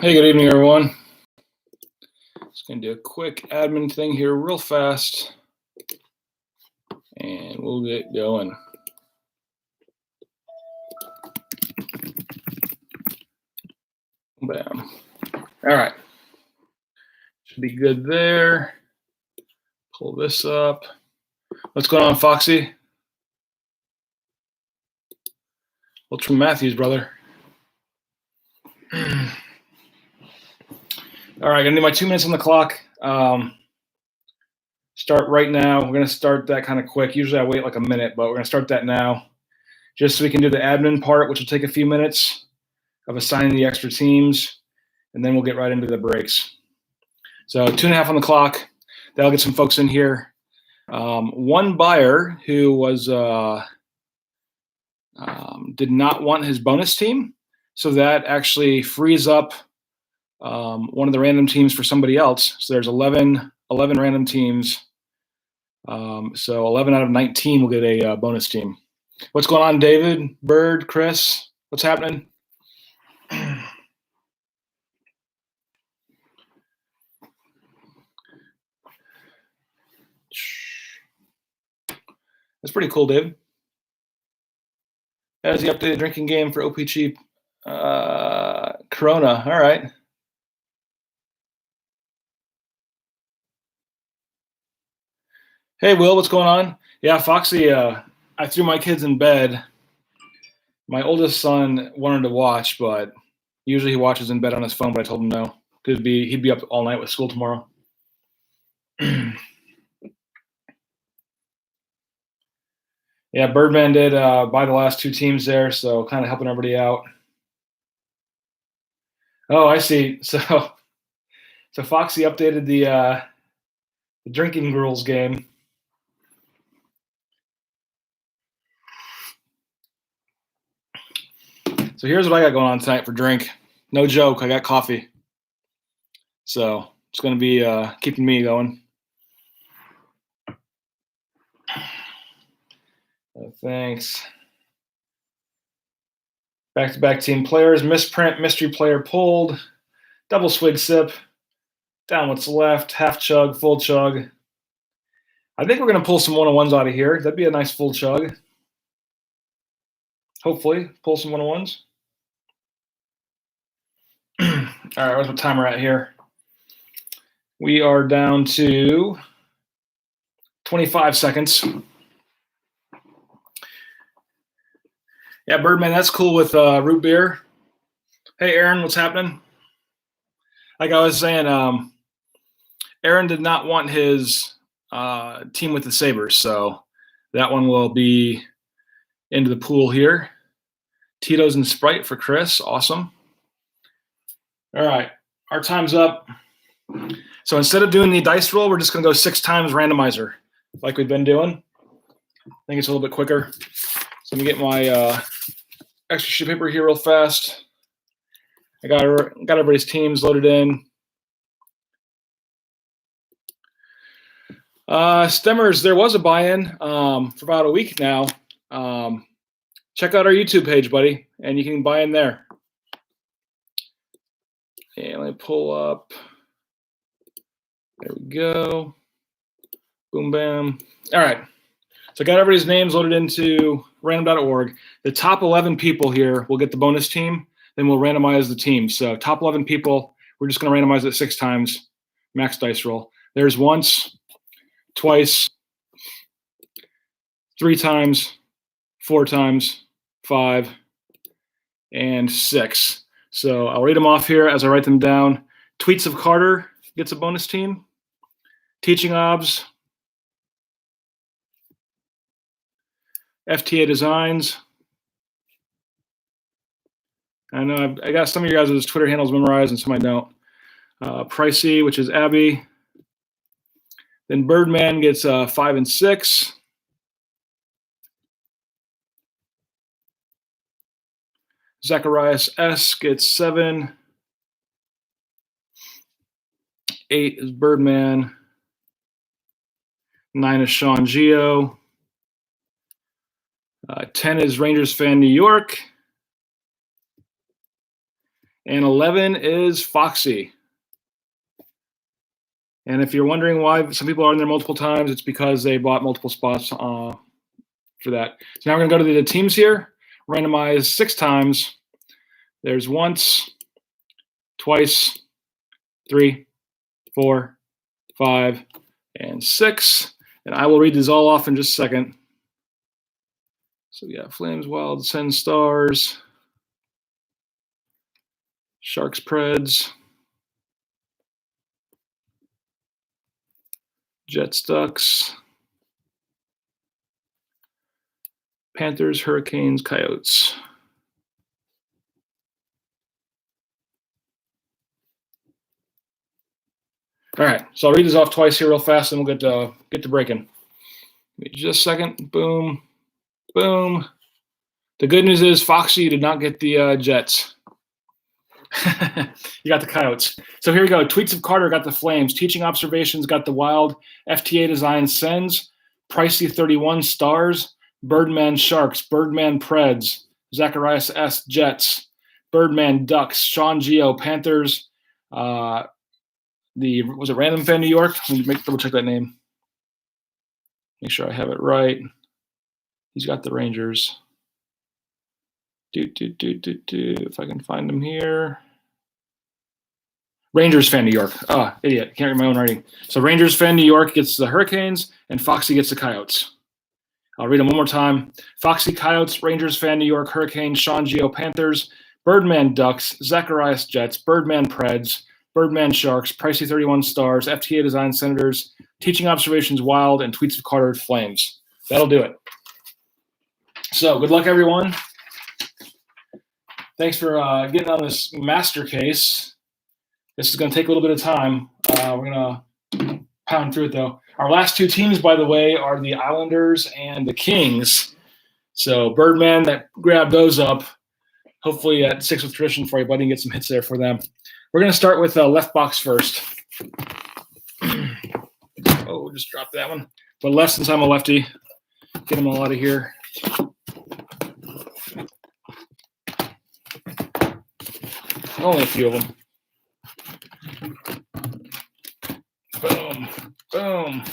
Hey, good evening, everyone. Just going to do a quick admin thing here real fast, and we'll get going. Bam. All right. Should be good there. Pull this up. What's going on, Foxy? What's from Matthews, brother? All right, gonna do my 2 minutes on the clock. Start right now. We're gonna start that kind of quick. Usually I wait like a minute, but we're gonna start that now, just so we can do the admin part, which will take a few minutes of assigning the extra teams, and then we'll get right into the breaks. So 2.5 on the clock. That'll get some folks in here. One buyer who was did not want his bonus team, so that actually frees up one of the random teams for somebody else. So there's 11 random teams. So 11 out of 19 will get a bonus team. What's going on, David, Bird, Chris? What's happening? That's pretty cool, David. That is the updated drinking game for OPC Corona. All right. Hey, Will, what's going on? Yeah, Foxy, I threw my kids in bed. My oldest son wanted to watch, but usually he watches in bed on his phone, but I told him no. He'd be up all night with school tomorrow. Yeah, Birdman did buy the last two teams there, so kind of helping everybody out. Oh, I see. So Foxy updated the drinking rules game. So here's what I got going on tonight for drink. No joke, I got coffee. So it's going to be keeping me going. Thanks. Back-to-back team players. Misprint, mystery player pulled. Double swig sip. Down what's left. Half chug, full chug. I think we're going to pull some 101s out of here. That'd be a nice full chug. Hopefully, pull some 101s. All right, where's my timer at here? We are down to 25 seconds. Yeah, Birdman, that's cool with root beer. Hey, Aaron, what's happening? Like I was saying, Aaron did not want his team with the Sabres, so that one will be into the pool here. Tito's and Sprite for Chris. Awesome. All right, our time's up. So instead of doing the dice roll, we're just going to go 6 times randomizer like we've been doing. I think it's a little bit quicker. So let me get my extra sheet of paper here real fast. I got everybody's teams loaded in. Stemmers, there was a buy-in for about a week now. Check out our YouTube page, buddy, and you can buy in there. And let me pull up. There we go. Boom, bam. All right. So I got everybody's names loaded into random.org. The top 11 people here will get the bonus team. Then we'll randomize the team. So top 11 people, we're just going to randomize it 6 times. Max dice roll. There's once, twice, 3 times, 4 times, 5, and 6. So I'll read them off here as I write them down. Tweets of Carter gets a bonus team. Teaching Obs. FTA Designs. I know I got some of you guys' Twitter handles memorized and some I don't. Pricey, which is Abby. Then Birdman gets 5 and 6. Zacharias S gets 7. 8 is Birdman. 9 is Sean Gio. 10 is Rangers fan New York. And 11 is Foxy. And if you're wondering why some people are in there multiple times, it's because they bought multiple spots for that. So now we're going to go to the teams here. Randomize 6 times. There's once, twice, 3, 4, 5, and 6. And I will read these all off in just a second. So we got Flames, Wild, Send, Stars, Sharks, Preds, Jets, Ducks, Panthers, Hurricanes, Coyotes. All right, so I'll read these off twice here real fast, and we'll get to breaking. Just a second. Boom, boom. The good news is, Foxy, you did not get the Jets. You got the Coyotes. So here we go. Tweets of Carter got the Flames. Teaching Observations got the Wild. FTA Design Sends. Pricey 31 Stars. Birdman Sharks. Birdman Preds. Zacharias S. Jets. Birdman Ducks. Sean Geo Panthers. Was it Random Fan New York? Let me double check that name. Make sure I have it right. He's got the Rangers. If I can find him here. Rangers Fan New York. Idiot. Can't read my own writing. So Rangers Fan New York gets the Hurricanes, and Foxy gets the Coyotes. I'll read them one more time. Foxy, Coyotes, Rangers Fan New York, Hurricanes, Sean Geo Panthers, Birdman Ducks, Zacharias Jets, Birdman Preds, Birdman Sharks, Pricey 31 Stars, FTA Design Senators, Teaching Observations Wild, and Tweets of Carter Flames. That'll do it. So good luck, everyone. Thanks for getting on this Mastercase. This is going to take a little bit of time. We're going to pound through it, though. Our last 2 teams, by the way, are the Islanders and the Kings. So Birdman, that grabbed those up. Hopefully at 6 with tradition for you, buddy, and get some hits there for them. We're going to start with left box first. Oh, just dropped that one. But left, since I'm a lefty, get them all out of here. Only a few of them. Boom, boom,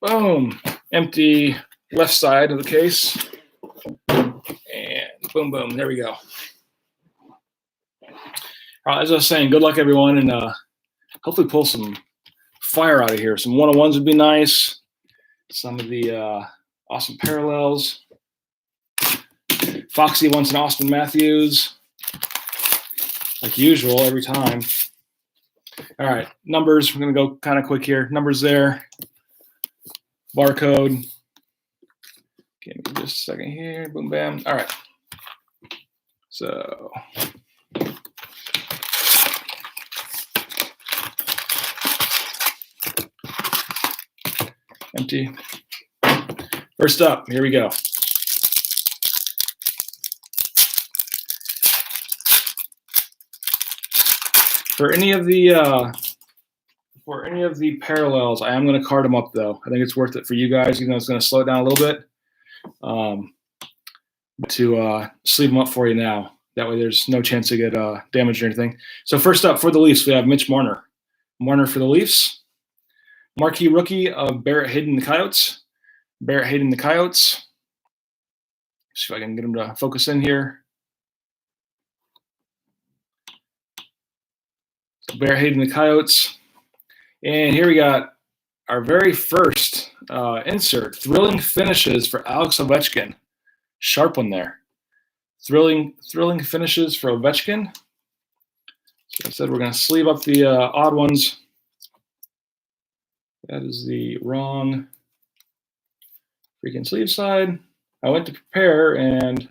boom. Empty left side of the case. And boom, boom. There we go. As I was saying, good luck, everyone, and hopefully pull some fire out of here. Some 101s would be nice. Some of the awesome parallels. Foxy wants an Austin Matthews. Like usual, every time. All right, numbers. We're going to go kind of quick here. Numbers there. Barcode. Give me just a second here. Boom, bam. All right. So. Empty. First up, here we go. For any of the parallels, I am going to card them up, though. I think it's worth it for you guys, even though it's going to slow it down a little bit, to sleeve them up for you now. That way there's no chance to get damaged or anything. So first up, for the Leafs, we have Mitch Marner. Marner for the Leafs. Marquee rookie of Barrett Hayden, the Coyotes. Barrett Hayden, the Coyotes. See if I can get him to focus in here. Barrett Hayden, the Coyotes. And here we got our very first insert. Thrilling finishes for Alex Ovechkin. Sharp one there. Thrilling finishes for Ovechkin. So I said we're going to sleeve up the odd ones. That is the wrong freaking sleeve side. I went to prepare and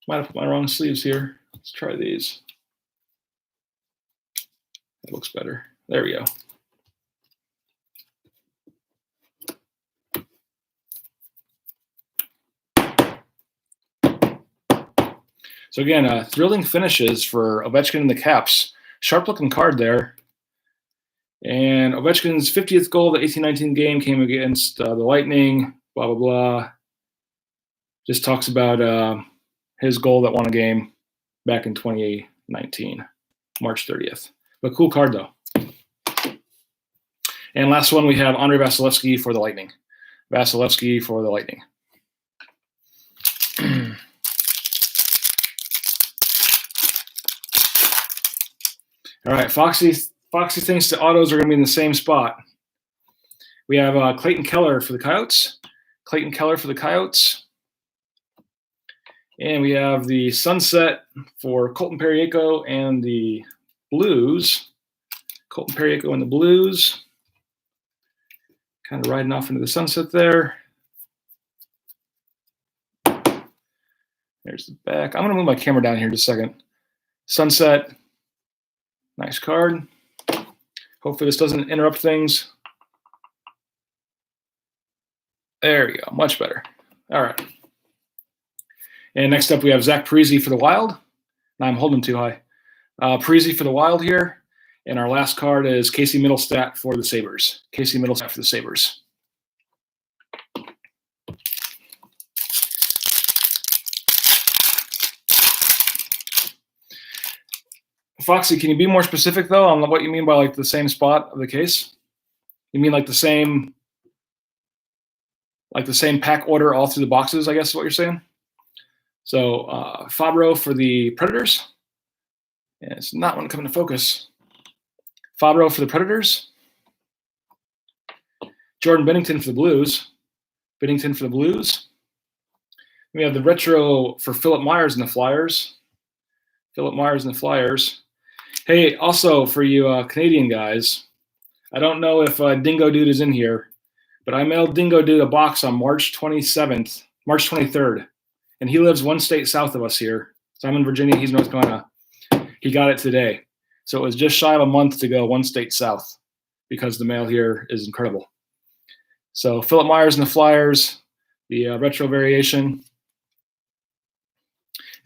might have put my wrong sleeves here. Let's try these. That looks better. There we go. So again, thrilling finishes for Ovechkin and the Caps. Sharp looking card there. And Ovechkin's 50th goal of the 18-19 game came against the Lightning, blah, blah, blah. Just talks about his goal that won a game. back in 2019, March 30th. But cool card, though. And last one, we have Andre Vasilevsky for the Lightning. Vasilevsky for the Lightning. All right, Foxy thinks the autos are going to be in the same spot. We have Clayton Keller for the Coyotes. Clayton Keller for the Coyotes. And we have the Sunset for Colton Parayko and the Blues. Colton Parayko and the Blues. Kind of riding off into the sunset there. There's the back. I'm going to move my camera down here just a second. Sunset. Nice card. Hopefully this doesn't interrupt things. There we go. Much better. All right. And next up, we have Zach Parise for the Wild. Now I'm holding too high. Parise for the Wild here. And our last card is Casey Middlestat for the Sabres. Casey Middlestat for the Sabres. Foxy, can you be more specific, though, on what you mean by like the same spot of the case? You mean like the same pack order all through the boxes, I guess is what you're saying? So Fabro for the Predators. And it's not one coming to focus. Fabro for the Predators. Jordan Binnington for the Blues. Binnington for the Blues. We have the retro for Philip Myers and the Flyers. Philip Myers and the Flyers. Hey, also for you Canadian guys, I don't know if Dingo Dude is in here, but I mailed Dingo Dude a box on March 23rd, and he lives one state south of us here. So I'm in Virginia, he's North Carolina. He got it today. So it was just shy of a month to go one state south because the mail here is incredible. So Philip Myers and the Flyers, the retro variation.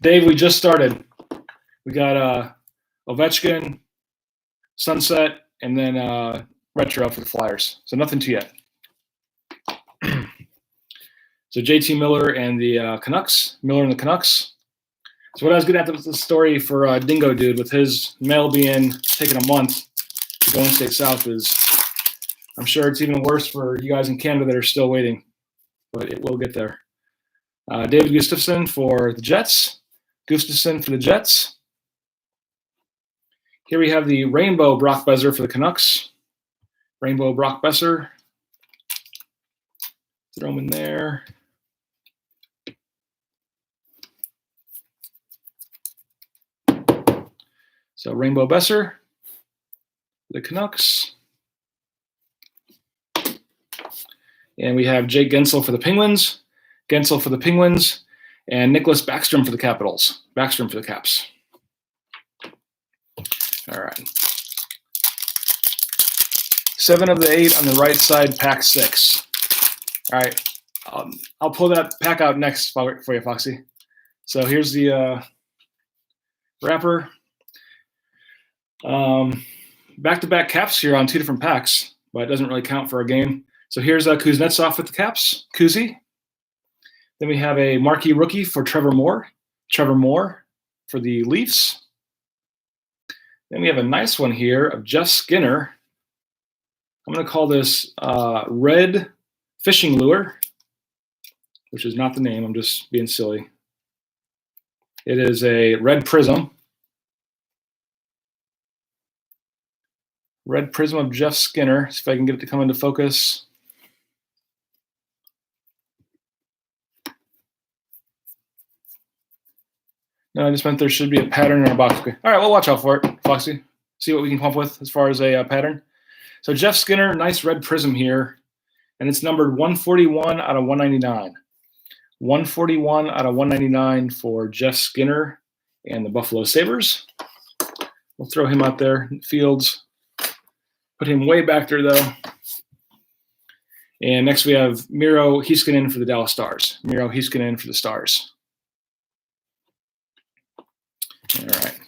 Dave, we just started. We got Ovechkin, Sunset, and then retro for the Flyers. So nothing to yet. So JT Miller and the Canucks. Miller and the Canucks. So what I was getting at the story for Dingo Dude with his mail being taking a month to go in state south is, I'm sure it's even worse for you guys in Canada that are still waiting, but it will get there. David Gustafsson for the Jets. Gustafsson for the Jets. Here we have the Rainbow Brock Besser for the Canucks. Rainbow Brock Besser. Throw him in there. So Rainbow Besser, the Canucks. And we have Jake Gensel for the Penguins. Gensel for the Penguins. And Nicholas Backstrom for the Capitals. Backstrom for the Caps. All right. 7 of the 8 on the right side, pack 6. All right. I'll pull that pack out next for you, Foxy. So here's the wrapper. Back-to-back Caps here on 2 different packs, but it doesn't really count for a game. So here's Kuznetsov with the Caps, Kuzi. Then we have a marquee rookie for Trevor Moore. Trevor Moore for the Leafs. Then we have a nice one here of Jeff Skinner. I'm going to call this Red Fishing Lure, which is not the name. I'm just being silly. It is a Red Prism. Red Prism of Jeff Skinner. See if I can get it to come into focus. No, I just meant there should be a pattern in our box. Okay. All right, we'll watch out for it, Foxy. See what we can come up with as far as a pattern. So Jeff Skinner, nice red prism here. And it's numbered 141 out of 199. 141 out of 199 for Jeff Skinner and the Buffalo Sabres. We'll throw him out there in fields. Put him way back there, though. And next we have Miro Heiskanen for the Dallas Stars. Miro Heiskanen for the Stars. All right.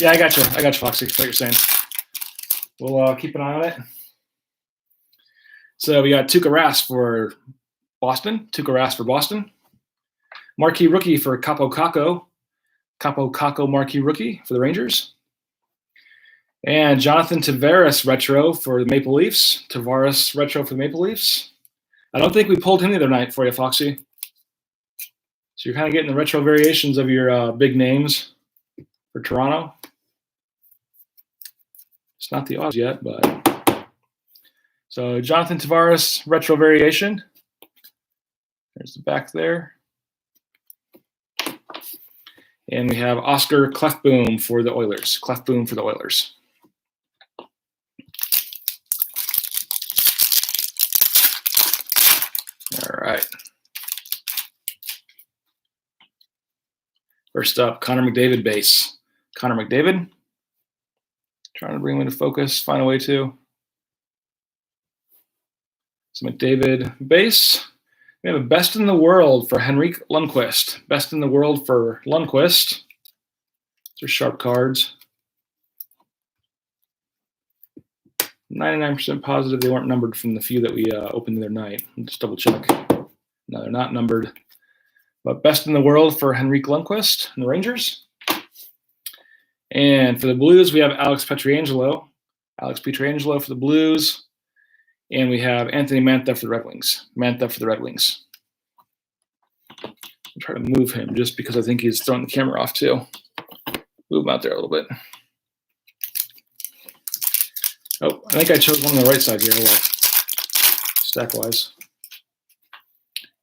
Yeah, I got you. Foxy. What you're saying. We'll keep an eye on it. So we got Tuukka Rask for Boston. Tuukka Rask for Boston. Marquee rookie for Capo Caco marquee rookie for the Rangers. And Jonathan Tavares retro for the Maple Leafs. Tavares retro for the Maple Leafs. I don't think we pulled him the other night for you, Foxy. So you're kind of getting the retro variations of your big names for Toronto. It's not the odds yet, but so Jonathan Tavares retro variation. There's the back there. And we have Oscar Clefboom for the Oilers. Clefboom for the Oilers. All right. First up, Connor McDavid base. Connor McDavid. Trying to bring him into focus, find a way to. So McDavid base. We have a best in the world for Henrik Lundqvist. Best in the world for Lundqvist. These are sharp cards. 99% positive they weren't numbered from the few that we opened the other night. I'll just double check. No, they're not numbered. But best in the world for Henrik Lundqvist and the Rangers. And for the Blues, we have Alex Pietrangelo. Alex Pietrangelo for the Blues. And we have Anthony Mantha for the Red Wings. Mantha for the Red Wings. I'll try to move him just because I think he's throwing the camera off too. Move him out there a little bit. Oh, I think I chose one on the right side here. Well, stack-wise.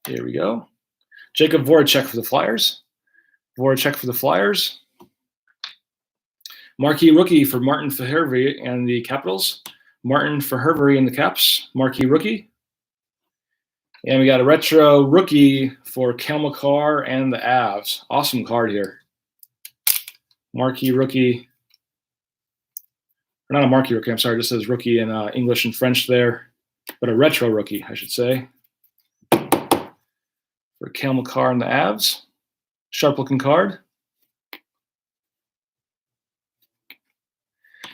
Here we go. Jacob Voracek for the Flyers. Voracek for the Flyers. Marquee rookie for Martin Fehervary and the Capitals. Martin Fehervary and the Caps. Marquee rookie. And we got a retro rookie for Cale Makar and the Avs. Awesome card here. Marquee rookie. Or not a marquee rookie, I'm sorry. It just says rookie in English and French there. But a retro rookie, I should say. For Cale Makar and the Avs. Sharp looking card.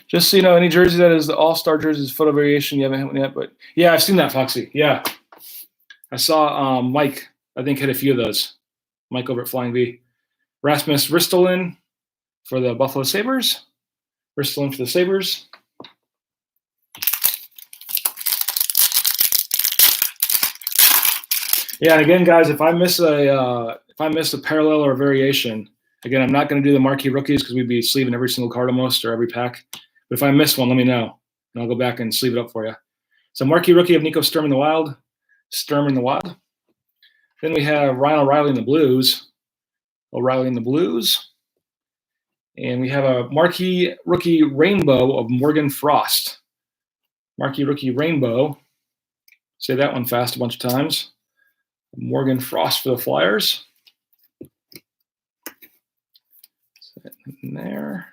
Just so you know, any jersey that is the all-star jersey's photo variation, you haven't hit one yet, but yeah, I've seen that, Foxy. Yeah. I saw Mike, I think, hit a few of those. Mike over at Flying V. Rasmus Ristolainen for the Buffalo Sabres. Ristolainen for the Sabres. Yeah, and again, guys, if I miss a parallel or a variation, again, I'm not going to do the marquee rookies because we'd be sleeving every single card almost or every pack. But if I miss one, let me know, and I'll go back and sleeve it up for you. So marquee rookie of Nico Sturm in the Wild. Sturm in the Wild. Then we have Ryan O'Reilly in the Blues. O'Reilly in the Blues. And we have a marquee rookie rainbow of Morgan Frost. Marquee rookie rainbow. Say that one fast a bunch of times. Morgan Frost for the Flyers. Set it in there.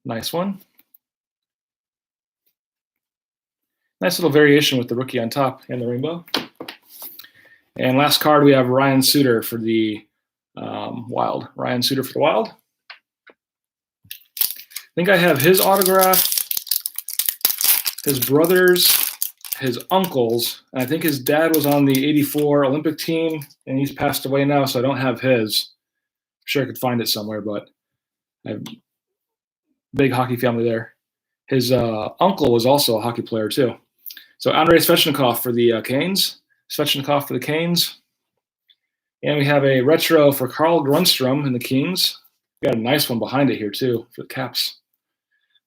Nice one. Nice little variation with the rookie on top and the rainbow. And last card, we have Ryan Suter for the Wild. Ryan Suter for the Wild. I think I have his autograph, his brother's, his uncle's, and I think his dad was on the '84 Olympic team, and he's passed away now, so I don't have his. I'm sure I could find it somewhere, but I have a big hockey family there. His uncle was also a hockey player, too. So Andrei Svechnikov for the Canes. Svechnikov for the Canes. And we have a retro for Carl Grundstrom and the Kings. We got a nice one behind it here, too, for the Caps.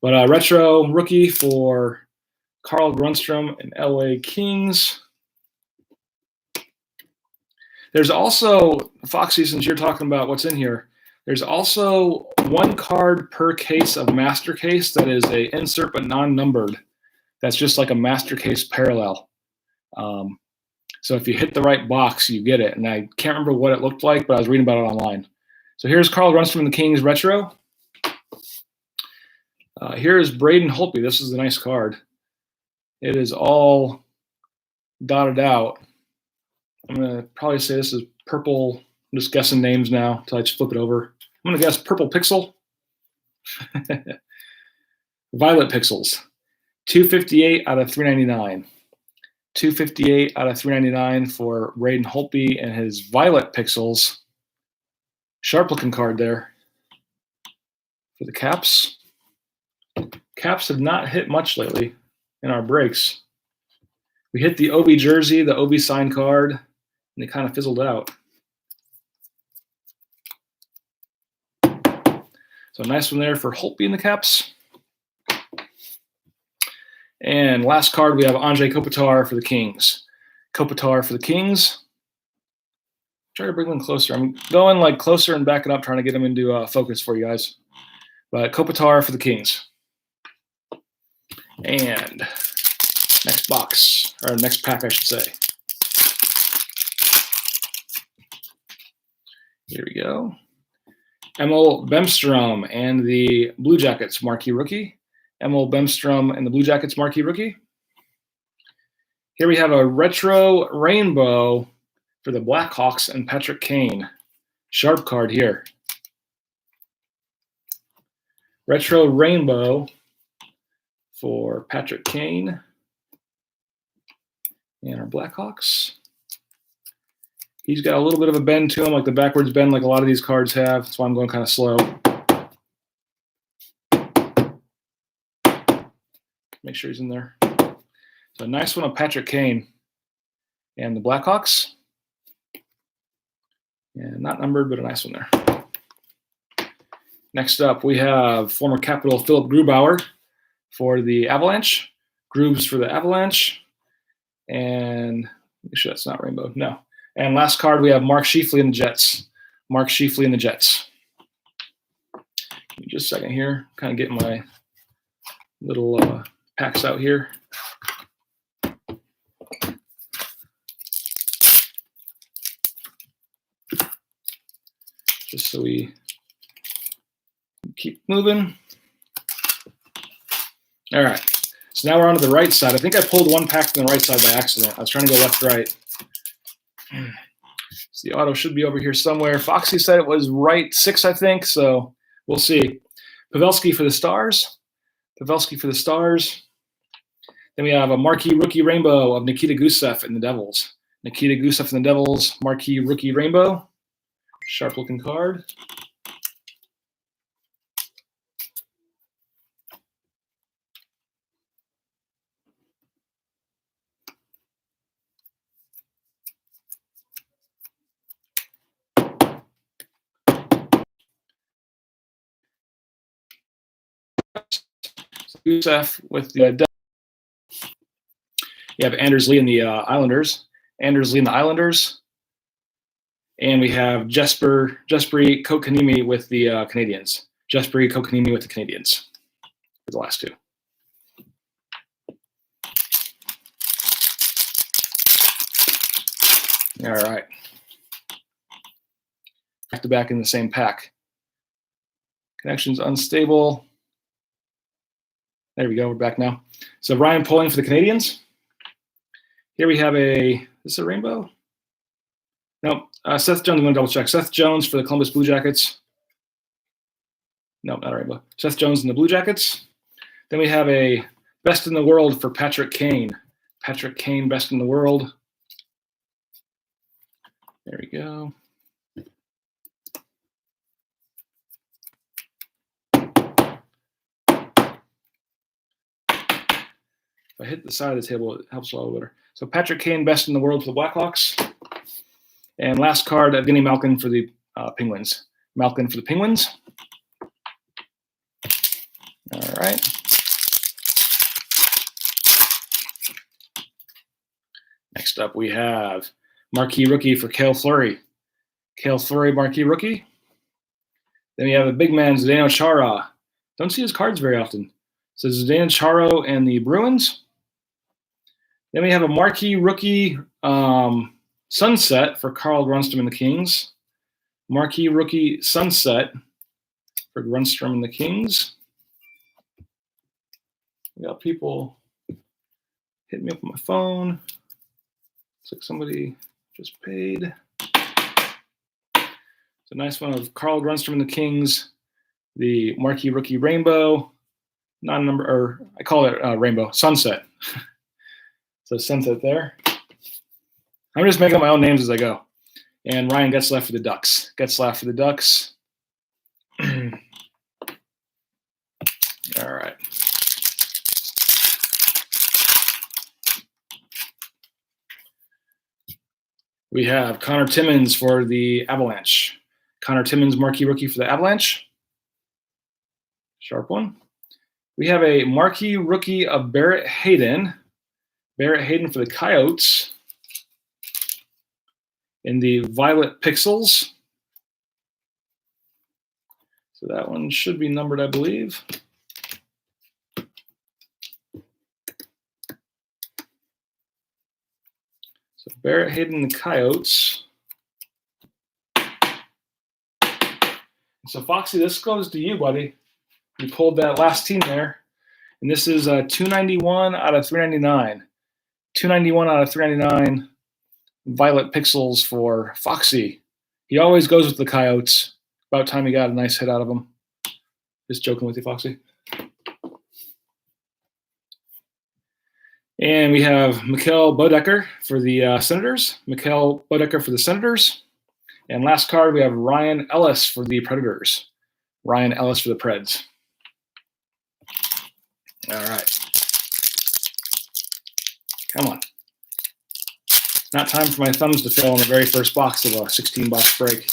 But a retro rookie for Carl Grundstrom and LA Kings. There's also, Foxy, since you're talking about what's in here, there's also one card per case of Mastercase that is a insert but non-numbered. That's just like a Mastercase parallel. So if you hit the right box, you get it. And I can't remember what it looked like, but I was reading about it online. So here's Carl Grundstrom and the Kings retro. Here's Braden Holtby. This is a nice card. It is all dotted out. I'm going to probably say this is purple. I'm just guessing names now until I just flip it over. I'm going to guess purple pixel. Violet pixels. 258 out of 399. 258 out of 399 for Braden Holtby and his Violet Pixels. Sharp looking card there for the Caps. Caps have not hit much lately in our breaks. We hit the OB jersey, the OB sign card, and they kind of fizzled out. So a nice one there for Holtby in the Caps. And last card, we have Anze Kopitar for the Kings. Kopitar for the Kings. Try to bring them closer. I'm going like closer and backing up, trying to get them into focus for you guys. But Kopitar for the Kings. And next box, or next pack, I should say. Here we go. Emil Bemstrom and the Blue Jackets marquee rookie. Emil Bemstrom and the Blue Jackets marquee rookie. Here we have a retro rainbow for the Blackhawks and Patrick Kane. Sharp card here. Retro rainbow for Patrick Kane and our Blackhawks. He's got a little bit of a bend to him, like the backwards bend like a lot of these cards have. That's why I'm going kind of slow. Make sure he's in there. So a nice one of Patrick Kane and the Blackhawks. And not numbered, but a nice one there. Next up, we have former Capital Philip Grubauer for the Avalanche. Grubs for the Avalanche. And make sure that's not rainbow. No. And last card, we have Mark Scheifele and the Jets. Mark Scheifele and the Jets. Give me just a second here. Kind of getting my little packs out here. Just so we keep moving. All right. So now we're on to the right side. I think I pulled one pack from the right side by accident. I was trying to go left-right. So the auto should be over here somewhere. Foxy said it was right 6, I think. So we'll see. Pavelski for the Stars. Pavelski for the Stars. Then we have a marquee rookie rainbow of Nikita Gusev and the Devils. Nikita Gusev and the Devils, marquee rookie rainbow. Sharp looking card. Gusev with the Devils. You have Anders Lee and the Islanders. Anders Lee and the Islanders. And we have Jesperi Kotkaniemi with the Canadiens. Jesperi Kotkaniemi with the Canadiens for the last two. All right. Back to back in the same pack. Connection's unstable. There we go. We're back now. So Ryan Poling for the Canadiens. Here we have is this a rainbow? No, Seth Jones, I'm going to double check. Seth Jones for the Columbus Blue Jackets. No, not a rainbow. Seth Jones and the Blue Jackets. Then we have a best in the world for Patrick Kane. Patrick Kane, best in the world. There we go. If I hit the side of the table, it helps a lot better. So Patrick Kane, best in the world for the Blackhawks. And last card, Evgeny Malkin for the Penguins. Malkin for the Penguins. All right. Next up, we have marquee rookie for Cale Fleury. Cale Fleury, marquee rookie. Then we have a big man, Zdeno Chara. Don't see his cards very often. So Zdeno Chara and the Bruins. Then we have a marquee rookie sunset for Carl Grundstrom and the Kings. Marquee rookie sunset for Grundstrom and the Kings. We got people hitting me up on my phone. Looks like somebody just paid. It's a nice one of Carl Grundstrom and the Kings. The marquee rookie rainbow. Non-number, or I call it rainbow sunset. So sunset there. I'm just making up my own names as I go. And Ryan Getzlaff for the Ducks. Getzlaff for the Ducks. All right. We have Connor Timmins for the Avalanche. Connor Timmins, marquee rookie for the Avalanche. Sharp one. We have a marquee rookie of Barrett Hayden. Barrett Hayden for the Coyotes in the Violet Pixels. So that one should be numbered, I believe. So Barrett Hayden and the Coyotes. So Foxy, this goes to you, buddy. You pulled that last team there. And this is 291 out of 399. 291 out of 399 Violet Pixels for Foxy. He always goes with the Coyotes. About time he got a nice hit out of them. Just joking with you, Foxy. And we have Mikhail Bodecker for the Senators. Mikhail Bodecker for the Senators. And last card, we have Ryan Ellis for the Predators. Ryan Ellis for the Preds. All right. Come on. Not time for my thumbs to fail in the very first box of a 16-box break.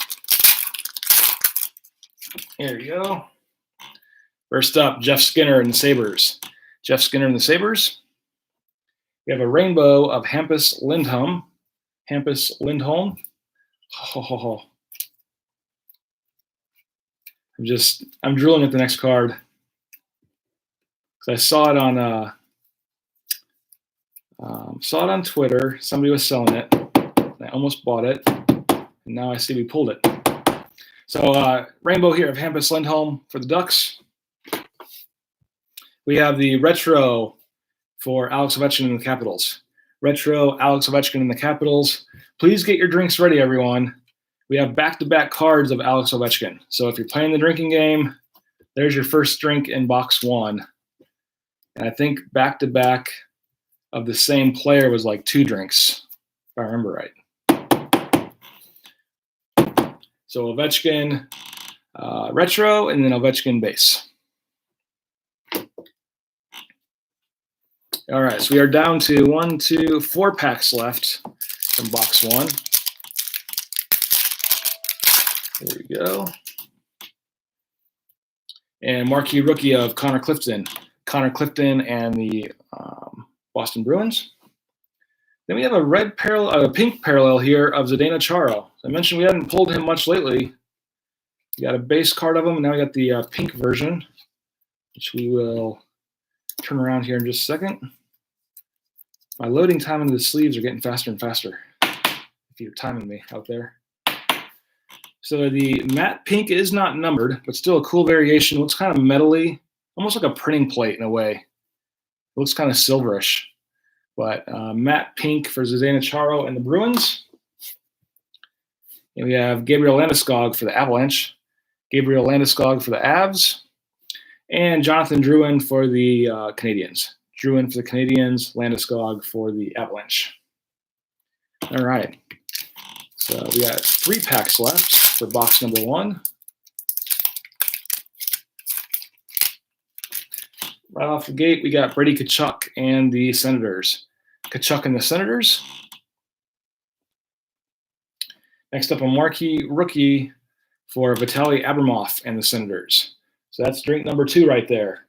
Here we go. First up, Jeff Skinner and the Sabres. Jeff Skinner and the Sabres. We have a rainbow of Hampus Lindholm. Hampus Lindholm. Ho, ho, ho. I'm drooling at the next card. Because I saw it on Twitter. Somebody was selling it. I almost bought it. And now I see we pulled it. So rainbow here of Hampus Lindholm for the Ducks. We have the retro for Alex Ovechkin in the Capitals. Retro Alex Ovechkin in the Capitals. Please get your drinks ready, everyone. We have back-to-back cards of Alex Ovechkin. So if you're playing the drinking game, there's your first drink in box one. And I think back-to-back of the same player was like 2 drinks, if I remember right. So Ovechkin retro and then Ovechkin base. All right, so we are down to 4 packs left from box one. There we go. And marquee rookie of Connor Clifton. Connor Clifton and the Boston Bruins. Then we have a pink parallel here of Zdeno Chara. As I mentioned, we hadn't pulled him much lately. We got a base card of him, and now we got the pink version, which we will turn around here in just a second. My loading time into the sleeves are getting faster and faster, if you're timing me out there. So the matte pink is not numbered, but still a cool variation. Looks kind of metally, almost like a printing plate in a way. It looks kind of silverish. But matte pink for Zdeno Chara and the Bruins. And we have Gabriel Landeskog for the Avalanche. Gabriel Landeskog for the Avs. And Jonathan Drouin for the Canadiens. Drouin for the Canadiens, Landeskog for the Avalanche. All right. So we got 3 packs left for box number 1. Right off the gate, we got Brady Tkachuk and the Senators. Tkachuk and the Senators. Next up, a marquee rookie for Vitaly Abramov and the Senators. So that's drink number 2 right there.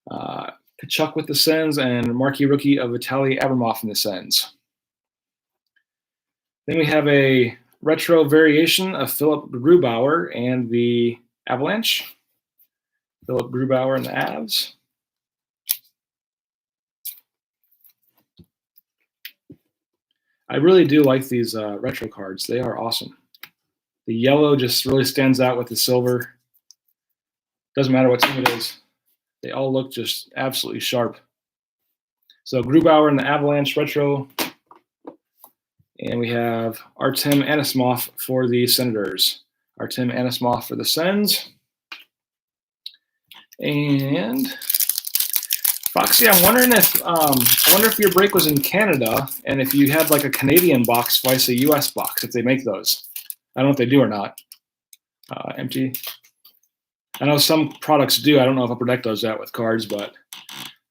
Tkachuk with the Sens and marquee rookie of Vitaly Abramov and the Sens. Then we have a retro variation of Philip Grubauer and the Avalanche. Philip Grubauer and the Avs. I really do like these retro cards. They are awesome. The yellow just really stands out with the silver. Doesn't matter what team it is. They all look just absolutely sharp. So Grubauer and the Avalanche retro. And we have Artem Anisimov for the Senators. Artem Anisimov for the Sens. And Foxy, I'm wondering if I wonder if your break was in Canada and if you had like a Canadian box twice a US box, if they make those. I don't know if they do or not. Empty. I know some products do. I don't know if Upper Deck does that with cards, but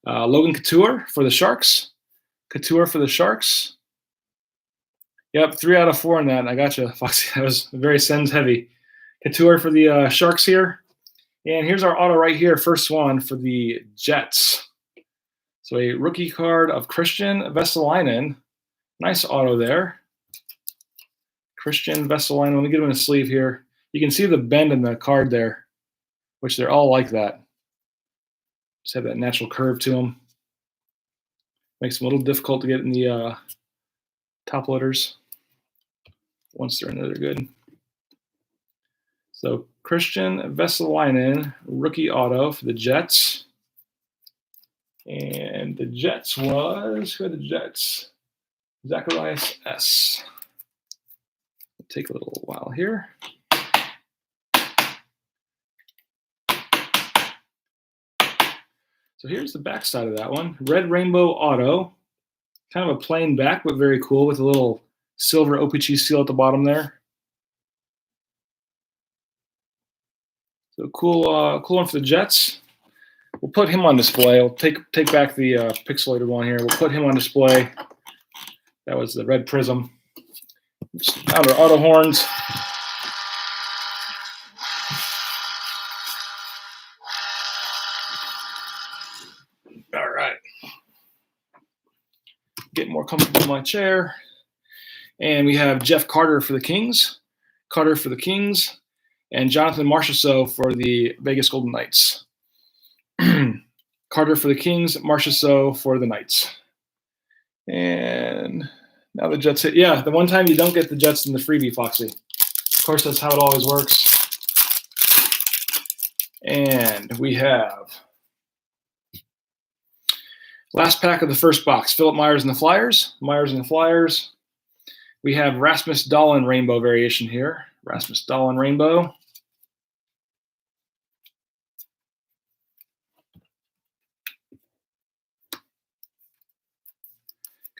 Logan Couture for the Sharks. Couture for the Sharks. Yep, 3 out of 4 in that. I got you, Foxy. That was very Sens heavy. Couture for the Sharks here. And here's our auto right here. First one for the Jets. So a rookie card of Christian Vesalainen. Nice auto there. Christian Vesalainen. Let me get him in a sleeve here. You can see the bend in the card there, which they're all like that. Just have that natural curve to them. Makes them a little difficult to get in the top loaders. Once they're in there, they're good. So Christian Vesalainen, rookie auto for the Jets. And the Jets was, who had the Jets? Zacharias S. It'll take a little while here. So here's the back side of that one. Red Rainbow Auto. Kind of a plain back, but very cool with a little silver OPC seal at the bottom there. So cool one for the Jets. We'll put him on display. We'll take back the pixelated one here. We'll put him on display. That was the red prism. Out our auto horns. All right. Get more comfortable in my chair. And we have Jeff Carter for the Kings. Carter for the Kings. And Jonathan Marchessault for the Vegas Golden Knights. Carter for the Kings, Marchessault for the Knights. And now the Jets hit. Yeah, the one time you don't get the Jets in the freebie, Foxy. Of course, that's how it always works. And we have last pack of the first box. Philip Myers and the Flyers. Myers and the Flyers. We have Rasmus Dahlin Rainbow variation here. Rasmus Dahlin Rainbow.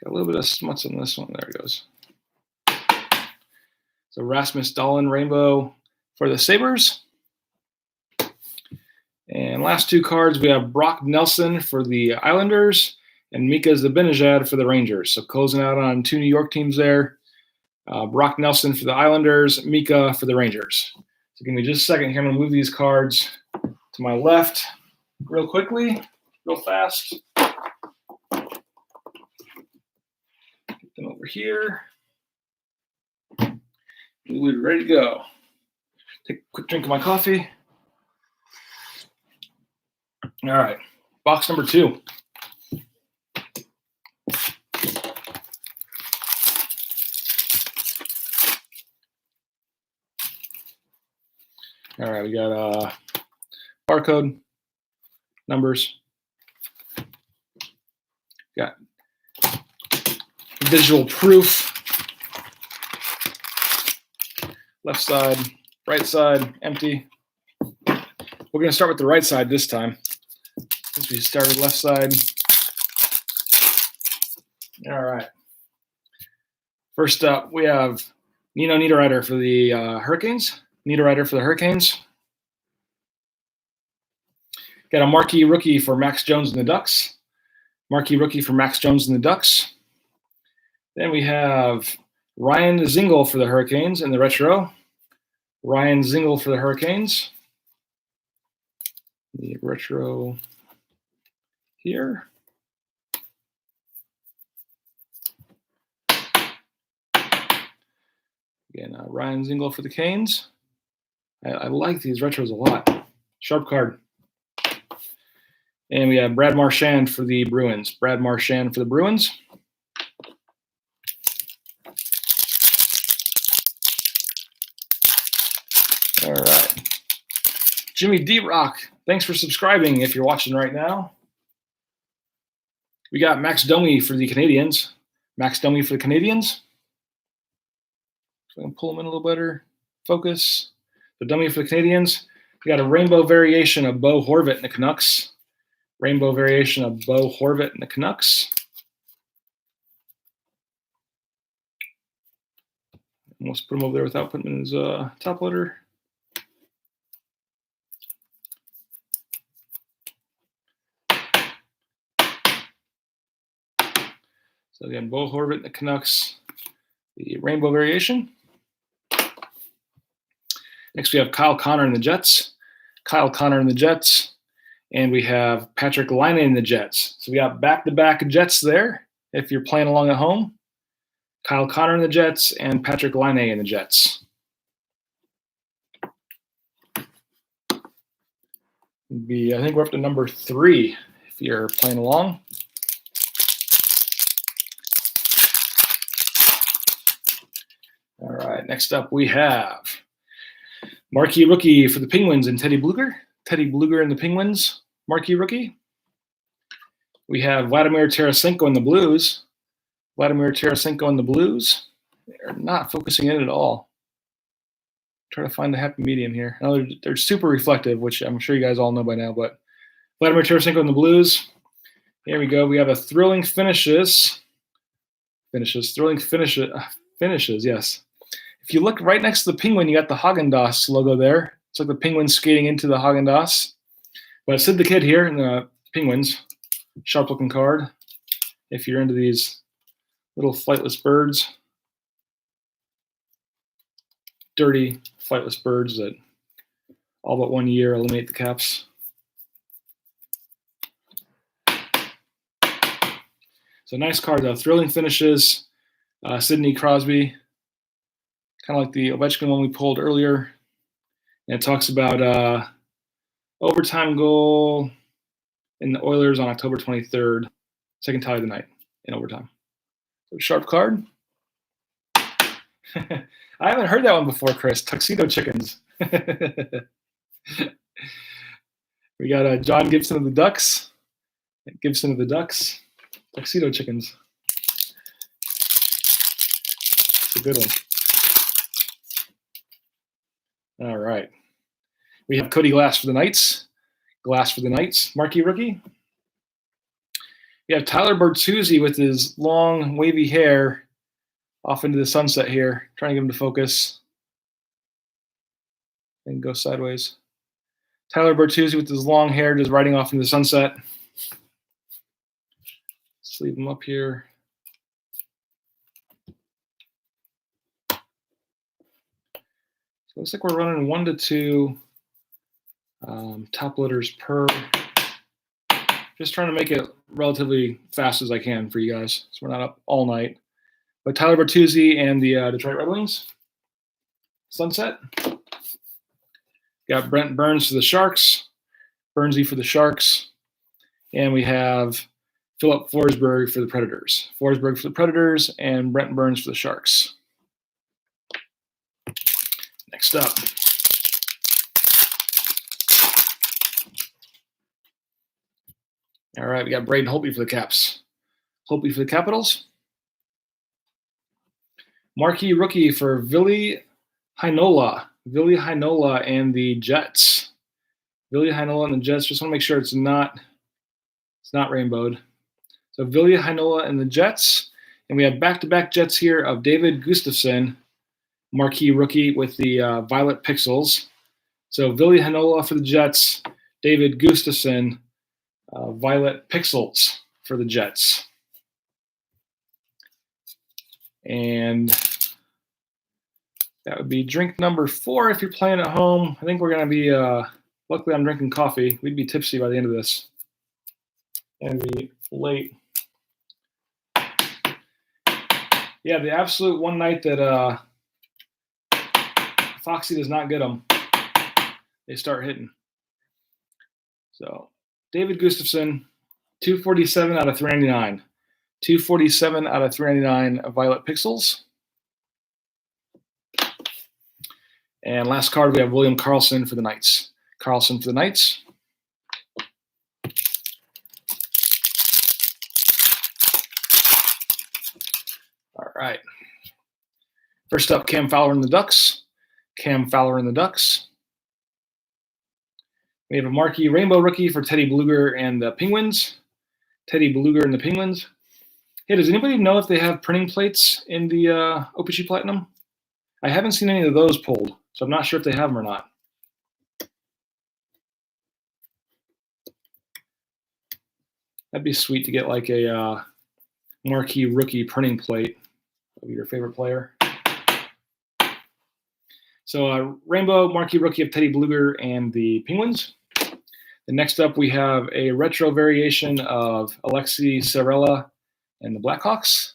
Got a little bit of smuts on this one. There it goes. So Rasmus Dahlin Rainbow for the Sabres. And last two cards, we have Brock Nelson for the Islanders and Mika Zibanejad for the Rangers. So closing out on 2 New York teams there. Brock Nelson for the Islanders, Mika for the Rangers. So give me just a second here. I'm going to move these cards to my left real quickly, real fast. Get them over here. We're ready to go. Take a quick drink of my coffee. All right, box number 2. All right, we got barcode, numbers. Got visual proof. Left side, right side, empty. We're going to start with the right side this time. Since we started left side. All right. First up, we have Nino Niederreiter for the Hurricanes. Niederreiter for the Hurricanes. Got a marquee rookie for Max Jones and the Ducks. Marquee rookie for Max Jones and the Ducks. Then we have Ryan Zingle for the Hurricanes in the retro. Ryan Zingle for the Hurricanes. The retro here. Again, Ryan Zingle for the Canes. I like these retros a lot. Sharp card. And we have Brad Marchand for the Bruins. Brad Marchand for the Bruins. All right. Jimmy D-Rock, thanks for subscribing if you're watching right now. We got Max Domi for the Canadiens. Max Domi for the Canadiens. So I'm going to pull them in a little better. Focus. The Domi for the Canadiens. We got a rainbow variation of Bo Horvat in the Canucks. Rainbow variation of Bo Horvat and the Canucks. Almost put him over there without putting him in his top loader. So again, Bo Horvat and the Canucks, the rainbow variation. Next, we have Kyle Connor and the Jets. Kyle Connor and the Jets. And we have Patrick Laine and the Jets. So we got back-to-back Jets there if you're playing along at home. Kyle Connor and the Jets and Patrick Laine and the Jets. I think we're up to number 3 if you're playing along. All right, next up we have marquee rookie for the Penguins and Teddy Bluger. Teddy Bluger and the Penguins, marquee rookie. We have Vladimir Tarasenko and the Blues. Vladimir Tarasenko and the Blues. They're not focusing in at all. Try to find the happy medium here. No, they're super reflective, which I'm sure you guys all know by now, but Vladimir Tarasenko and the Blues. Here we go. We have a thrilling finishes. Thrilling finishes, yes. If you look right next to the Penguin, you got the Haagen-Dazs logo there. It's like the Penguins skating into the Haagen-Dazs. But Sid the Kid here in the Penguins. Sharp-looking card. If you're into these little flightless birds. Dirty flightless birds that all but 1 year eliminate the Caps. So nice card though. Thrilling finishes. Sidney Crosby. Kind of like the Ovechkin one we pulled earlier. And it talks about overtime goal in the Oilers on October 23rd. Second tie of the night in overtime. So sharp card. I haven't heard that one before, Chris. Tuxedo Chickens. We got John Gibson of the Ducks. Gibson of the Ducks. Tuxedo Chickens. It's a good one. All right. We have Cody Glass for the Knights. Glass for the Knights. Marquee rookie. We have Tyler Bertuzzi with his long, wavy hair off into the sunset here, trying to get him to focus and go sideways. Tyler Bertuzzi with his long hair just riding off into the sunset. Let's leave him up here. So it looks like we're running 1 to 2 top loaders per. Just trying to make it relatively fast as I can for you guys, so we're not up all night. But Tyler Bertuzzi and the Detroit Red Wings. Sunset. Got Brent Burns for the Sharks. Burnsy for the Sharks. And we have Philip Forsberg for the Predators. Forsberg for the Predators and Brent Burns for the Sharks. Next up. All right, we got Braden Holtby for the Caps. Holtby for the Capitals. Marquee rookie for Ville Heinola. Ville Heinola and the Jets. Ville Heinola and the Jets. Just want to make sure it's not rainbowed. So Ville Heinola and the Jets. And we have back-to-back Jets here of David Gustafsson, marquee rookie with the violet pixels. So Ville Heinola for the Jets. David Gustafsson, violet pixels for the Jets. And that would be drink number 4 if you're playing at home. I think we're going to be, luckily I'm drinking coffee. We'd be tipsy by the end of this. And be late. Yeah, the absolute one night that Foxy does not get them, they start hitting. So David Gustafsson, 247 out of 399. 247 out of 399 violet pixels. And last card, we have William Karlsson for the Knights. Karlsson for the Knights. All right. First up, Cam Fowler and the Ducks. Cam Fowler and the Ducks. We have a marquee rainbow rookie for Teddy Bluger and the Penguins. Teddy Bluger and the Penguins. Hey, does anybody know if they have printing plates in the OPC Platinum? I haven't seen any of those pulled, so I'm not sure if they have them or not. That'd be sweet to get like a marquee rookie printing plate of your favorite player. So rainbow marquee rookie of Teddy Bluger and the Penguins. And next up, we have a retro variation of Alexi Sarella and the Blackhawks.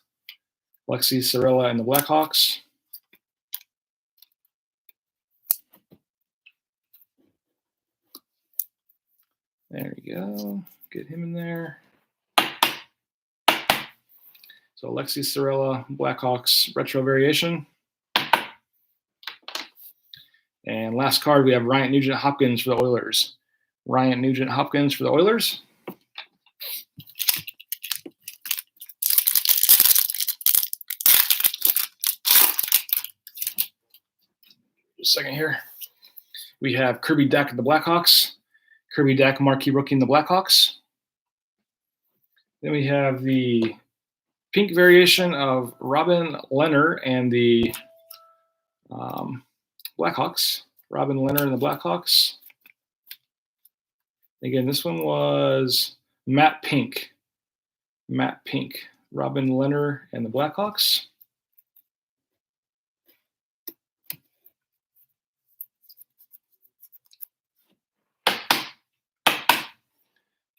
Alexi Sarella and the Blackhawks. There we go. Get him in there. So Alexi Sarella, Blackhawks retro variation. And last card, we have Ryan Nugent-Hopkins for the Oilers. Ryan Nugent-Hopkins for the Oilers. Just a second here. We have Kirby Dach of the Blackhawks. Kirby Dach, marquee rookie in the Blackhawks. Then we have the pink variation of Robin Lehner and the Blackhawks. Robin Lehner and the Blackhawks. Again, this one was matte pink. Matte pink. Robin Lehner and the Blackhawks.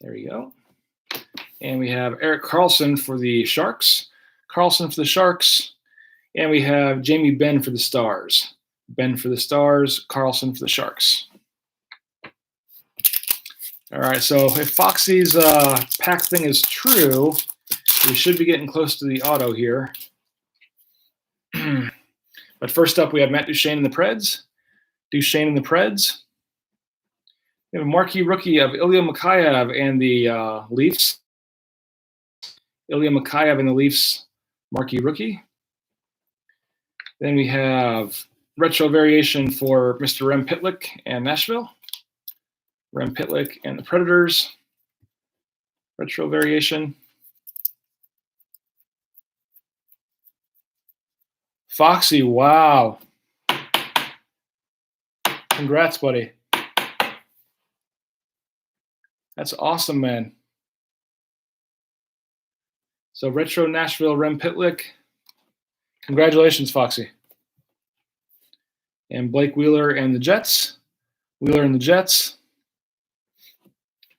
There we go. And we have Erik Karlsson for the Sharks. Karlsson for the Sharks. And we have Jamie Benn for the Stars. Benn for the Stars, Karlsson for the Sharks. All right, so if Foxy's pack thing is true, we should be getting close to the auto here. But first up, we have Matt Duchene and the Preds. Duchene and the Preds. We have a marquee rookie of Ilya Mikheyev and the Leafs. Ilya Mikheyev and the Leafs, marquee rookie. Then we have retro variation for Mr. Rem Pitlick and Nashville. Rem Pitlick and the Predators. Retro variation. Foxy, wow. Congrats, buddy. That's awesome, man. So retro Nashville Rem Pitlick. Congratulations, Foxy. And Blake Wheeler and the Jets. Wheeler and the Jets.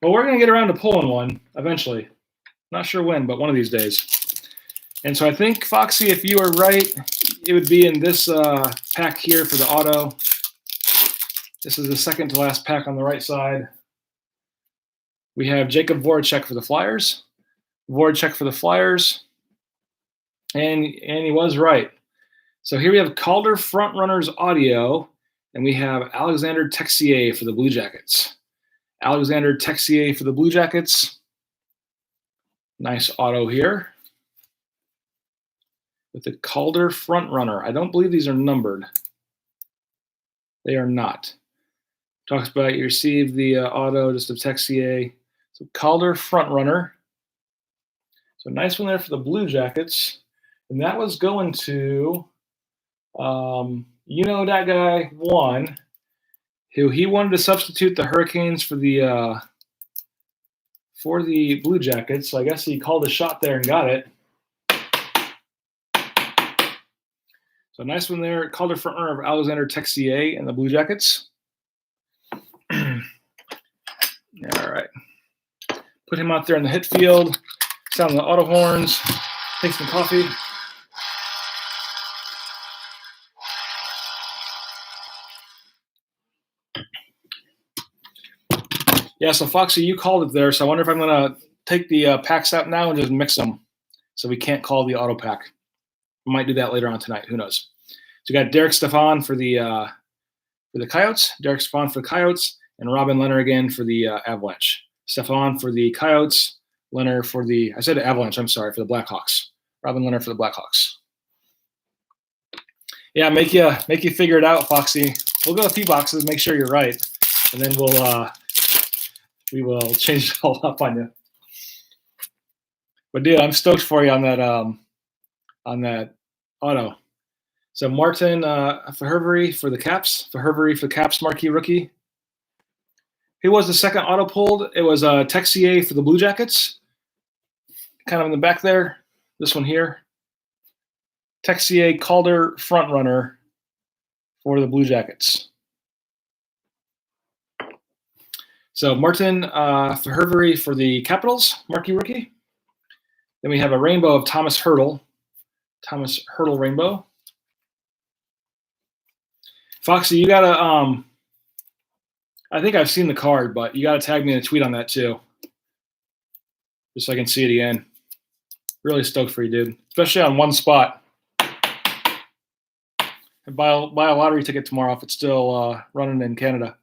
Well, we're going to get around to pulling one eventually. Not sure when, but one of these days. And so I think, Foxy, if you are right, it would be in this pack here for the auto. This is the second to last pack on the right side. We have Jacob Voracek for the Flyers. Voracek for the Flyers. And he was right. So here we have Calder Frontrunners audio, and we have Alexander Texier for the Blue Jackets. Alexander Texier for the Blue Jackets. Nice auto here. With the Calder Frontrunner. I don't believe these are numbered. They are not. Talks about you received the auto just of Texier. So Calder Frontrunner. So nice one there for the Blue Jackets. And that was going to, that guy one, who he wanted to substitute the Hurricanes for the Blue Jackets. So I guess he called a shot there and got it. So nice one there. Calder Frontrunner of Alexander Texier and the Blue Jackets. All right. Put him out there in the hit field. Sound the auto horns. Take some coffee. Yeah, so Foxy, you called it there. So I wonder if I'm going to take the packs out now and just mix them so we can't call the auto pack. We might do that later on tonight. Who knows? So we got Derek Stepan for the Coyotes. Derek Stepan for the Coyotes. And Robin Lehner again for the Avalanche. Stepan for the Coyotes. Lehner for the, I said Avalanche, I'm sorry, for the Blackhawks. Robin Lehner for the Blackhawks. Yeah, make you figure it out, Foxy. We'll go a few boxes, make sure you're right. And then we'll we will change it all up on you. But dude, I'm stoked for you on that auto. So Martin Verhervery for the Caps. Verhervery for the Caps marquee rookie. Who was the second auto pulled? It was Texier for the Blue Jackets. Kind of in the back there. This one here. Texier Calder front runner for the Blue Jackets. So Martin Verhervery for the Capitals marquee rookie. Then we have a rainbow of Thomas Hertl. Thomas Hertl rainbow. Foxy, you gotta I think I've seen the card, but you gotta tag me in a tweet on that too. Just so I can see it again. Really stoked for you, dude. Especially on one spot. And buy a lottery ticket tomorrow if it's still running in Canada.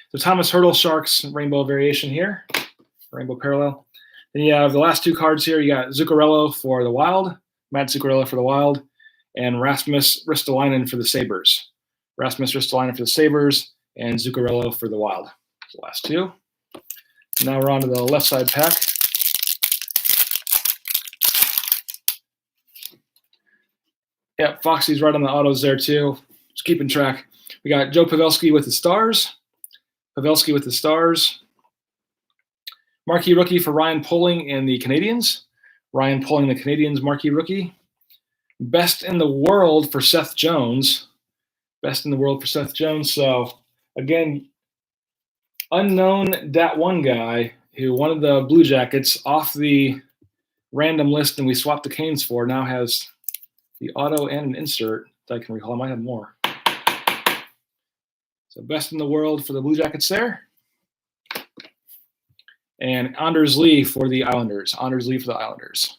So Thomas Hertl Sharks rainbow variation here. Rainbow parallel. Then you have the last two cards here. You got Zuccarello for the Wild, Matt Zuccarello for the Wild, and Rasmus Ristolainen for the Sabres. Rasmus Ristolainen for the Sabres, and Zuccarello for the Wild. The last two. Now we're on to the left side pack. Yeah, Foxy's right on the autos there too. Just keeping track. We got Joe Pavelski with the Stars. Pavelski with the Stars. Marquee rookie for Ryan Poehling and the Canadiens. Ryan Poehling, the Canadiens marquee rookie. Best in the world for Seth Jones. Best in the world for Seth Jones. So, again, unknown that one guy who wanted the Blue Jackets off the random list and we swapped the Canes for now has the auto and an insert that I can recall. I might have more. So best in the world for the Blue Jackets there. And Anders Lee for the Islanders. Anders Lee for the Islanders.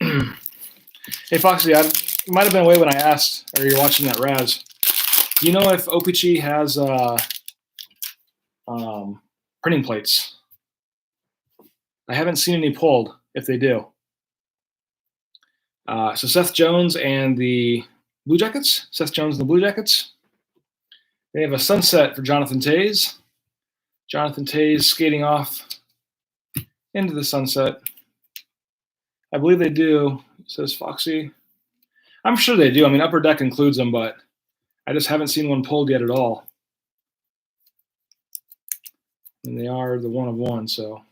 Hey, Foxy, it might have been away when I asked, or you're watching that Raz. Do you know if OPC has printing plates? I haven't seen any pulled, if they do. So Seth Jones and the Blue Jackets. Seth Jones and the Blue Jackets. They have a sunset for Jonathan Toews. Jonathan Toews skating off into the sunset. I believe they do, says Foxy. I'm sure they do. I mean, Upper Deck includes them, but I just haven't seen one pulled yet at all. And they are the one of one, so.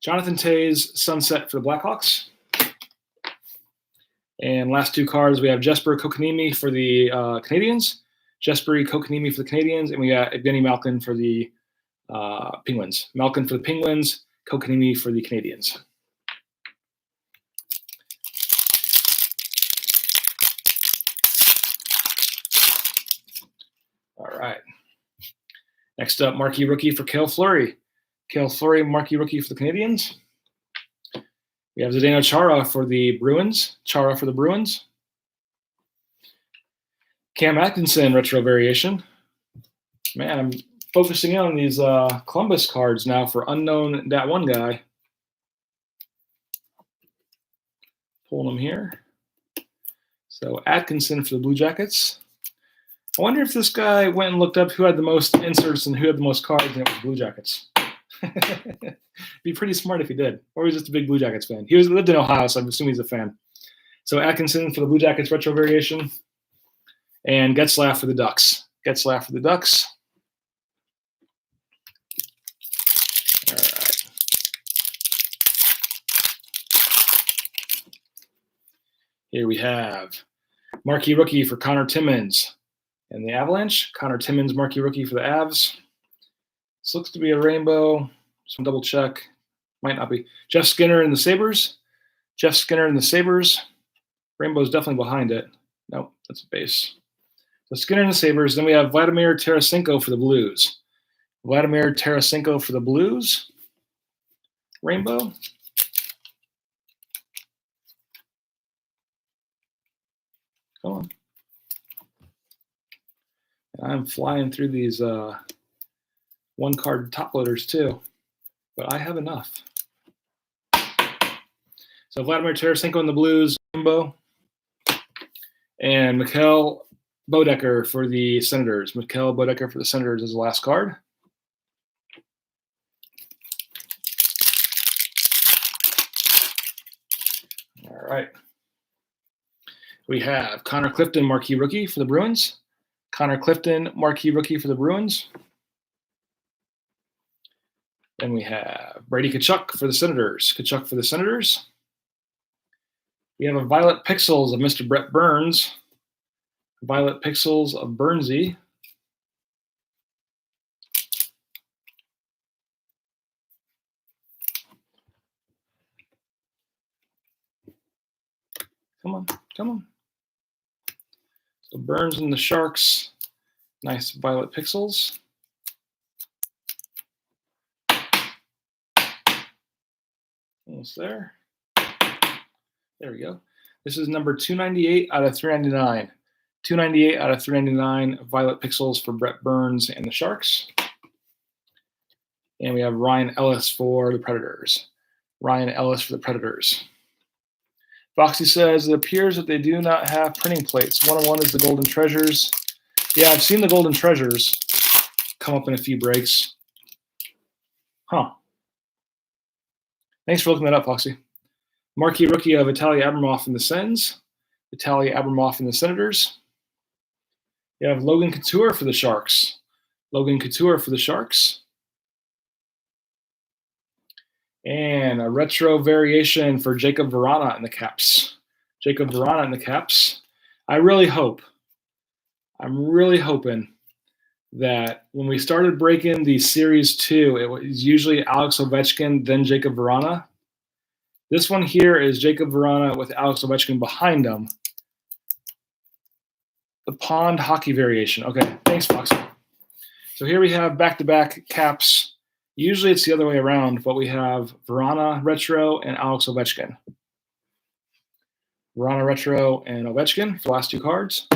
Jonathan Toews, sunset for the Blackhawks. And last two cards, we have Jesper Kotkaniemi for the Canadiens. Jesper Kotkaniemi for the Canadiens, and we got Evgeny Malkin for the Penguins. Malkin for the Penguins, Kotkaniemi for the Canadiens. All right. Next up, marquee rookie for Cale Fleury. Cale Fleury, marquee rookie for the Canadiens. We have Zdeno Chara for the Bruins. Chara for the Bruins. Cam Atkinson retro variation. Man, I'm focusing in on these Columbus cards now for unknown that one guy. Pulling them here. So Atkinson for the Blue Jackets. I wonder if this guy went and looked up who had the most inserts and who had the most cards, and it was Blue Jackets. Be pretty smart if he did. Or he's just a big Blue Jackets fan. He lived in Ohio, so I'm assuming he's a fan. So Atkinson for the Blue Jackets retro variation. And Getzlaf for the Ducks. Getzlaf for the Ducks. All right. Here we have marquee rookie for Connor Timmins and the Avalanche. Connor Timmins, marquee rookie for the Avs. This looks to be a rainbow. Some double check. Might not be. Jeff Skinner and the Sabres. Jeff Skinner and the Sabres. Rainbow's definitely behind it. Nope, that's a base. So Skinner and the Sabres. Then we have Vladimir Tarasenko for the Blues. Vladimir Tarasenko for the Blues. Rainbow. Come on. I'm flying through these one-card top loaders too, but I have enough. So Vladimir Tarasenko in the Blues, rainbow, and Mikhail Bodecker for the Senators. Mikhail Bodecker for the Senators is the last card. All right. We have Connor Clifton, marquee rookie for the Bruins. Connor Clifton, marquee rookie for the Bruins. Then we have Brady Tkachuk for the Senators. Tkachuk for the Senators. We have a Violet Pixels of Mr. Brett Burns. Violet Pixels of Burnsy. Come on, come on. So Burns and the Sharks. Nice Violet Pixels. Almost there. There we go. This is number 298 out of 399. 298 out of 399 Violet Pixels for Brett Burns and the Sharks. And we have Ryan Ellis for the Predators. Ryan Ellis for the Predators. Foxy says, it appears that they do not have printing plates. 101 is the Golden Treasures. Yeah, I've seen the Golden Treasures come up in a few breaks. Huh. Thanks for looking that up, Foxy. Marquee rookie of Vitaly Abramov in the Sens. Vitaly Abramov in the Senators. You have Logan Couture for the Sharks. Logan Couture for the Sharks. And a retro variation for Jacob Vrana in the Caps. Jacob Vrana in the Caps. I'm really hoping that when we started breaking the Series 2, it was usually Alex Ovechkin, then Jacob Vrana. This one here is Jacob Vrana with Alex Ovechkin behind him. The Pond Hockey variation. Okay, thanks, Foxy. So here we have back-to-back Caps. Usually it's the other way around, but we have Vrana Retro and Alex Ovechkin. Vrana Retro and Ovechkin for the last two cards.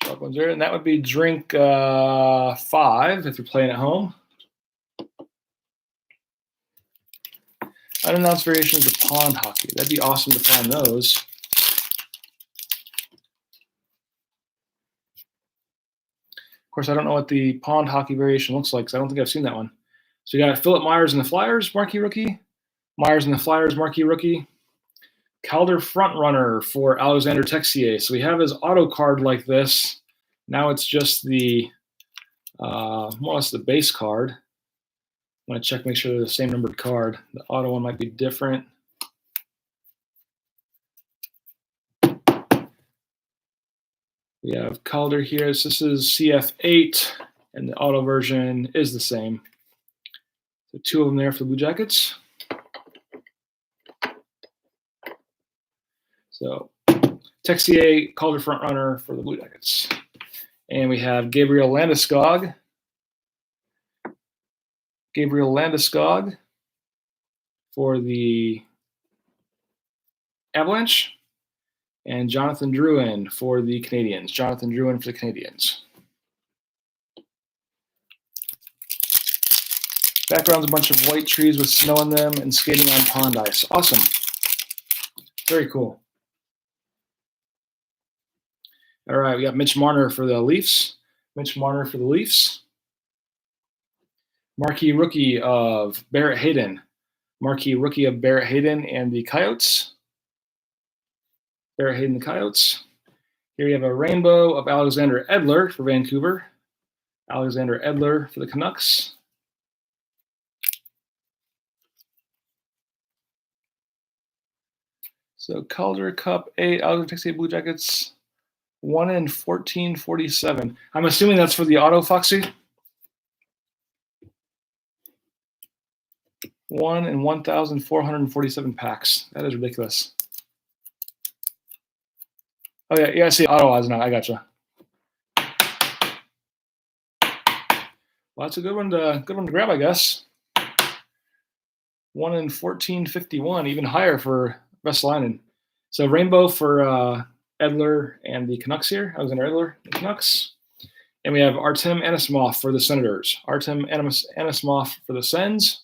Sharp ones there, and that would be drink 5 if you're playing at home. Unannounced variations of Pond Hockey. That'd be awesome to find those. Of course, I don't know what the Pond Hockey variation looks like because I don't think I've seen that one. So you got Philip Myers and the Flyers, marquee rookie. Myers and the Flyers, marquee rookie. Calder front runner for Alexander Texier. So we have his auto card like this. Now it's just the more or less the base card. I'm going to check, make sure they're the same numbered card. The auto one might be different. We have Calder here. So this is CF8, and the auto version is the same. So two of them there for the Blue Jackets. So Texier, Calder front runner for the Blue Jackets. And we have Gabriel Landeskog. Gabriel Landeskog for the Avalanche. And Jonathan Drouin for the Canadiens. Jonathan Drouin for the Canadiens. Background's a bunch of white trees with snow in them and skating on pond ice. Awesome. Very cool. All right, we got Mitch Marner for the Leafs. Mitch Marner for the Leafs. Marquee rookie of Barrett Hayden. Marquee rookie of Barrett Hayden and the Coyotes. Barrett Hayden, the Coyotes. Here you have a rainbow of Alexander Edler for Vancouver. Alexander Edler for the Canucks. So Calder Cup 8, Alexander Texier Blue Jackets, 1 in 1447. I'm assuming that's for the auto, Foxy? 1 in 1,447 packs. That is ridiculous. Oh yeah, I see auto odds now. I gotcha. Well, that's a good one to grab, I guess. 1 in 1451, even higher for Vesalainen. So rainbow for Edler and the Canucks here. Alexander Edler, the Canucks. And we have Artem Anisimov for the Senators. Artem Anisimov for the Sens.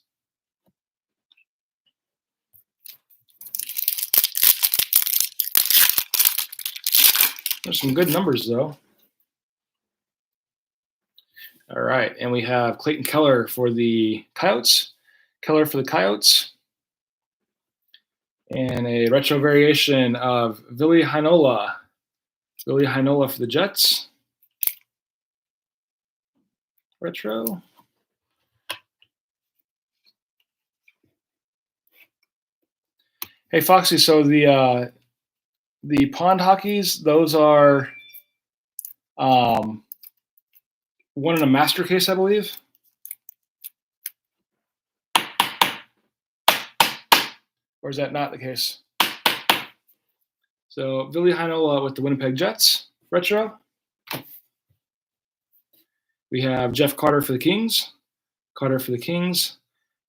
some good numbers, though. All right, and we have Clayton Keller for the Coyotes. Keller for the Coyotes. And a retro variation of Ville Heinola. Ville Heinola for the Jets. Retro. Hey, Foxy, so the pond hockeys, those are one in a Mastercase, I believe. Or is that not the case? So Ville Heinola with the Winnipeg Jets, retro. We have Jeff Carter for the Kings,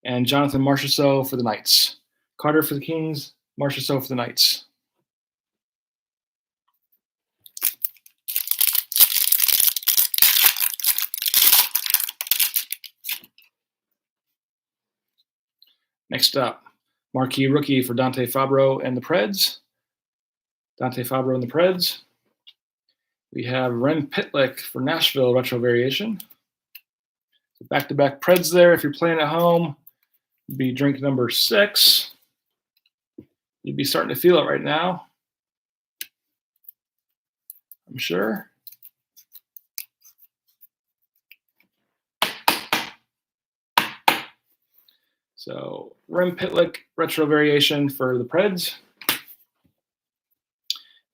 and Jonathan Marchessault for the Knights. Carter for the Kings, Marchessault for the Knights. Next up, marquee rookie for Dante Fabro and the Preds. We have Rem Pitlick for Nashville, retro variation. So back-to-back Preds there. If you're playing at home, it'd be drink number 6. You'd be starting to feel it right now, I'm sure. So Rem Pitlick, retro variation for the Preds.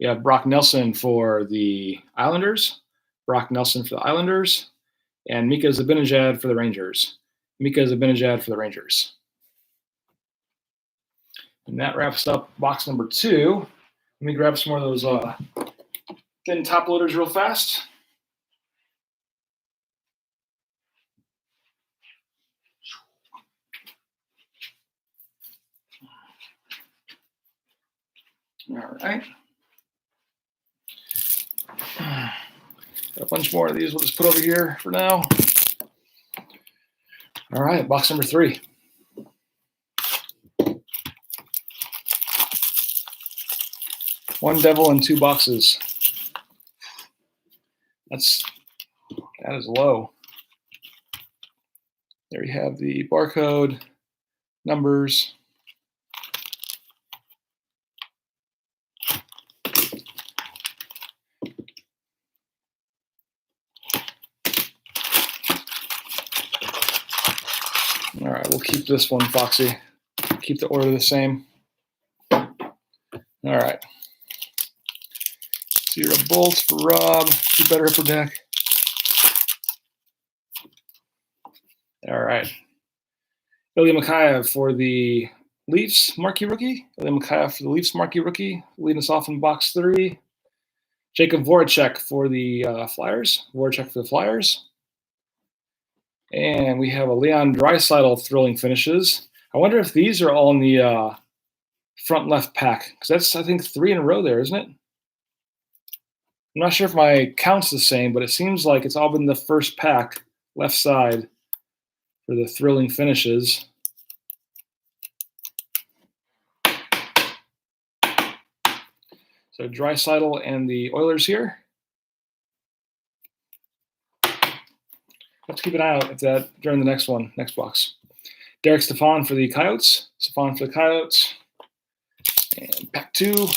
We have Brock Nelson for the Islanders. And Mika Zibanejad for the Rangers. And that wraps up box number 2. Let me grab some more of those thin top loaders real fast. All right. Got a bunch more of these we'll just put over here for now. All right, box number 3. One devil and 2 boxes. That is low. There you have the barcode, numbers. All right, we'll keep this one, Foxy. Keep the order the same. All right. Zero bolts for Rob. You better upper deck. All right. Ilya Mikheyev for the Leafs, marquee rookie. Leading us off in box 3. Jacob Voracek for the Flyers. And we have a Leon Draisaitl thrilling finishes. I wonder if these are all in the front left pack, because that's, I think, 3 in a row there, isn't it? I'm not sure if my count's the same, but it seems like it's all been the first pack, left side, for the thrilling finishes. So Draisaitl and the Oilers here. Let's keep an eye out at that during the next box. Derek Stepan for the Coyotes. And pack 2.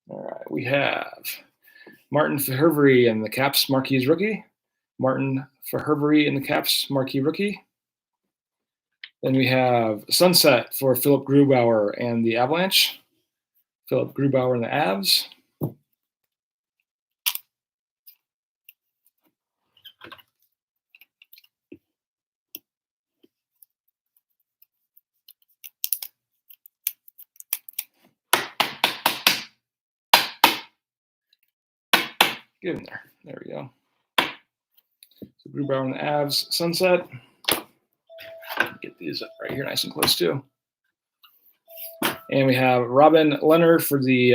All right, we have Martin Verheuvry and the Caps Marquee rookie. Then we have Sunset for Philip Grubauer and the Avalanche. Avs. Get in there. There we go. So Grubauer and the Avs, Sunset. Get these up right here nice and close too. And we have Robin Leonard for the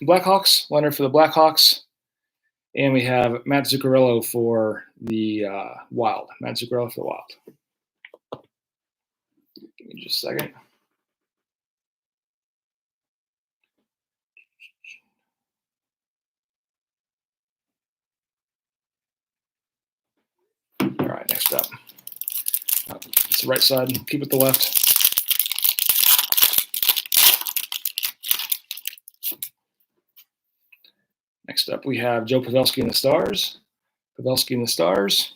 Blackhawks. And we have Matt Zuccarello for the Wild. Give me just a second. Next up. Oh, it's the right side. Keep it the left. Next up, we have Joe Pavelski and the Stars. Pavelski and the Stars.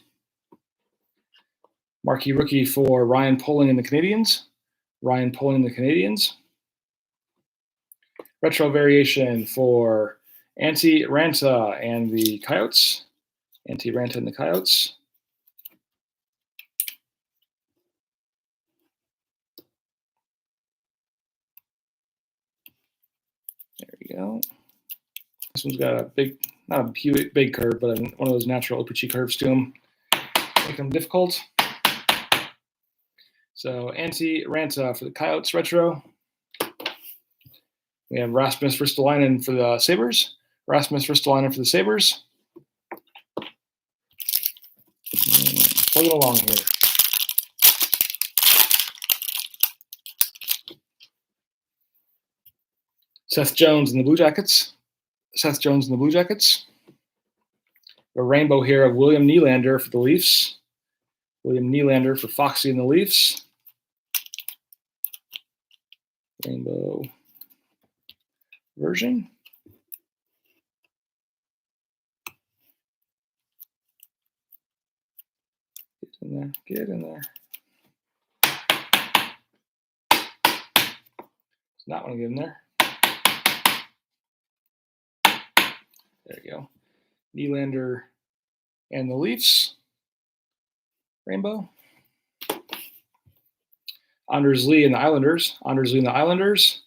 Marquee rookie for Ryan Poehling and the Canadiens. Ryan Poehling and the Canadiens. Retro variation for Antti Ranta and the Coyotes. Antti Ranta and the Coyotes. There we go. This one's got a big, not a huge, big curve, but one of those natural OPC curves to them, make them difficult. So Antti Ranta for the Coyotes retro. We have Rasmus Ristolainen for the Sabres. Rasmus Ristolainen for the Sabres. Plug it along here. Seth Jones and the Blue Jackets. Seth Jones and the Blue Jackets. A rainbow here of William Nylander for the Leafs. William Nylander for Foxy and the Leafs. Rainbow version. Get in there. Get in there. Does not want to get in there. There you go. Nylander and the Leafs. Rainbow. Anders Lee and the Islanders. Anders Lee and the Islanders.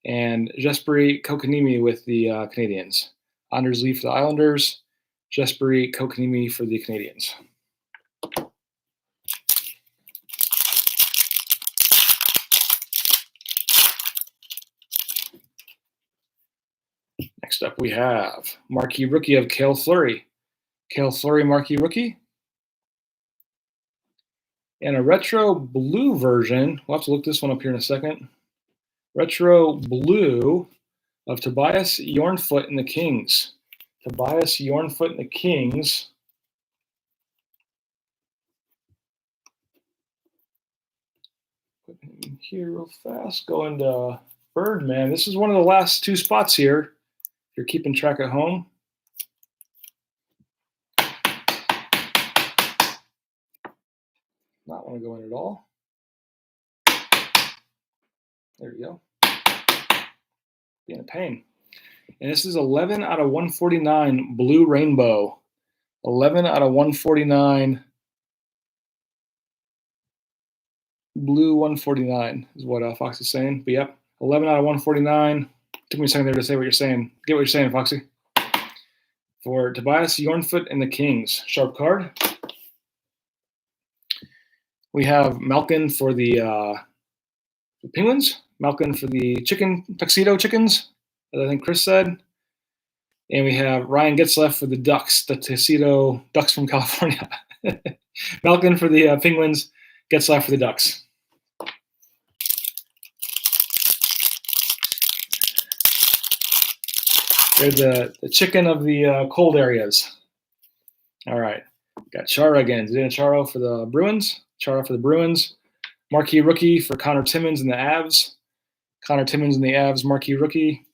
And Jesperi Kotkaniemi with the Canadiens. Anders Lee for the Islanders. Jesperi Kotkaniemi for the Canadiens. Next up, we have marquee rookie of Cale Fleury. Cale Fleury, marquee rookie. And a retro blue version. We'll have to look this one up here in a second. Retro blue of Tobias Yornfoot and the Kings. Tobias Yornfoot and the Kings. Put him here real fast. Going to Birdman. This is one of the last two spots here. If you're keeping track at home. Not want to go in at all. There you go. Being a pain. And this is 11 out of 149 blue rainbow. 11 out of 149 blue 149 is what Fox is saying. But yep, 11 out of 149. Took me a second there to say what you're saying. Get what you're saying, Foxy. For Tobias Yornfoot and the Kings. Sharp card. We have Malkin for the Penguins. Malkin for the Tuxedo Chickens, as I think Chris said. And we have Ryan Getzlaf for the Ducks, the Tuxedo Ducks from California. Malkin for the Penguins, Getzlaf for the Ducks. They're the chicken of the cold areas. All right. Got Chara again. Zdeno Chara for the Bruins. Chara for the Bruins. Marquee rookie for Connor Timmins and the Avs. Connor Timmins and the Avs, marquee rookie.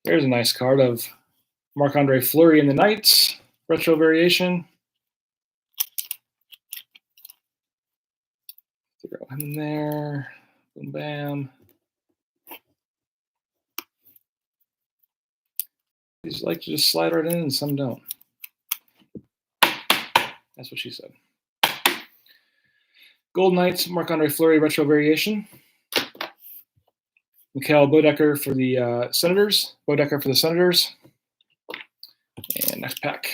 There's a nice card of Marc-Andre Fleury and the Knights. Retro variation. Throw him in there. Boom, bam. These like to just slide right in and some don't. That's what she said. Gold Knights, Marc-Andre Fleury, retro variation. Mikhail Bodecker for the Senators. Bodecker for the Senators. And next pack.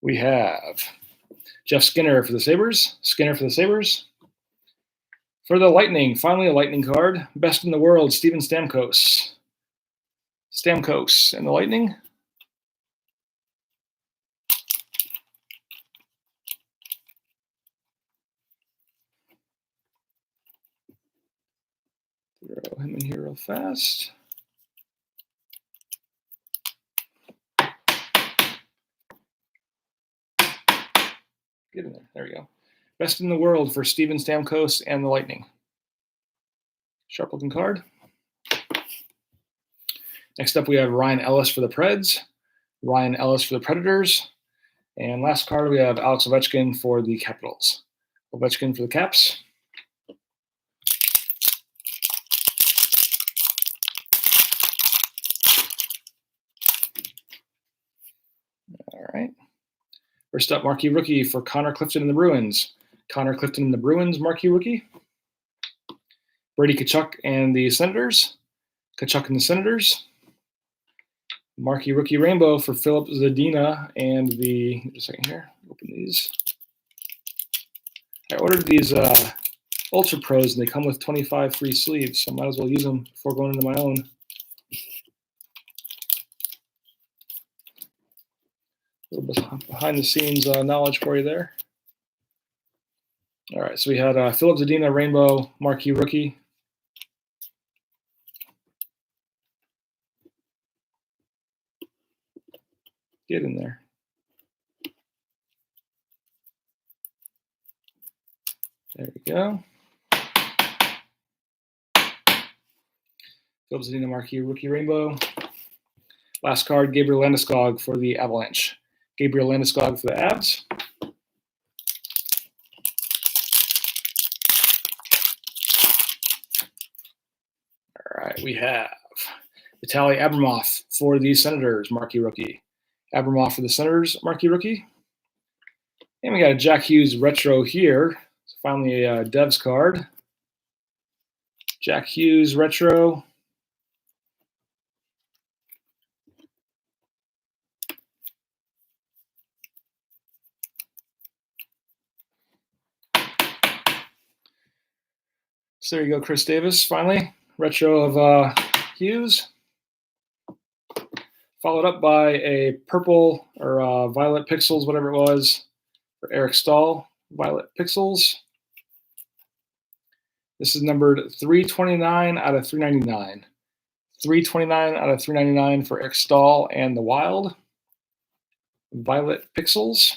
We have Jeff Skinner for the Sabres. Skinner for the Sabres. For the Lightning, finally a Lightning card. Best in the world, Steven Stamkos. Stamkos and the Lightning. Throw him in here real fast. Get in there. There we go. Best in the world for Steven Stamkos and the Lightning. Sharp looking card. Next up, we have Ryan Ellis for the Preds, Ryan Ellis for the Predators, and last card, we have Alex Ovechkin for the Capitals. Ovechkin for the Caps. All right. First up, marquee rookie for Connor Clifton and the Bruins. Connor Clifton and the Bruins, marquee rookie. Brady Tkachuk and the Senators. Tkachuk and the Senators. Marquee rookie rainbow for Philip Zadina and the, just a second here, open these. I ordered these Ultra Pros and they come with 25 free sleeves, so I might as well use them before going into my own. A little bit behind the scenes knowledge for you there. All right, so we had Philip Zadina rainbow marquee rookie. Get in there. There we go. Philip Zadina marquee rookie rainbow. Last card, Gabriel Landeskog for the Avalanche. Gabriel Landeskog for the Avs. All right, we have Vitaly Abramov for the Senators, marquee rookie. Abramov for the Senators, marquee rookie. And we got a Jack Hughes retro here. So finally a Devs card. Jack Hughes retro. So there you go, Chris Davis, finally. Retro of Hughes. Followed up by a purple or violet pixels, whatever it was, for Eric Stahl, violet pixels. This is numbered 329 out of 399. 329 out of 399 for Eric Stahl and the Wild. Violet pixels.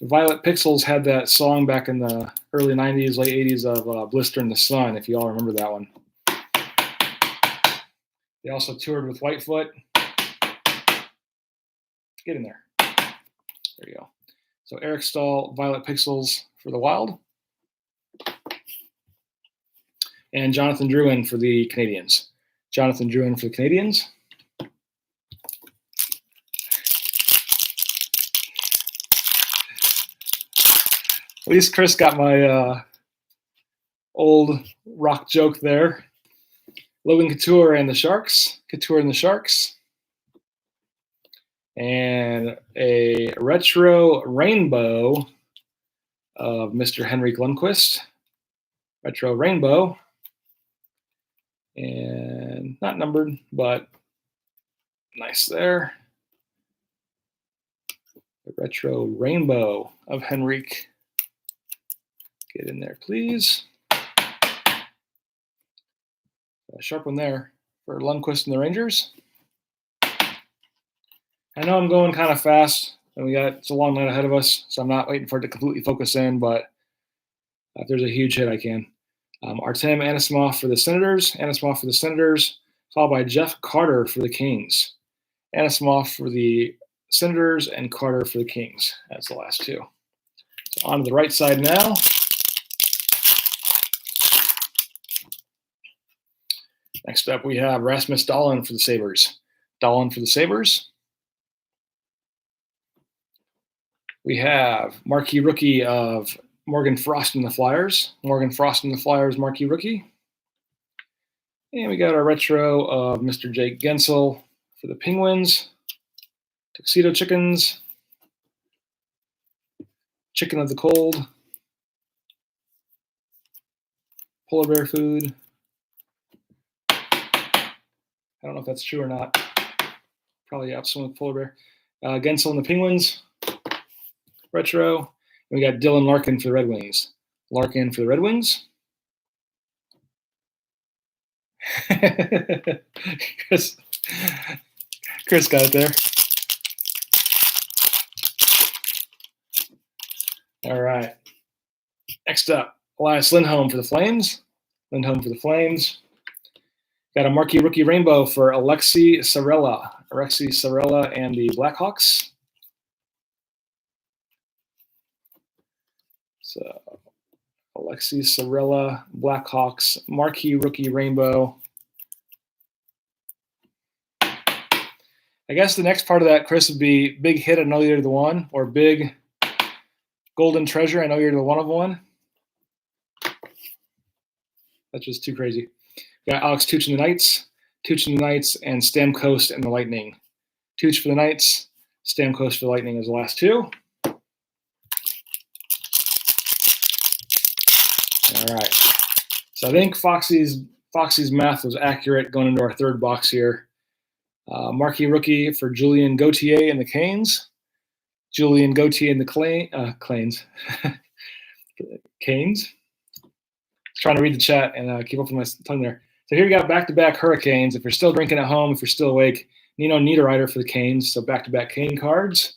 The Violet Pixels had that song back in the early 90s, late 80s of Blister in the Sun, if you all remember that one. They also toured with Whitefoot. Get in there. There you go. So Eric Stahl, Violet Pixels for the Wild. And Jonathan Drouin for the Canadiens. Jonathan Drouin for the Canadiens. At least Chris got my old rock joke there. Logan Couture and the Sharks. Couture and the Sharks. And a retro rainbow of Mr. Henrik Lundqvist. Retro rainbow. And not numbered, but nice there. The retro rainbow of Henrik. Get in there, please. A sharp one there for Lundqvist and the Rangers. I know I'm going kind of fast, and it's a long night ahead of us, so I'm not waiting for it to completely focus in, but if there's a huge hit, I can. Artem Anisimov for the Senators. Anisimov for the Senators, followed by Jeff Carter for the Kings. Anisimov for the Senators and Carter for the Kings. That's the last two. So on to the right side now. Next up, we have Rasmus Dahlin for the Sabres. Dahlin for the Sabres. We have marquee rookie of Morgan Frost and the Flyers. Morgan Frost and the Flyers, marquee rookie. And we got our retro of Mr. Jake Gensel for the Penguins. Tuxedo Chickens. Chicken of the Cold. Polar Bear Food. I don't know if that's true or not. Probably have someone with Polar Bear. Gensel and the Penguins. Retro. And we got Dylan Larkin for the Red Wings. Larkin for the Red Wings. Chris got it there. All right. Next up, Elias Lindholm for the Flames. Lindholm for the Flames. Got a marquee rookie rainbow for Alexei Sarella. Alexei Sarella and the Blackhawks. So Alexei Sarella, Blackhawks, marquee rookie rainbow. I guess the next part of that, Chris, would be big hit, I know you're the one, or big golden treasure, I know you're the one of one. That's just too crazy. We got Alex Tuch and the Knights, and Stamkos and the Lightning. Tuch for the Knights, Stamkos for the Lightning is the last two. All right. So I think Foxy's math was accurate going into our third box here. Marquee rookie for Julien Gauthier and the Canes. Julien Gauthier and the Canes. Canes. Trying to read the chat and keep up with my tongue there. So here we got back-to-back Hurricanes. If you're still drinking at home, if you're still awake, Nino Niederreiter for the Canes. So back-to-back Cane cards.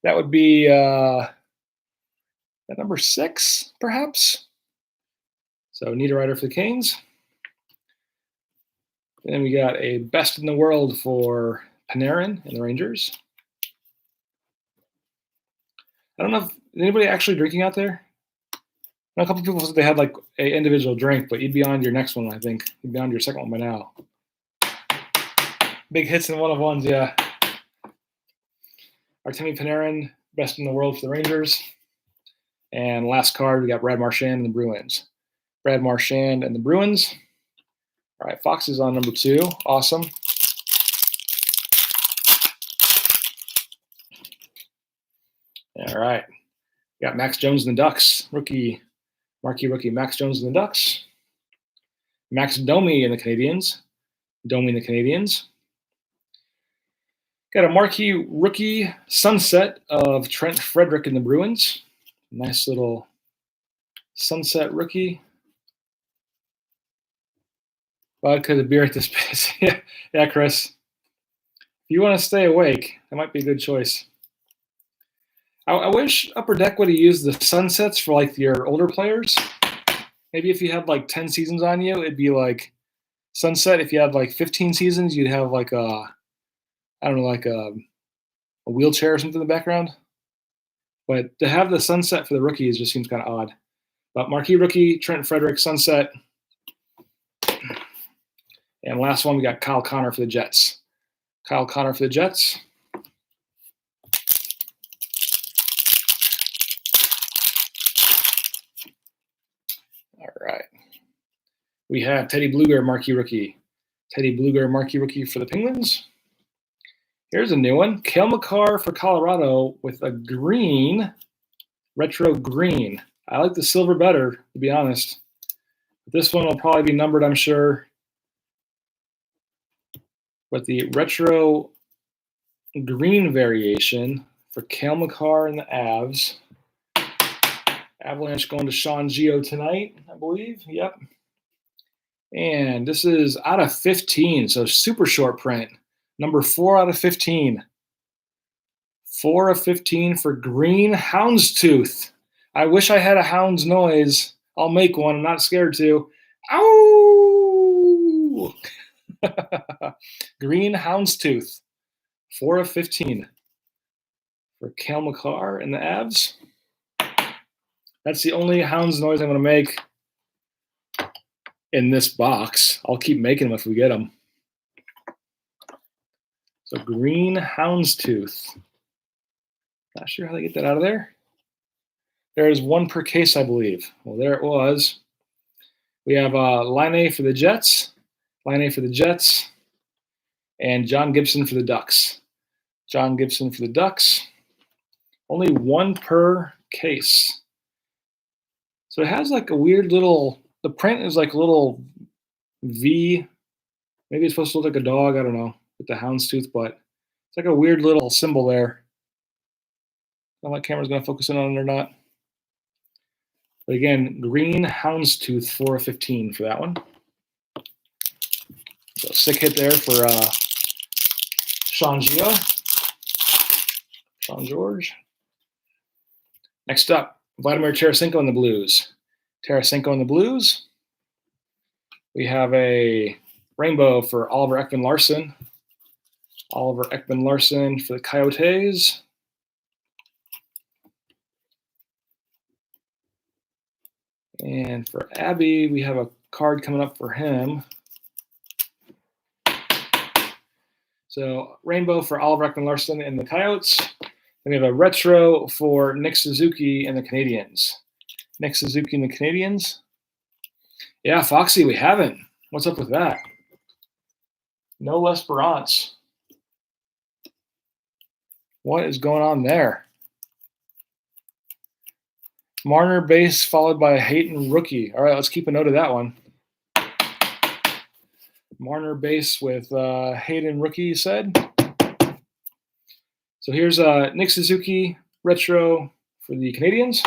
That would be that number 6, perhaps. So Niederreiter for the Canes. Then we got a best in the world for Panarin and the Rangers. I don't know if anybody actually drinking out there. A couple people said they had like an individual drink, but you'd be on your next one, I think. You'd be on your second one by now. Big hits and one of ones, yeah. Artemi Panarin, best in the world for the Rangers. And last card, we got Brad Marchand and the Bruins. Brad Marchand and the Bruins. All right, Fox is on number 2. Awesome. All right. We got Max Jones and the Ducks. Marquee rookie Max Jones and the Ducks. Max Domi and the Canadiens. Domi and the Canadiens. Got a marquee rookie sunset of Trent Frederick and the Bruins. Nice little sunset rookie. Vodka the beer at this pace. Yeah, Chris. If you want to stay awake, that might be a good choice. I wish Upper Deck would have used the sunsets for like your older players. Maybe if you had like 10 seasons on you, it'd be like sunset. If you had like 15 seasons, you'd have like a wheelchair or something in the background. But to have the sunset for the rookies just seems kind of odd. But marquee rookie, Trent Frederick, sunset. And last one, we got Kyle Connor for the Jets. Kyle Connor for the Jets. All right. We have Teddy Blueger, marquee rookie. Teddy Blueger, marquee rookie for the Penguins. Here's a new one. Cale Makar for Colorado with a green, retro green. I like the silver better, to be honest. This one will probably be numbered, I'm sure. But the retro green variation for Cale Makar and the Avs. Avalanche going to Sean Gio tonight, I believe. Yep. And this is out of 15, so super short print. Number 4 out of 15. 4 of 15 for green houndstooth. I wish I had a hound's noise. I'll make one. I'm not scared to. Ow! Green houndstooth. 4 of 15 for Cale Makar and the Avs. That's the only hound's noise I'm going to make in this box. I'll keep making them if we get them. So green houndstooth. Not sure how they get that out of there. There's one per case, I believe. Well, there it was. We have Laine for the Jets. Laine for the Jets. And John Gibson for the Ducks. John Gibson for the Ducks. Only one per case. So it has like a weird little, the print is like a little V. Maybe it's supposed to look like a dog. I don't know. With the houndstooth, but it's like a weird little symbol there. I don't know if my camera's going to focus in on it or not. But again, green houndstooth, 4 of 15 for that one. So sick hit there for Sean Gio. Sean George. Next up, Vladimir Tarasenko in the Blues. Tarasenko in the Blues. We have a rainbow for Oliver Ekman-Larsson. Oliver Ekman-Larsson for the Coyotes. And for Abby, we have a card coming up for him. So rainbow for Oliver Ekman-Larsson and the Coyotes. Then we have a retro for Nick Suzuki and the Canadiens. Nick Suzuki and the Canadiens. Yeah, Foxy, we haven't. What's up with that? No L'Esperance. What is going on there? Marner base followed by a Hayton rookie. All right, let's keep a note of that one. Marner base with Hayden rookie, you said. So here's Nick Suzuki retro for the Canadiens.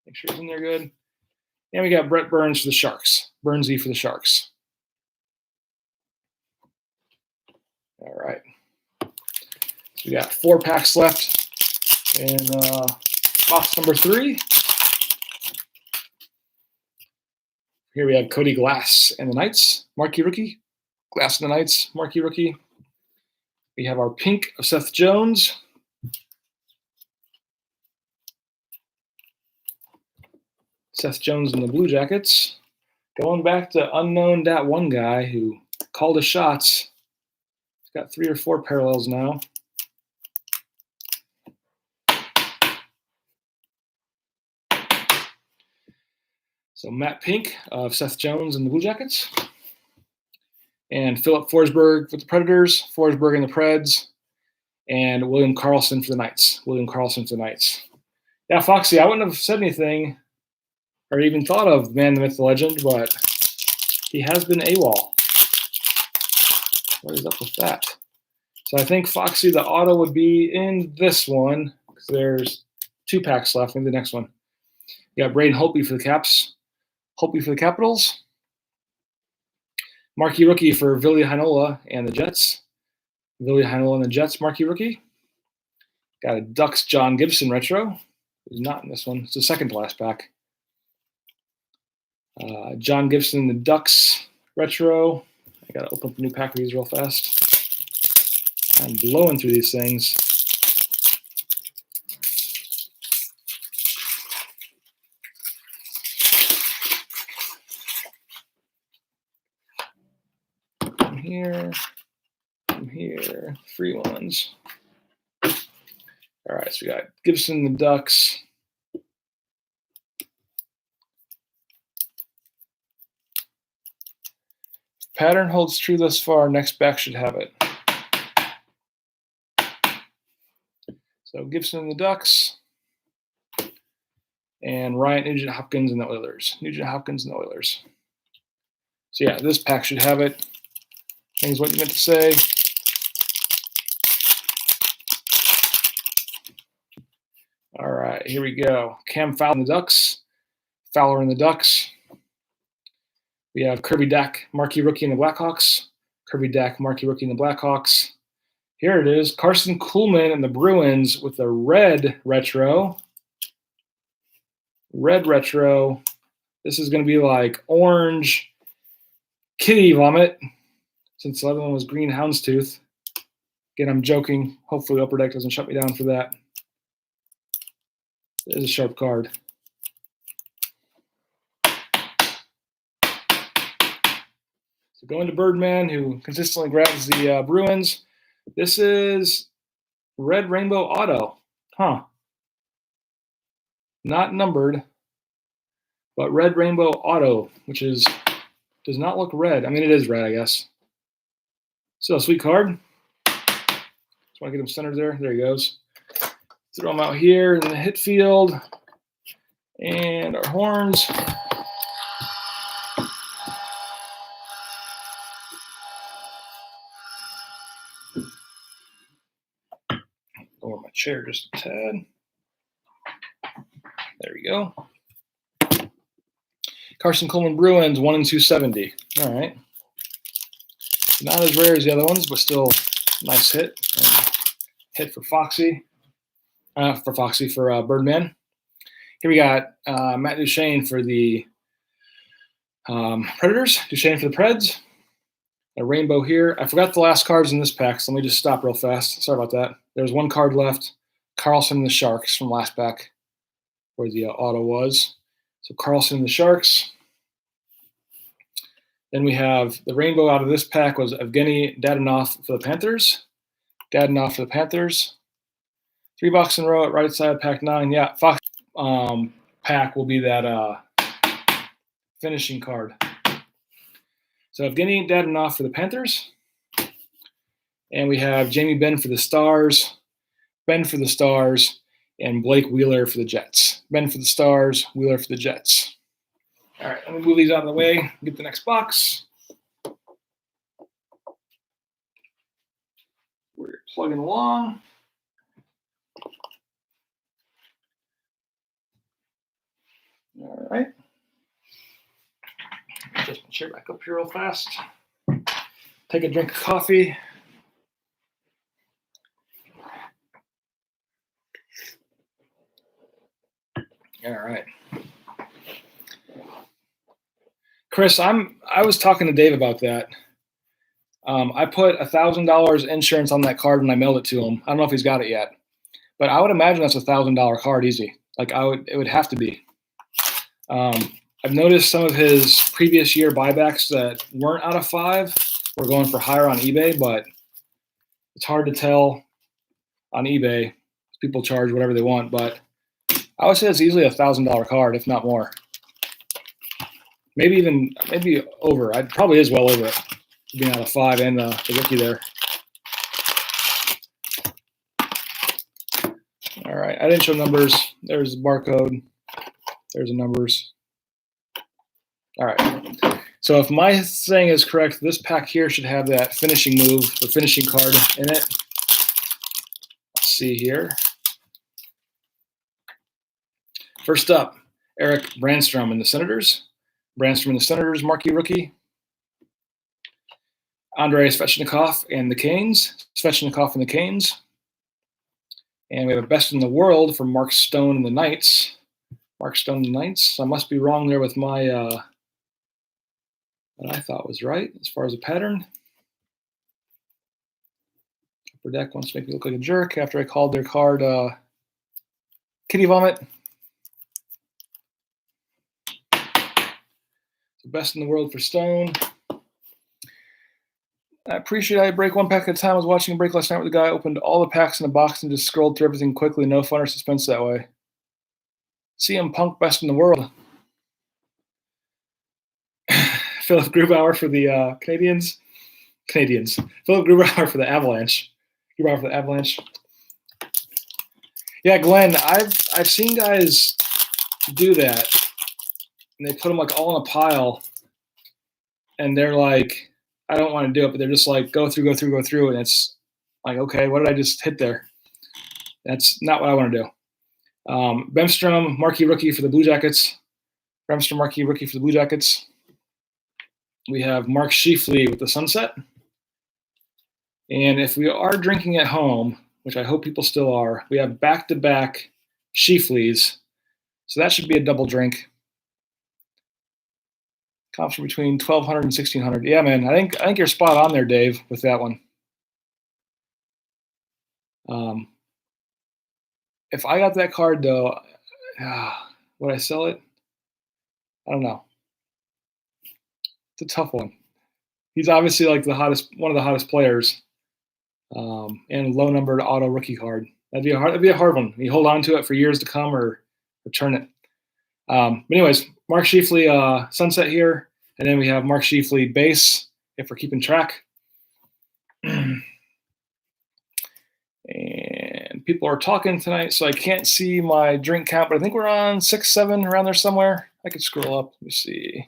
Make sure it's in there good. And we got Brett Burns for the Sharks. Burnsy for the Sharks. All right. So we got 4 packs left in box number 3. Here we have Cody Glass and the Knights, marquee rookie. Glass and the Knights, marquee rookie. We have our pink of Seth Jones. Seth Jones and the Blue Jackets. Going back to unknown that one guy who called his shots. He's got 3 or 4 parallels now. So Matt Pink of Seth Jones and the Blue Jackets. And Philip Forsberg for the Predators, Forsberg and the Preds, and William Karlsson for the Knights. William Karlsson for the Knights. Yeah, Foxy, I wouldn't have said anything or even thought of Man, the Myth, the Legend, but he has been AWOL. What is up with that? So I think, Foxy, the auto would be in this one, because there's 2 packs left in the next one. You got Braden Holtby for the Caps. Holtby for the Capitals. Marquee rookie for Ville Heinola and the Jets. Ville Heinola and the Jets, marquee rookie. Got a Ducks John Gibson retro. He's not in this one. It's the second to last pack. John Gibson and the Ducks retro. I got to open up a new pack of these real fast. I'm blowing through these things. From here, free ones. All right, so we got Gibson and the Ducks. Pattern holds true thus far. Next back should have it. So Gibson and the Ducks. And Ryan Nugent Hopkins and the Oilers. Nugent Hopkins and the Oilers. So yeah, this pack should have it. I think is what you meant to say. All right, here we go. Cam Fowler and the Ducks. Fowler and the Ducks. We have Kirby Dach, marquee rookie in the Blackhawks. Kirby Dach, marquee rookie in the Blackhawks. Here it is. Carson Kuhlman and the Bruins with a red retro. Red retro. This is going to be like orange kitty vomit, since the other one was green houndstooth. Again, I'm joking. Hopefully Upper Deck doesn't shut me down for that. It is a sharp card. So going to Birdman, who consistently grabs the Bruins. This is Red Rainbow Auto. Huh. Not numbered, but Red Rainbow Auto, which is does not look red. I mean, it is red, I guess. So a sweet card. Just want to get him centered there. There he goes. Throw him out here in the hit field. And our horns. Lower my chair just a tad. There we go. Carson Kuhlman Bruins, 1 in 270. All right. Not as rare as the other ones, but still nice hit. And hit for Foxy. For Birdman. Here we got Matt Duchene for the Predators. Duchene for the Preds. A rainbow here. I forgot the last cards in this pack, so let me just stop real fast. Sorry about that. There's one card left. Carlson and the Sharks from last pack, where the auto was. So Carlson and the Sharks. Then we have the rainbow out of this pack was Evgeny Dadonov for the Panthers. Dadonov for the Panthers. 3 box in a row at right side, pack 9. Yeah, Fox pack will be that finishing card. So Evgeny Dadonov for the Panthers. And we have Jamie Benn for the Stars, Ben for the Stars, and Blake Wheeler for the Jets. Ben for the Stars, Wheeler for the Jets. All right, let me move these out of the way, get the next box. We're plugging along. All right. Just my chair back up here real fast. Take a drink of coffee. All right. Chris, I was talking to Dave about that. I put $1,000 insurance on that card when I mailed it to him. I don't know if he's got it yet, but I would imagine that's $1,000 card easy. Like it would have to be. I've noticed some of his previous year buybacks that weren't out of 5 were going for higher on eBay, but it's hard to tell on eBay. People charge whatever they want, but I would say it's easily $1,000 card, if not more. Maybe over. It probably is well over it, being out of 5 and the rookie there. All right, I didn't show numbers. There's the barcode. There's the numbers. All right. So if my thing is correct, this pack here should have that finishing move, the finishing card in it. Let's see here. First up, Eric Brandstrom and the Senators. Brandstrom and the Senators, marquee rookie. Andrei Svechnikov and the Canes. Svechnikov and the Canes. And we have a best in the world from Mark Stone and the Knights. Mark Stone and the Knights. I must be wrong there with my what I thought was right as far as a pattern. Upper Deck wants to make me look like a jerk after I called their card Kitty Vomit. The best in the world for Stone. I appreciate I break one pack at a time. I was watching a break last night with the guy opened all the packs in the box and just scrolled through everything quickly. No fun or suspense that way. CM Punk, best in the world. Philip Grubauer for the Canadians. Philip Grubauer for the Avalanche. Yeah, Glenn, I've seen guys do that, and they put them like all in a pile, and they're like, I don't want to do it, but they're just like go through, and it's like, okay, what did I just hit there? That's not what I want to do. Bemstrom, marquee rookie for the Blue Jackets. We have Mark Scheifele with the Sunset. And if we are drinking at home, which I hope people still are, we have back-to-back Scheifele's. So that should be a double drink. Comps between 1,200 and 1,600. Yeah, man, I think you're spot on there, Dave, with that one. If I got that card, though, would I sell it? I don't know. It's a tough one. He's obviously like one of the hottest players, and low-numbered auto rookie card. That'd be a hard one. You hold on to it for years to come, or return it. But anyways, Mark Scheifele Sunset here, and then we have Mark Scheifele base if we're keeping track. And people are talking tonight, so I can't see my drink count, but I think we're on 6, 7, around there somewhere. I could scroll up. Let me see.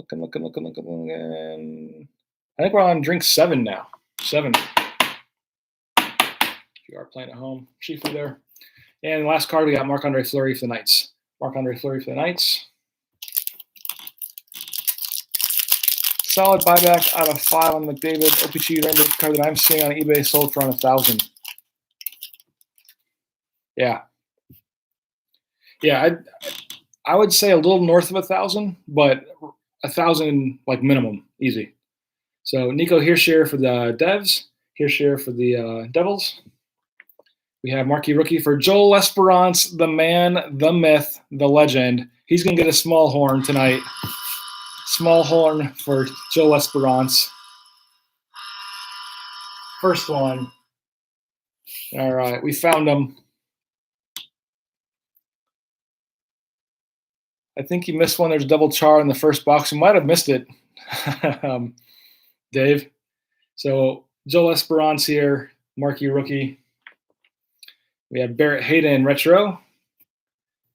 Looking. I think we're on drink 7 now. 7. If you are playing at home, Chiefly there. And the last card, we got Marc-Andre Fleury for the Knights. Solid buyback out of 5 on the McDavid. OPC Rainbow card that I'm seeing on eBay sold for around $1,000. Yeah. Yeah, I would say a little north of 1,000, but 1,000 like minimum, easy. So Nico Hersher for the Devs, Hersher for the Devils. We have Marquee Rookie for Joel Esperance, the man, the myth, the legend. He's going to get a small horn tonight. Small horn for Joel Esperance. First one. All right, we found him. I think you missed one. There's a double char in the first box. You might have missed it, Dave. So Joel Esperance here, Marquee Rookie. We have Barrett Hayden Retro.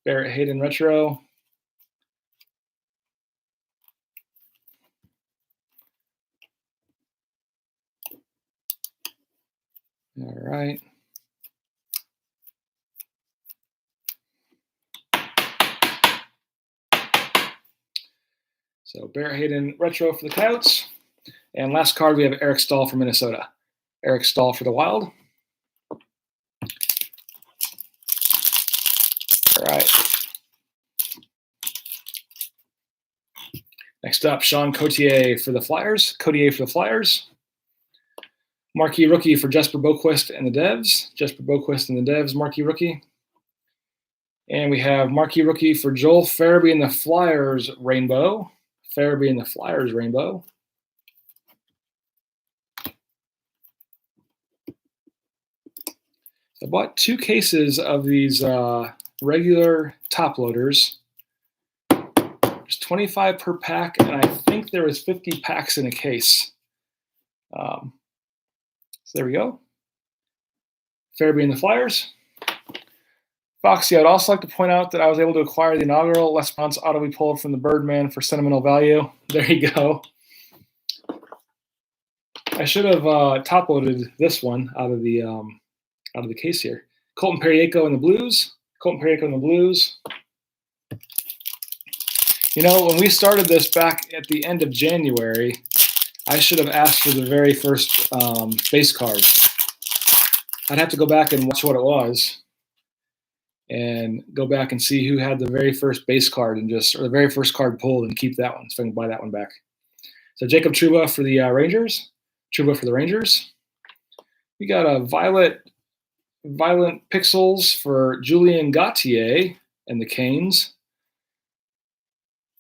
Barrett Hayden Retro. All right. So Barrett Hayden Retro for the Coyotes. And last card, we have Eric Stahl for Minnesota. Eric Stahl for the Wild. All right. Next up, Sean Cotier for the Flyers. Cotier for the Flyers. Marquee Rookie for Jesper Boquist and the Devs. Jesper Boquist and the Devs, Marquee Rookie. And we have Marquee Rookie for Joel Farabee and the Flyers Rainbow. Farabee and the Flyers Rainbow. I bought 2 cases of these regular top loaders. There's 25 per pack, and I think there was 50 packs in a case. So there we go. Farabee and the Flyers. Foxy, I'd also like to point out that I was able to acquire the inaugural L'Esperance auto we pulled from the Birdman for sentimental value. There you go. I should have top loaded this one out of the case here. Colton Parayko and the Blues. Colton Parayko and the Blues. You know, when we started this back at the end of January, I should have asked for the very first base card. I'd have to go back and watch what it was and go back and see who had the very first base card and or the very first card pulled and keep that one so I can buy that one back. So Jacob Trouba for the Rangers. Trouba for the Rangers. We got a Violent Pixels for Julien Gauthier and the Canes.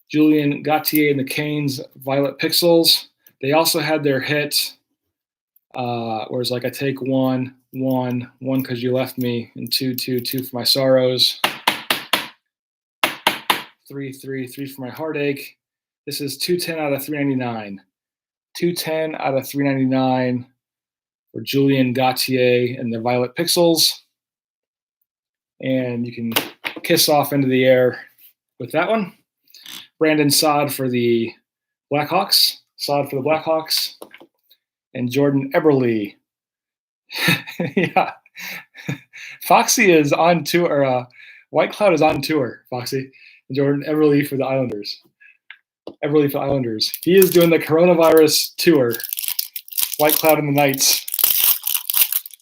Julien Gauthier and the Canes, Violet Pixels. They also had their hit, where it's like I take 1, 1, 1 because you left me, and 2, 2, 2 for my sorrows. 3, 3, 3 for my heartache. This is 210 out of 399. 210 out of 399 for Julien Gauthier and the Violet Pixels. And you can kiss off into the air with that one. Brandon Saad for the Blackhawks. Saad for the Blackhawks. And Jordan Eberle. Yeah. Foxy is on tour. White Cloud is on tour, Foxy. And Jordan Eberle for the Islanders. Eberle for the Islanders. He is doing the coronavirus tour. White Cloud and the Knights.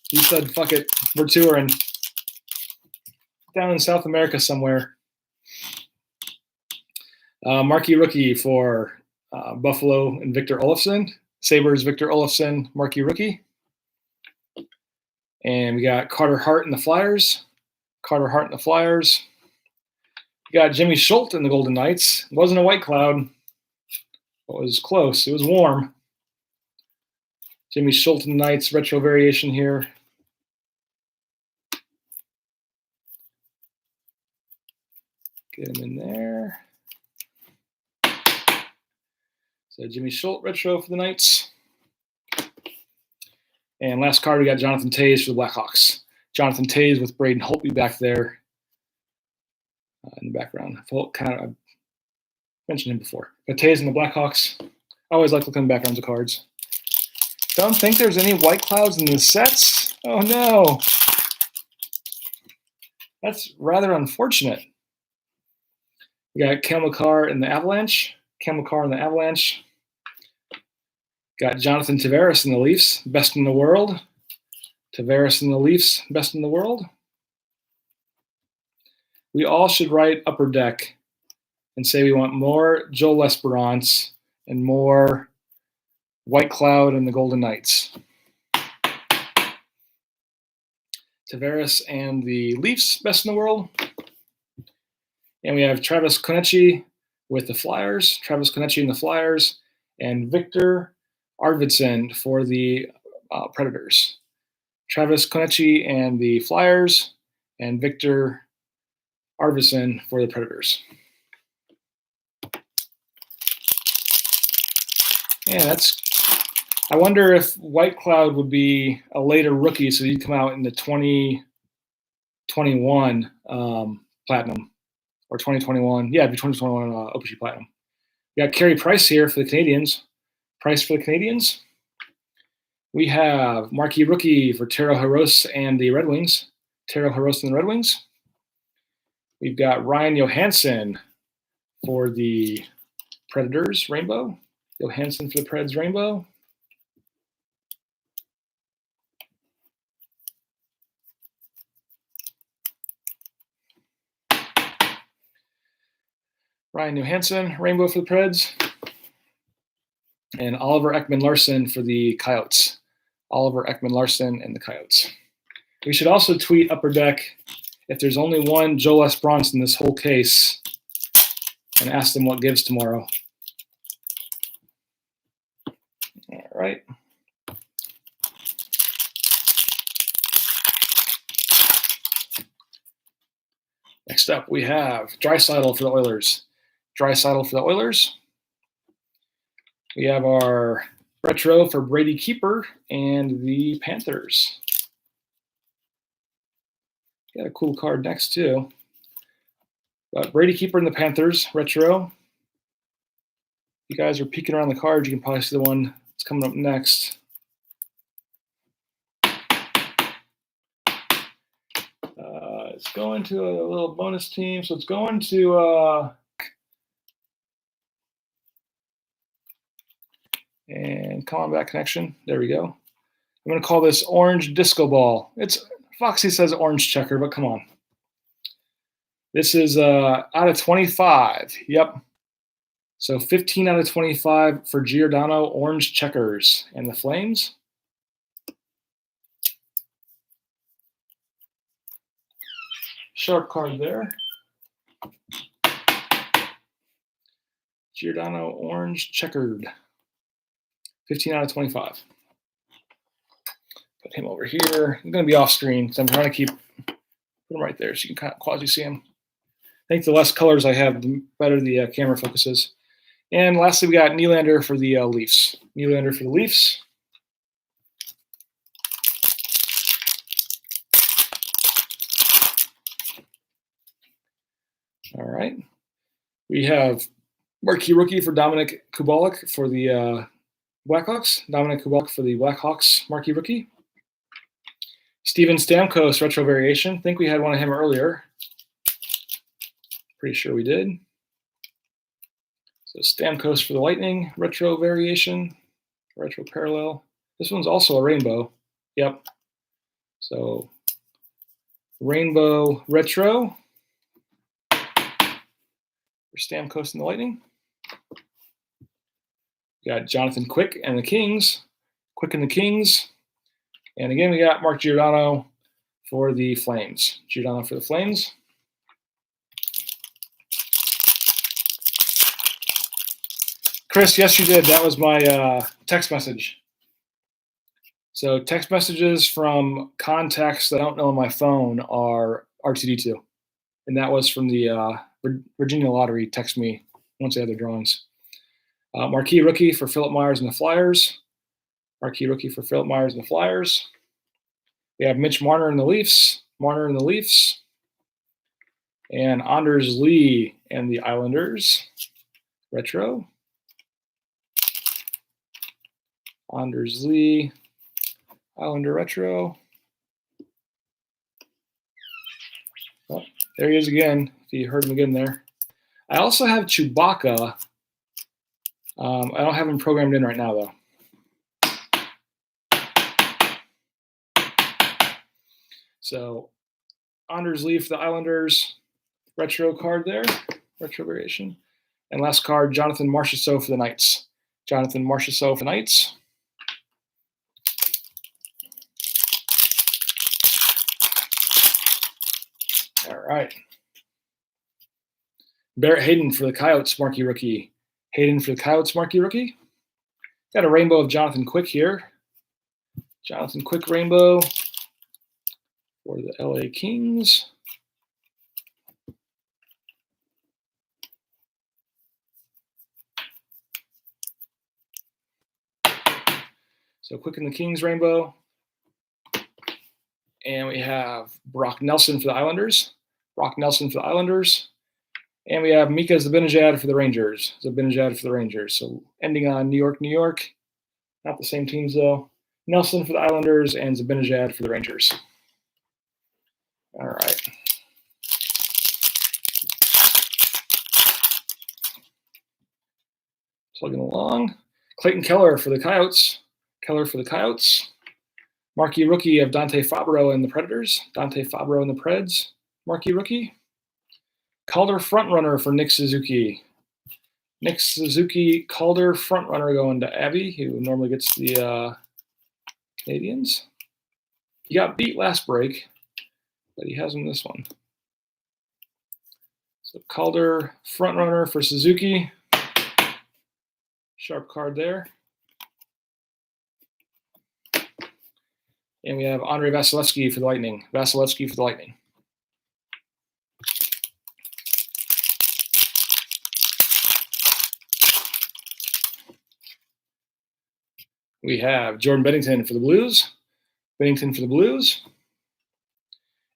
He said, fuck it, we're touring. Down in South America somewhere. Marquee Rookie for Buffalo and Victor Olofsson. Sabres, Victor Olofsson, Marquee Rookie. And we got Carter Hart and the Flyers. Carter Hart and the Flyers. We got Jimmy Schultz and the Golden Knights. It wasn't a White Cloud. It was close. It was warm. Jimmy Schultz and the Knights, retro variation here. Get him in there. So Jimmy Schultz retro for the Knights. And last card, we got Jonathan Toews for the Blackhawks. Jonathan Toews with Braden Holtby back there in the background. I mentioned him before. But Toews and the Blackhawks. I always like looking at the backgrounds of cards. Don't think there's any White Clouds in the sets. Oh, no. That's rather unfortunate. We got Cale Makar and the Avalanche. Cale Makar and the Avalanche. Got Jonathan Tavares and the Leafs, best in the world. Tavares and the Leafs, best in the world. we all should write Upper Deck and say we want more Joel Esperance and more White Cloud and the Golden Knights. Tavares and the Leafs, best in the world. And we have Travis Konecny with the Flyers, Travis Konecny and the Flyers, and Victor Arvidsson for the Predators. Travis Konecny and the Flyers, and Victor Arvidsson for the Predators. Yeah, I wonder if White Cloud would be a later rookie, so he'd come out in the 2021 Platinum, or 2021. Yeah, it'd be 2021 OPC Platinum. We got Carey Price here for the Canadiens. Price for the Canadiens. We have marquee rookie for Taro Hirose and the Red Wings. Taro Hirose and the Red Wings. We've got Ryan Johansson for the Predators Rainbow. Johansson for the Preds Rainbow. Ryan Johansson, Rainbow for the Preds. And Oliver Ekman-Larsson for the Coyotes. Oliver Ekman-Larsson and the Coyotes. We should also tweet Upper Deck if there's only one Joel Esperance in this whole case, and ask them what gives tomorrow. All right. Next up, we have Draisaitl for the Oilers. Draisaitl for the Oilers. We have our retro for Brady Keeper and the Panthers. Got a cool card next, too. But Brady Keeper and the Panthers, retro. If you guys are peeking around the cards, you can probably see the one that's coming up next. It's going to a little bonus team, so it's going to and come on back connection. There we go. I'm going to call this Orange Disco Ball. Foxy says orange checker, but come on. This is out of 25. Yep. So 15 out of 25 for Giordano Orange Checkers and the Flames. Sharp card there. Giordano Orange Checkered. 15 out of 25. Put him over here. I'm going to be off screen, so I'm trying to put him right there so you can kind of quasi see him. I think the less colors I have, the better the camera focuses. And lastly, we got Nylander for the Leafs. Nylander for the Leafs. All right. We have marquee rookie for Dominik Kubalik for the Blackhawks. Dominik Kubalik for the Blackhawks marquee rookie. Steven Stamkos retro variation. I think we had one of him earlier. Pretty sure we did. So Stamkos for the Lightning retro variation, retro parallel. This one's also a rainbow. Yep. So rainbow retro for Stamkos and the Lightning. We got Jonathan Quick and the Kings. Quick and the Kings. And again, we got Mark Giordano for the Flames. Giordano for the Flames. Chris, yes, you did. That was my text message. So text messages from contacts that I don't know on my phone are R2D2. And that was from the Virginia Lottery. Text me once they had their drawings. Marquee rookie for Philip Myers and the Flyers. Marquee rookie for Philip Myers and the Flyers. We have Mitch Marner and the Leafs. Marner and the Leafs. And Anders Lee and the Islanders. Retro. Anders Lee. Islander retro. Oh, there he is again, if you heard him again there. I also have Chewbacca. I don't have him programmed in right now, though. So, Anders Lee for the Islanders. retro card there, retro variation. And last card, Jonathan Marchessault for the Knights. Jonathan Marchessault for the Knights. All right. Barrett Hayden for the Coyotes, marquee rookie. Hayden for the Coyotes, marquee rookie. Got a rainbow of Jonathan Quick here. Jonathan Quick rainbow for the LA Kings. So Quick in the Kings rainbow. And we have Brock Nelson for the Islanders. Brock Nelson for the Islanders. And we have Mika Zibanejad for the Rangers. Zibanejad for the Rangers. So ending on New York, New York. Not the same teams, though. Nelson for the Islanders and Zibanejad for the Rangers. All right. Plugging along. Clayton Keller for the Coyotes. Keller for the Coyotes. Marquee rookie of Dante Fabro and the Predators. Dante Fabro and the Preds. Marquee rookie. Calder frontrunner for Nick Suzuki. Nick Suzuki, Calder frontrunner going to Abby, who normally gets the Canadians. He got beat last break, but he has him this one. So Calder frontrunner for Suzuki. Sharp card there. And we have Andrei Vasilevsky for the Lightning. Vasilevsky for the Lightning. We have Jordan Bennington for the Blues. Bennington for the Blues.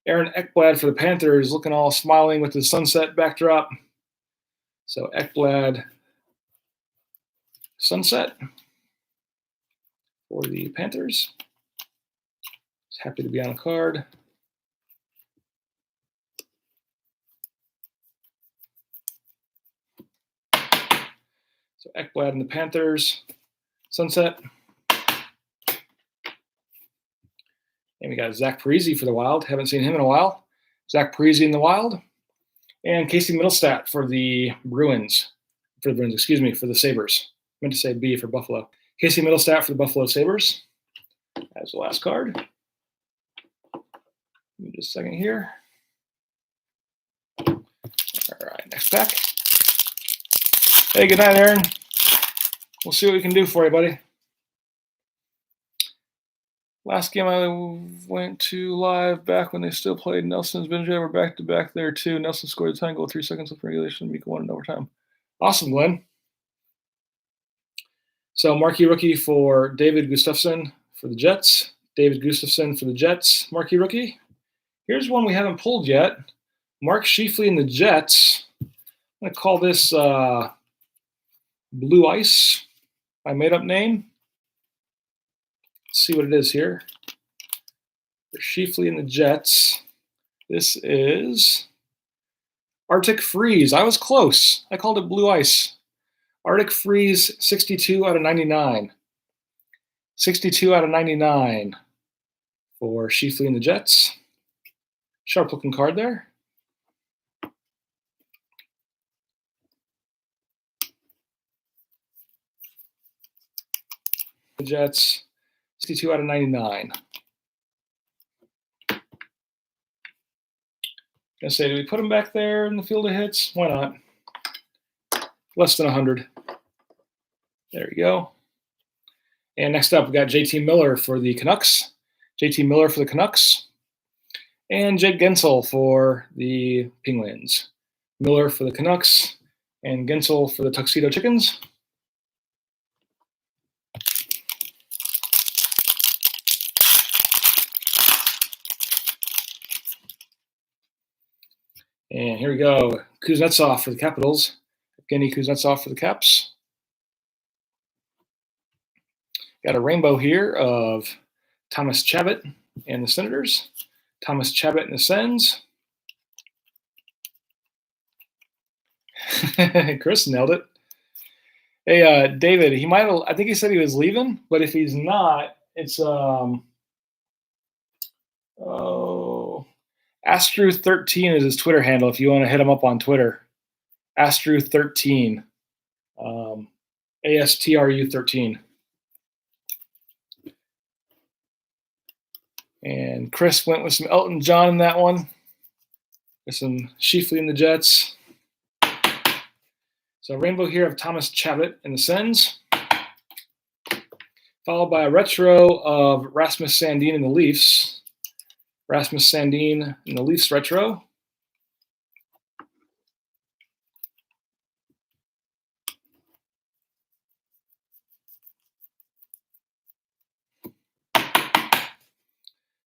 Aaron Ekblad for the Panthers, looking all smiling with the sunset backdrop. So Ekblad sunset for the Panthers. He's happy to be on a card. So Ekblad and the Panthers sunset. And we got Zach Parise for the Wild. Haven't seen him in a while. Zach Parise in the Wild. And Casey Middlestat for the Bruins. For the Bruins, excuse me, for the Sabres. I meant to say B for Buffalo. Casey Middlestat for the Buffalo Sabres. That's the last card. Give me just a second here. All right, next pack. Hey, good night, Aaron. We'll see what we can do for you, buddy. Last game I went to live back when they still played. Nelson and Zibanejad were back-to-back there, too. Nelson scored a tying goal 3 seconds left in regulation. Mika won in overtime. Awesome, Glenn. So marquee rookie for David Gustafsson for the Jets. David Gustafsson for the Jets, marquee rookie. Here's one we haven't pulled yet. Mark Scheifele and the Jets. I'm going to call this Blue Ice, my made-up name. Let's see what it is here. For Scheifele and the Jets. This is Arctic Freeze. I was close. I called it Blue Ice. Arctic Freeze, 62 out of 99. 62 out of 99 for Scheifele and the Jets. Sharp-looking card there. The Jets, 62 out of 99. Gonna say, do we put him back there in the field of hits? Why not? Less than 100. There we go. And next up, we got JT Miller for the Canucks. JT Miller for the Canucks. And Jake Gensel for the Penguins. Miller for the Canucks and Gensel for the Tuxedo Chickens. And here we go. Kuznetsov for the Capitals. Evgeny Kuznetsov for the Caps. Got a rainbow here of Thomas Chabot and the Senators. Thomas Chabot and the Sens. Chris nailed it. Hey, David, he might have, I think he said he was leaving, but if he's not, it's Astru13 is his Twitter handle if you want to hit him up on Twitter. Astru13. ASTRU13. And Chris went with some Elton John in that one. With some Sheafly in the Jets. So rainbow here of Thomas Chabot in the Sens. Followed by a retro of Rasmus Sandin in the Leafs. Rasmus Sandin in the Leafs retro.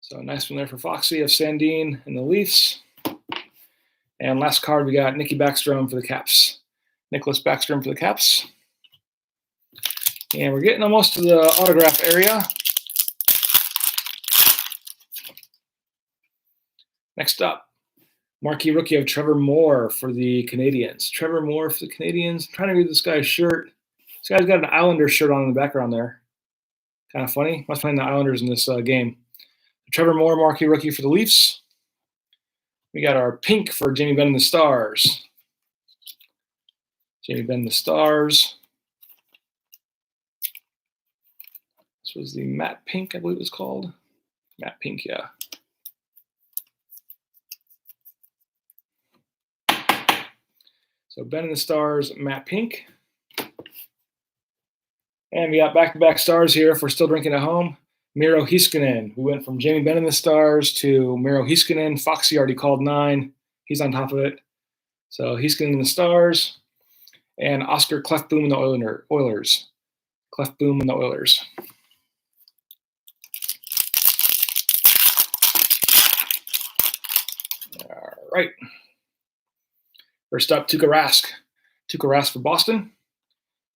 So a nice one there for Foxy of Sandin and the Leafs. And last card, we got Nicky Backstrom for the Caps. Nicholas Backstrom for the Caps. And we're getting almost to the autograph area. Next up, marquee rookie of Trevor Moore for the Canadiens. Trevor Moore for the Canadiens. I'm trying to read this guy's shirt. This guy's got an Islanders shirt on in the background there. Kind of funny. Must find the Islanders in this game. Trevor Moore, marquee rookie for the Leafs. We got our pink for Jamie Benn and the Stars. Jamie Benn and the Stars. This was the matte pink, I believe it was called. Matte pink, yeah. So Ben and the Stars, matte pink. And we got back-to-back stars here if we're still drinking at home. Miro Heiskanen. We went from Jamie Benn and the Stars to Miro Heiskanen. Foxy already called 9. He's on top of it. So Heiskanen and the Stars. And Oscar Clefboom and the Oilers. Clefboom and the Oilers. All right. First up, Tuukka Rask. Tuukka Rask for Boston.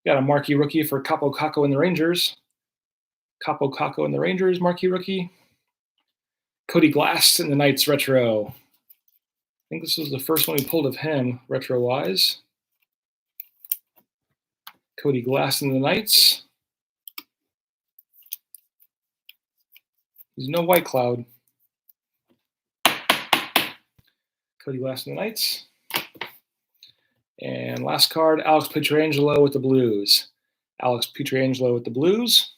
Got a marquee rookie for Capo Caco and the Rangers. Capo Caco and the Rangers, marquee rookie. Cody Glass in the Knights retro. I think this was the first one we pulled of him, retro-wise. Cody Glass in the Knights. There's no White Cloud. Cody Glass in the Knights. And last card, Alex Pietrangelo with the Blues. Alex Pietrangelo with the Blues.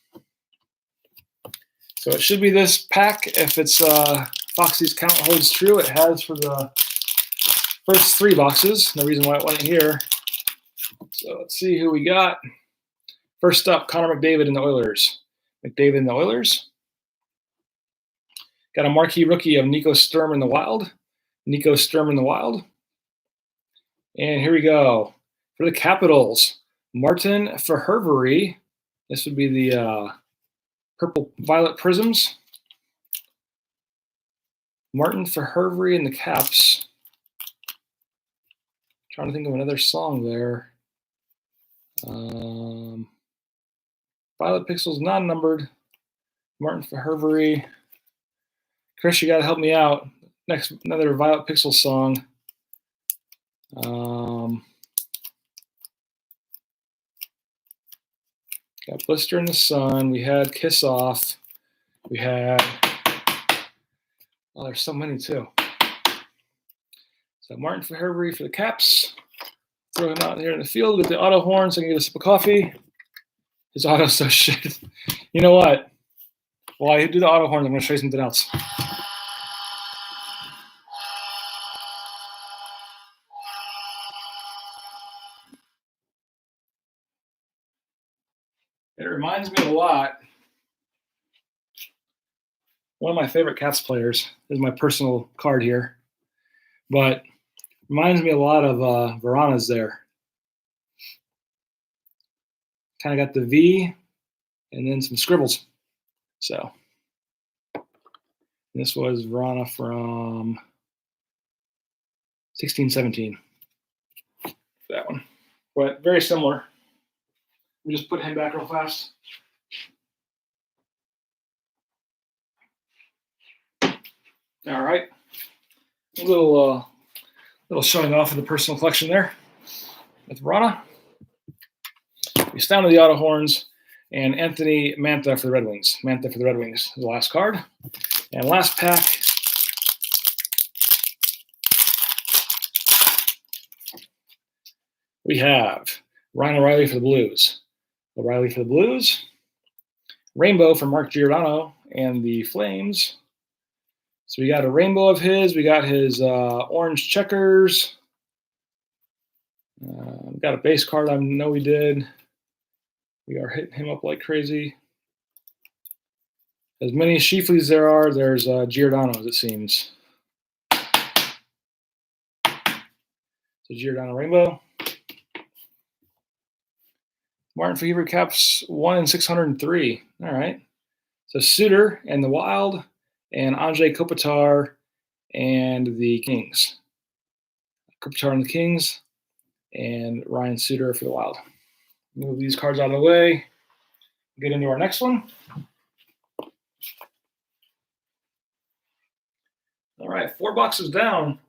So it should be this pack if it's Foxy's count holds true. It has for the first 3 boxes. No reason why it wasn't here. So let's see who we got. First up, Connor McDavid and the Oilers. McDavid and the Oilers. Got a marquee rookie of Nico Sturm in the Wild. Nico Sturm in the Wild. And here we go. For the Capitals, Martin Verhervery. This would be the purple violet prisms. Martin Verhervery in the Caps. Trying to think of another song there. Violet Pixels non-numbered. Martin Verhervery. Chris, you got to help me out. Next, another Violet Pixels song. Got Blister in the Sun. We had Kiss Off. We had, there's so many too. So Martin Verhervery for the Caps. Throw him out here in the field with the auto horn so I can get a sip of coffee. His auto's so shit. You know what? While I do the auto horn, I'm going to show you something else. It reminds me a lot. One of my favorite Caps players is my personal card here, but reminds me a lot of Verana's there. Kind of got the V and then some scribbles. So this was Verana from 16-17. That one, but very similar. Let me just put him back real fast. All right, a little showing off of the personal collection there with Verana. We down to the auto horns and Anthony Mantha for the Red Wings. Mantha for the Red Wings is the last card. And last pack, We have Ryan O'Reilly for the Blues. O'Reilly for the Blues. Rainbow for Mark Giordano and the Flames. So we got a rainbow of his. We got his orange checkers. We got a base card. I know we did. We are hitting him up like crazy. As many Sheafleys there are, there's Giordano's, it seems. So Giordano rainbow. Martin Fever caps 1 in 603. All right. So Suter and the Wild, and Andrei Kopitar and the Kings. Kopitar and the Kings, and Ryan Suter for the Wild. Move these cards out of the way. Get into our next one. All right, 4 boxes down.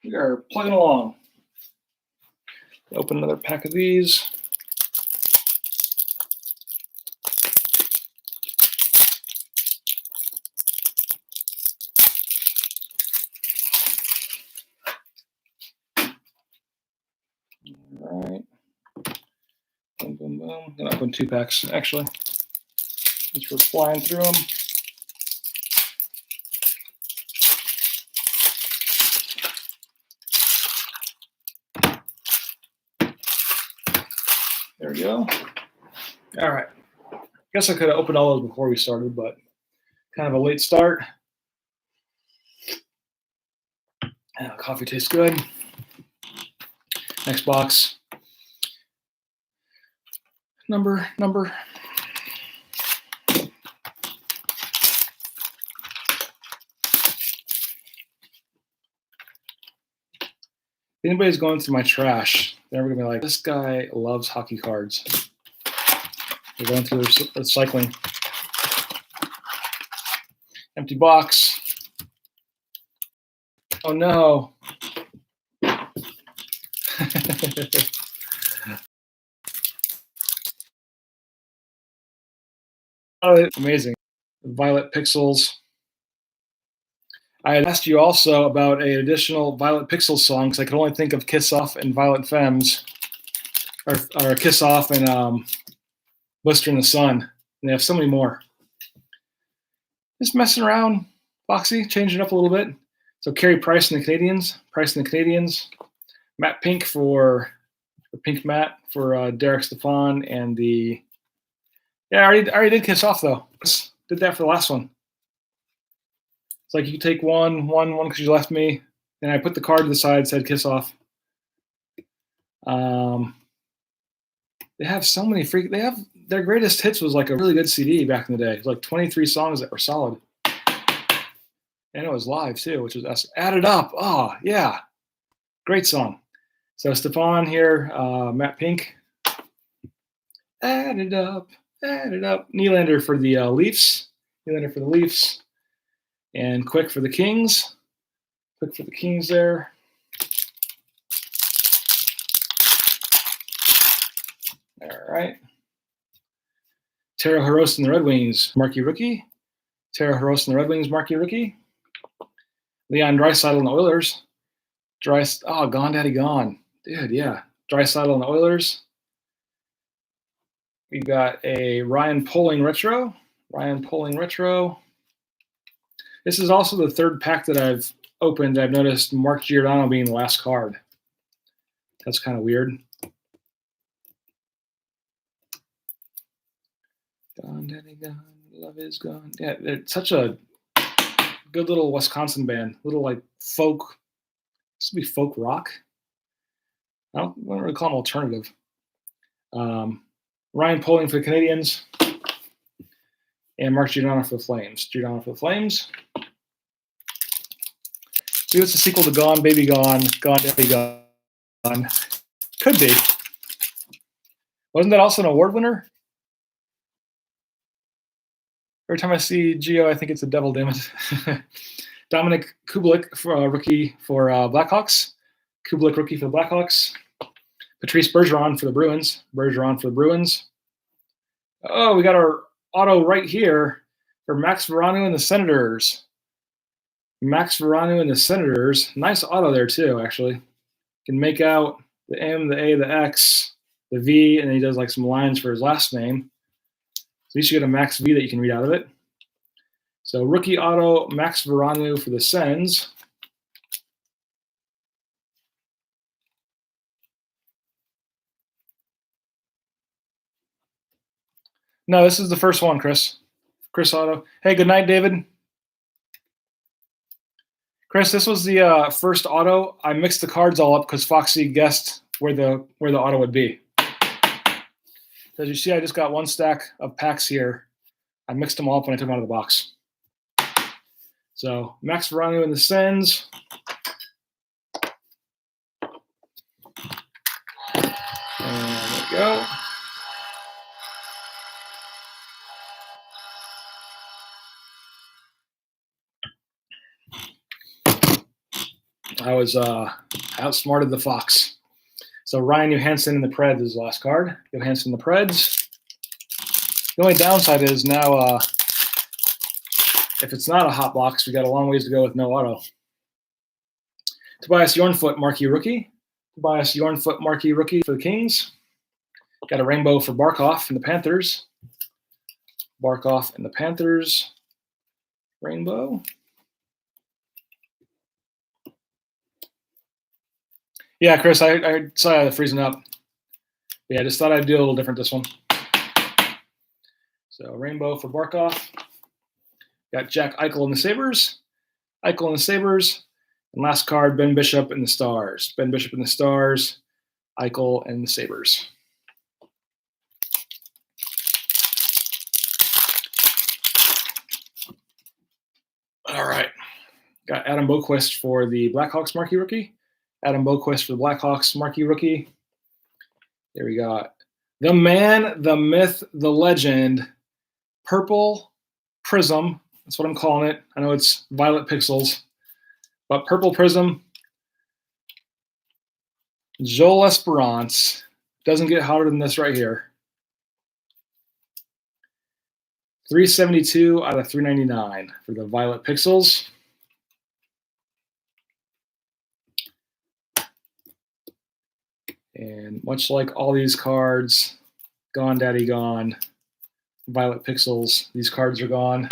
We are plugging along. Open another pack of these. All right. Boom, boom, boom. I'm going to open 2 packs, actually. Since we're flying through them. There we go. All right. Guess I could have opened all those before we started, but kind of a late start. Coffee tastes good. Next box. Number. If anybody's going through my trash, they're going to be like, this guy loves hockey cards. They're going through their recycling. Empty box. Oh no. Oh, amazing. Violet Pixels. I had asked you also about an additional Violet Pixels song because I could only think of Kiss Off and Violet Femmes, or Kiss Off and Blister in the Sun. And they have so many more. Just messing around, Foxy, changing it up a little bit. So Carey Price and the Canadians. Matt Pink for Pink Matt for Derek Stepan and the. Yeah, I already did Kiss Off though. Did that for the last one. It's like you can take one because you left me, and I put the card to the side, said Kiss Off. They have so many they have their greatest hits was like a really good CD back in the day. It was like 23 songs that were solid. And it was live too, which was Added Up. Oh, yeah. Great song. So Stepan here, Matt Pink. Added Up. Nylander for the Leafs. And Quick for the Kings. There. All right. Taro Hirose and the Red Wings, marquee rookie. Leon Draisaitl and the Oilers. Gone Daddy Gone. Dude, yeah. Draisaitl and the Oilers. We've got a Ryan Poehling retro. This is also the 3rd pack that I've opened. I've noticed Mark Giordano being the last card. That's kind of weird. Gone, Daddy Gone, Love Is Gone. Yeah, it's such a good little Wisconsin band. Little like folk. This would be folk rock. I don't really call them alternative. Ryan Poehling for the Canadians. And Mark Giordano for the Flames. See, it's a sequel to Gone, Baby Gone, Gone, Daddy Gone. Could be. Wasn't that also an award winner? Every time I see Gio, I think it's a devil, damn it. Dominic Kubalik for rookie for Blackhawks. Patrice Bergeron for the Bruins. Oh, we got our auto right here for Max Veranu and the Senators. Nice auto there too, actually. Can make out the M, the A, the X, the V, and then he does like some lines for his last name. So you should get a Max V that you can read out of it. So rookie auto, Max Veranu for the Sens. No, this is the first one, Chris. Chris Auto. Hey, good night, David. Chris, this was the first auto. I mixed the cards all up because Foxy guessed where the auto would be. So as you see, I just got one stack of packs here. I mixed them all up when I took them out of the box. So Max Veranu in the Sens. And there we go. I was outsmarted the Fox. So Ryan Johansson in the Preds is the last card. Johansson in the Preds. The only downside is now, if it's not a hot box, we got a long ways to go with no auto. Tobias Yornfoot, marquee rookie. Tobias Yornfoot, marquee rookie for the Kings. Got a rainbow for Barkov in the Panthers. Barkov in the Panthers. Rainbow. Yeah, Chris, I saw it freezing up. Yeah, I just thought I'd do a little different this one. So rainbow for Barkov. Got Jack Eichel in the Sabres. Eichel in the Sabres. And last card, Ben Bishop in the Stars. Ben Bishop in the Stars. Eichel and the Sabres. All right. Got Adam Boquist for the Blackhawks marquee rookie. Adam Boquist for the Blackhawks marquee rookie. There we got the man, the myth, the legend, Purple Prism. That's what I'm calling it. I know it's Violet Pixels, but Purple Prism. Joel Esperance. Doesn't get hotter than this right here. 372 out of 399 for the Violet Pixels. And much like all these cards, Gone Daddy Gone, Violet Pixels, these cards are gone.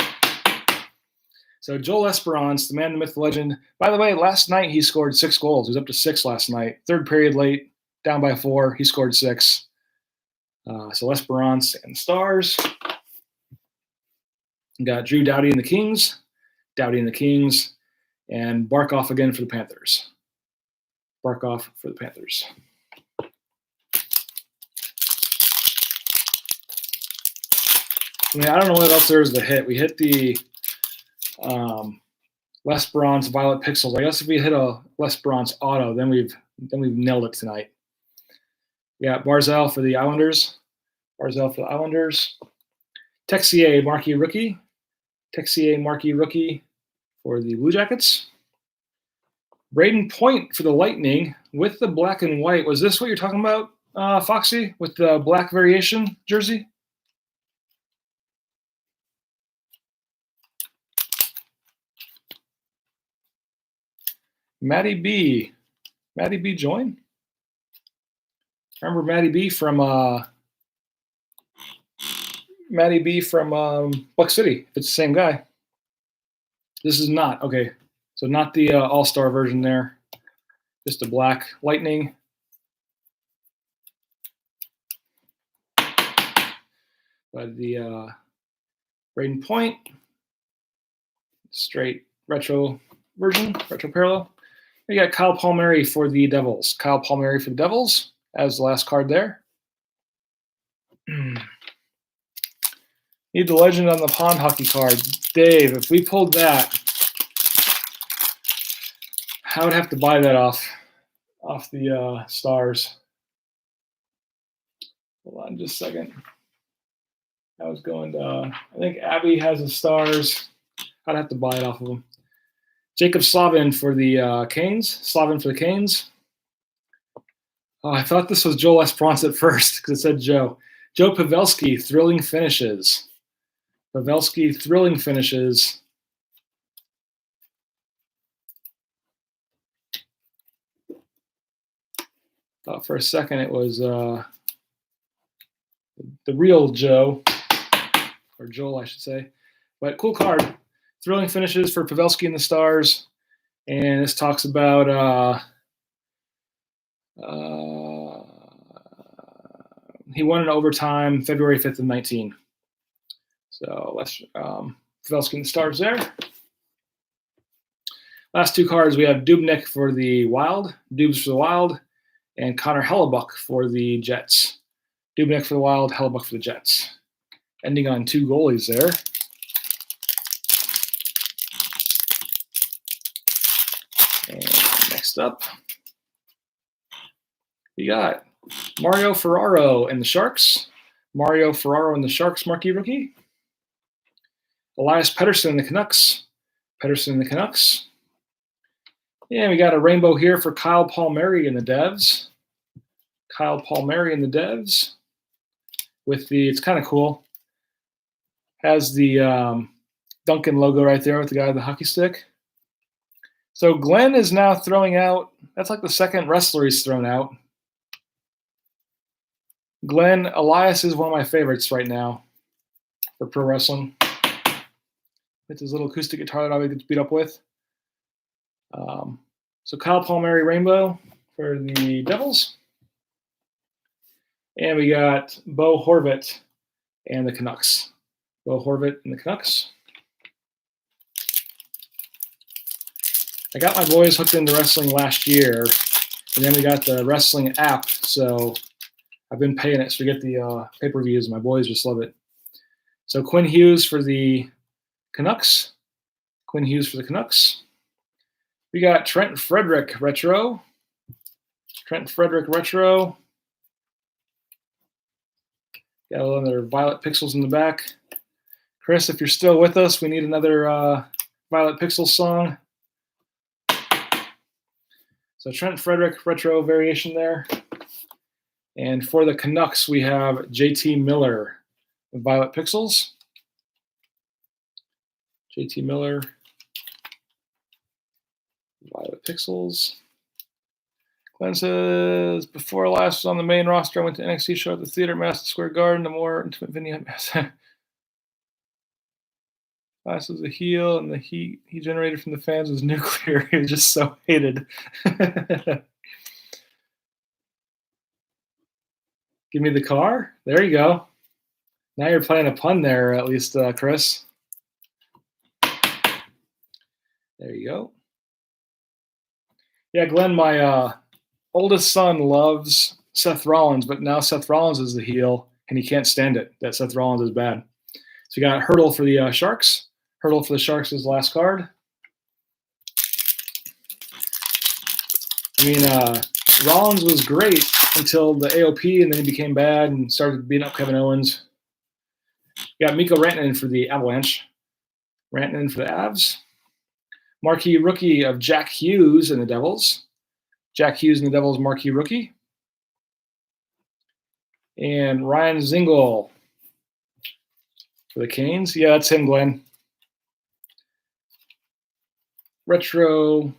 So Joel Esperance, the man, the myth, the legend. By the way, last night he scored 6 goals. He was up to 6 last night. Third period late, down by 4. He scored 6. So Esperance and the Stars. We got Drew Doughty and the Kings. Doughty and the Kings. And Barkov again for the Panthers. Barkov for the Panthers. I don't know what else there is to hit. We hit the L'Esperance Violet Pixels. I guess if we hit a L'Esperance auto, then we've nailed it tonight. We got Barzal for the Islanders. Barzal for the Islanders. Texier marquee rookie. Texier marquee rookie for the Blue Jackets. Braden Point for the Lightning with the black and white. Was this what you're talking about, Foxy, with the black variation jersey? Maddie B join. Remember Maddie B from Buck City. It's the same guy. This is not okay. So not the all-star version there. Just a black Lightning. But the Braden Point straight retro version, retro parallel. We got Kyle Palmieri for the Devils. Kyle Palmieri for the Devils as the last card there. Need the legend on the pond hockey card. Dave, if we pulled that, I would have to buy that off the Stars. Hold on just a second. I was going to, I think Abby has the Stars. I'd have to buy it off of them. Jacob Slavin for the Canes. Slavin for the Canes. Oh, I thought this was Joel Esperance at first because it said Joe. Joe Pavelski, thrilling finishes. Pavelski, thrilling finishes. For a second, it was the real Joe, or Joel, I should say. But cool card. Thrilling finishes for Pavelski and the Stars. And this talks about he won in overtime February 5th of 19. So let's Pavelski and the Stars there. Last two cards, we have Dubnyk for the Wild, Dubs for the Wild, and Connor Hellebuck for the Jets. Dubnyk for the Wild, Hellebuck for the Jets. Ending on 2 goalies there. And next up, we got Mario Ferraro and the Sharks. Mario Ferraro and the Sharks marquee rookie. Elias Pettersson and the Canucks. Pettersson and the Canucks. And we got a rainbow here for Kyle Palmieri and the Devs. Kyle Palmieri and the Devs. With the, it's kind of cool. Has the Duncan logo right there with the guy with the hockey stick. So Glenn is now throwing out, that's like the second wrestler he's thrown out. Glenn, Elias is one of my favorites right now for pro wrestling. With his little acoustic guitar that I always get to beat up with. So Kyle Palmieri rainbow for the Devils. And we got Bo Horvat and the Canucks. Bo Horvat and the Canucks. I got my boys hooked into wrestling last year, and then we got the wrestling app, so I've been paying it. So we get the pay-per-views, and my boys just love it. So Quinn Hughes for the Canucks. Quinn Hughes for the Canucks. We got Trent Frederick retro. Trent Frederick retro. Got a little other Violet Pixels in the back. Chris, if you're still with us, we need another Violet Pixels song. So Trent Frederick retro variation there. And for the Canucks, we have JT Miller with Violet Pixels. JT Miller, Violet Pixels. Glenn says, before last was on the main roster, I went to NXT show at the theater, Madison Square Garden, the more intimate venue. Last was a heel, and the heat he generated from the fans was nuclear. He was just so hated. Give me the car. There you go. Now you're playing a pun there, at least, Chris. There you go. Yeah, Glenn, my oldest son loves Seth Rollins, but now Seth Rollins is the heel, and he can't stand it, that Seth Rollins is bad. So you got Hurdle for the Sharks. Hurdle for the Sharks is the last card. I mean, Rollins was great until the AOP, and then he became bad and started beating up Kevin Owens. You got Mikko Rantanen for the Avalanche. Rantanen for the Avs. Marquee rookie of Jack Hughes and the Devils. Jack Hughes and the Devils marquee rookie. And Ryan Zingle for the Canes. Yeah, that's him, Glenn. Retro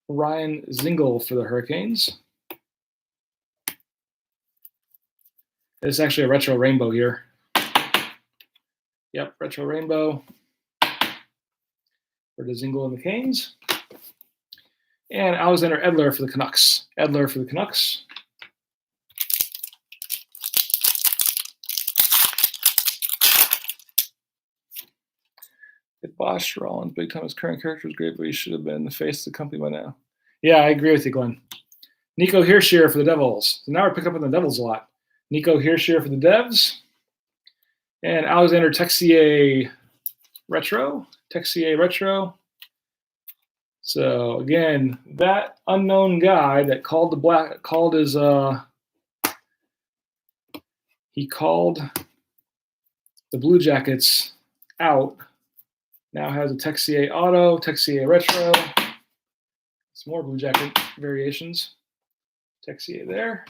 Ryan Zingle for the Hurricanes. It's actually a retro rainbow here. Yep, retro rainbow for the Zingle and the Canes. And Alexander Edler for the Canucks. Edler for the Canucks. Bosch Rollins, big time. His current character is great, but he should have been the face of the company by now. Yeah, I agree with you, Glenn. Nico Hischier for the Devils. So now we're picking up on the Devils a lot. Nico Hischier for the Devs. And Alexander Texier retro. Texier retro. So again, that unknown guy that called he called the Blue Jackets out. Now has a Texier auto, Texier retro. Some more Blue Jacket variations. Texier there.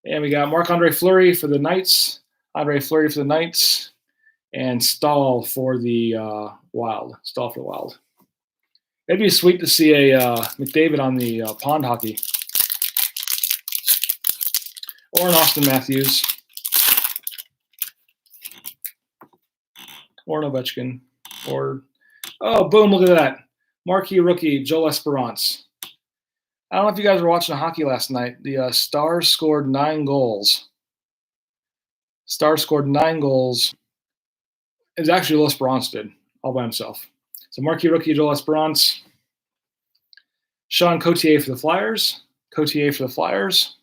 And we got Marc-Andre Fleury for the Knights. Andre Fleury for the Knights. And Stahl for the Wild. Stahl for the Wild. It'd be sweet to see a McDavid on the pond hockey. or an Austin Matthews, or an Ovechkin, or, oh, boom, look at that. Marquee rookie, Joel Esperance. I don't know if you guys were watching hockey last night. The Stars scored 9 goals. Stars scored 9 goals. It was actually Joel Esperance did, all by himself. So marquee rookie, Joel Esperance. Sean Cotier for the Flyers. Cotier for the Flyers.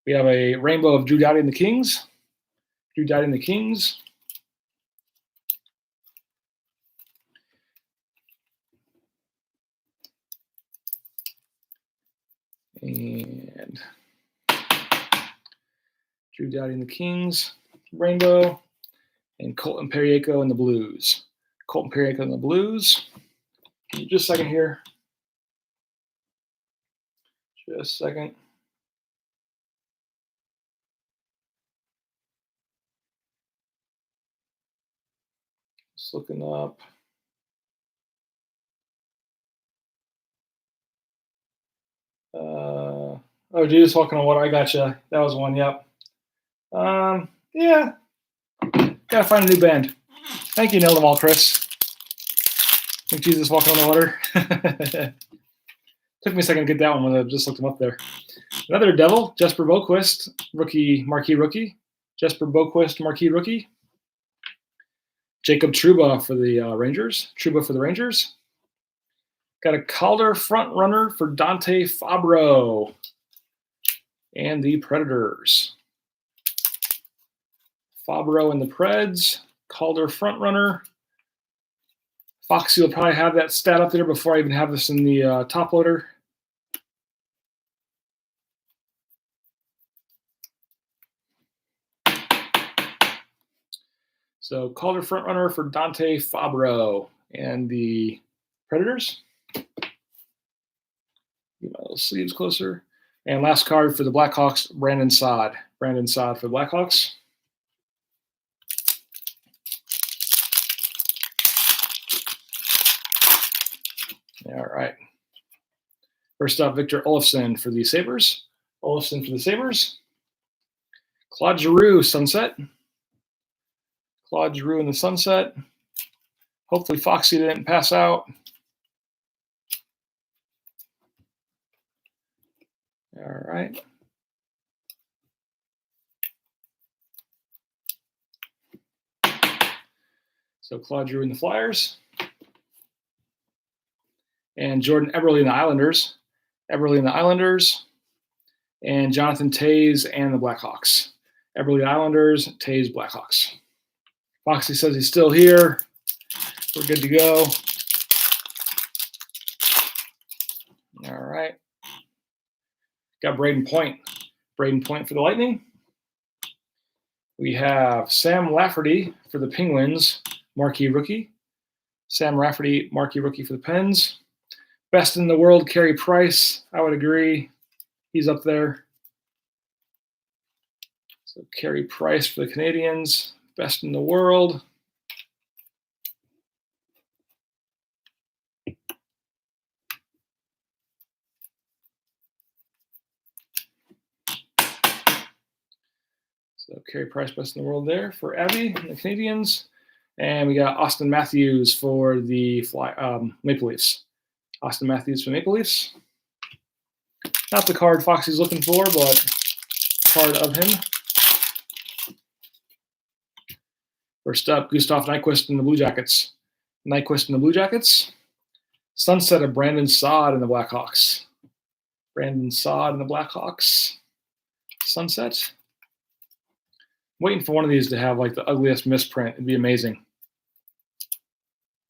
We have a rainbow of Drew Doughty and the Kings. Drew Doughty and the Kings. And Drew Doughty and the Kings, rainbow, and Colton Parayko and the Blues. Colton Parayko and the Blues. Just a second here. Just a second. Just looking up. Oh, Jesus walking on water. I gotcha. That was one. Yep. Yeah. Gotta find a new band. Thank you, nailed them all, Chris. Think Jesus walking on the water. Took me a second to get that one when I just looked him up there. Another Devil, Jesper Boquist, rookie, marquee rookie. Jesper Boquist, marquee rookie. Jacob Trouba for the Rangers. Trouba for the Rangers. Got a Calder front runner for Dante Fabro and the Predators. Fabro and the Preds. Calder front runner. Foxy will probably have that stat up there before I even have this in the top loader. So Calder front runner for Dante Fabro and the Predators. Get my little sleeves closer. And last card for the Blackhawks, Brandon Saad. Brandon Saad for the Blackhawks. All right. First up, Victor Olofsson for the Sabres. Olofsson for the Sabres. Claude Giroux, Sunset. Claude Giroux in the Sunset. Hopefully Foxy didn't pass out. All right. So Claude Giroux in the Flyers. And Jordan Eberle in the Islanders. Eberle in the Islanders. And Jonathan Toews and the Blackhawks. Eberle Islanders, Toews Blackhawks. Foxy says he's still here. We're good to go. All right. Got Braden Point. Braden Point for the Lightning. We have Sam Lafferty for the Penguins, marquee rookie. Sam Lafferty, marquee rookie for the Pens. Best in the world, Carey Price. I would agree. He's up there. So Carey Price for the Canadiens, best in the world. So Carey Price, best in the world there for Abby and the Canadiens. And we got Austin Matthews for the Maple Leafs. Austin Matthews for Maple Leafs. Not the card Foxy's looking for, but card of him. First up, Gustav Nyquist in the Blue Jackets. Nyquist in the Blue Jackets. Sunset of Brandon Saad in the Blackhawks. Brandon Saad in the Blackhawks. Sunset. Waiting for one of these to have like the ugliest misprint. It'd be amazing.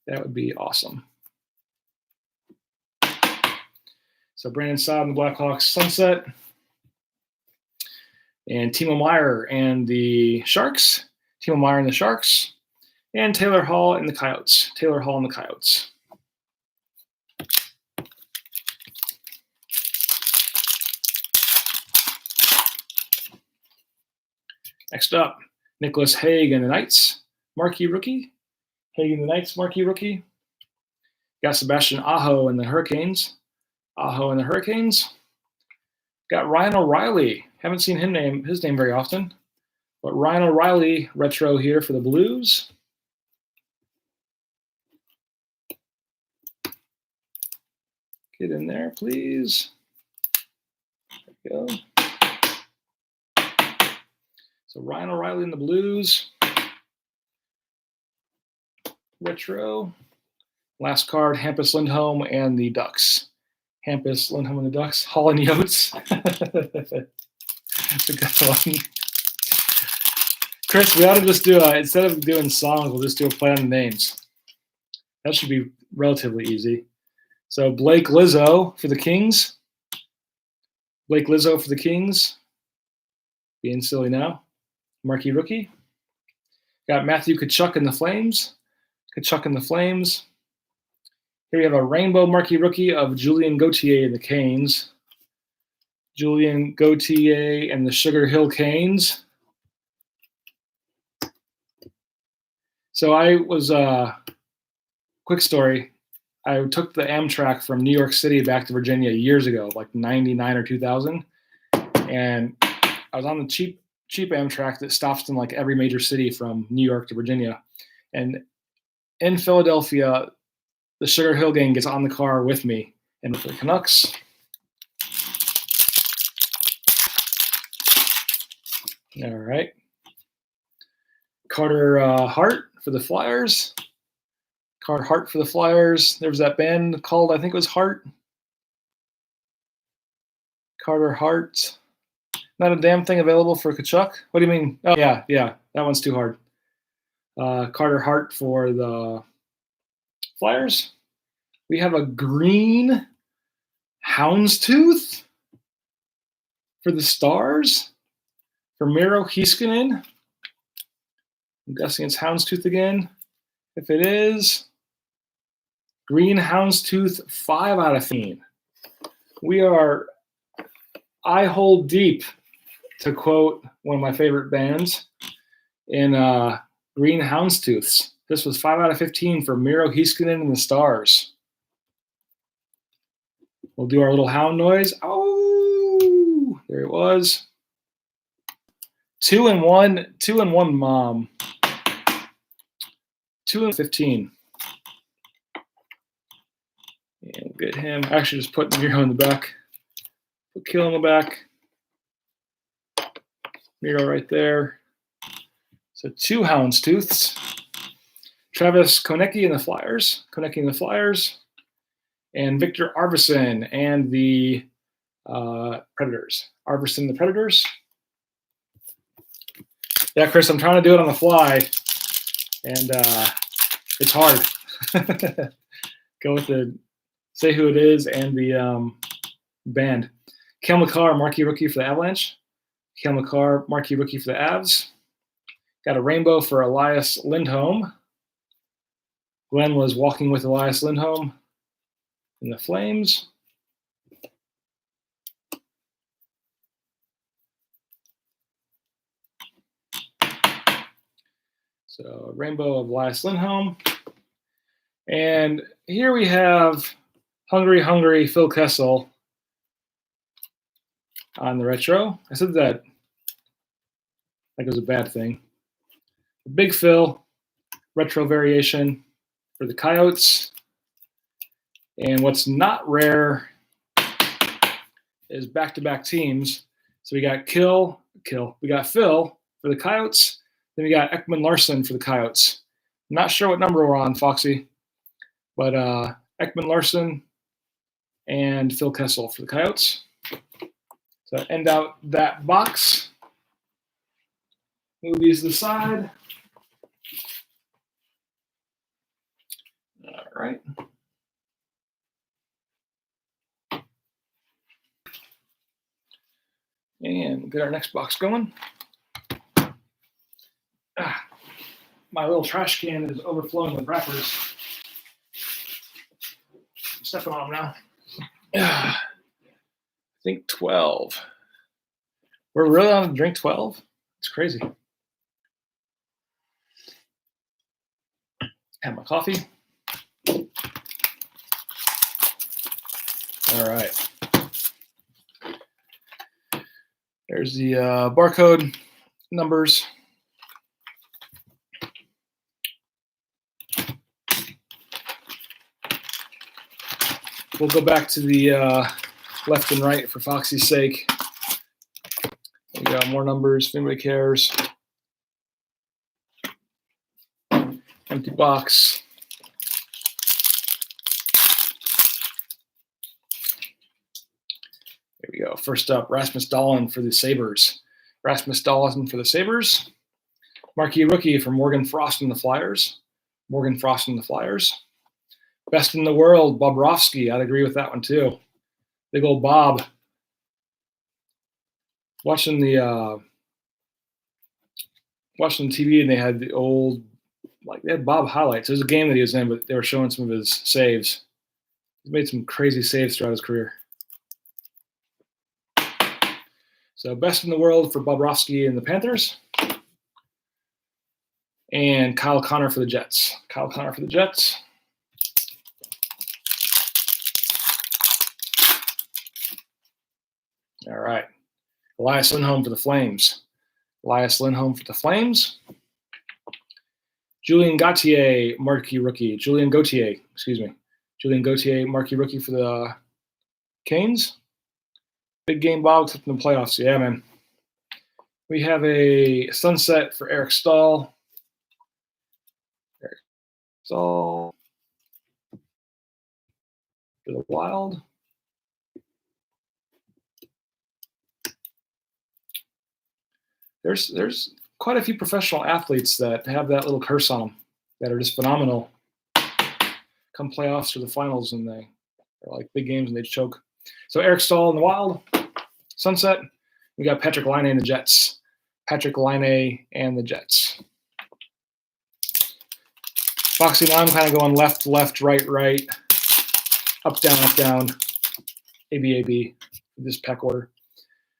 That would be awesome. So Brandon Saad and the Blackhawks, Sunset. And Timo Meier and the Sharks. Timo Meier and the Sharks. And Taylor Hall and the Coyotes. Taylor Hall and the Coyotes. Next up, Nicholas Hague and the Knights, marquee rookie. Hague and the Knights, marquee rookie. Got Sebastian Aho and the Hurricanes. Aho and the Hurricanes. Got Ryan O'Reilly, Haven't seen his name very often. But Ryan O'Reilly retro here for the Blues. Get in there, please. There we go. So Ryan O'Reilly in the Blues. Retro. Last card, Hampus Lindholm and the Ducks. Hampus Lindholm and the Ducks. Holland Yotes. That's a good one. Chris, we ought to just do instead of doing songs, we'll just do a play on the names. That should be relatively easy. So Blake Lizzo for the Kings. Blake Lizzo for the Kings. Being silly now. Marquee rookie. Got Matthew Tkachuk in the Flames. Tkachuk in the Flames. Here we have a rainbow marquee rookie of Julien Gauthier in the Canes. Julien Gauthier and the Sugar Hill Canes. So I was, quick story. I took the Amtrak from New York City back to Virginia years ago, like 99 or 2000. And I was on the cheap Amtrak that stops in like every major city from New York to Virginia. And in Philadelphia, the Sugar Hill Gang gets on the car with me. And for the Canucks, all right. Carter Hart for the Flyers. Carter Hart for the Flyers. There was that band called, I think it was Hart. Carter Hart. Not a damn thing available for Tkachuk. What do you mean? Oh, yeah. That one's too hard. Carter Hart for the Flyers. We have a green houndstooth for the Stars. For Miro Heiskanen. I'm guessing it's houndstooth again. If it is, green houndstooth 5 out of 15. We are eye hole deep, to quote one of my favorite bands, in green houndstooths. This was 5 out of 15 for Miro Heiskanen and the Stars. We'll do our little hound noise. Oh, there it was. 2 and 1 mom. 2 and 15. And we'll get him. Actually, just put Miro in the back. Put Kill in the back. Miro right there. So 2 houndstooths. Travis Konecny and the Flyers. And Victor Arvidsson and the Predators. Arvidsson, the Predators. Yeah, Chris, I'm trying to do it on the fly, and it's hard. Go with say who it is and the band. Cale Makar, marquee rookie for the Avalanche. Cale Makar, marquee rookie for the Avs. Got a rainbow for Elias Lindholm. Glenn was walking with Elias Lindholm in the Flames. So rainbow of Elias Lindholm. And here we have Hungry Phil Kessel on the retro. I said that like it was a bad thing. Big Phil, retro variation for the Coyotes. And what's not rare is back-to-back teams. So we got we got Phil for the Coyotes. Then we got Ekman Larson for the Coyotes. Not sure what number we're on, Foxy, but Ekman Larson and Phil Kessel for the Coyotes. So end out that box. Move these to the side. All right. And we'll get our next box going. My little trash can is overflowing with wrappers. I'm stepping on them now. I think 12. We're really on to drink 12? It's crazy. Have my coffee. All right. Here's the barcode numbers. We'll go back to the left and right for Foxy's sake. We got more numbers if anybody cares. Empty box. Here we go. First up, Rasmus Dahlin for the Sabres. Rasmus Dahlin for the Sabres. Marquee rookie for Morgan Frost and the Flyers. Morgan Frost and the Flyers. Best in the world, Bobrovsky. I'd agree with that one too. Big old Bob. Watching TV and they had the old, they had Bob highlights. It was a game that he was in, but they were showing some of his saves. He's made some crazy saves throughout his career. So best in the world for Bobrovsky and the Panthers. And Kyle Connor for the Jets. Kyle Connor for the Jets. All right. Elias Lindholm for the Flames. Elias Lindholm for the Flames. Julien Gauthier, marquee rookie. Julien Gauthier, marquee rookie for the Canes. Big game, Bob, except in the playoffs. Yeah, man. We have a sunset for Eric Stahl. Eric Stahl for the Wild. There's quite a few professional athletes that have that little curse on them that are just phenomenal. Come playoffs or the finals and they're like big games and they choke. So Eric Stahl in the Wild, sunset. We got Patrick Laine and the Jets. Patrick Laine and the Jets. Foxy, now I'm kind of going left, right, up, down, A-B, this pack order.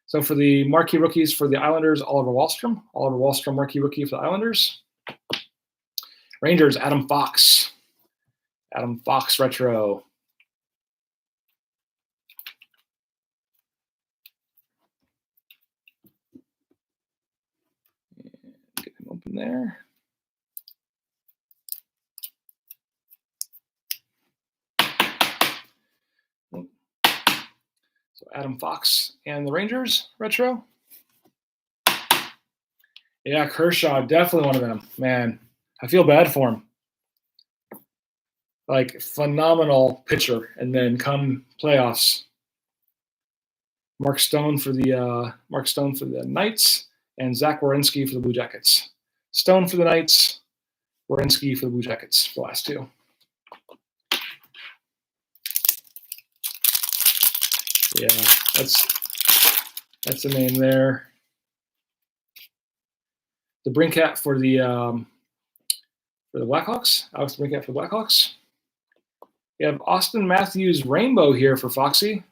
So for the marquee rookies for the Islanders, Oliver Wahlstrom. Oliver Wahlstrom, marquee rookie for the Islanders. Rangers, Adam Fox. Adam Fox retro. Get him open there. So Adam Fox and the Rangers retro. Yeah, Kershaw, definitely one of them. Man, I feel bad for him. Like, phenomenal pitcher, and then come playoffs. Mark Stone for the Knights, and Zach Werenski for the Blue Jackets. Stone for the Knights, Werenski for the Blue Jackets. The last two. Yeah, that's the name there. The Brinkat for the Blackhawks. Alex Brinkat for the Blackhawks. We have Austin Matthews Rainbow here for Foxy.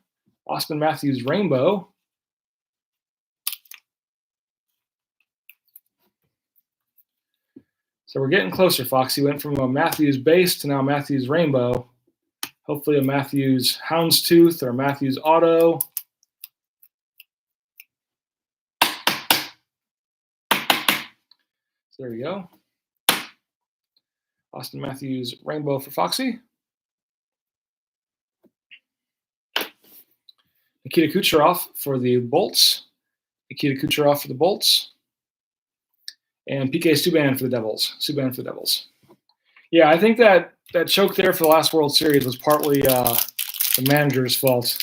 Austin Matthews Rainbow. So we're getting closer, Foxy. Went from a Matthews base to now Matthews Rainbow. Hopefully a Matthews Houndstooth or a Matthews Auto. So there we go. Austin Matthews Rainbow for Foxy. Nikita Kucherov for the Bolts. And PK Subban for the Devils. Yeah, I think that choke there for the last World Series was partly the manager's fault.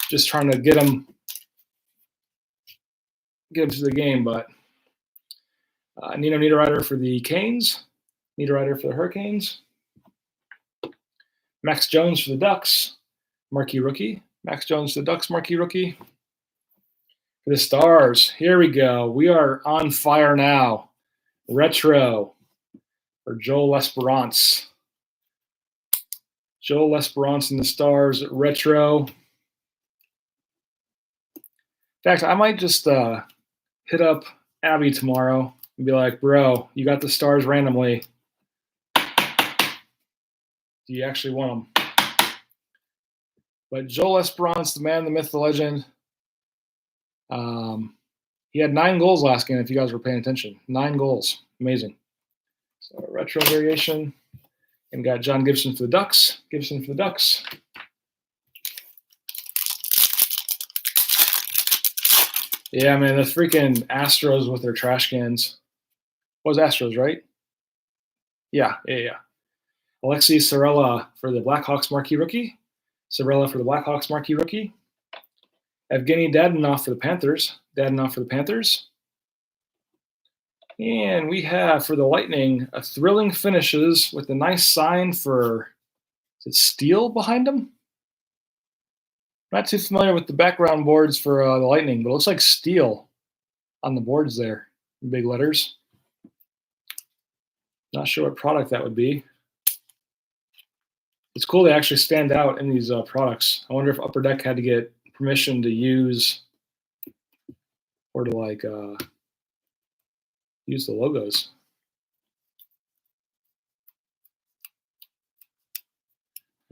Just trying to get him to the game, but Nino Niederreiter for the Canes. Niederreiter for the Hurricanes. Max Jones for the Ducks. Marquee rookie. Max Jones for the Ducks, marquee rookie. For the Stars, here we go. We are on fire now. Retro for Joel L'Esperance. Joel L'Esperance and the Stars, retro. In fact, I might just hit up Abby tomorrow and be like, bro, you got the Stars randomly. Do you actually want them? But Joel L'Esperance, the man, the myth, the legend. He had 9 goals last game, if you guys were paying attention. 9 goals. Amazing. So retro variation. And got John Gibson for the Ducks. Gibson for the Ducks. Yeah, man, the freaking Astros with their trash cans. What was Astros, right? Yeah. Alexei Sorella for the Blackhawks marquee rookie. Sorella for the Blackhawks marquee rookie. Evgeny Dadonov for the Panthers. And we have for the Lightning a thrilling finishes with a nice sign for, is it Steel behind him? Not too familiar with the background boards for the Lightning, but it looks like Steel on the boards there in big letters. Not sure what product that would be. It's cool they actually stand out in these products. I wonder if Upper Deck had to get permission to use or to like use the logos.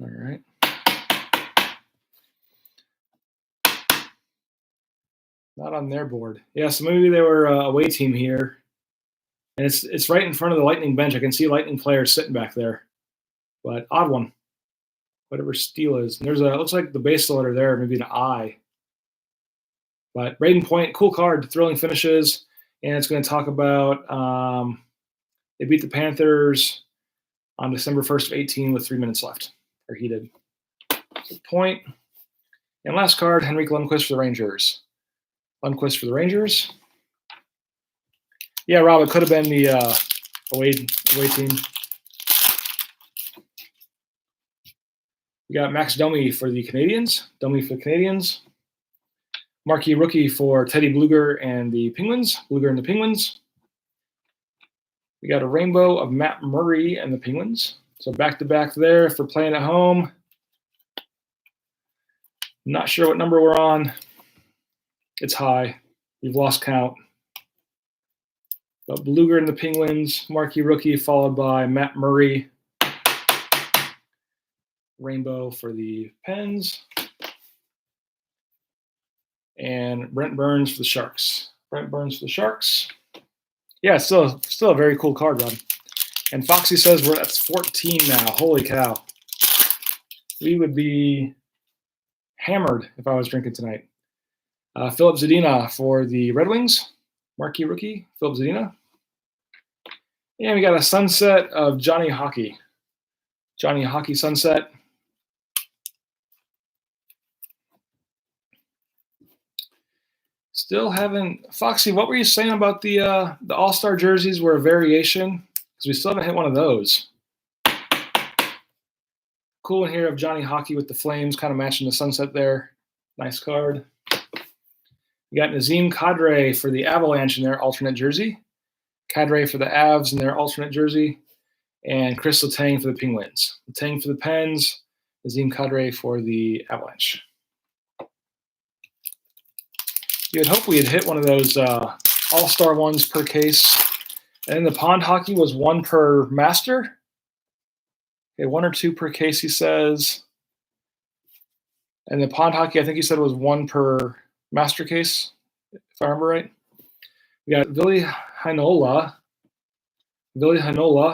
All right. Not on their board. Yeah, so maybe they were away team here. And it's right in front of the Lightning bench. I can see Lightning players sitting back there. But odd one. Whatever Steel is. And there's a, looks like the base letter there, maybe an I. But Braden Point, cool card, thrilling finishes. And it's going to talk about they beat the Panthers on December 1st of 18 with 3 minutes left. Or he did. So Point. And last card, Henrik Lundqvist for the Rangers. Yeah, Rob, it could have been the away team. We got Max Domi for the Canadians. Marquee rookie for Teddy Bluger and the Penguins. We got a rainbow of Matt Murray and the Penguins. So back-to-back there for playing at home. Not sure what number we're on. It's high. We've lost count. But Bluger and the Penguins, marquee rookie, followed by Matt Murray. Rainbow for the Pens. And Brent Burns for the Sharks. Yeah, still a very cool card, Rob. And Foxy says that's 14 now. Holy cow. We would be hammered if I was drinking tonight. Philip Zadina for the Red Wings. Marquee rookie, Philip Zadina. And we got a sunset of Johnny Hockey. Sunset. Still haven't. Foxy, what were you saying about the All-Star jerseys were a variation? Because we still haven't hit one of those. Cool one here of Johnny Hockey with the Flames, kind of matching the sunset there. Nice card. We got Nazem Kadri for the Avalanche in their alternate jersey. Kadri for the Avs in their alternate jersey. And Chris Letang for the Penguins. Letang for the Pens. Nazem Kadri for the Avalanche. You would hope we had hit one of those all-star ones per case. And then the pond hockey was 1 per master. Okay, 1 or 2 per case, he says. And the pond hockey, I think he said was 1 per master case, if I remember right. We got Ville Heinola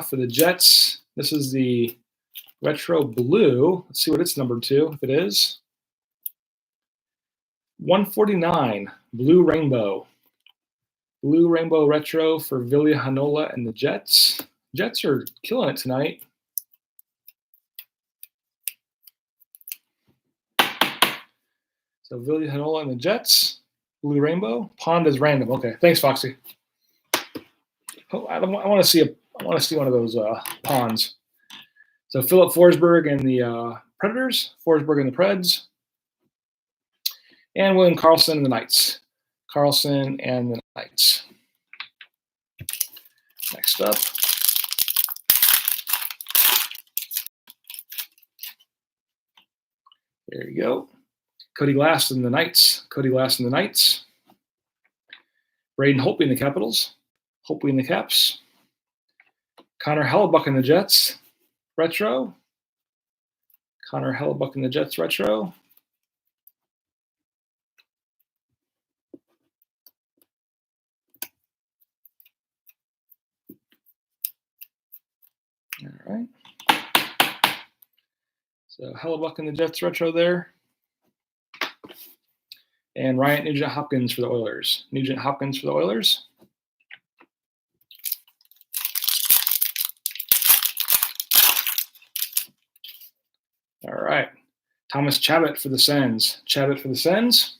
for the Jets. This is the retro blue. Let's see what it's numbered to, if it is. 149, blue rainbow. Blue rainbow retro for Ville Heinola and the Jets. Jets are killing it tonight. So Ville Heinola and the Jets. Blue rainbow. Pond is random. Okay, thanks, Foxy. Oh, I want to see one of those ponds. So Philip Forsberg and the Predators. Forsberg and the Preds. And William Karlsson and the Knights. Next up. There you go. Cody Glass and the Knights. Braden Holtby and the Capitals. Holtby and the Caps. Connor Hellebuck and the Jets. Retro. All right. So Hellebuck in the Jets retro there. And Ryan Nugent Hopkins for the Oilers. Nugent Hopkins for the Oilers. All right. Thomas Chabot for the Sens. Chabot for the Sens.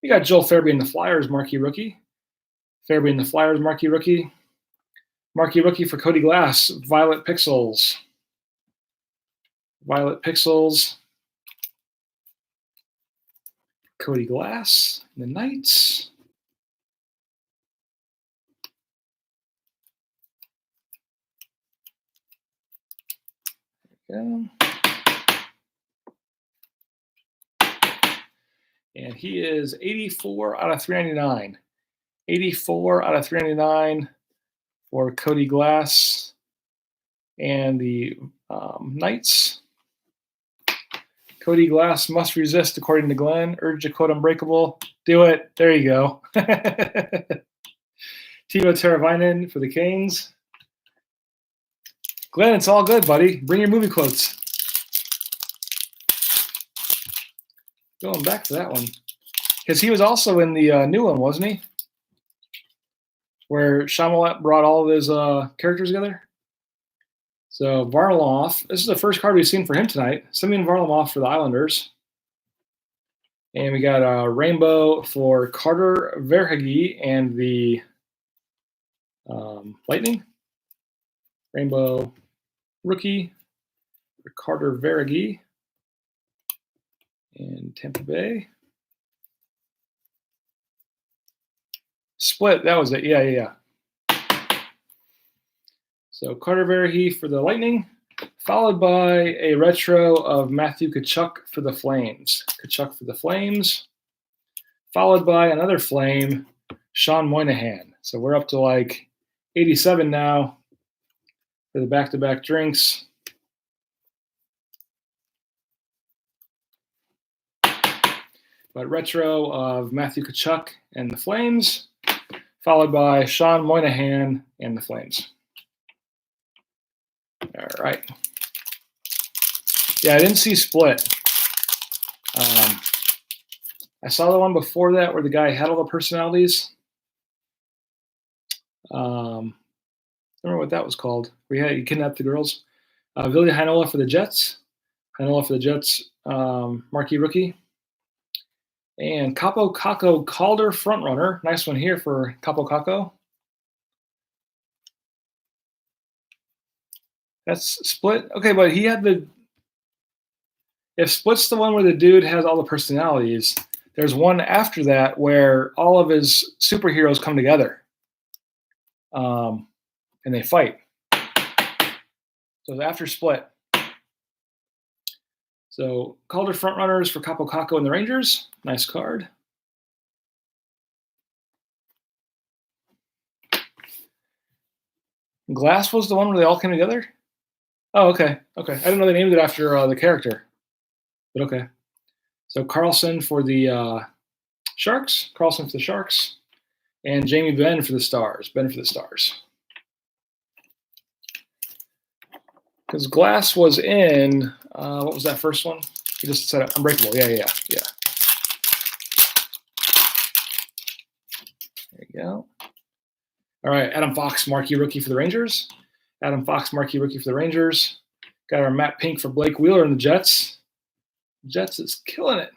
We got Joel Farabee in the Flyers, marquee rookie. Farabee in the Flyers, marquee rookie. Marquee rookie for Cody Glass, Violet Pixels. Violet Pixels. Cody Glass, the Knights. There we go. And he is 84 out of 399. 84 out of 399 for Cody Glass and the Knights. Cody Glass must resist, according to Glenn. Urge to quote Unbreakable. Do it. There you go. Timo Teravainen for the Canes. Glenn, it's all good, buddy. Bring your movie quotes. Going back to that one. Because he was also in the new one, wasn't he? Where Shyamalan brought all of his characters together. So Varlamov, this is the first card we've seen for him tonight. Semyon Varlamov for the Islanders. And we got a rainbow for Carter Verhaeghe and the Lightning. Rainbow rookie for Carter Verhaeghe and Tampa Bay. Split, that was it. Yeah. So Carter Verhaeghe for the Lightning, followed by a retro of Matthew Tkachuk for the Flames. Tkachuk for the Flames, followed by another Flame, Sean Moynihan. So we're up to like 87 now for the back-to-back drinks. But retro of Matthew Tkachuk and the Flames, followed by Sean Moynihan and the Flames. All right. Yeah, I didn't see Split. I saw the one before that where the guy had all the personalities. I don't remember what that was called. He kidnapped the girls. Ville Heinola for the Jets. Heinola for the Jets, marquee rookie. And Capo Caco Calder frontrunner. Nice one here for Capo Caco. That's Split. Okay, but he had the. If Split's the one where the dude has all the personalities, there's one after that where all of his superheroes come together, and they fight. So after Split. So Calder frontrunners for Capo Caco and the Rangers. Nice card. Glass was the one where they all came together? Oh, okay. I didn't know they named it after the character. But okay. So Carlson for the Sharks. Carlson for the Sharks. And Jamie Benn for the Stars. Benn for the Stars. Because Glass was in, what was that first one? He just said Unbreakable. Yeah. There you go. All right, Adam Fox, marquee rookie for the Rangers. Adam Fox, marquee rookie for the Rangers. Got our Matt Pink for Blake Wheeler in the Jets. Jets is killing it.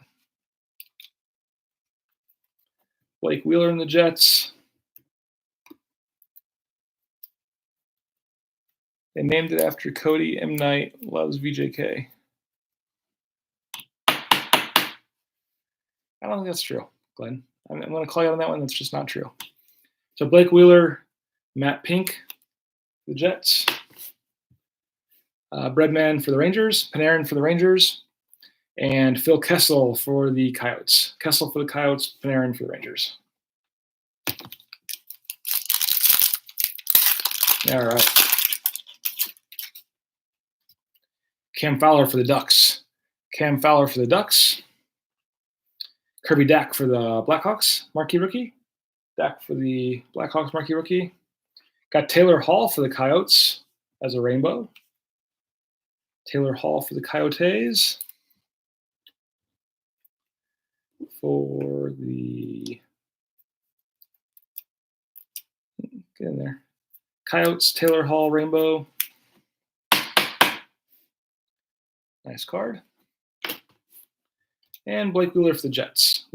Blake Wheeler in the Jets. They named it after Cody M. Knight loves VJK. I don't think that's true, Glenn. I'm going to call you on that one. That's just not true. So Blake Wheeler, Matt Pink, the Jets. Breadman for the Rangers. Panarin for the Rangers. And Phil Kessel for the Coyotes. Kessel for the Coyotes, Panarin for the Rangers. All right. Cam Fowler for the Ducks. Cam Fowler for the Ducks. Kirby Dack for the Blackhawks, marquee rookie. Dack for the Blackhawks, marquee rookie. Got Taylor Hall for the Coyotes. as a rainbow. Taylor Hall for the Coyotes. For the, get in there, Coyotes, Taylor Hall, rainbow. Nice card. And Blake Wheeler for the Jets.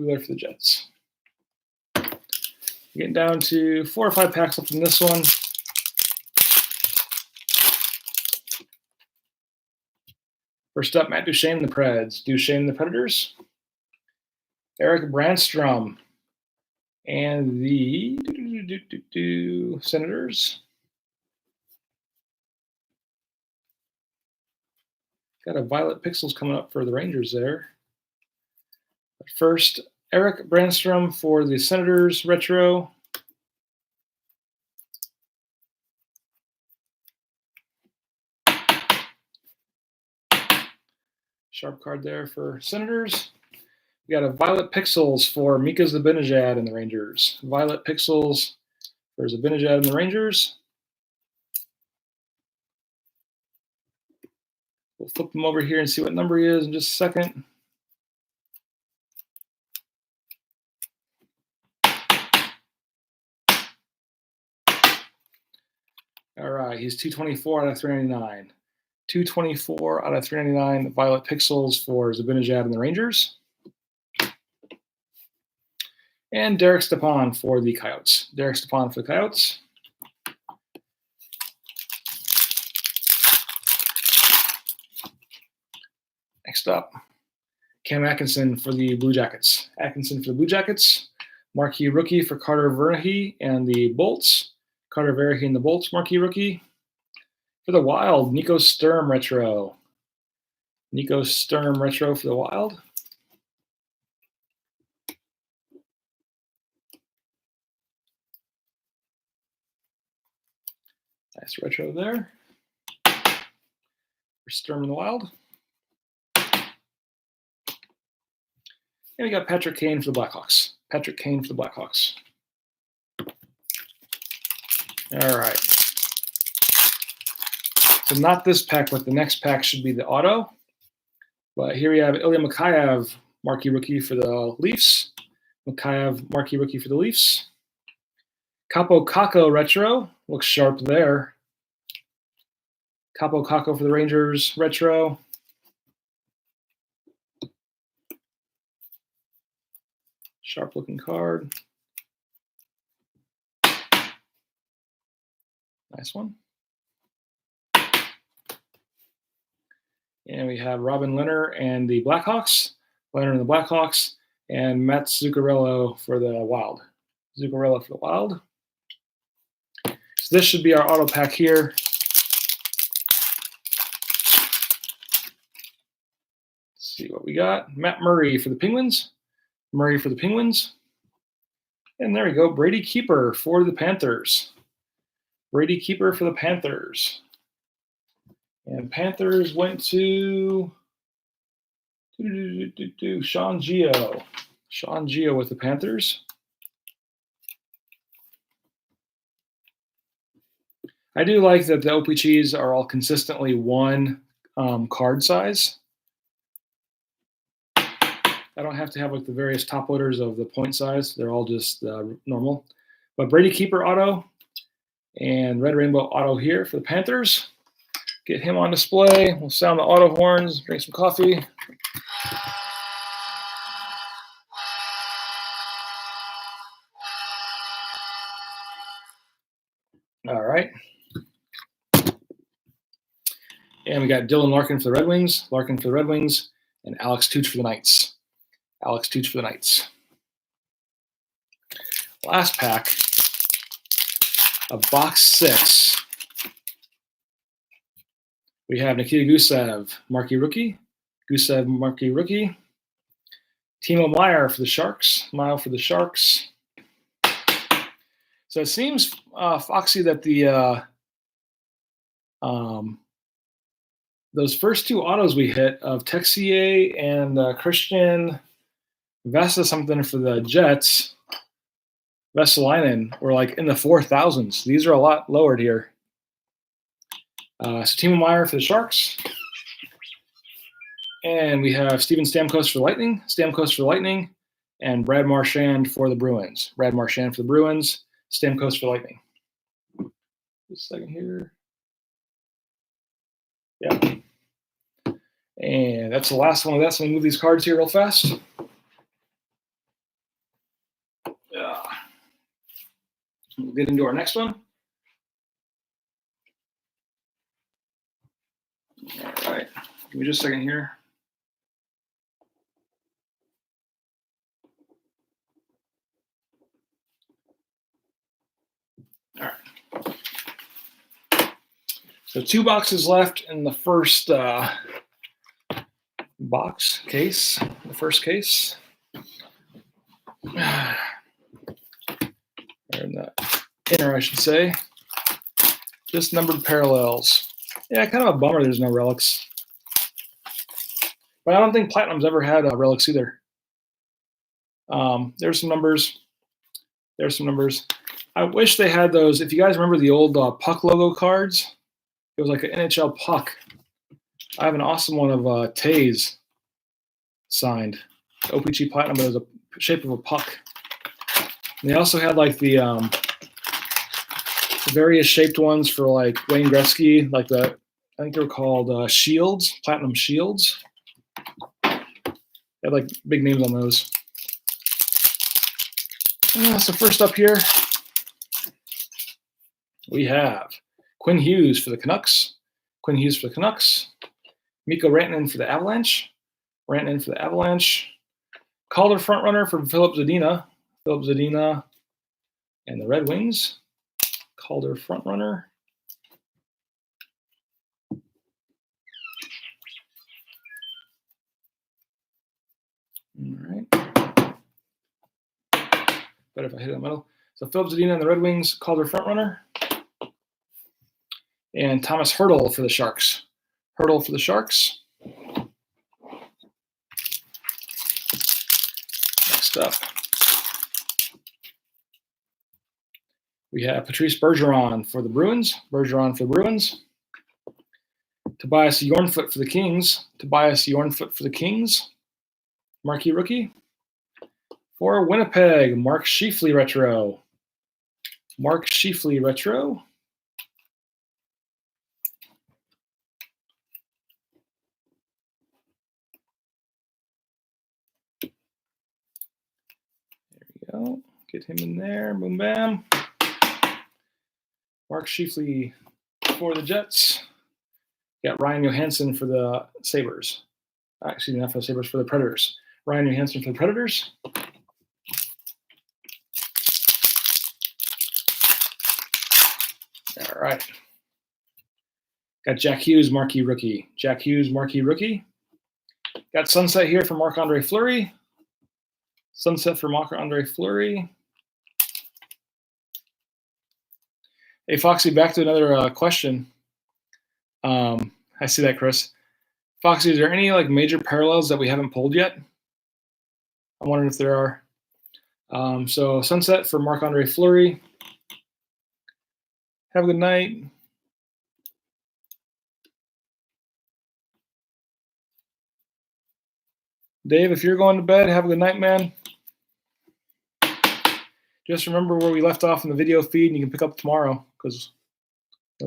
Getting down to 4 or 5 packs left in this one. First up, Matt Duchene, the Preds. Duchene, the Predators. Eric Brandstrom and the Senators. Got a Violet Pixels coming up for the Rangers there. But first, Eric Brandstrom for the Senators retro. Sharp card there for Senators. We got a Violet Pixels for Mika Zibanejad and the Rangers. Violet Pixels for Zibanejad and the Rangers. We'll flip them over here and see what number he is in just a second. All right, he's 224 out of 399. 224 out of 399 Violet Pixels for Zibanejad and the Rangers. And Derek Stepan for the Coyotes. Next up, Cam Atkinson for the Blue Jackets. Marquee rookie for Carter Verhey and the Bolts. Marquee rookie. For the Wild, Nico Sturm retro. For the Wild. Nice retro there. For Sturm in the Wild. And we got Patrick Kane for the Blackhawks. All right. So not this pack, but the next pack should be the auto. But here we have Ilya Mikheyev, marquee rookie for the Leafs. Capo Kakko retro. Looks sharp there. Capo Kakko for the Rangers retro. Sharp looking card. Nice one. And we have Robin Leonard and the Blackhawks. And Matt Zuccarello for the Wild. So this should be our auto pack here. Let's see what we got. Matt Murray for the Penguins. And there we go. Brady Keeper for the Panthers. And Panthers went to Sean Gio. With the Panthers. I do like that the OPCs are all consistently one card size. I don't have to have like the various top loaders of the point size. They're all just normal. But Brady Keeper auto and Red Rainbow auto here for the Panthers. Get him on display. We'll sound the auto horns, drink some coffee. All right. And we got Dylan Larkin for the Red Wings, and Alex Tooch for the Knights. Last pack of box 6. We have Nikita Gusev, marquee rookie. Timo Meyer for the Sharks. So it seems, Foxy, that the those first two autos we hit of Texier and Christian Vesa something for the Jets, Vesalainen, were like in the 4,000s. These are a lot lowered here. Timo Meyer for the Sharks. And we have Steven Stamkos for the Lightning, and Brad Marchand for the Bruins. Stamkos for the Lightning. Just a second here. Yeah. And that's the last one of that. So let me move these cards here real fast. Yeah. We'll get into our next one. All right. Give me just a second here. All right. So 2 boxes left in the first box case. The first case. Or in the inner, I should say. Just numbered parallels. Yeah, kind of a bummer there's no relics. But I don't think Platinum's ever had relics either. There's some numbers. I wish they had those. If you guys remember the old Puck logo cards, it was like an NHL Puck. I have an awesome one of Taze signed. OPC Platinum, but it was a shape of a puck. And they also had like the various shaped ones for like Wayne Gretzky, like I think they were called Shields, Platinum Shields. They had like big names on those. So first up here, we have Quinn Hughes for the Canucks. Mikko Rantanen for the Avalanche. Calder frontrunner for Philip Zadina. And the Red Wings. Calder frontrunner. All right. Better if I hit it in the middle. So Philip Zadina and the Red Wings, Calder frontrunner. And Thomas Hertl for the Sharks. Next up, we have Patrice Bergeron for the Bruins. Tobias Yornfoot for the Kings. Marquee rookie. For Winnipeg, Mark Scheifele retro. There we go. Get him in there. Boom, bam. Mark Scheifele for the Jets. Got Ryan Johansson for the Sabres. Actually, not for the Sabres, for the Predators. Ryan Johansson for the Predators. All right. Got Jack Hughes, marquee rookie. Got Sunset here for Marc-Andre Fleury. Hey, Foxy, back to another question. I see that, Chris. Foxy, is there any like major parallels that we haven't pulled yet? I'm wondering if there are. So Sunset for Marc-Andre Fleury. Have a good night. Dave, if you're going to bed, have a good night, man. Just remember where we left off in the video feed, and you can pick up tomorrow because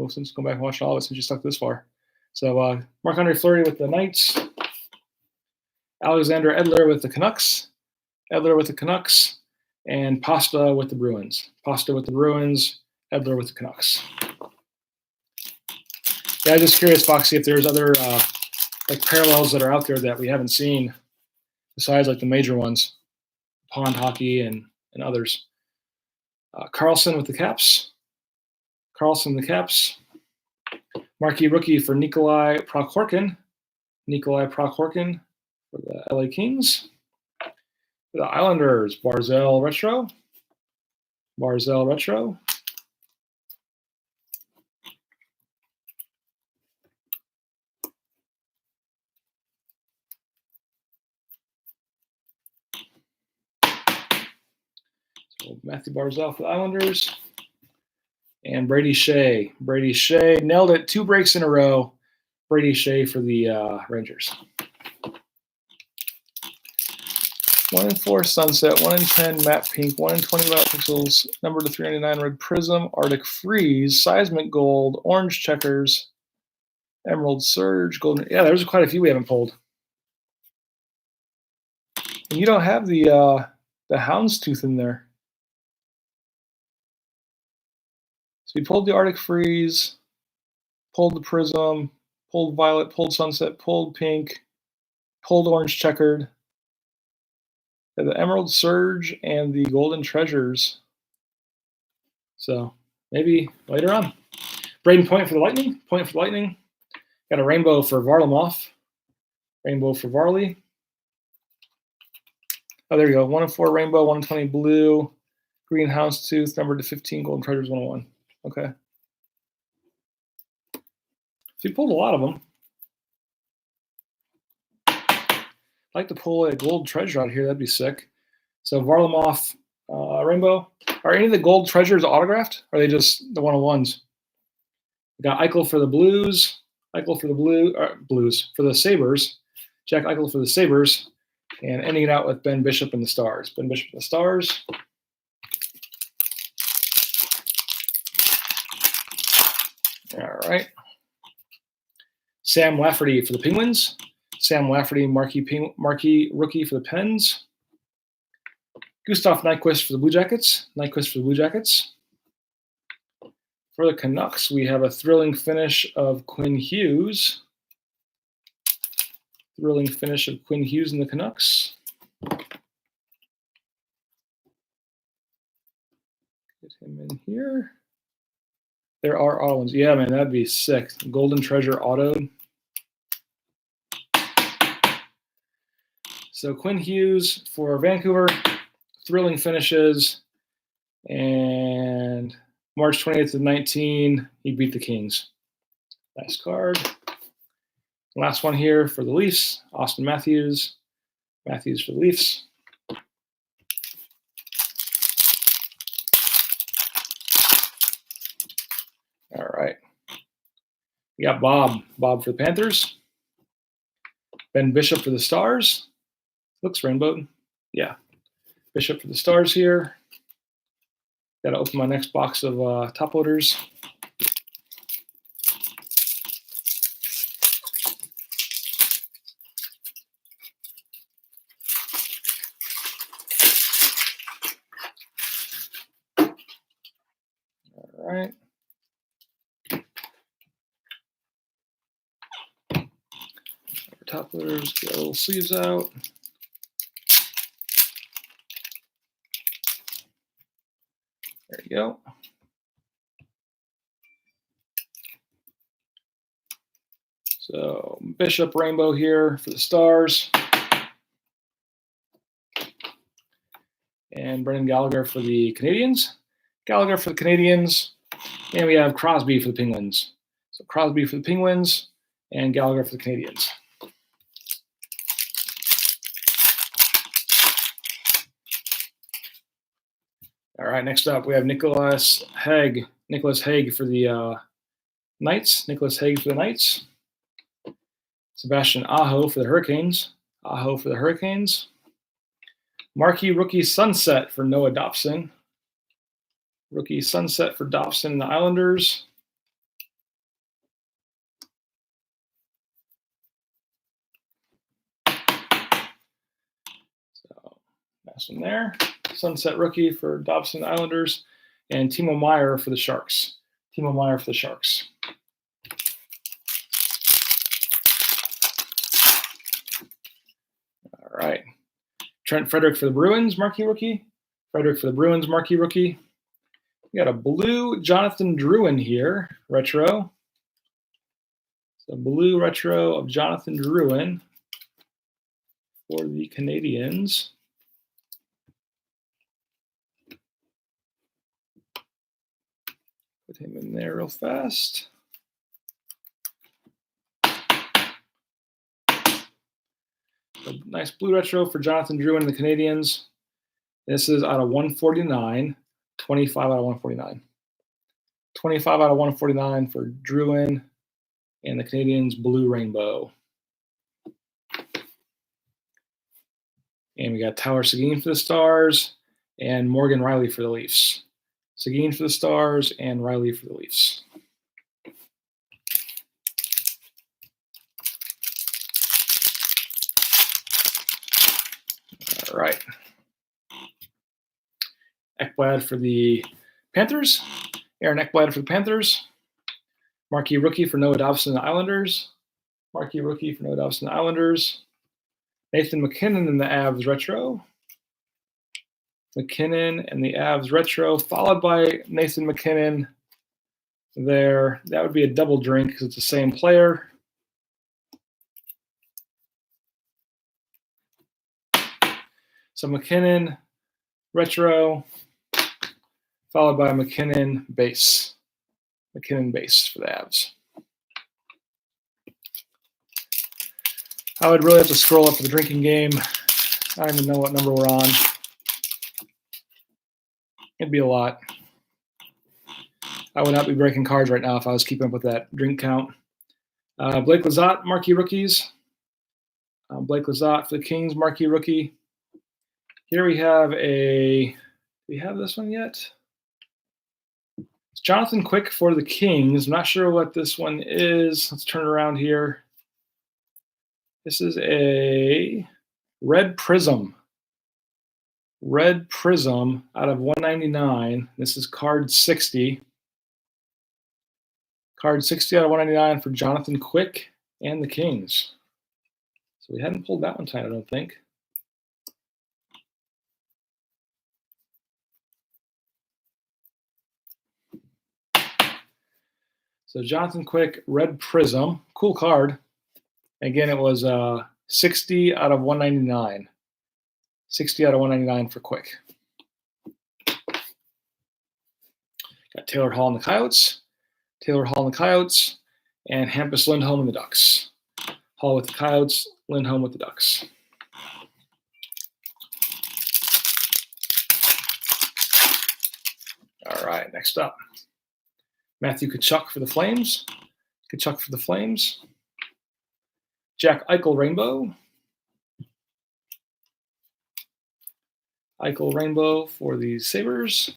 since go back and watch all of it since you stuck this far. So Marc-Andre Fleury with the Knights. Alexander Edler with the Canucks. And Pasta with the Bruins. Edler with the Canucks. Yeah, I'm just curious, Foxy, if there's other like parallels that are out there that we haven't seen besides like the major ones, Pond Hockey and others. Carlson with the Caps. Marquee rookie for Nikolai Prokhorkin for the LA Kings. For the Islanders, Barzal retro. So Matthew Barzal for the Islanders. And Brady Shea. Brady Shea nailed it. 2 breaks in a row. Brady Shea for the Rangers. 1 in 4 Sunset, 1 in 10 Matte Pink, 1 in 20 Light Pixels, number to 399 Red Prism, Arctic Freeze, Seismic Gold, Orange Checkers, Emerald Surge, Golden. Yeah, there's quite a few we haven't pulled. And you don't have the Houndstooth in there. So we pulled the Arctic Freeze, pulled the Prism, pulled Violet, pulled Sunset, pulled Pink, pulled Orange Checkered. The Emerald Surge and the Golden Treasures. So maybe later on. Braden Point for the Lightning. Point for the Lightning. Got a rainbow for Varlamov. Rainbow for Varley. Oh, there you go. 1 in 4 rainbow, 1 in 20 blue. Green Houndstooth, numbered to 15, Golden Treasures 101. Okay. So you pulled a lot of them. I'd like to pull a gold treasure out here. That'd be sick. So Varlamov rainbow. Are any of the gold treasures autographed? Or are they just the 101s? We got Eichel for the Blues. Eichel for the Blues. For the Sabres. Jack Eichel for the Sabres. And ending it out with Ben Bishop and the Stars. Ben Bishop and the Stars. All right. Sam Lafferty for the Penguins. Sam Lafferty, marquee rookie for the Pens. Gustav Nyquist for the Blue Jackets. Nyquist for the Blue Jackets. For the Canucks, we have a thrilling finish of Quinn Hughes. Thrilling finish of Quinn Hughes in the Canucks. Get him in here. There are auto ones. Yeah, man, that'd be sick. Golden Treasure autoed. So Quinn Hughes for Vancouver. Thrilling finishes. And March 20th of 19, he beat the Kings. Nice card. Last one here for the Leafs, Austin Matthews. Matthews for the Leafs. All right. We got Bob. Bob for the Panthers. Ben Bishop for the Stars. Looks rainbow. Yeah. Bishop for the Stars here. Got to open my next box of top loaders. All right. Top loaders, get our little sleeves out. There you go. So Bishop rainbow here for the Stars. And Brendan Gallagher for the Canadiens. Gallagher for the Canadiens. And we have Crosby for the Penguins. So Crosby for the Penguins and Gallagher for the Canadiens. All right, next up we have Nicholas Hague. Nicholas Hague for the Knights. Nicholas Hague for the Knights. Sebastian Aho for the Hurricanes. Aho for the Hurricanes. Marquee rookie Sunset for Noah Dobson. Rookie Sunset for Dobson and the Islanders. So that's one there. Sunset rookie for Dobson and the Islanders. And Timo Meier for the Sharks. Timo Meier for the Sharks. All right. Trent Frederick for the Bruins, marquee rookie. Frederick for the Bruins, marquee rookie. We got a blue Jonathan Drouin here, retro. So blue retro of Jonathan Drouin for the Canadiens. Put him in there real fast. A nice blue retro for Jonathan Drouin and the Canadiens. This is out of 149, 25 out of 149. 25 out of 149 for Druin and the Canadiens Blue Rainbow. And we got Tyler Seguin for the Stars and Morgan Riley for the Leafs. Seguin for the Stars and Riley for the Leafs. All right. Ekblad for the Panthers. Aaron Ekblad for the Panthers. Marquee rookie for Noah Dobson and the Islanders. Marquee rookie for Noah Dobson and the Islanders. Nathan McKinnon in the Avs retro. McKinnon and the Avs retro, followed by Nathan McKinnon there. That would be a double drink because it's the same player. So McKinnon retro, followed by McKinnon base. McKinnon base for the Avs. I would really have to scroll up to the drinking game. I don't even know what number we're on. It'd be a lot. I would not be breaking cards right now if I was keeping up with that drink count. Blake Lizotte, marquee rookies. Blake Lizotte for the Kings, marquee rookie. Here we have do we have this one yet? It's Jonathan Quick for the Kings. I'm not sure what this one is. Let's turn it around here. This is a red prism. Red prism out of 199. This is card 60. Card 60 out of 199 for Jonathan Quick and the Kings. So we hadn't pulled that one tonight, I don't think. So Jonathan Quick, red prism, cool card. Again, it was 60 out of 199. 60 out of 199 for Quick. Got Taylor Hall and the Coyotes. Taylor Hall and the Coyotes. And Hampus Lindholm and the Ducks. Hall with the Coyotes, Lindholm with the Ducks. All right, next up. Matthew Tkachuk for the Flames. Tkachuk for the Flames. Jack Eichel Rainbow. Eichel Rainbow for the Sabres.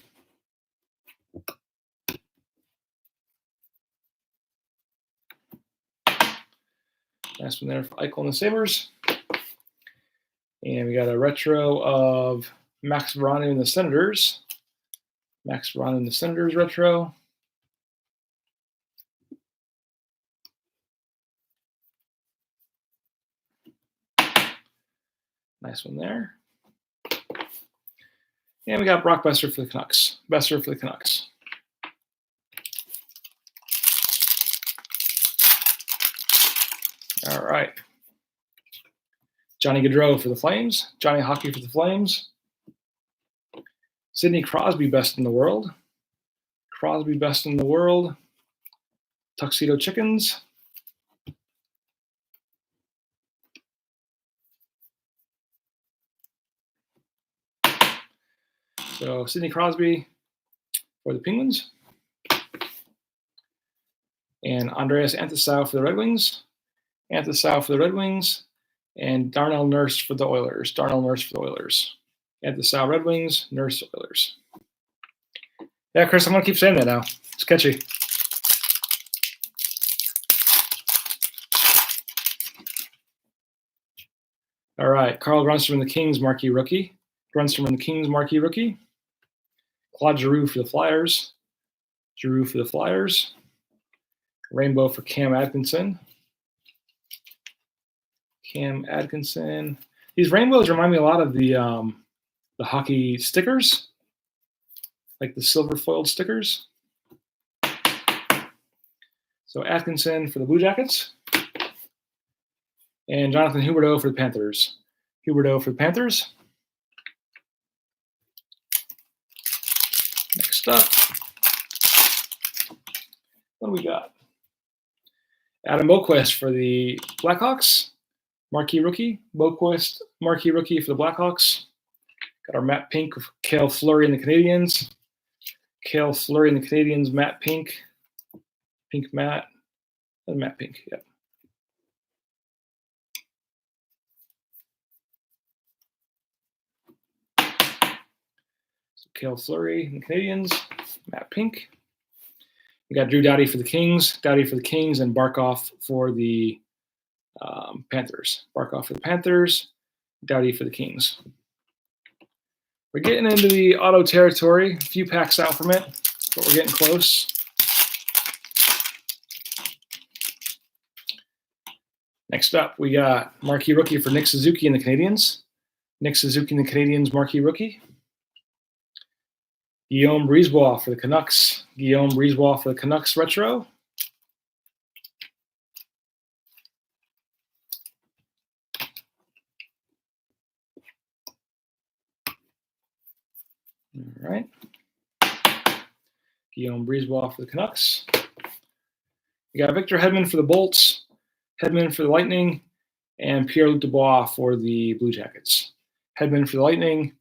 Nice one there for Eichel and the Sabres. And we got a retro of Max Verano and the Senators. Max Verano and the Senators retro. Nice one there. And we got Brock Besser for the Canucks. Besser for the Canucks. All right. Johnny Gaudreau for the Flames. Johnny Hockey for the Flames. Sidney Crosby, best in the world. Crosby, best in the world. Tuxedo Chickens. So Sidney Crosby for the Penguins. And Andreas Anthony for the Red Wings. Anthony for the Red Wings. And Darnell Nurse for the Oilers. Darnell Nurse for the Oilers. Anthony Red Wings, Nurse Oilers. Yeah, Chris, I'm going to keep saying that now. It's catchy. All right, Carl Grunstrom and the Kings, marquee rookie. Grunstrom and the Kings, marquee rookie. Claude Giroux for the Flyers. Giroux for the Flyers. Rainbow for Cam Atkinson. Cam Atkinson. These rainbows remind me a lot of the hockey stickers, like the silver foiled stickers. So Atkinson for the Blue Jackets. And Jonathan Huberdeau for the Panthers. Huberdeau for the Panthers. Next up, what do we got? Adam Boquist for the Blackhawks. Marquee rookie. Boquist, marquee rookie for the Blackhawks. Got our Matt Pink of Cale Fleury and the Canadiens. Cale Fleury and the Canadiens, matte pink. Pink matte. Matte pink, yep. So Cale Fleury and the Canadiens, matte pink. We got Drew Doughty for the Kings, and Barkov for the Panthers. Barkov for the Panthers, Doughty for the Kings. We're getting into the auto territory. A few packs out from it, but we're getting close. Next up, we got marquee rookie for Nick Suzuki and the Canadiens. Nick Suzuki and the Canadiens, marquee rookie. Guillaume Brisebois for the Canucks. Guillaume Brisebois for the Canucks retro. All right. Guillaume Brisebois for the Canucks. We got Victor Hedman for the Bolts, Hedman for the Lightning, and Pierre-Luc Dubois for the Blue Jackets. Hedman for the Lightning,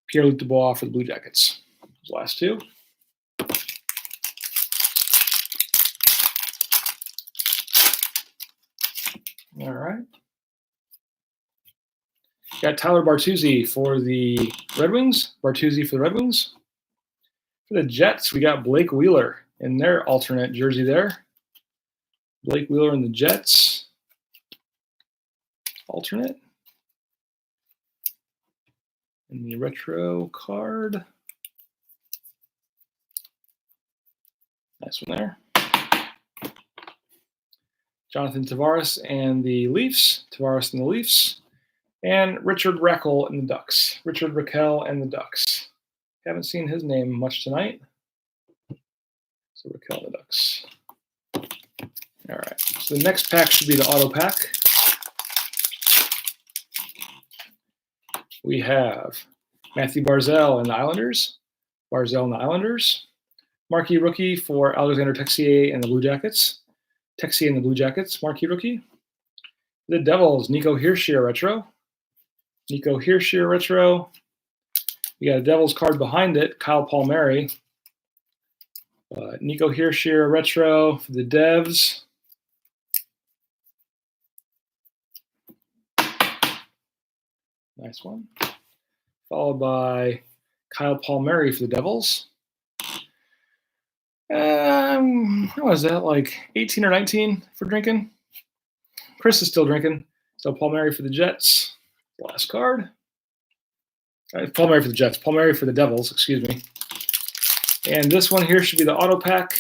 Pierre-Luc Dubois for the Blue Jackets. Those last two. All right. Got Tyler Bartuzzi for the Red Wings. Bartuzzi for the Red Wings. For the Jets, we got Blake Wheeler in their alternate jersey there. Blake Wheeler in the Jets. Alternate. And the retro card. Nice one there. Jonathan Tavares and the Leafs. Tavares and the Leafs. And Richard Raquel and the Ducks. Richard Raquel and the Ducks. Haven't seen his name much tonight. So Raquel and the Ducks. All right. So the next pack should be the auto pack. We have Matthew Barzal and the Islanders. Barzal and the Islanders. Marquee rookie for Alexander Texier and the Blue Jackets. Texier and the Blue Jackets, marquee rookie. The Devils, Nico Hischier retro. Nico Hischier retro. We got a Devils card behind it, Kyle Palmieri. Nico Hischier retro for the Devs. Nice one. Followed by Kyle Palmieri for the Devils. What was that, like 18 or 19 for drinking? Chris is still drinking. So Palmieri for the Jets. Last card. Palmieri for the Jets. Palmieri for the Devils, excuse me. And this one here should be the auto pack.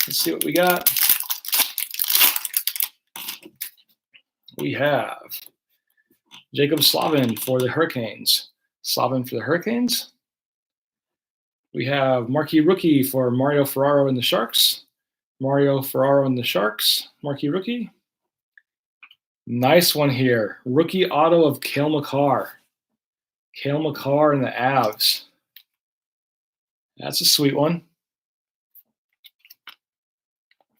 Let's see what we got. We have Jacob Slavin for the Hurricanes. Slavin for the Hurricanes. We have marquee rookie for Mario Ferraro and the Sharks. Mario Ferraro and the Sharks, marquee rookie. Nice one here. Rookie auto of Cale Makar. Cale Makar and the Avs. That's a sweet one.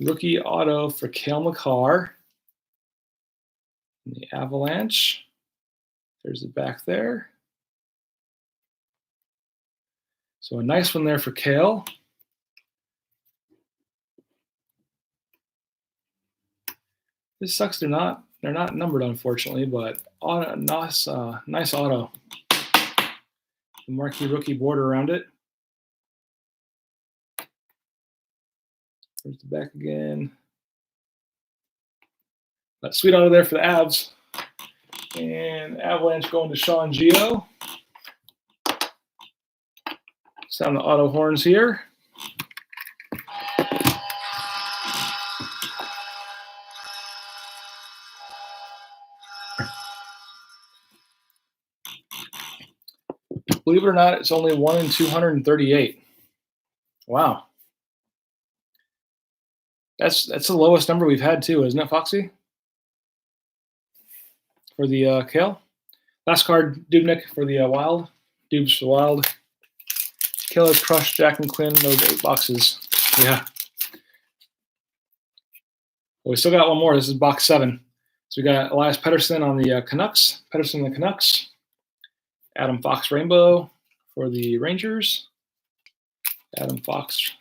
Rookie auto for Cale Makar. The Avalanche. There's the back there. So a nice one there for Cale. This sucks. They're not numbered, unfortunately, but nice auto. The marquee rookie border around it. There's the back again. That sweet auto there for the Avs. And Avalanche going to Sean Gio. Sound the auto horns here. Believe it or not, it's only 1 in 238. Wow. That's the lowest number we've had too, isn't it, Foxy? For the Cale. Last card, Dubnik for the Wild. Dubs for the Wild. Killers Crush, Jack and Quinn, those 8 boxes. Yeah. Well, we still got one more. This is box 7. So we got Elias Pettersson on the Canucks. Pettersson on the Canucks. Adam Fox Rainbow for the Rangers. Adam Fox.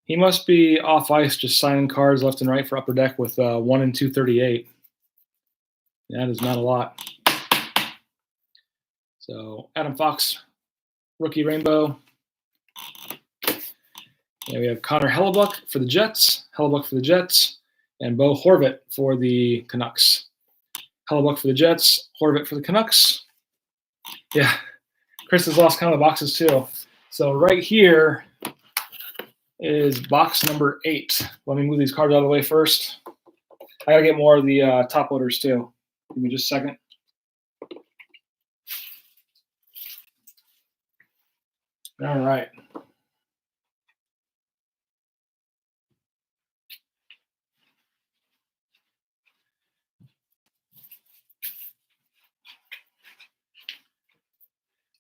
He must be off ice just signing cards left and right for Upper Deck with 1 and 238. That is not a lot. So Adam Fox, rookie rainbow. And we have Connor Hellebuck for the Jets, and Bo Horvat for the Canucks. Hellebuck for the Jets, Horvat for the Canucks. Yeah, Chris has lost count of the boxes too. So right here is box number 8. Let me move these cards out of the way first. I gotta get more of the top loaders too. Give me just a second. All right.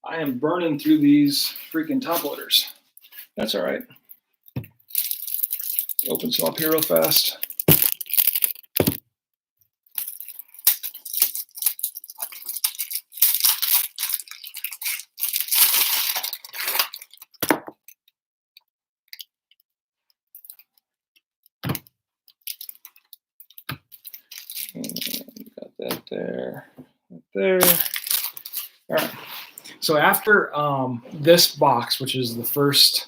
I am burning through these freaking top loaders. That's all right. Open some up here real fast. And got that there, there. All right. So after this box, which is the first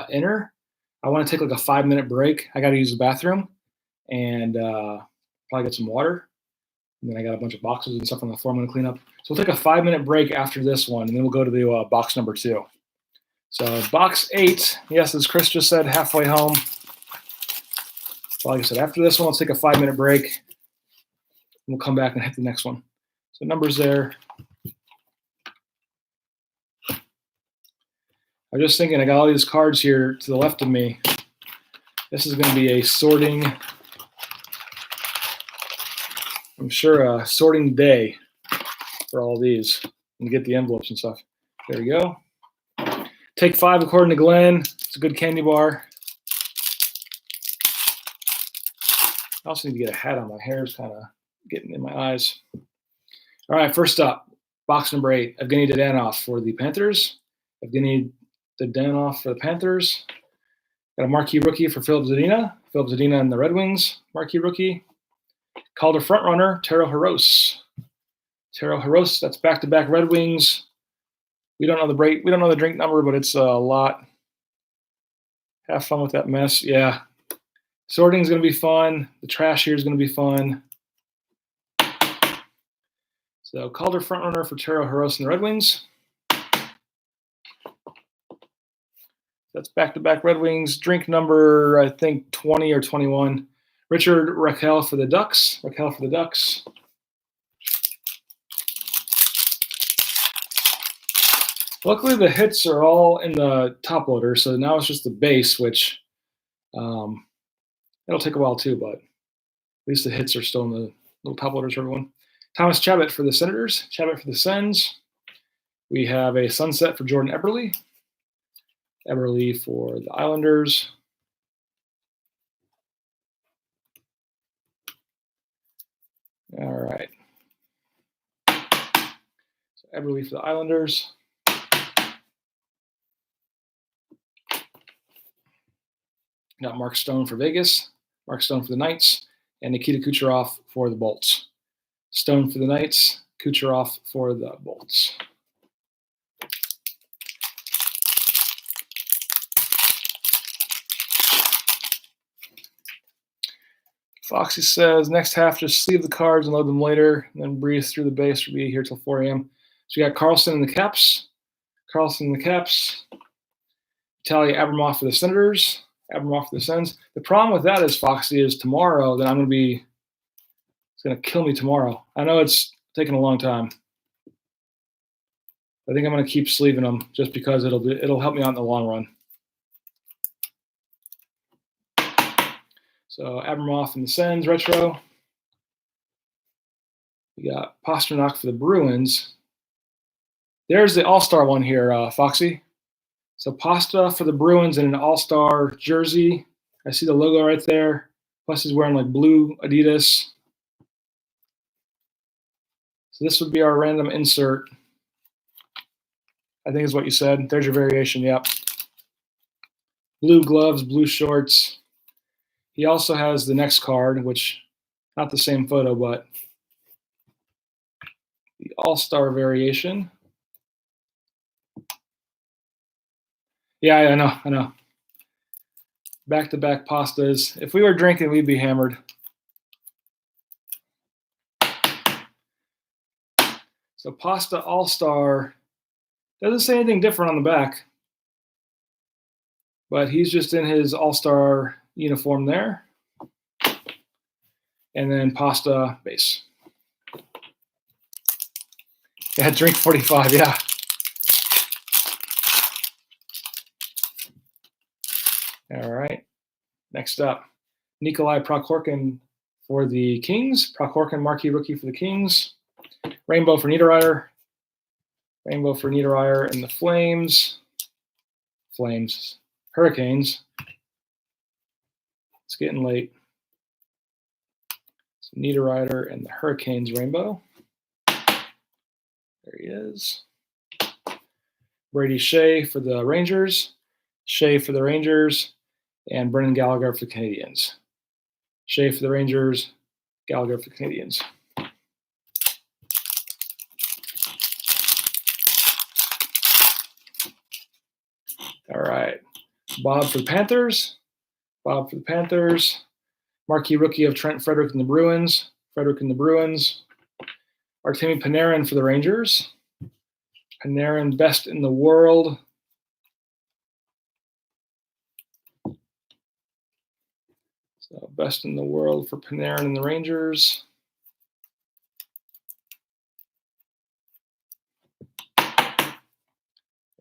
inner, I want to take like a 5-minute break. I got to use the bathroom and probably get some water. And then I got a bunch of boxes and stuff on the floor I'm going to clean up. So we'll take a 5-minute break after this one, and then we'll go to the box number 2. So box 8, yes, as Chris just said, halfway home. Like I said, after this one, let's take a 5-minute break. And we'll come back and hit the next one. So numbers there. I'm just thinking, I got all these cards here to the left of me. This is going to be a sorting, I'm sure a sorting day for all these. And get the envelopes and stuff. There we go. Take 5 according to Glenn. It's a good candy bar. I also need to get a hat on. My hair is kind of getting in my eyes. All right, first up, box number 8. Evgeny Dadonov for the Panthers. Evgeny Dadonov for the Panthers. Got a marquee rookie for Philip Zadina. Philip Zadina and the Red Wings, marquee rookie. Calder frontrunner, Taro Hirose. Taro Hirose, that's back-to-back Red Wings. We don't know the break. We don't know the drink number, but it's a lot. Have fun with that mess. Yeah. Sorting is going to be fun. The trash here is going to be fun. So Calder frontrunner for Taro Hirose and the Red Wings. That's back-to-back Red Wings. Drink number, I think, 20 or 21. Richard Raquel for the Ducks. Raquel for the Ducks. Luckily, the hits are all in the top loader, so now it's just the base, which it'll take a while too, but at least the hits are still in the little top loaders for everyone. Thomas Chabot for the Senators. Chabot for the Sens. We have a sunset for Jordan Eberle. Eberle for the Islanders. All right. So Eberle for the Islanders. Got Mark Stone for Vegas, Mark Stone for the Knights, and Nikita Kucherov for the Bolts. Stone for the Knights, Kucherov for the Bolts. Foxy says, next half, just sleeve the cards and load them later, and then breeze through the base. We'll be here till 4 a.m. So we got Carlson in the Caps. Carlson in the Caps. Vitaly Abramov for the Senators. Abramov for the Sens. The problem with that is, Foxy, is tomorrow, then I'm going to be, it's going to kill me tomorrow. I know it's taking a long time. I think I'm going to keep sleeving them just because it'll help me out in the long run. So Abramov and the Sens retro. We got Pasternak for the Bruins. There's the All-Star one here, Foxy. So Pasta for the Bruins in an All-Star jersey. I see the logo right there. Plus he's wearing like blue Adidas. So this would be our random insert. I think is what you said. There's your variation. Yep. Blue gloves, blue shorts. He also has the next card, which not the same photo, but the All-Star variation. Yeah, I know. Back-to-back pastas. If we were drinking, we'd be hammered. So Pasta All-Star doesn't say anything different on the back, but he's just in his All-Star uniform there. And then Pasta base. Yeah, drink 45, yeah. All right. Next up, Nikolai Prokhorkin for the Kings. Prokhorkin marquee rookie for the Kings. Rainbow for Niederreiter. Rainbow for Niederreiter and the Flames. Hurricanes. It's getting late. So Niederreiter and the Hurricanes rainbow. There he is. Brady Shea for the Rangers. Shea for the Rangers. And Brendan Gallagher for the Canadiens. Shea for the Rangers. Gallagher for the Canadiens. All right. Bob for the Panthers. Bob for the Panthers. Marquee rookie of Trent Frederick and the Bruins. Artemi Panarin for the Rangers. Panarin, best in the world. So best in the world for Panarin and the Rangers. There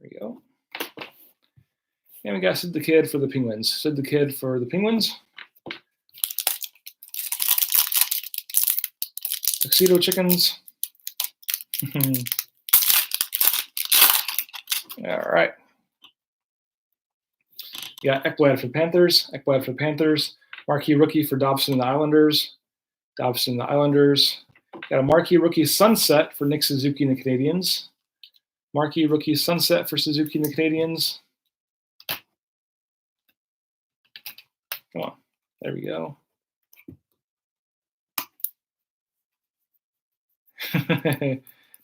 we go. And we got Sid the Kid for the Penguins. Tuxedo Chickens. All right. Yeah, Ekblad for the Panthers. Marquee rookie for Dobson and the Islanders. Got a marquee rookie sunset for Nick Suzuki and the Canadiens. Marquee rookie sunset for Suzuki and the Canadiens. Come on. There we go.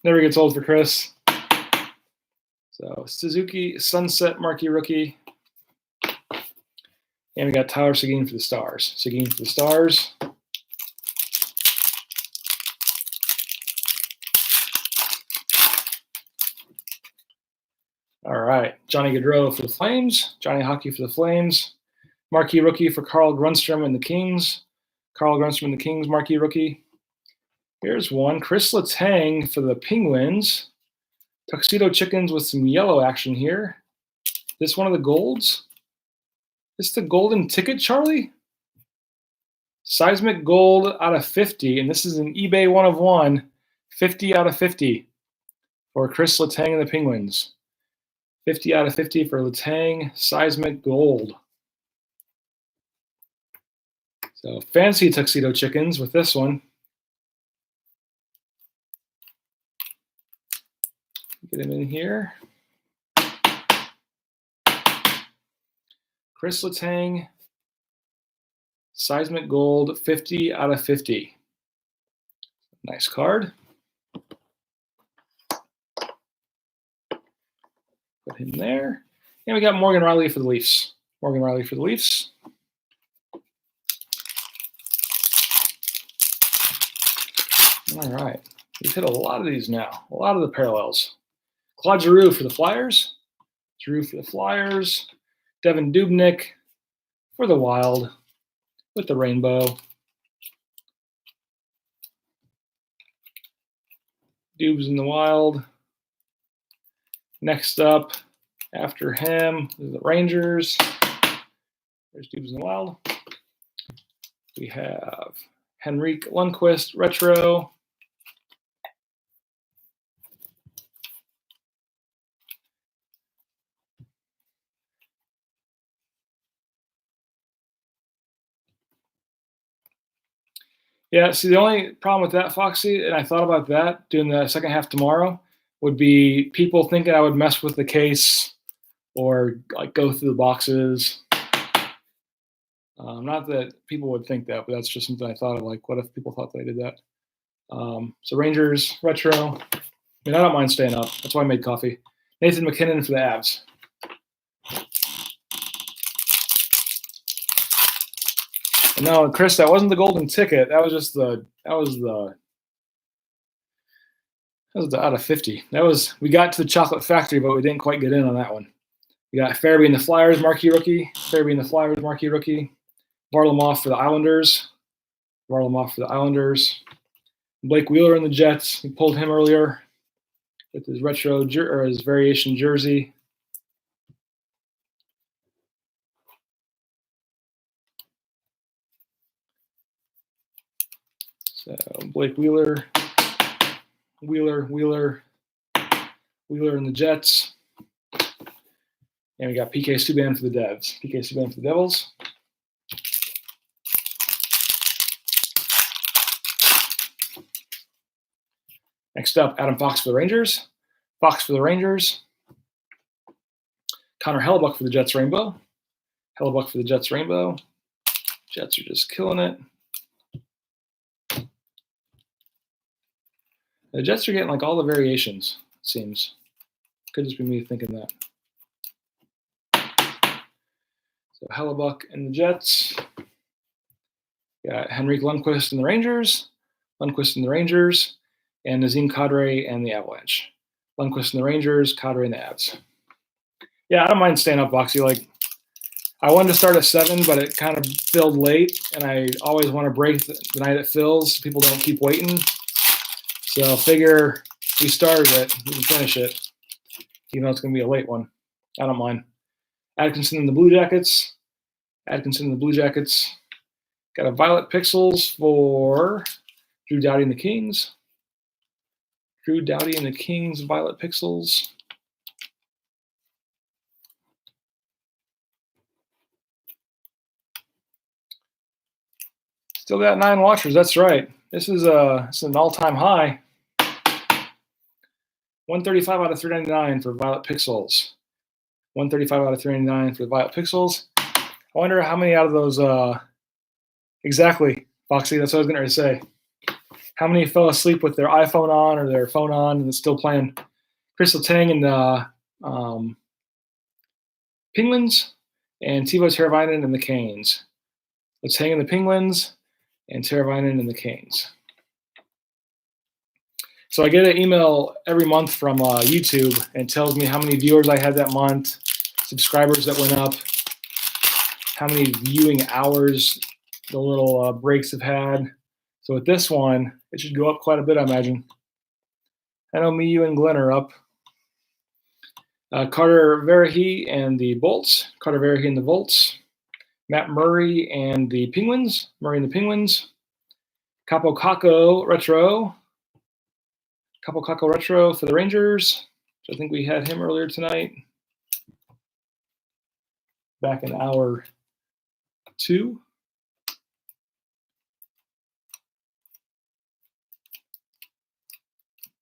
Never gets old for Chris. So Suzuki sunset marquee rookie. And we got Tyler Seguin for the Stars. All right. Johnny Gaudreau for the Flames. Johnny Hockey for the Flames. Marquee rookie for Carl Grundstrom and the Kings. Marquee rookie. Here's one. Chris Letang for the Penguins. Tuxedo Chickens with some yellow action here. This one of the golds? This the golden ticket, Charlie? Seismic gold out of 50, and this is an eBay 1 of 1, 50 out of 50 for Chris Letang and the Penguins. 50 out of 50 for Letang, seismic gold. So fancy Tuxedo Chickens with this one. Get him in here. Chris Letang, seismic gold, 50 out of 50. Nice card. Put him there. And we got Morgan Riley for the Leafs. All right. We've hit a lot of these now. A lot of the parallels. Claude Giroux for the Flyers. Devin Dubnyk for the Wild with the rainbow. Dubs in the Wild. Next up, after him, is the Rangers. There's Dubs in the Wild. We have Henrik Lundqvist, retro. Yeah, see, the only problem with that, Foxy, and I thought about that doing the second half tomorrow, would be people thinking I would mess with the case or like go through the boxes. Not that people would think that, but that's just something I thought of. Like, what if people thought that I did that? So Rangers retro. I mean, I don't mind staying up. That's why I made coffee. Nathan McKinnon for the Avs. And no, Chris, that wasn't the golden ticket. That was just the out of 50. We got to the chocolate factory, but we didn't quite get in on that one. We got Farabee and the Flyers, marquee rookie. Farabee and the Flyers, marquee rookie. Varlamov for the Islanders. Blake Wheeler in the Jets. We pulled him earlier with his retro or his variation jersey. So Blake Wheeler in the Jets. And we got PK Subban for the Devils. Next up, Adam Fox for the Rangers. Connor Hellebuck for the Jets Rainbow. Jets are just killing it. The Jets are getting like all the variations, it seems. Could just be me thinking that. So Hellebuck and the Jets. Got Henrik Lundqvist and the Rangers. And Nazem Kadri and the Avalanche. Lundqvist and the Rangers, Kadri and the Avs. Yeah, I don't mind staying up, Boxy. Like, I wanted to start at 7, but it kind of filled late, and I always want to break the night it fills so people don't keep waiting. So I we started it, we can finish it, even though it's going to be a late one. I don't mind. Atkinson and the Blue Jackets. Got a Violet Pixels for Drew Doughty and the Kings. Violet Pixels. Still got 9 watchers, that's right. This is an all-time high. 135 out of 399 for Violet Pixels. 135 out of 399 for the Violet Pixels. I wonder how many out of those, exactly, Foxy, that's what I was going to say. How many fell asleep with their iPhone on or their phone on and it's still playing? Crystal Tang and the Penguins and Teuvo Teravainen and the Canes. Let's hang in the Penguins and Teravainen and the Canes. So I get an email every month from YouTube and it tells me how many viewers I had that month, subscribers that went up, how many viewing hours the little breaks have had. So with this one, it should go up quite a bit, I imagine. I know me, you, and Glenn are up. Carter Verhey and the Bolts. Matt Murray and the Penguins. Capo Caco Retro for the Rangers. I think we had him earlier tonight. Back in hour 2.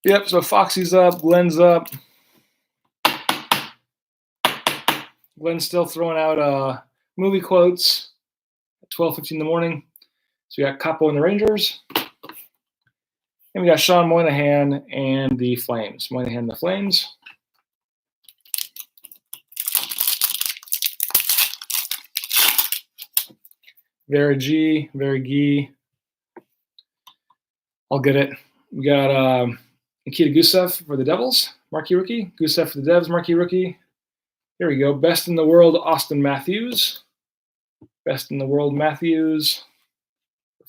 Yep, so Foxy's up, Glenn's up. Glenn's still throwing out movie quotes at 12:15 in the morning. So we got Capo and the Rangers. And we got Sean Moynihan and the Flames. Very G. I'll get it. We got Nikita Gusev for the Devils, marquee rookie. Gusev for the Devs, marquee rookie. Here we go. Best in the world, Austin Matthews.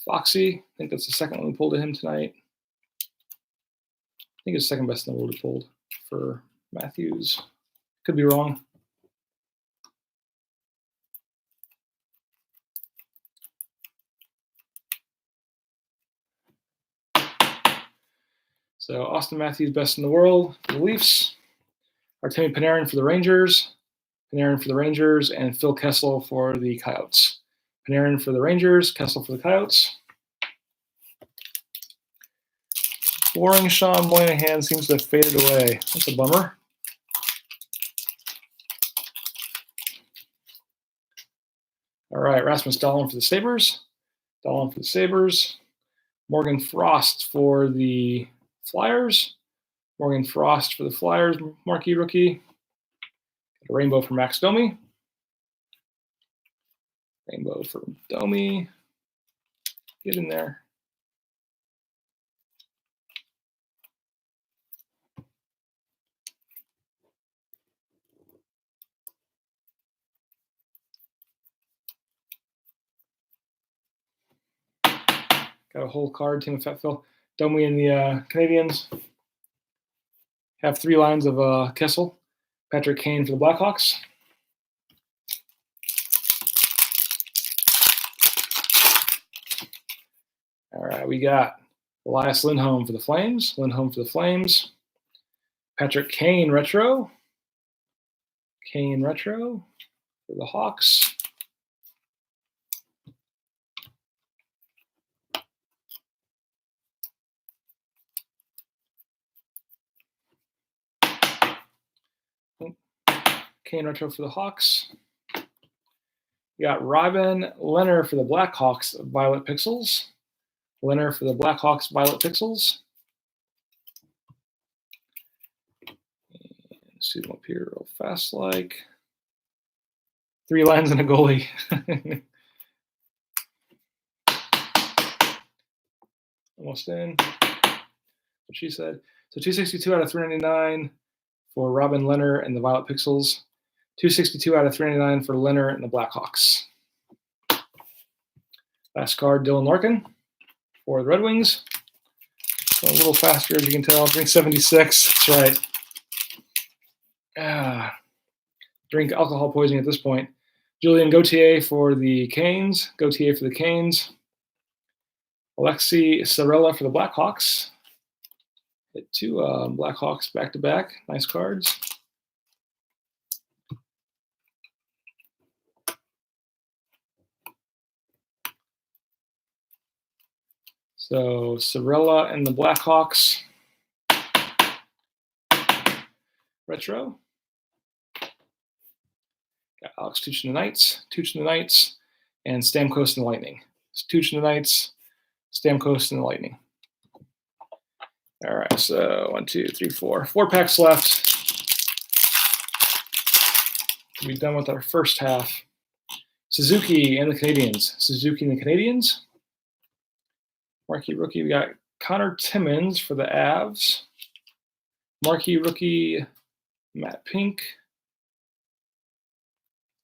Foxy. I think that's the second one we pulled to him tonight. I think it's second best in the world we pulled for Matthews. Could be wrong. So Austin Matthews, best in the world for the Leafs. Artemi Panarin for the Rangers. And Phil Kessel for the Coyotes. Panarin for the Rangers, Kessel for the Coyotes. Boring Sean Moynihan seems to have faded away. That's a bummer. All right, Rasmus Dahlin for the Sabres. Dahlin for the Sabres. Morgan Frost for the Flyers. Morgan Frost for the Flyers, marquee rookie. A rainbow for Max Domi. Rainbow for Domi. Get in there. Got a whole card, team of Fat Phil. Domi and the Canadians have 3 lines of Kessel. Patrick Kane for the Blackhawks. All right, we got Elias Lindholm for the Flames. Lindholm for the Flames. Patrick Kane retro. Kane retro for the Hawks. Kane retro for the Hawks. We got Robin Leonard for the Blackhawks, Violet Pixels. Leonard for the Blackhawks, Violet Pixels. And see them up here real fast like. 3 lines and a goalie. Almost in. What she said. So 262 out of 399 for Robin Leonard and the Violet Pixels. 262 out of 399 for Leonard and the Blackhawks. Last card, Dylan Larkin for the Red Wings. Going a little faster, as you can tell. Drink 76. That's right. Drink alcohol poisoning at this point. Julian Gauthier for the Canes. Gauthier for the Canes. Alexi Sarella for the Blackhawks. Hit 2 Blackhawks back-to-back. Nice cards. So Sarella and the Blackhawks. Retro. Got Alex Tuch and the Knights, and Stamkos and the Lightning. Tuch and the Knights, Stamkos and the Lightning. All right, so 1, 2, 3, 4. 4 packs left. We'll be done with our first half. Suzuki and the Canadians. Suzuki and the Canadians. Marquee rookie, we got Connor Timmins for the Avs. Marquee rookie, Matt Pink.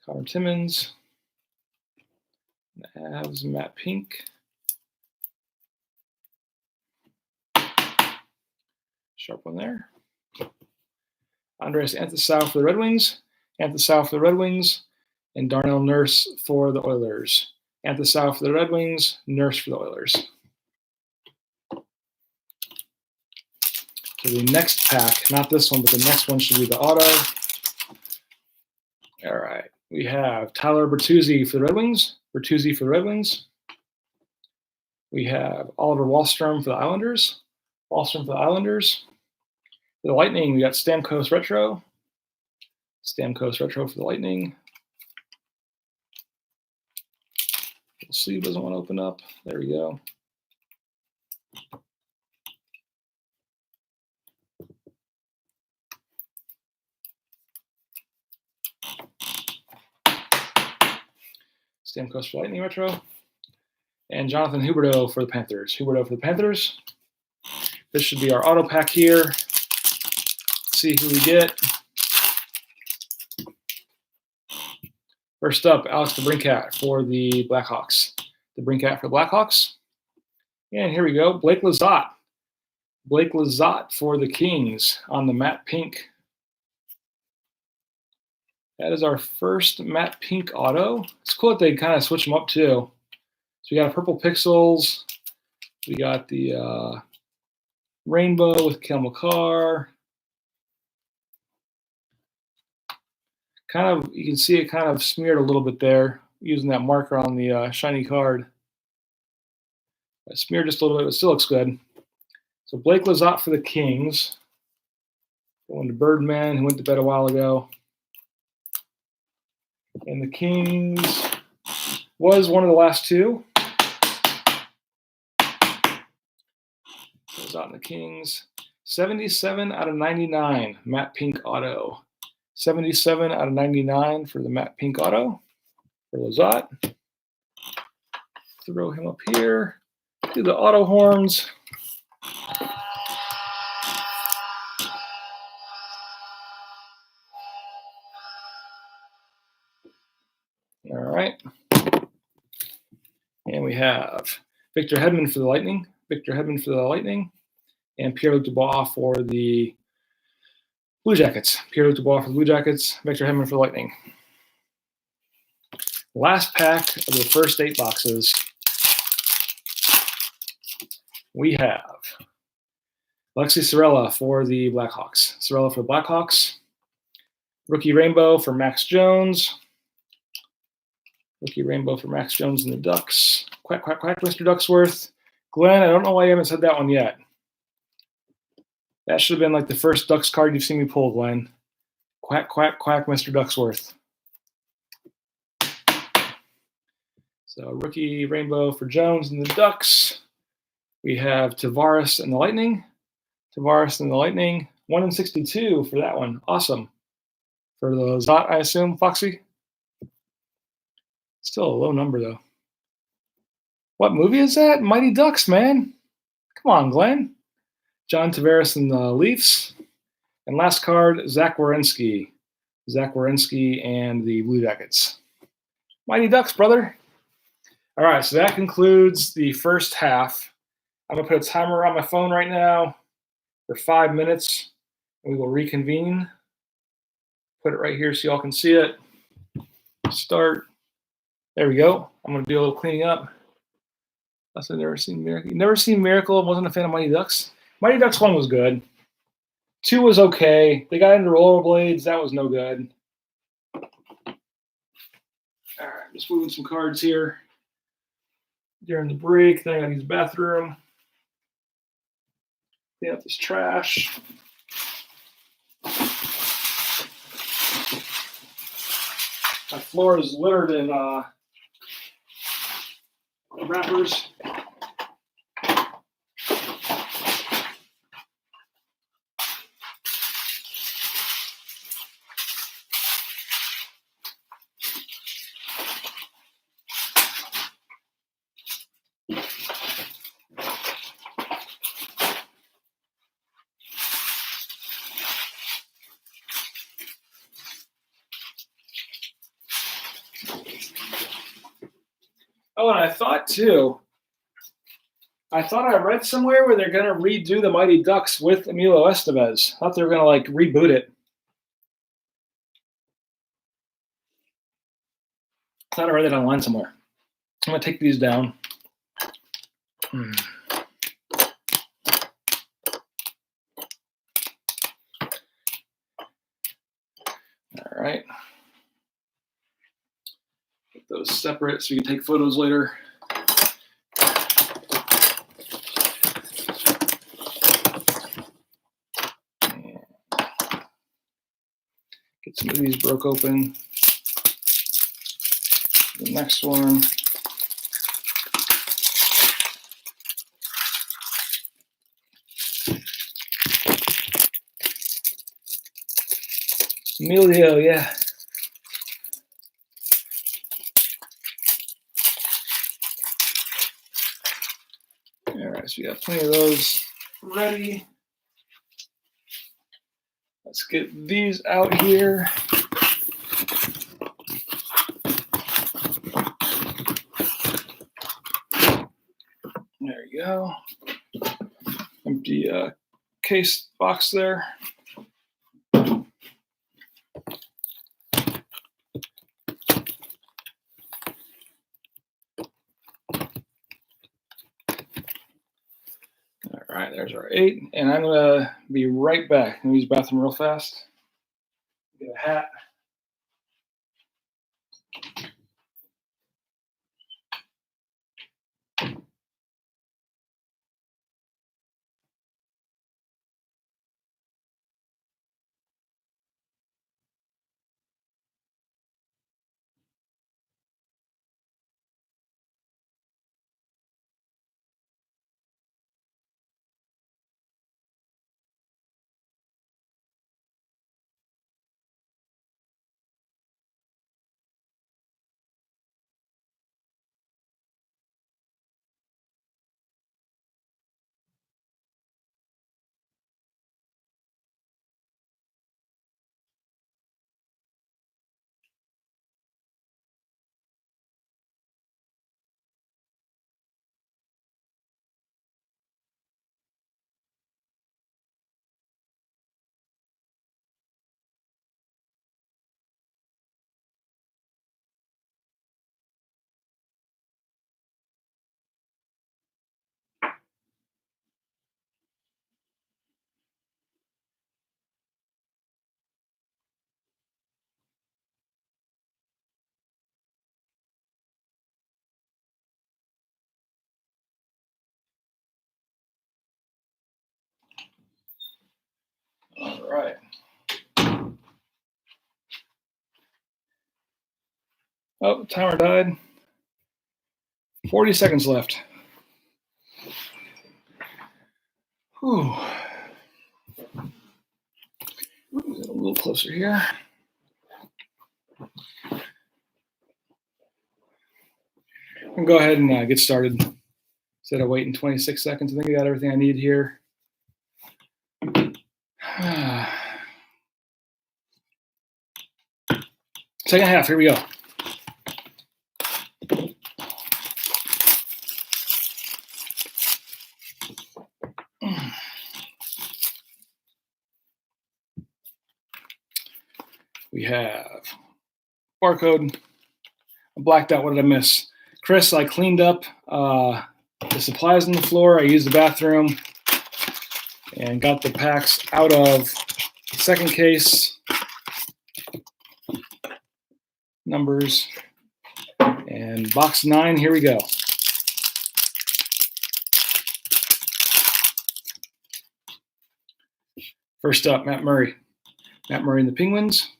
Connor Timmins. The Avs, Matt Pink. Sharp one there. Andreas Anthasau for the Red Wings. Anthasau for the Red Wings. And Darnell Nurse for the Oilers. Anthasau for the Red Wings. Nurse for the Oilers. So the next pack, not this one, but the next one should be the auto. All right. We have Tyler Bertuzzi for the Red Wings. Bertuzzi for the Red Wings. We have Oliver Wahlstrom for the Islanders. Wahlstrom for the Islanders. For the Lightning, we got Stamkos Retro. Stamkos Retro for the Lightning. We'll see who doesn't want to open up. There we go. Stamkos for Lightning Retro. And Jonathan Huberdeau for the Panthers. Huberdeau for the Panthers. This should be our auto pack here. Let's see who we get. First up, Alex DeBrincat for the Blackhawks. DeBrincat for Blackhawks. And here we go, Blake Lizotte. Blake Lizotte for the Kings on the Matte Pink. That is our first Matte Pink auto. It's cool that they kind of switch them up too. So we got purple pixels. We got the rainbow with Kel McCarr. Kind of, you can see it kind of smeared a little bit there using that marker on the shiny card. It smeared just a little bit, but it still looks good. So Blake Lizotte for the Kings. Going to Birdman, who went to bed a while ago. And the Kings was one of the last two. Lizotte and the Kings. 77 out of 99, Matte Pink auto. 77 out of 99 for the Matte Pink auto for Lizotte. Throw him up here. Do the auto horns. All right. And we have Victor Hedman for the Lightning. Victor Hedman for the Lightning. And Pierre-Luc Dubois for the Blue Jackets. Pierre-Luc Dubois for the Blue Jackets. Victor Hedman for the Lightning. Last pack of the first 8 boxes. We have Alexi Sorella for the Blackhawks. Sorella for the Blackhawks. Rookie Rainbow for Max Jones. Rookie Rainbow for Max Jones and the Ducks. Quack, quack, quack, Mr. Ducksworth. Glenn, I don't know why you haven't said that one yet. That should have been like the first Ducks card you've seen me pull, Glenn. Quack, quack, quack, Mr. Ducksworth. So Rookie Rainbow for Jones and the Ducks. We have Tavares and the Lightning. Tavares and the Lightning. 1 in 62 for that one. Awesome. For the Lizotte, I assume, Foxy? Still a low number, though. What movie is that? Mighty Ducks, man. Come on, Glenn. John Tavares and the Leafs. And last card, Zach Werenski. Zach Werenski and the Blue Jackets. Mighty Ducks, brother. All right, so that concludes the first half. I'm going to put a timer on my phone right now for 5 minutes, and we will reconvene. Put it right here so y'all can see it. Start. There we go. I'm going to do a little cleaning up. I've never seen Miracle. Never seen Miracle. Wasn't a fan of Mighty Ducks. Mighty Ducks 1 was good. 2 was okay. They got into rollerblades. That was no good. All right, just moving some cards here during the break. Then I got to use the bathroom. Clean up this trash. My floor is littered in wrappers. Oh, and I thought I read somewhere where they're going to redo the Mighty Ducks with Emilio Estevez. I thought they were going to like reboot it. I thought I read it online somewhere. I'm going to take these down. All right. Get those separate so you can take photos later. Get some of these broke open. The next one. Emilio, yeah. All right, so we got plenty of those ready. Let's get these out here. There you go. Empty case box there. All right, there's our 8. And I'm going to be right back. I'm going to use the bathroom real fast. Get a hat. All right. Oh, timer died. 40 seconds left. Whew. A little closer here. I'll go ahead and get started instead of waiting 26 seconds. I think I got everything I need here. Second half, here we go. We have barcode. I blacked out. What did I miss? Chris, I cleaned up the supplies on the floor. I used the bathroom and got the packs out of the second case. Numbers. And box 9, here we go. First up, Matt Murray. Matt Murray and the Penguins.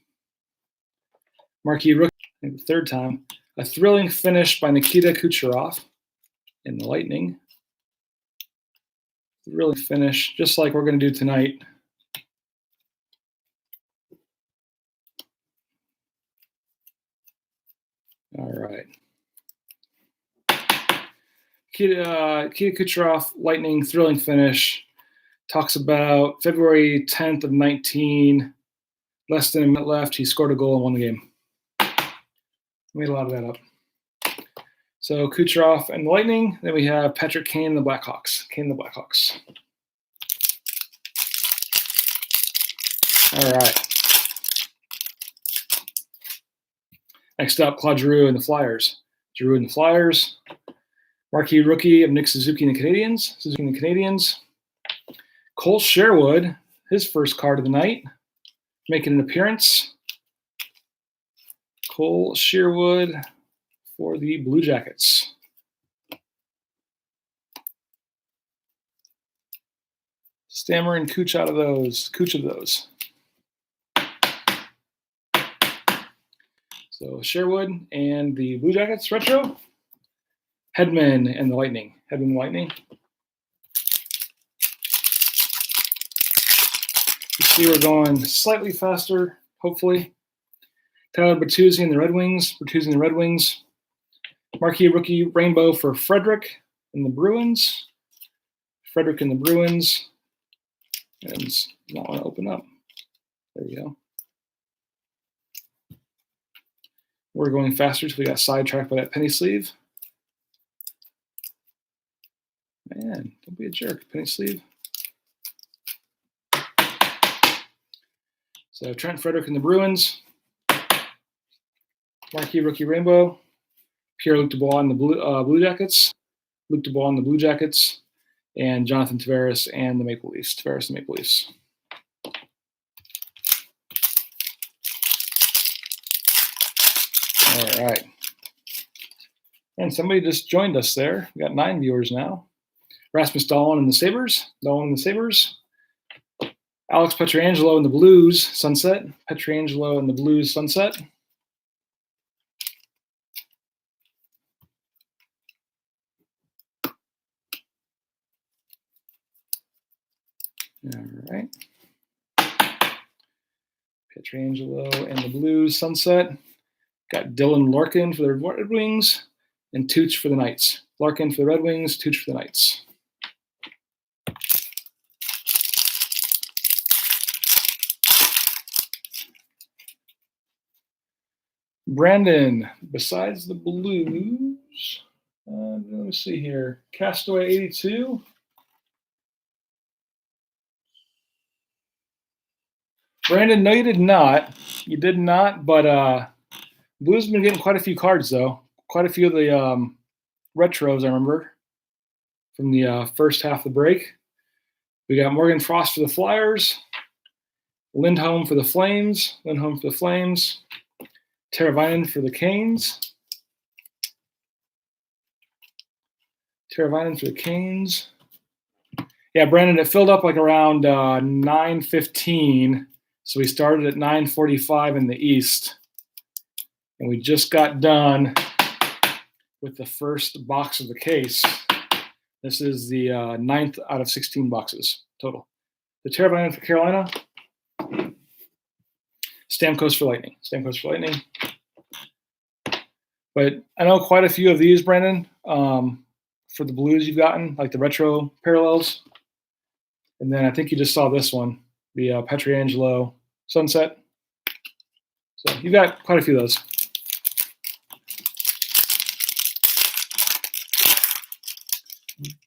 Marquee rookie, I think the third time. A thrilling finish by Nikita Kucherov in the Lightning. Thrilling finish, just like we're going to do tonight. All right. Nikita Kucherov, Lightning, thrilling finish. Talks about February 10th of 19, less than a minute left. He scored a goal and won the game. Made a lot of that up. So Kucherov and the Lightning. Then we have Patrick Kane and the Blackhawks. All right. Next up, Claude Giroux and the Flyers. Marquee rookie of Nick Suzuki and the Canadiens. Cole Sherwood, his first card of the night, making an appearance. Cole Sherwood for the Blue Jackets. Stammer and Cooch of those. So Sherwood and the Blue Jackets retro. Hedman and the Lightning. You see we're going slightly faster, hopefully. Tyler Bertuzzi and the Red Wings. Marquee rookie rainbow for Frederick and the Bruins. And does not want to open up. There we go. We're going faster, so we got sidetracked by that penny sleeve. Man, don't be a jerk, penny sleeve. So Trent Frederick and the Bruins. Marquee rookie rainbow. Pierre-Luc Dubois and the Blue Jackets. And Jonathan Tavares and the Maple Leafs. All right. And somebody just joined us there. We got 9 viewers now. Rasmus Dahlin and the Sabres. Alex Pietrangelo and the Blues Sunset. All right. Pietrangelo and the Blues Sunset. Got Dylan Larkin for the Red Wings and Tooch for the Knights. Larkin for the Red Wings, Tooch for the Knights. Brandon, besides the Blues, let me see here. Castaway 82. Brandon, no, you did not. But Blues have been getting quite a few cards, though. Quite a few of the retros, I remember, from the first half of the break. We got Morgan Frost for the Flyers. Lindholm for the Flames. Teravainen for the Canes. Yeah, Brandon, it filled up like around 9:15. So we started at 9:45 in the East. And we just got done with the first box of the case. This is the 9th out of 16 boxes total. The Terravine for Carolina. Stamkos for Lightning. Stamkos for Lightning. But I know quite a few of these, Brandon, for the blues you've gotten, like the retro parallels. And then I think you just saw this one, the Pietrangelo Sunset. So you've got quite a few of those.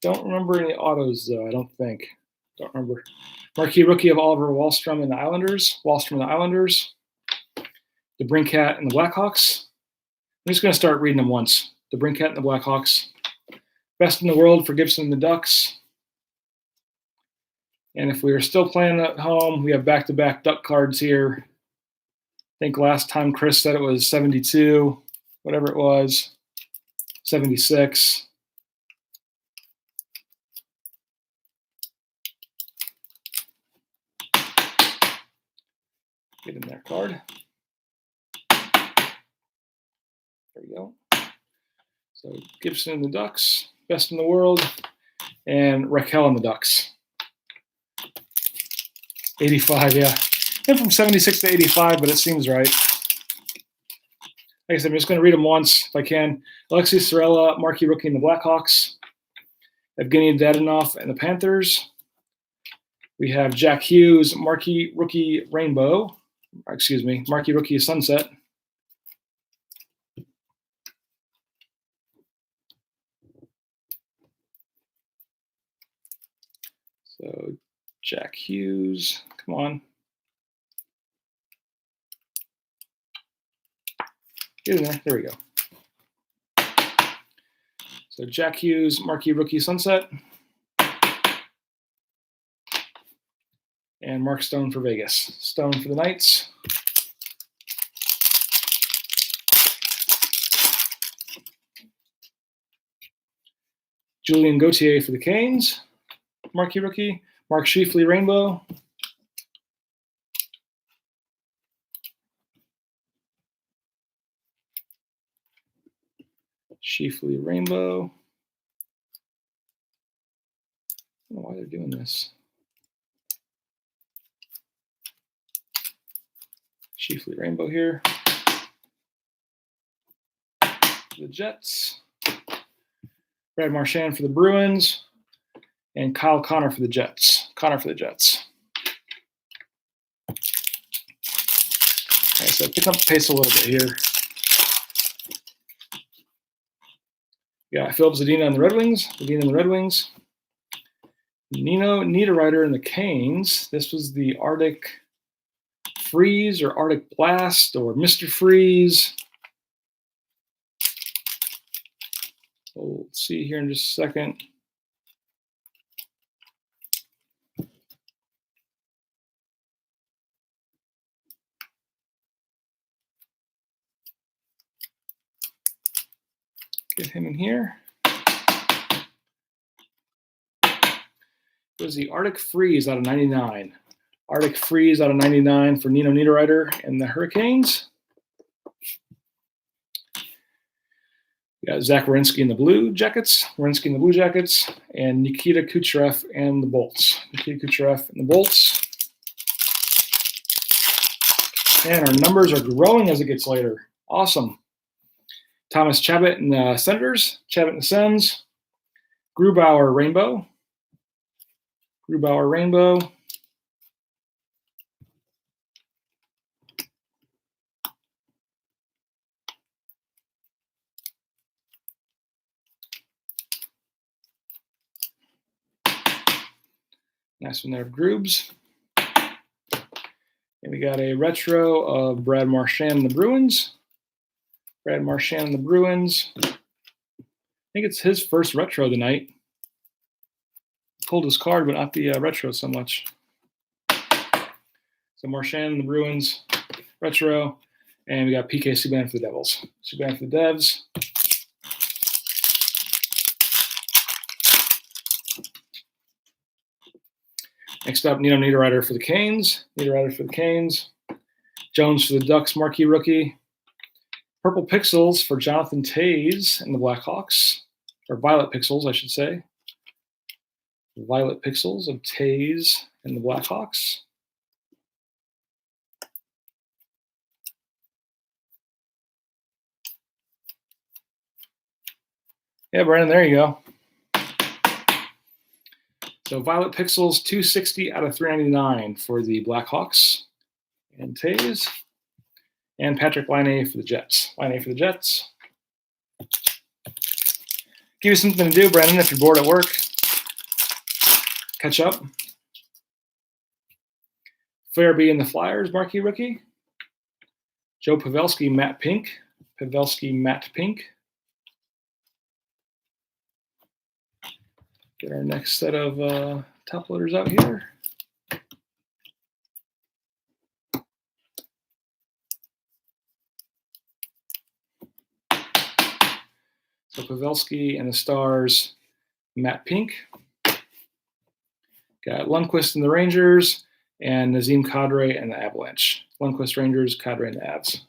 Don't remember any autos, though, I don't think. Don't remember. Marquee rookie of Oliver Wahlstrom and the Islanders. The Brinkat and the Blackhawks. I'm just going to start reading them once. The Brinkat and the Blackhawks. Best in the world for Gibson and the Ducks. And if we are still playing at home, we have back-to-back Duck cards here. I think last time Chris said it was 72, whatever it was, 76. Get in there, card. There we go. So Gibson and the Ducks, best in the world, and Raquel and the Ducks. 85, yeah. Went from 76 to 85, but it seems right. Like I said, I'm just going to read them once if I can. Alexei Sorella, marquee rookie in the Blackhawks. Evgeny Dadonov and the Panthers. We have Jack Hughes, marquee rookie Rainbow. Marquee rookie Sunset. So Jack Hughes, come on. Get in there, there we go. So Jack Hughes, marquee rookie Sunset. And Mark Stone for Vegas. Stone for the Knights. Julian Gauthier for the Canes. Marquee rookie. Mark Scheifele Rainbow. Scheifele Rainbow. I don't know why they're doing this. Scheifele Rainbow here. The Jets. Brad Marchand for the Bruins. And Kyle Connor for the Jets. Okay, so pick up the pace a little bit here. Yeah, Philip Zadina and the Red Wings. Nino Niederreiter and the Canes. This was the Arctic Freeze or Arctic Blast or Mr. Freeze. We'll see here in just a second. Get him in here. It was the Arctic Freeze out of 99. Arctic Freeze out of 99 for Nino Niederreiter and the Hurricanes. We got Zach Werenski in the Blue Jackets. And Nikita Kucherov and the Bolts. And our numbers are growing as it gets later. Awesome. Thomas Chabot and the Senators. Sens. Grubauer Rainbow. Nice one there, Grubes. And we got a retro of Brad Marchand and the Bruins. I think it's his first retro tonight. Pulled his card, but not the retro so much. So Marchand and the Bruins, retro. And we got PK Subban for the Devils. Next up, Nino Niederreiter for the Canes. Jones for the Ducks, marquee rookie. Purple Pixels for Jonathan Toews and the Blackhawks. Or Violet Pixels, I should say. Violet Pixels of Toews and the Blackhawks. Yeah, Brandon, there you go. So Violet Pixels, 260 out of 399 for the Blackhawks and Toews. And Patrick Laine for the Jets. Give you something to do, Brandon, if you're bored at work. Catch up. Farabee and the Flyers, marquee rookie. Joe Pavelski, Matte Pink. Get our next set of top loaders out here. So Pavelski and the Stars, Matte Pink. Got Lundqvist and the Rangers, and Nazem Kadri and the Avalanche. Lundqvist, Rangers, Kadri, and the Avs.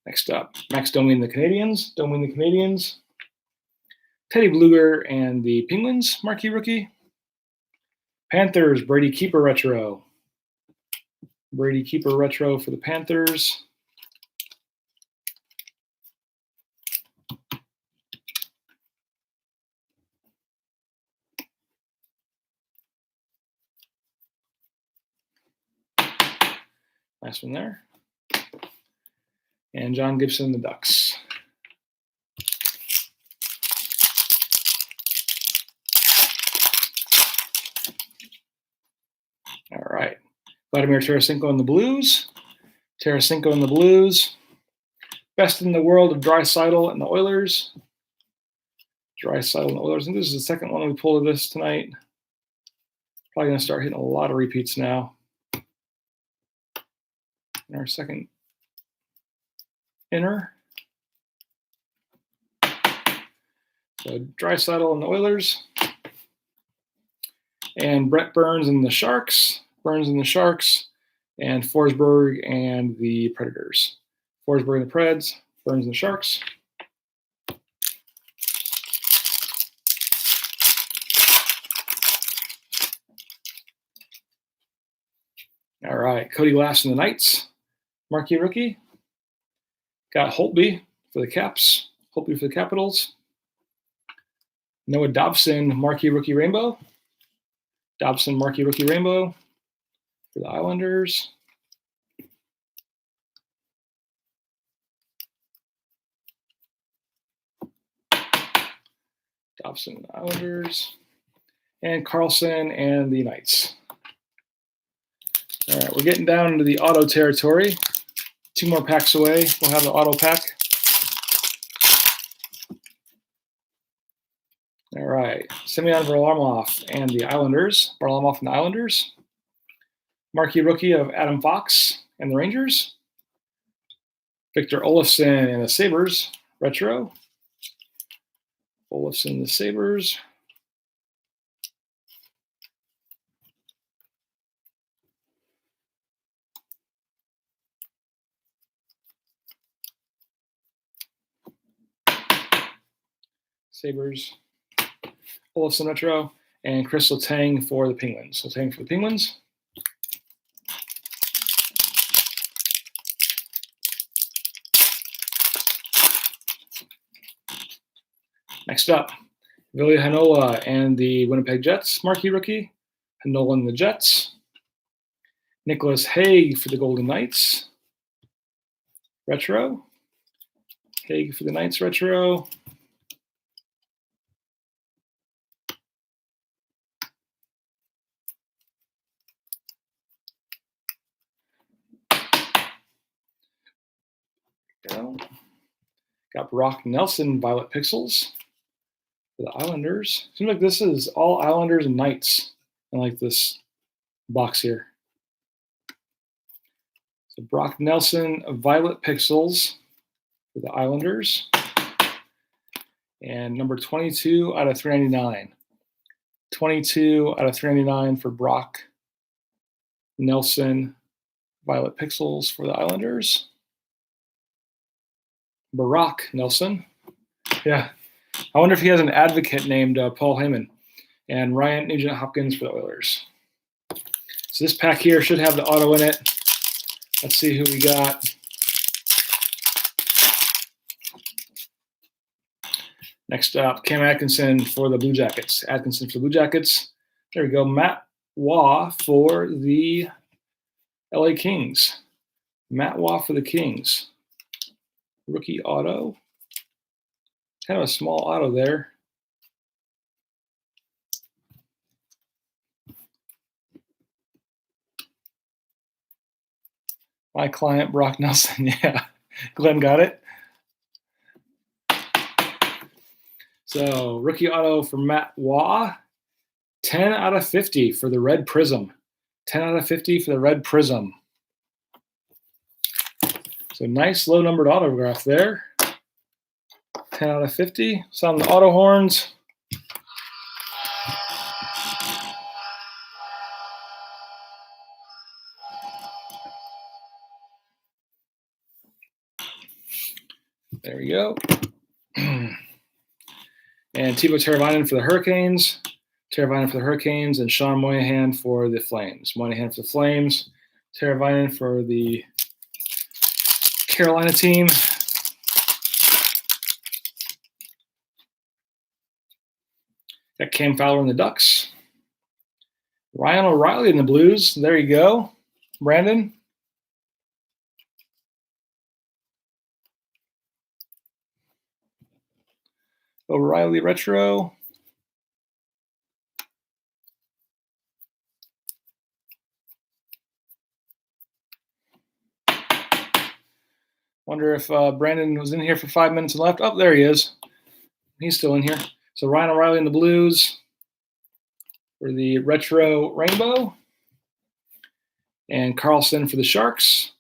Next up, Max Domi and the Canadiens. Teddy Bluger and the Penguins, marquee rookie. Panthers, Brady Keeper Retro. For the Panthers. Nice one there. And John Gibson, the Ducks. All right. Vladimir Tarasenko and the Blues. Best in the world of Draisaitl and the Oilers. I think this is the second one we pulled of this tonight. Probably going to start hitting a lot of repeats now. In our second inner. So Draisaitl and the Oilers. And Brett Burns and the Sharks. And Forsberg and the Predators. Forsberg and the Preds. Burns and the Sharks. All right, Cody Glass and the Knights. Marquee rookie. Got Holtby for the Caps. Holtby for the Capitals. Noah Dobson, marquee rookie rainbow. For the Islanders. Dobson and the Islanders. And Carlson and the Knights. All right, we're getting down into the auto territory. 2 more packs away. We'll have the auto pack. All right, Semyon Varlamov and the Islanders. Marquee rookie of Adam Fox and the Rangers. Victor Olofsson and the Sabres. Retro. Olofsson and the Sabres. Olofsson retro, and Chris Letang for the Penguins. Next up, Ville Heinola and the Winnipeg Jets, marquee rookie. Heinola and the Jets. Nicholas Hague for the Golden Knights. Retro. Hague for the Knights retro. Got Brock Nelson, Violet Pixels for the Islanders. Seems like this is all Islanders and Knights in like this box here. So Brock Nelson, Violet Pixels for the Islanders. And number 22 out of 399. 22 out of 399 for Brock Nelson. Violet Pixels for the Islanders. Barack Nelson. Yeah. I wonder if he has an advocate named Paul Heyman. And Ryan Nugent-Hopkins for the Oilers. So this pack here should have the auto in it. Let's see who we got. Next up, Cam Atkinson for the Blue Jackets. Atkinson for the Blue Jackets. There we go. Matt Waugh for the LA Kings. Matt Waugh for the Kings. Rookie auto. Kind of a small auto there. My client, Brock Nelson. Yeah, Glenn got it. So rookie auto for Matt Waugh. 10 out of 50 for the Red Prism. 10 out of 50 for the Red Prism. So nice low numbered autograph there. 10 out of 50. Sound the auto horns. There we go. And Teuvo Teravainen for the Hurricanes. Teravainen for the Hurricanes, and Sean Moynihan for the Flames. Moynihan for the Flames. Teravainen for the Carolina team. Got Cam Fowler in the Ducks. Ryan O'Reilly in the Blues. There you go. Brandon. O'Reilly retro. Wonder if Brandon was in here for 5 minutes and left. Oh, there he is. He's still in here. So Ryan O'Reilly in the Blues for the retro rainbow. And Carlson for the Sharks.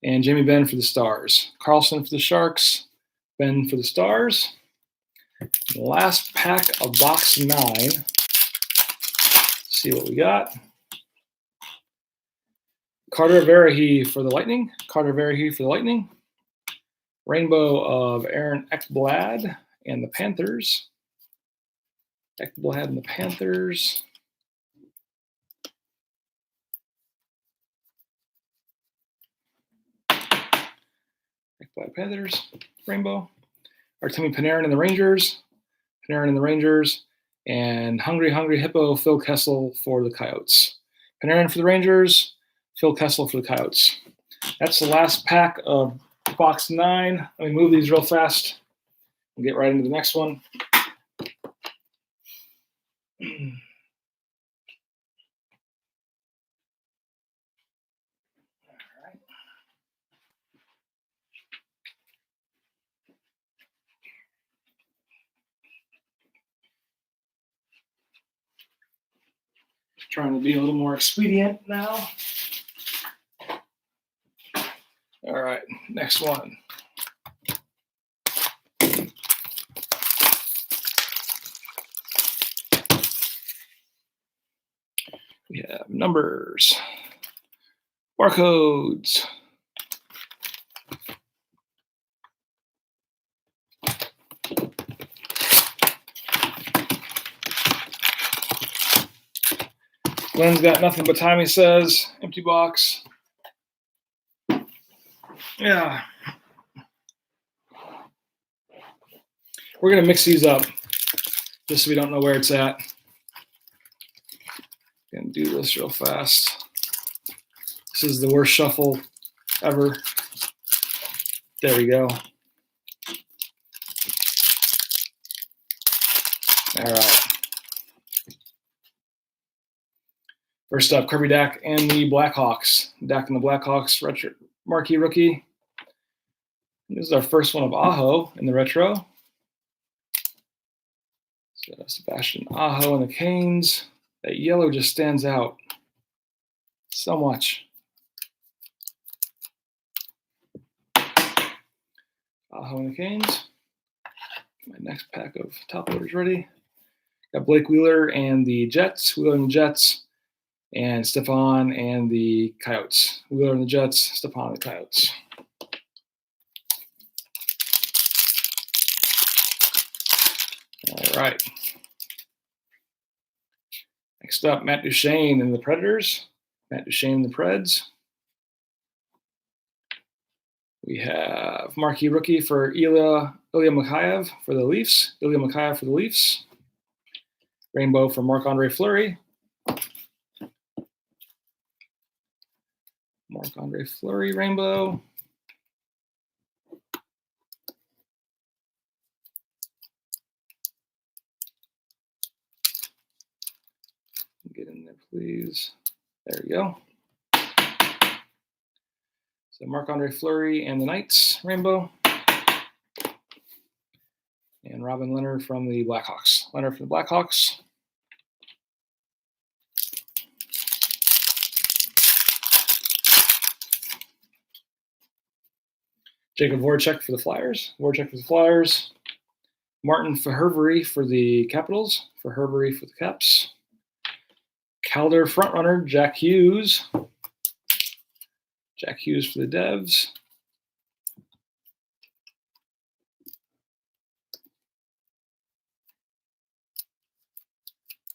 And Jamie Benn for the Stars. Carlson for the Sharks. Benn for the Stars. Last pack of box 9. Let's see what we got. Carter Verhey for the Lightning. Carter Verhey for the Lightning. Rainbow of Aaron Ekblad and the Panthers. Ekblad and the Panthers. Ekblad Panthers. Rainbow. Artemi Panarin and the Rangers. Panarin and the Rangers. And Hungry Hippo, Phil Kessel for the Coyotes. Panarin for the Rangers. Phil Kessel for the Coyotes. That's the last pack of box 9. Let me move these real fast and get right into the next one. All right. Trying to be a little more expedient now. All right, next one. We have numbers, barcodes. Glenn's got nothing but time, he says. Empty box. Yeah. We're going to mix these up just so we don't know where it's at. Going to do this real fast. This is the worst shuffle ever. There we go. All right. First up, Kirby Dack and the Blackhawks. Dack and the Blackhawks retro marquee rookie. This is our first one of Aho in the retro. So Sebastian Aho and the Canes. That yellow just stands out so much. Aho and the Canes. My next pack of top loaders ready. Got Blake Wheeler and the Jets, Wheeler and the Jets, and Stephon and the Coyotes. Wheeler and the Jets, Stephon and the Coyotes. All right. Next up, Matt Duchene and the Predators. Matt Duchene and the Preds. We have marquee rookie for Ilya Mikheyev for the Leafs. Ilya Mikheyev for the Leafs. Rainbow for Marc-Andre Fleury. Marc-Andre Fleury rainbow. Get in there, please. There we go. So Marc-Andre Fleury and the Knights rainbow. And Robin Leonard from the Blackhawks. Leonard from the Blackhawks. Jacob Voracek for the Flyers. Voracek for the Flyers. Martin Verheuvry for the Capitals. Verheuvry for the Caps. Calder frontrunner Jack Hughes. Jack Hughes for the Devs.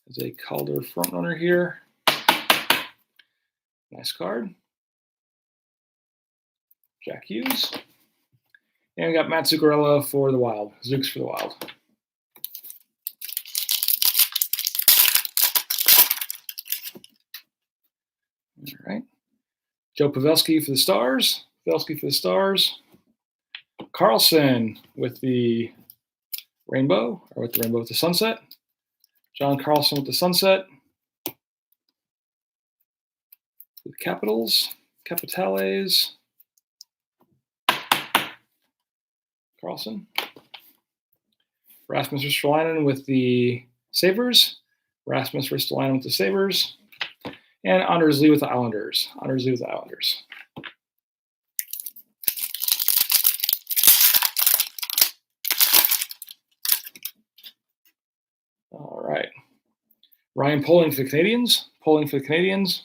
There's a Calder frontrunner here. Nice card. Jack Hughes. And we got Matt Zuccarello for the Wild. Zooks for the Wild. All right. Joe Pavelski for the Stars. Pavelski for the Stars. Carlson with the rainbow, or with the rainbow with the sunset. John Carlson with the sunset. The Capitals. Capitales. Carlson. Rasmus Ristolainen with the Sabres. Rasmus Ristolainen with the Sabres. And Anders Lee with the Islanders. Anders Lee with the Islanders. All right. Ryan Poling for the Canadiens. Poling for the Canadiens.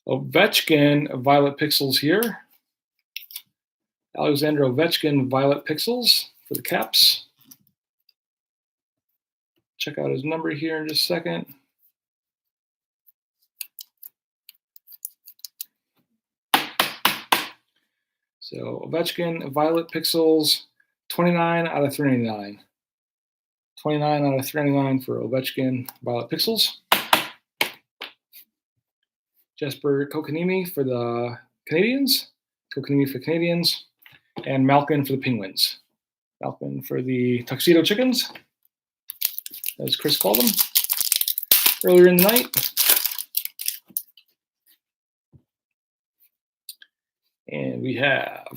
Ovechkin, Violet Pixels here. Alexander Ovechkin, Violet Pixels for the Caps. Check out his number here in just a second. So Ovechkin, Violet Pixels, 29 out of 399. 29 out of 399 for Ovechkin, Violet Pixels. Jesper Kokanimi for the Canadiens. Kokanimi for Canadiens. And Malkin for the Penguins. Malkin for the Tuxedo Chickens, as Chris called them earlier in the night. And we have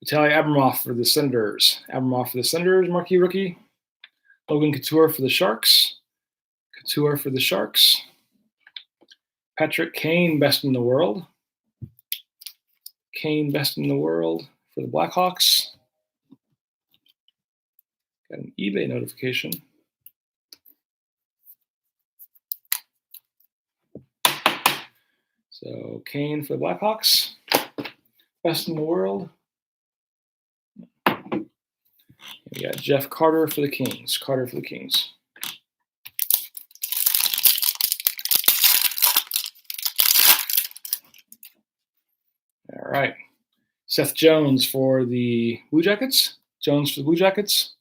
Vitaly Abramov for the Senators. Abramov for the Senators, marquee rookie. Logan Couture for the Sharks. Couture for the Sharks. Patrick Kane, best in the world. Kane, best in the world for the Blackhawks. Got an eBay notification. So Kane for the Blackhawks. Best in the world. And we got Jeff Carter for the Kings. Carter for the Kings. All right. Seth Jones for the Blue Jackets. Jones for the Blue Jackets.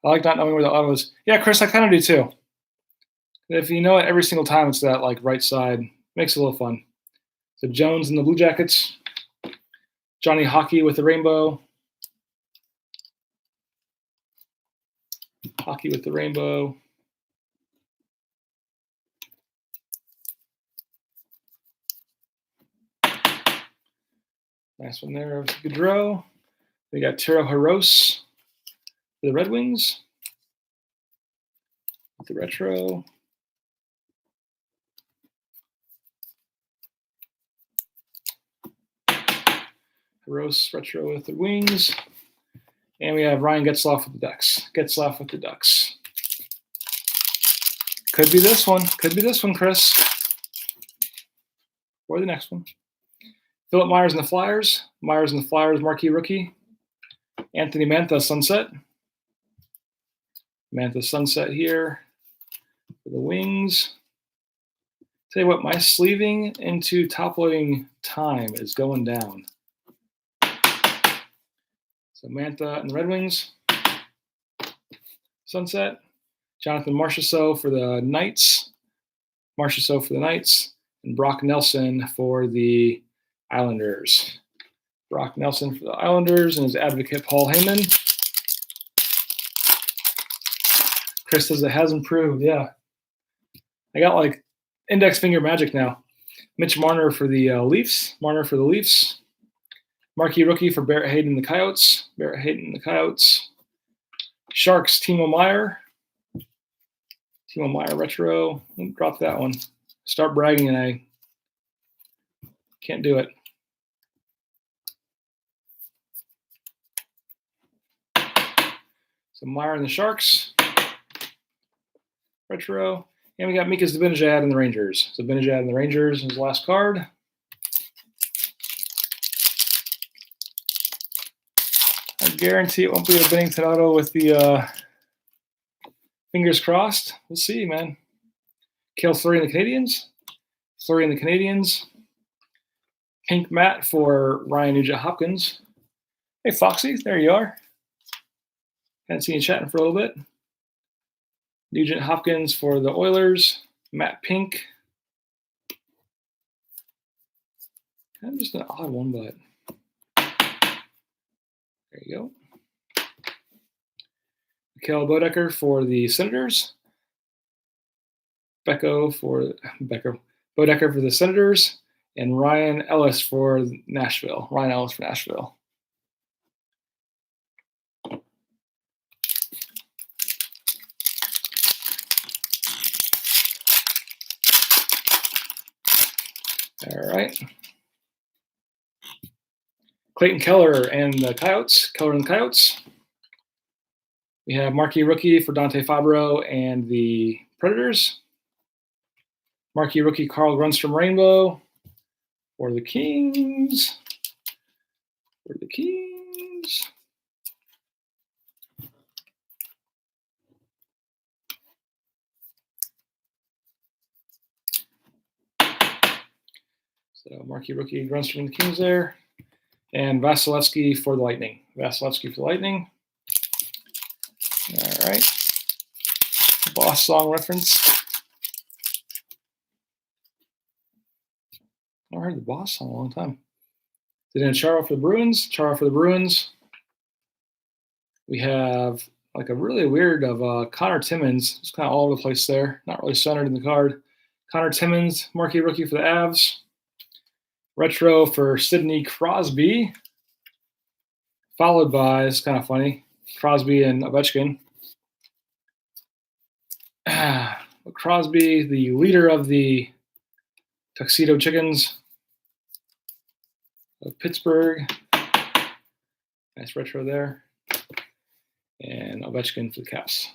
I like not knowing where the auto is. Yeah, Chris, I kind of do too. If you know it every single time, it's that like right side. Makes it a little fun. So Jones and the Blue Jackets. Johnny Hockey with the rainbow. Hockey with the rainbow. Nice one there of Gaudreau. We got Tero Hirose for the Red Wings. With the retro. Hirose retro with the Wings. And we have Ryan Getzlaff with the Ducks. Getzlaff with the Ducks. Could be this one. Could be this one, Chris. Or the next one. Philip Myers and the Flyers. Myers and the Flyers, marquee rookie. Anthony Mantha, Sunset. Mantha, Sunset here for the Wings. Tell you what, my sleeving into top loading time is going down. So Mantha and the Red Wings. Sunset. Jonathan Marchessault for the Knights. Marchessault for the Knights. And Brock Nelson for the Islanders. Brock Nelson for the Islanders and his advocate Paul Heyman. Chris says it has improved. Yeah. I got like index finger magic now. Mitch Marner for the Leafs. Marner for the Leafs. Marquee rookie for Barrett Hayden and the Coyotes. Barrett Hayden and the Coyotes. Sharks, Timo Meier. Timo Meier retro. Drop that one. Start bragging and I can't do it. So Meier and the Sharks. Retro. And we got Mika Zibanejad and the Rangers. Zibanejad and the Rangers is his last card. I guarantee it won't be a Bennington auto with the fingers crossed. We'll see, man. Cale Fleury and the Canadiens. Fleury and the Canadiens. Pink matte for Ryan Nugent-Hopkins. Hey, Foxy, there you are. Hadn't seen you chatting for a little bit. Nugent-Hopkins for the Oilers. Matte pink. Kind of just an odd one, but there you go. Mikhail Bodecker for the Senators. Bodecker for the Senators. And Ryan Ellis for Nashville. Ryan Ellis for Nashville. All right. Clayton Keller and the Coyotes. Keller and the Coyotes. We have marquee rookie for Dante Fabro and the Predators. Marquee rookie Carl Grundstrom Rainbow for the Kings. For the Kings. So marquee rookie Grundstrom and the Kings there. And Vasilevsky for the Lightning. Vasilevsky for the Lightning. All right. Boss song reference. I haven't heard the Boss song in a long time. Then Chara for the Bruins. Chara for the Bruins. We have like a really weird of Connor Timmins. It's kind of all over the place there. Not really centered in the card. Connor Timmins, marquee rookie for the Avs. Retro for Sidney Crosby. Followed by, it's kind of funny, Crosby and Ovechkin. Crosby, the leader of the Tuxedo Chickens of Pittsburgh. Nice retro there. And Ovechkin for the Caps.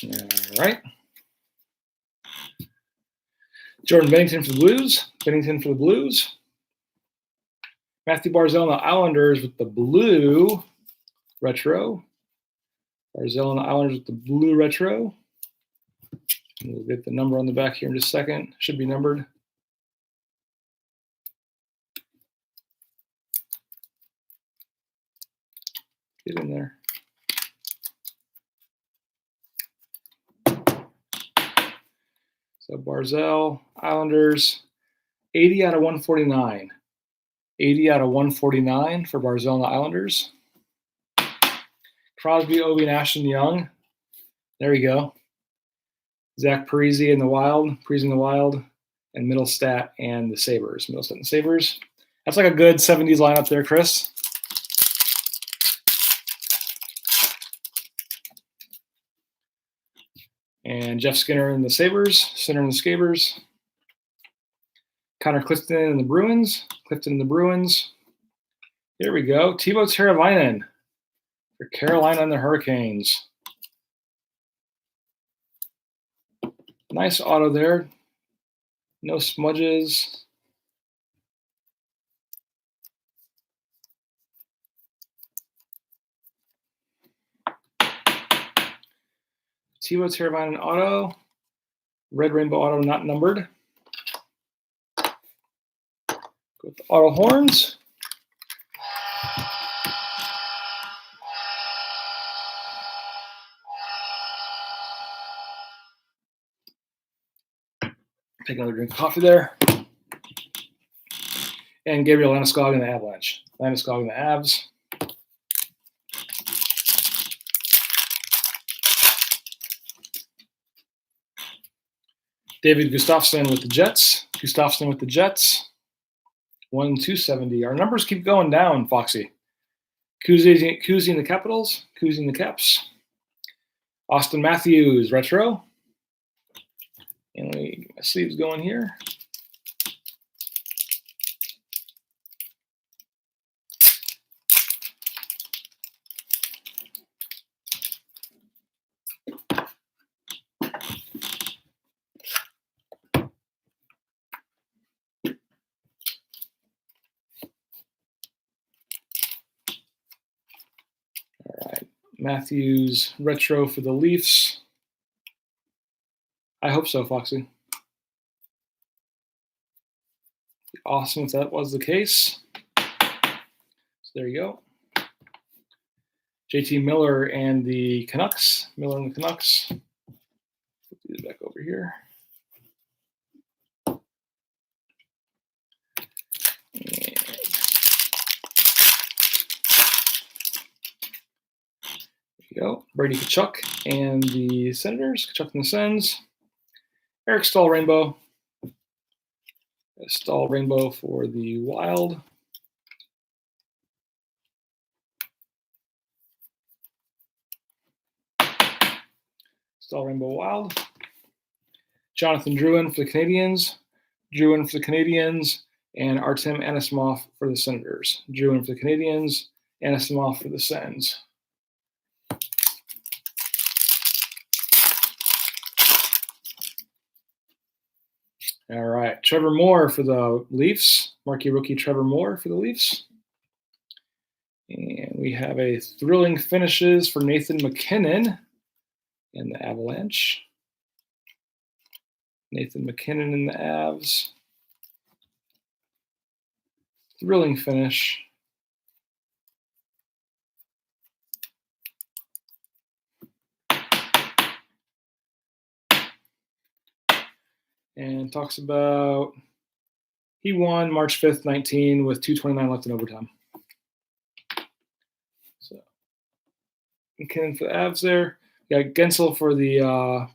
All right. Jordan Bennington for the Blues. Bennington for the Blues. Matthew Barzal and the Islanders with the blue retro. Barzal and the Islanders with the blue retro. And we'll get the number on the back here in just a second. Should be numbered. Get in there. So Barzal, Islanders, 80 out of 149. 80 out of 149 for Barzal and the Islanders. Crosby, Ovi, and Ashton Young. There we go. Zach Parise and the Wild. Parise and the Wild. And Middlestat and the Sabres. Middlestat and the Sabres. That's like a good 70s lineup there, Chris. And Jeff Skinner and the Sabres. Skinner and the Sabres. Connor Clifton and the Bruins. Clifton and the Bruins. Here we go. Teuvo Teravainen for Carolina and the Hurricanes. Nice auto there. No smudges. Teuvo Teravainen auto. Red Rainbow auto not numbered. Go with the auto horns. Take another drink of coffee there. And Gabriel Landeskog and the Avalanche. Landeskog and the Avs. David Gustafsson with the Jets. 1-270. Our numbers keep going down, Foxy. Kuzi and the Capitals. Kuzi and the Caps. Austin Matthews, retro. And let me get my sleeves going here. Matthews retro for the Leafs. I hope so, Foxy. Awesome if that was the case. So there you go. JT Miller and the Canucks. Miller and the Canucks. Put these back over here. Go. Brady Tkachuk and the Senators. Tkachuk and the Sens. Eric Stahl Rainbow. Stahl Rainbow for the Wild. Stahl Rainbow Wild. Jonathan Drouin for the Canadiens. Drouin for the Canadiens. And Artem Anisimov for the Senators. Drouin for the Canadiens. Anisimov for the Sens. All right, Trevor Moore for the Leafs. Marquee rookie Trevor Moore for the Leafs. And we have a thrilling finishes for Nathan MacKinnon and the Avalanche. Nathan MacKinnon and the Avs. Thrilling finish. And talks about he won March 5th, 19 with 2:29 left in overtime. So McKinnon for the Avs there. We got Gensel for the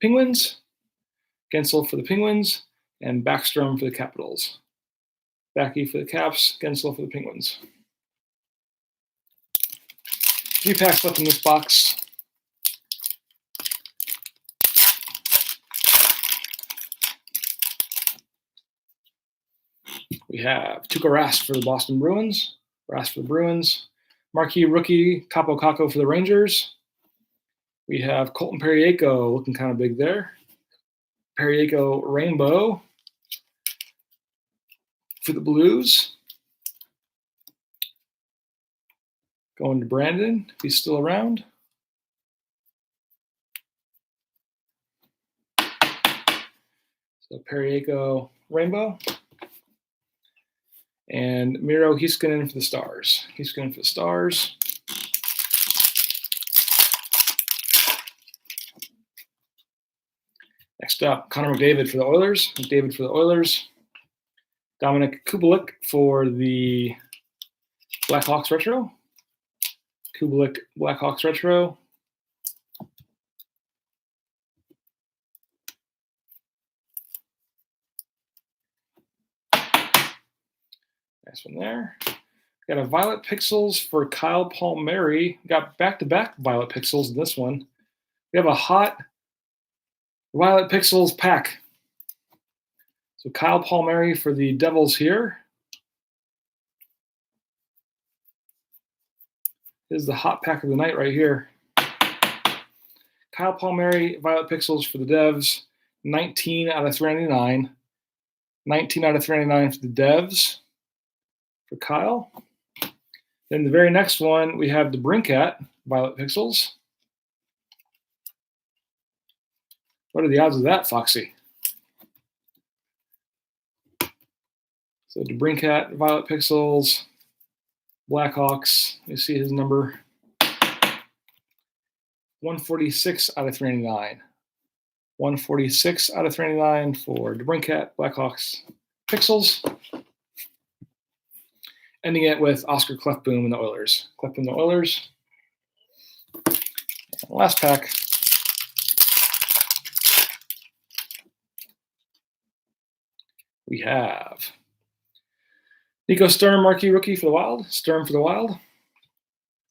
Penguins. Gensel for the Penguins. And Backstrom for the Capitals. Backy for the Caps. Gensel for the Penguins. 3 packs left in this box. We have Tuukka Rask for the Boston Bruins. Rask for the Bruins. Marquee rookie Capo Caco for the Rangers. We have Colton Parayko looking kind of big there. Parayko Rainbow for the Blues. Going to Brandon, if he's still around. So Parayko Rainbow. And Miro Heiskanen for the Stars. Heiskanen for the Stars. Next up, Connor McDavid for the Oilers. McDavid for the Oilers. Dominic Kubalik for the Blackhawks Retro. Kubalik Blackhawks Retro. Nice one there. Got a Violet Pixels for Kyle Palmieri. Got back-to-back Violet Pixels in this one. We have a hot Violet Pixels pack. So Kyle Palmieri for the Devils here. This is the hot pack of the night right here. Kyle Palmieri, Violet Pixels for the Devs, 19 out of 399. 19 out of 399 for the Devs for Kyle. Then the very next one, we have the Brinkat, Violet Pixels. What are the odds of that, Foxy? So the Brinkat, Violet Pixels, Blackhawks. You see his number. 146 out of 399. 146 out of 399 for DeBrincat, Blackhawks, Pixels. Ending it with Oscar Clefboom and the Oilers. Clefboom and the Oilers. And last pack. We have Nico Sturm, marquee rookie for the Wild. Sturm for the Wild.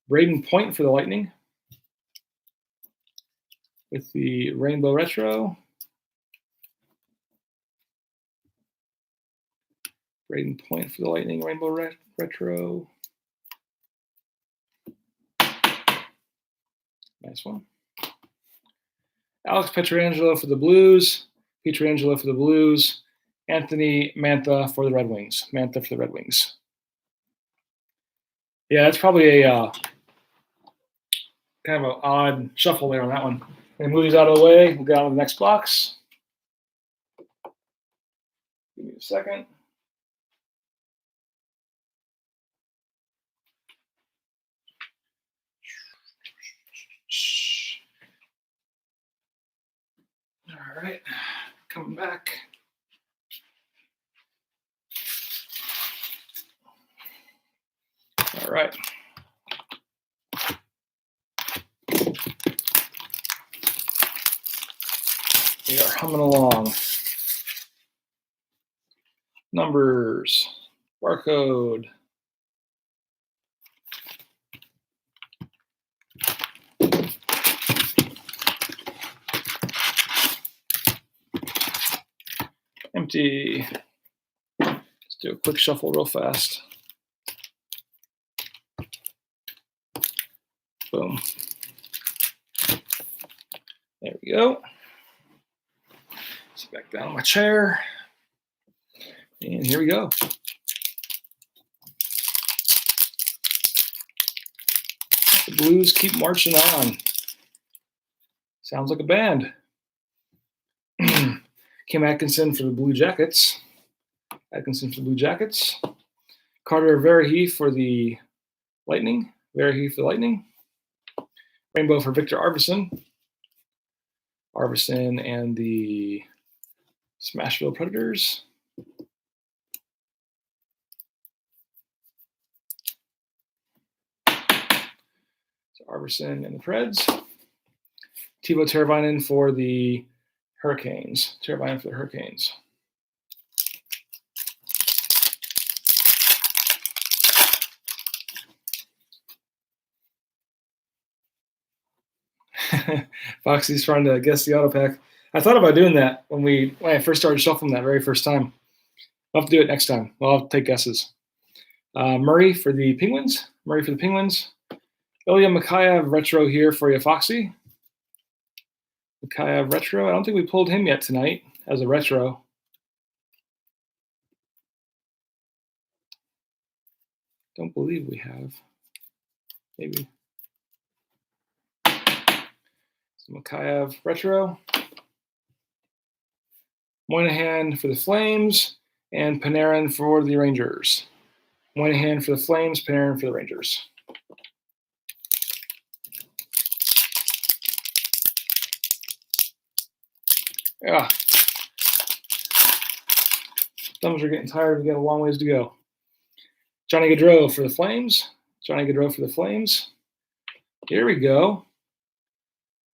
Braden Point for the Lightning. With the Rainbow Retro. Braden Point for the Lightning, Rainbow Retro. Nice one. Alex Pietrangelo for the Blues. Pietrangelo for the Blues. Anthony Mantha for the Red Wings. Mantha for the Red Wings. Yeah, that's probably a kind of an odd shuffle there on that one. And move these out of the way. We'll get on to the next box. Give me a second. All right, coming back. All right. We are humming along. Numbers, barcode. Empty. Let's do a quick shuffle real fast. Boom. There we go. Sit back down on my chair. And here we go. The Blues keep marching on. Sounds like a band. Kim Atkinson for the Blue Jackets. Atkinson for the Blue Jackets. Carter Verhey for the Lightning. Verhey for the Lightning. Rainbow for Victor Arvidsson. Arvidsson and the Smashville Predators. So Arvidsson and the Preds. Teuvo Teravainen for the Hurricanes. Teravainen for the Hurricanes. Foxy's trying to guess the auto pack. I thought about doing that when I first started shuffling that very first time. I'll have to do it next time. Well, I'll take guesses. Murray for the Penguins. Murray for the Penguins. Ilya Mikheyev retro here for you, Foxy. Mikheyev retro. I don't think we pulled him yet tonight as a retro. Don't believe we have. Maybe. So Mikheyev retro. Moynihan for the Flames and Panarin for the Rangers. Moynihan for the Flames, Panarin for the Rangers. Yeah. Thumbs are getting tired. We got a long ways to go. Johnny Gaudreau for the Flames. Johnny Gaudreau for the Flames. Here we go.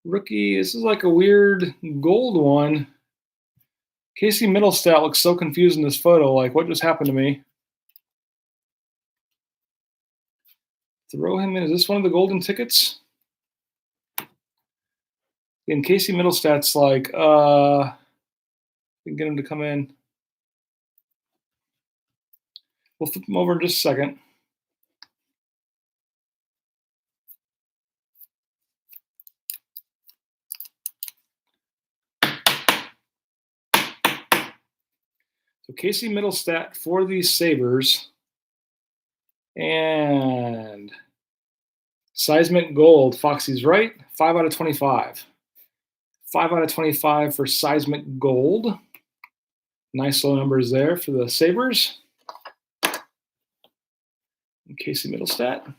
Rookie. This is like a weird gold one. Casey Middlestat looks so confused in this photo. Like, what just happened to me? Throw him in. Is this one of the golden tickets? And Casey Middlestat's like, we can get him to come in. We'll flip them over in just a second. So Casey Middlestat for the Sabres. And Seismic Gold, Foxy's right, 5 out of 25. 5 out of 25 for Seismic Gold. Nice low numbers there for the Sabres. And Casey Middlestat.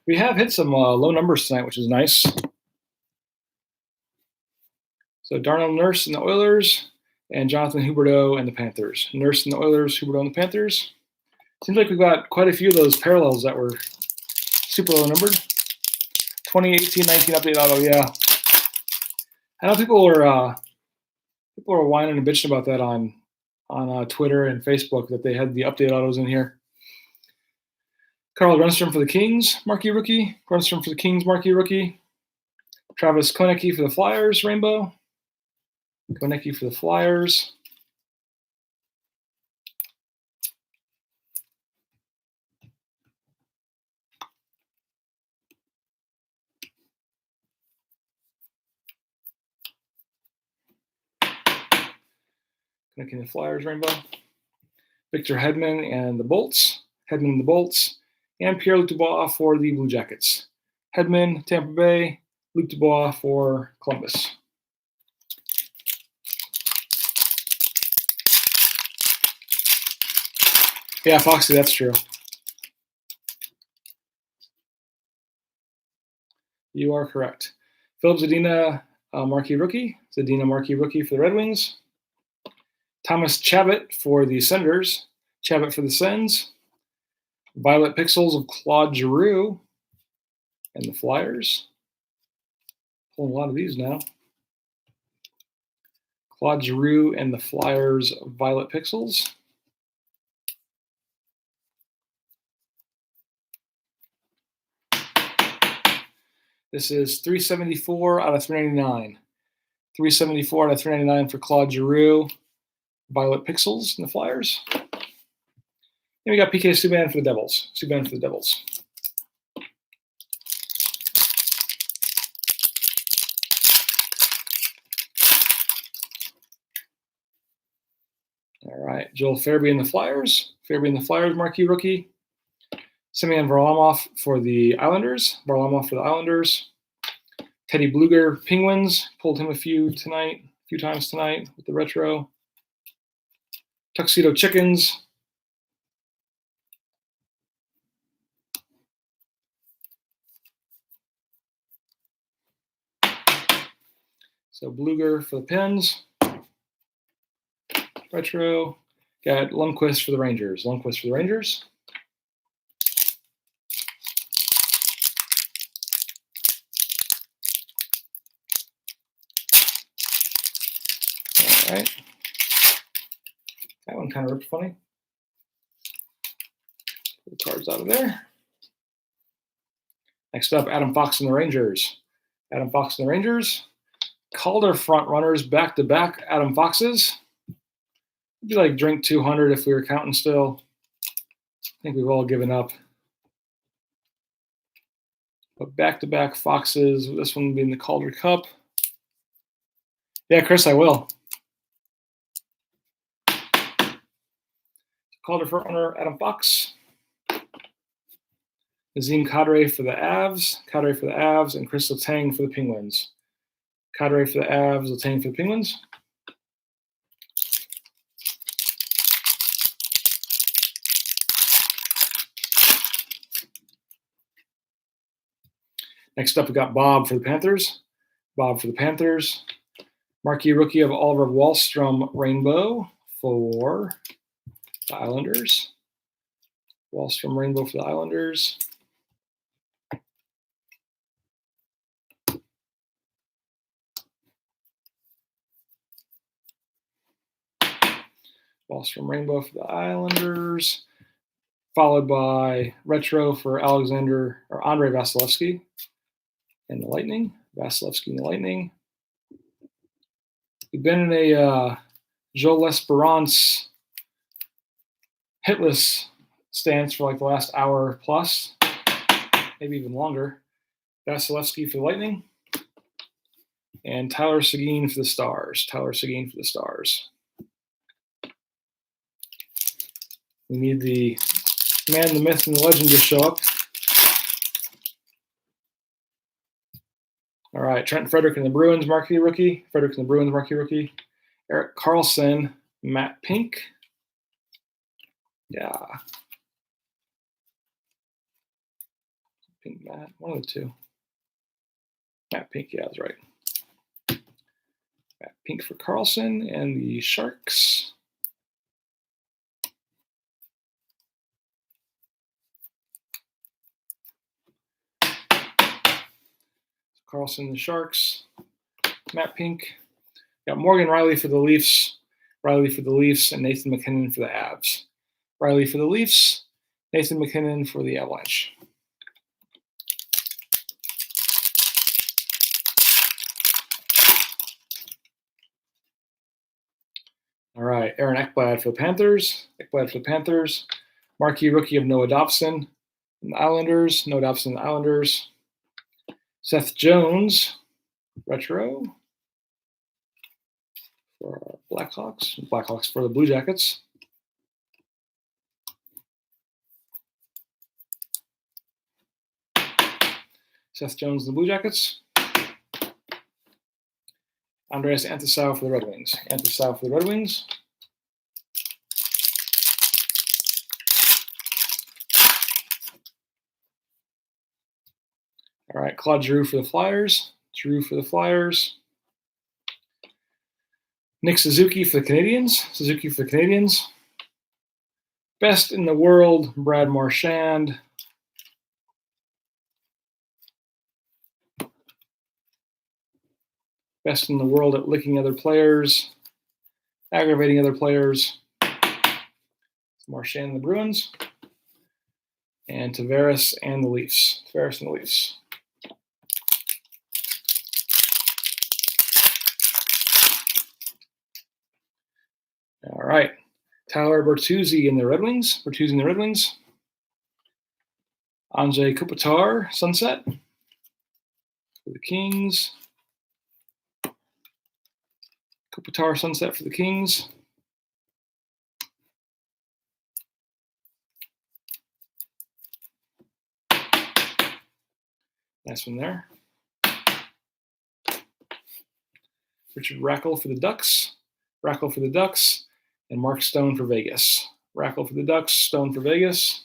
We have hit some low numbers tonight, which is nice. So Darnell Nurse and the Oilers, and Jonathan Huberdeau and the Panthers. Nurse and the Oilers, Huberdeau and the Panthers. Seems like we've got quite a few of those parallels that were super low numbered. 2018-19 update auto, yeah. I know people are whining and bitching about that on Twitter and Facebook that they had the update autos in here. Carl Grundstrom for the Kings, marquee rookie. Grundstrom for the Kings, marquee rookie. Travis Konecki for the Flyers, rainbow. Konecki for the Flyers. Konecki and the Flyers, rainbow. Victor Hedman and the Bolts. Hedman and the Bolts. And Pierre-Luc Dubois for the Blue Jackets. Hedman, Tampa Bay. Luc Dubois for Columbus. Yeah, Foxy, that's true. You are correct. Philip Zadina, marquee rookie. Zadina, marquee rookie for the Red Wings. Thomas Chabot for the Senators. Chabot for the Sens. Violet Pixels of Claude Giroux and the Flyers. Pulling a lot of these now. Claude Giroux and the Flyers Violet Pixels. This is 374 out of 399. 374 out of 399 for Claude Giroux, Violet Pixels and the Flyers. And we got PK Subban for the Devils. Subban for the Devils. All right, Joel Farabee and the Flyers. Farabee and the Flyers, marquee rookie. Semyon Varlamov for the Islanders. Varlamov for the Islanders. Teddy Bluger, Penguins. Pulled him a few times tonight with the retro. Tuxedo Chickens. So Bluger for the Pens. Retro. Got Lundqvist for the Rangers. Lundqvist for the Rangers. All right. That one kind of ripped funny. Pull the cards out of there. Next up, Adam Fox and the Rangers. Adam Fox and the Rangers. Calder front runners back-to-back Adam Foxes. It'd be like drink 200 if we were counting still. I think we've all given up. But back-to-back Foxes. This one being the Calder Cup. Yeah, Chris, I will. Calder front runner Adam Fox. Nazem Kadri for the Avs. Kadri for the Avs. And Chris Letang for the Penguins. Kadri for the Avs. Letang for the Penguins. Next up, we got Bob for the Panthers. Bob for the Panthers. Marquee rookie of Oliver Wahlstrom Rainbow for the Islanders. Wahlstrom Rainbow for the Islanders. Wahlstrom Rainbow for the Islanders. Followed by retro for Andre Vasilevsky. and the Lightning. Vasilevsky and the Lightning. We've been in a Joel L'Esperance hitless stance for like the last hour plus, maybe even longer. Vasilevsky for the Lightning. And Tyler Seguin for the Stars. Tyler Seguin for the Stars. We need the man, the myth, and the legend to show up. All right, Trent Frederick and the Bruins, marquee rookie. Frederick and the Bruins, marquee rookie. Erik Karlsson, Matt Pink. Yeah. Pink Matt, one of the two. Matt Pink, yeah, that's right. Matt Pink for Karlsson and the Sharks. Karlsson, the Sharks. Matt Pink. Got Morgan Riley for the Leafs. Riley for the Leafs and Nathan MacKinnon for the Avs. Riley for the Leafs. Nathan MacKinnon for the Avalanche. All right, Aaron Ekblad for the Panthers. Ekblad for the Panthers. Marquee rookie of Noah Dobson and the Islanders. Noah Dobson and the Islanders. Seth Jones, retro for Blackhawks. Blackhawks for the Blue Jackets. Seth Jones and the Blue Jackets. Andreas Antasau for the Red Wings. Antasau for the Red Wings. All right, Claude Giroux for the Flyers. Giroux for the Flyers. Nick Suzuki for the Canadiens. Suzuki for the Canadiens. Best in the world, Brad Marchand. Best in the world at licking other players, aggravating other players. Marchand and the Bruins. And Tavares and the Leafs. Tavares and the Leafs. All right. Tyler Bertuzzi in the Red Wings. Bertuzzi in the Red Wings. Anze Kopitar, Sunset. For the Kings. Kopitar, Sunset for the Kings. Nice one there. Richard Rackle for the Ducks. Rackle for the Ducks. And Mark Stone for Vegas. Rackle for the Ducks, Stone for Vegas.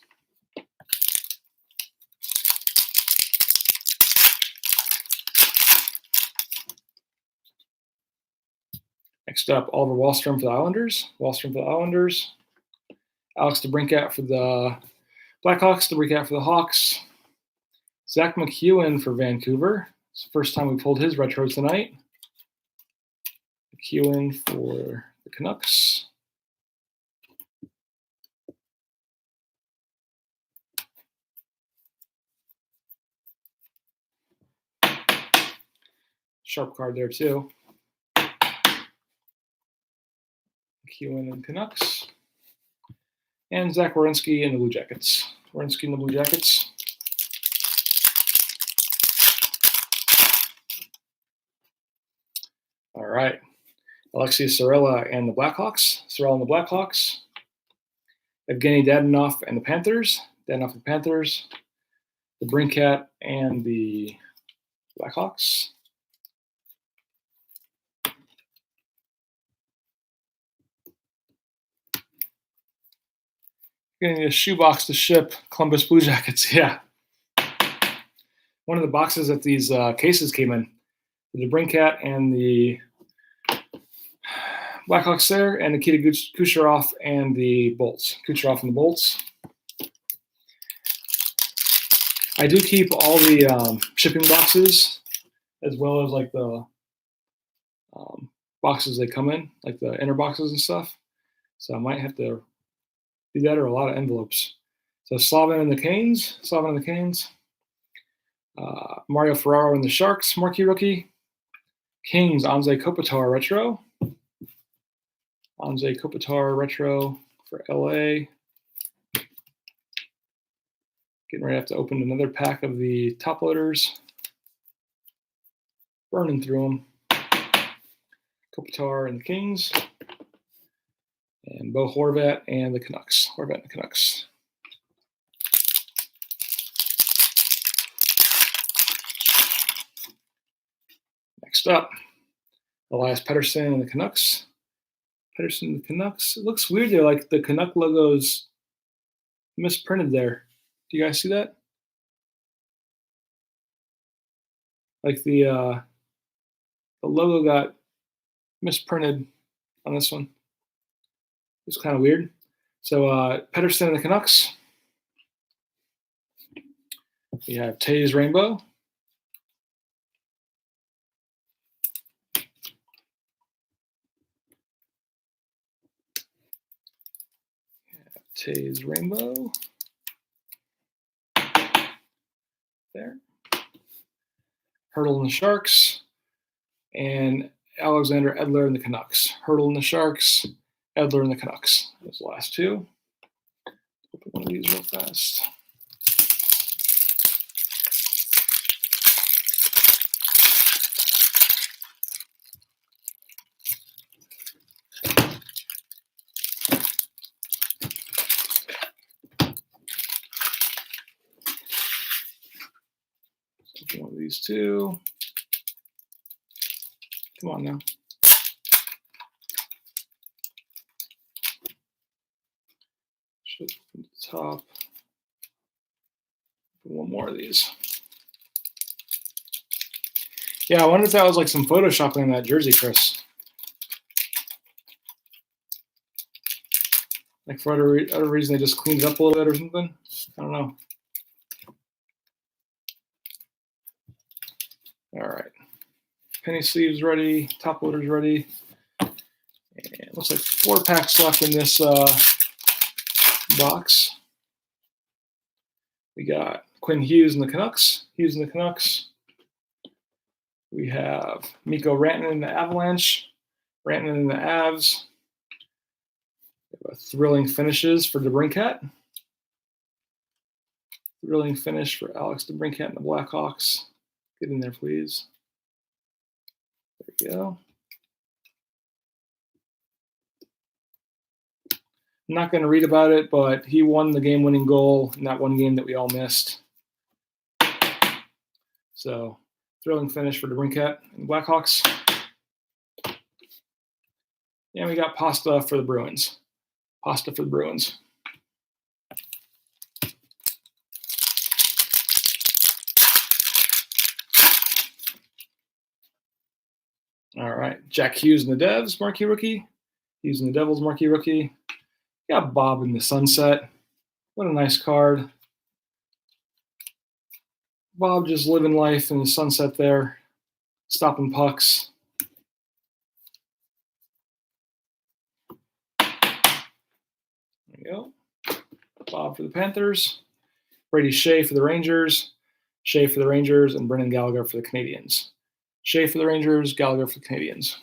Next up, Oliver Wahlstrom for the Islanders. Wahlstrom for the Islanders. Alex DeBrincat for the Blackhawks. DeBrincat for the Hawks. Zach McEwen for Vancouver. It's the first time we pulled his retro tonight. McEwen for the Canucks. Sharp card there too. McEwen and Canucks. And Zach Werenski and the Blue Jackets. Werenski and the Blue Jackets. All right. Alexei Sorella and the Blackhawks. Sorella and the Blackhawks. Evgeny Dadonov and the Panthers. Dadonov and the Panthers. The Brinkat and the Blackhawks. Getting a shoebox to ship Columbus Blue Jackets. Yeah. One of the boxes that these cases came in. The Brinkat and the Blackhawks there, and Nikita Kucherov and the Bolts. Kucherov and the Bolts. I do keep all the shipping boxes as well as like the boxes they come in, like the inner boxes and stuff. So I might have to do that or a lot of envelopes. So Slavin and the Canes. Slavin and the Canes. Mario Ferraro and the Sharks, marquee rookie. Kings, Anze Kopitar retro. Anze Kopitar retro for LA. Getting ready to have to open another pack of the top loaders. Burning through them. Kopitar and the Kings. And Bo Horvat and the Canucks. Horvat and the Canucks. Next up, Elias Pettersson and the Canucks. Pettersson and the Canucks. It looks weird there, like the Canuck logo's misprinted there. Do you guys see that? Like the logo got misprinted on this one. It's kind of weird. So Pettersson and the Canucks. We have Tays Rainbow. Tays Rainbow. There. Hurdle and the Sharks. And Alexander Edler and the Canucks. Hurdle and the Sharks. Edler and the Canucks. Those the last two. Open one of these real fast. Open one of these two. Come on now. Should open the top. Open one more of these. Yeah, I wonder if that was like some photoshopping on that jersey, Chris. Like for other reason, they just cleaned it up a little bit or something. I don't know. All right. Penny sleeves ready. Top loaders ready. And it looks like 4 packs left in this box. We got Quinn Hughes and the Canucks. Hughes and the Canucks. We have Mikko Rantanen and the Avalanche. Rantanen and the Avs. We have thrilling finishes for DeBrincat. Thrilling finish for Alex DeBrincat and the Blackhawks. Get in there, please. There we go. I'm not going to read about it, but he won the game-winning goal in that one game that we all missed. So, thrilling finish for DeBrincat and the Blackhawks. And we got pasta for the Bruins. Pasta for the Bruins. All right, Jack Hughes and the Devs, marquee rookie. Hughes and the Devils, marquee rookie. Got Bob in the Sunset. What a nice card. Bob just living life in the sunset there, stopping pucks. There you go. Bob for the Panthers. Brady Shea for the Rangers. Shea for the Rangers, and Brendan Gallagher for the Canadiens. Shea for the Rangers, Gallagher for the Canadiens.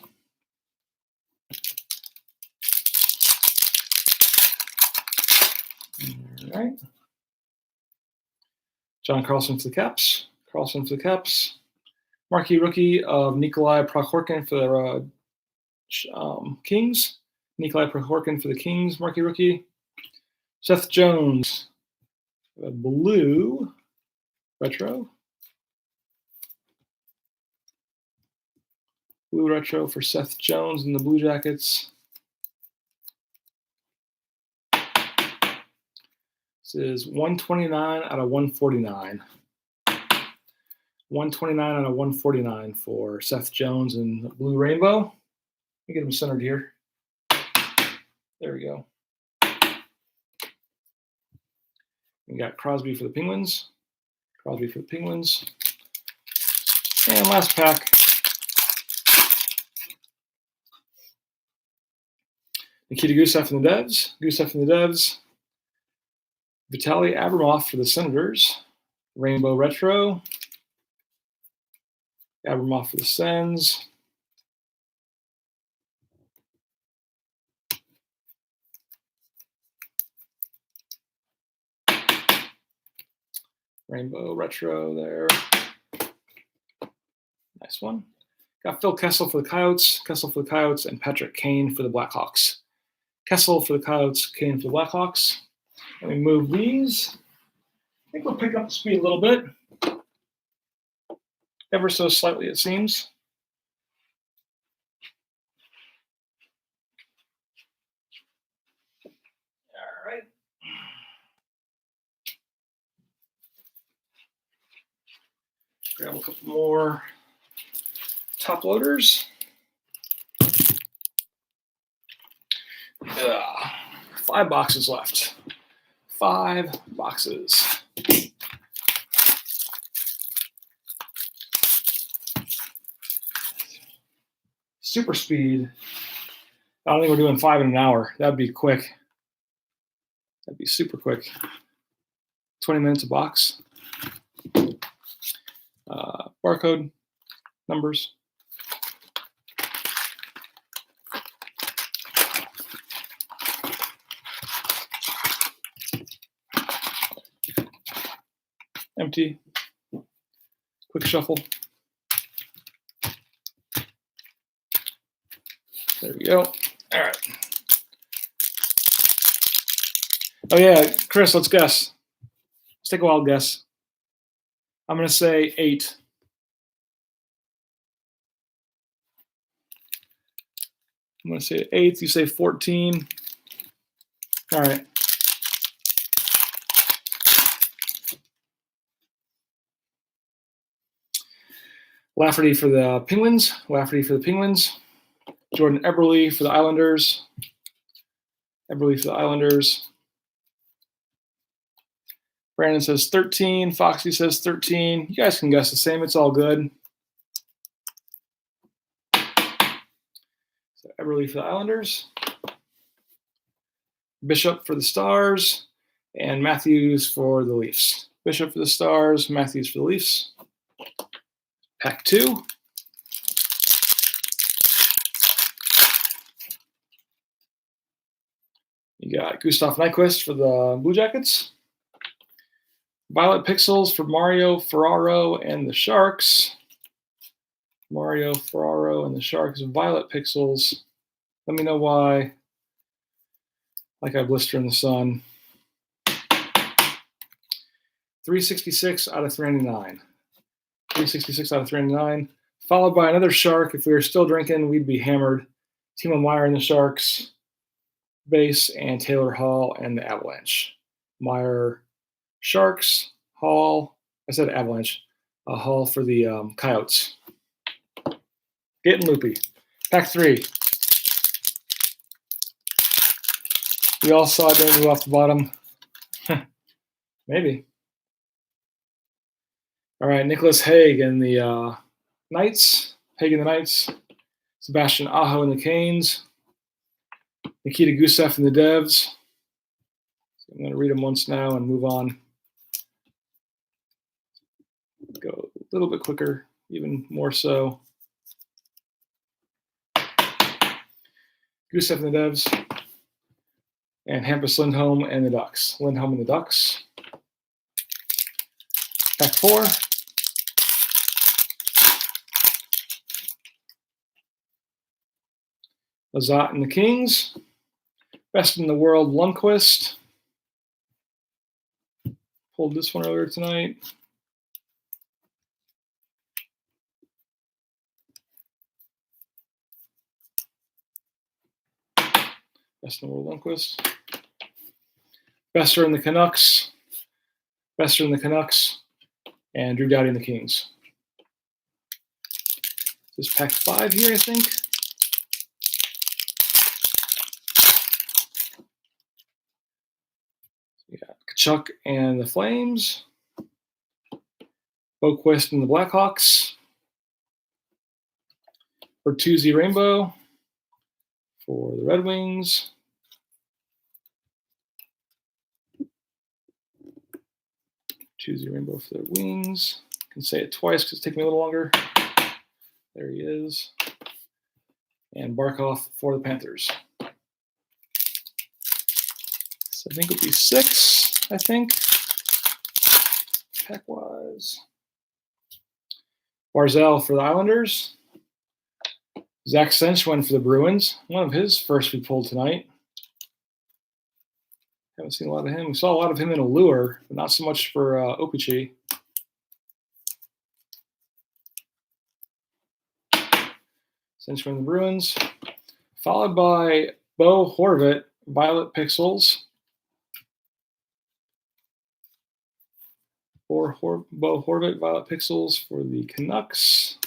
All right. John Carlson for the Caps. Carlson for the Caps. Marquee rookie of Nikolai Prokhorkin for the Kings. Nikolai Prokhorkin for the Kings, marquee rookie. Seth Jones, a blue retro. Blue retro for Seth Jones and the Blue Jackets. This is 129 out of 149. 129 out of 149 for Seth Jones and the Blue Rainbow. Let me get him centered here. There we go. We got Crosby for the Penguins. Crosby for the Penguins. And last pack. Nikita Gusev and the Devs. Gusev and the Devs. Vitaly Abramov for the Senators. Rainbow Retro. Abramov for the Sens. Rainbow retro there. Nice one. Got Phil Kessel for the Coyotes, and Patrick Kane for the Blackhawks. Kessel for the Coyotes, Kane for the Blackhawks. Let me move these. I think we'll pick up the speed a little bit. Ever so slightly, it seems. All right. Grab a couple more top loaders. 5 boxes left. 5 boxes. Super speed. I don't think we're doing 5 in an hour. That'd be quick. That'd be super quick. 20 minutes a box. Barcode numbers. Empty. Quick shuffle. There we go. All right. Oh yeah, Chris, let's guess. Let's take a wild guess. I'm going to say 8. I'm going to say 8. You say 14. All right. Lafferty for the Penguins. Jordan Eberle for the Islanders. Brandon says 13. Foxy says 13. You guys can guess the same. It's all good. So Eberle for the Islanders. Bishop for the Stars. And Matthews for the Leafs. Bishop for the Stars. Matthews for the Leafs. Pack 2. You got Gustav Nyquist for the Blue Jackets. Violet Pixels for Mario Ferraro and the Sharks. Violet Pixels. Let me know why. Like I blister in the sun. 366 out of 399. 366 out of 399. Followed by another Shark. If we were still drinking, we'd be hammered. Timo Meier and the Sharks. Base and Taylor Hall and the Avalanche. Meier, Sharks, Hall. I said Avalanche. Hall for the Coyotes. Getting loopy. Pack 3. We all saw it didn't move off the bottom. Maybe. All right, Nicholas Hague and the Knights. Sebastian Aho and the Canes. Nikita Gusev and the Devs. So I'm going to read them once now and move on. Go a little bit quicker, even more so. Gusev and the Devs. And Hampus Lindholm and the Ducks. Pack 4. Lazat and the Kings. Best in the World, Lundqvist. Pulled this one earlier tonight. Best in the World, Lundqvist. Besser and the Canucks. And Drew Doughty and the Kings. This is pack 5 here, I think. We got Kachuk and the Flames. Boquist and the Blackhawks. Bertuzzi Rainbow for the Red Wings. Bertuzzi Rainbow for the Wings. I can say it twice because it's taking me a little longer. There he is. And Barkov for the Panthers. So I think it'll be 6, I think, pack-wise. Barzell for the Islanders. Zach Senchwin for the Bruins. One of his first we pulled tonight. Haven't seen a lot of him. We saw a lot of him in Allure, but not so much for OPC. Senchwin the Bruins. Followed by Bo Horvat, Violet Pixels. Bo Horvat, Violet Pixels for the Canucks.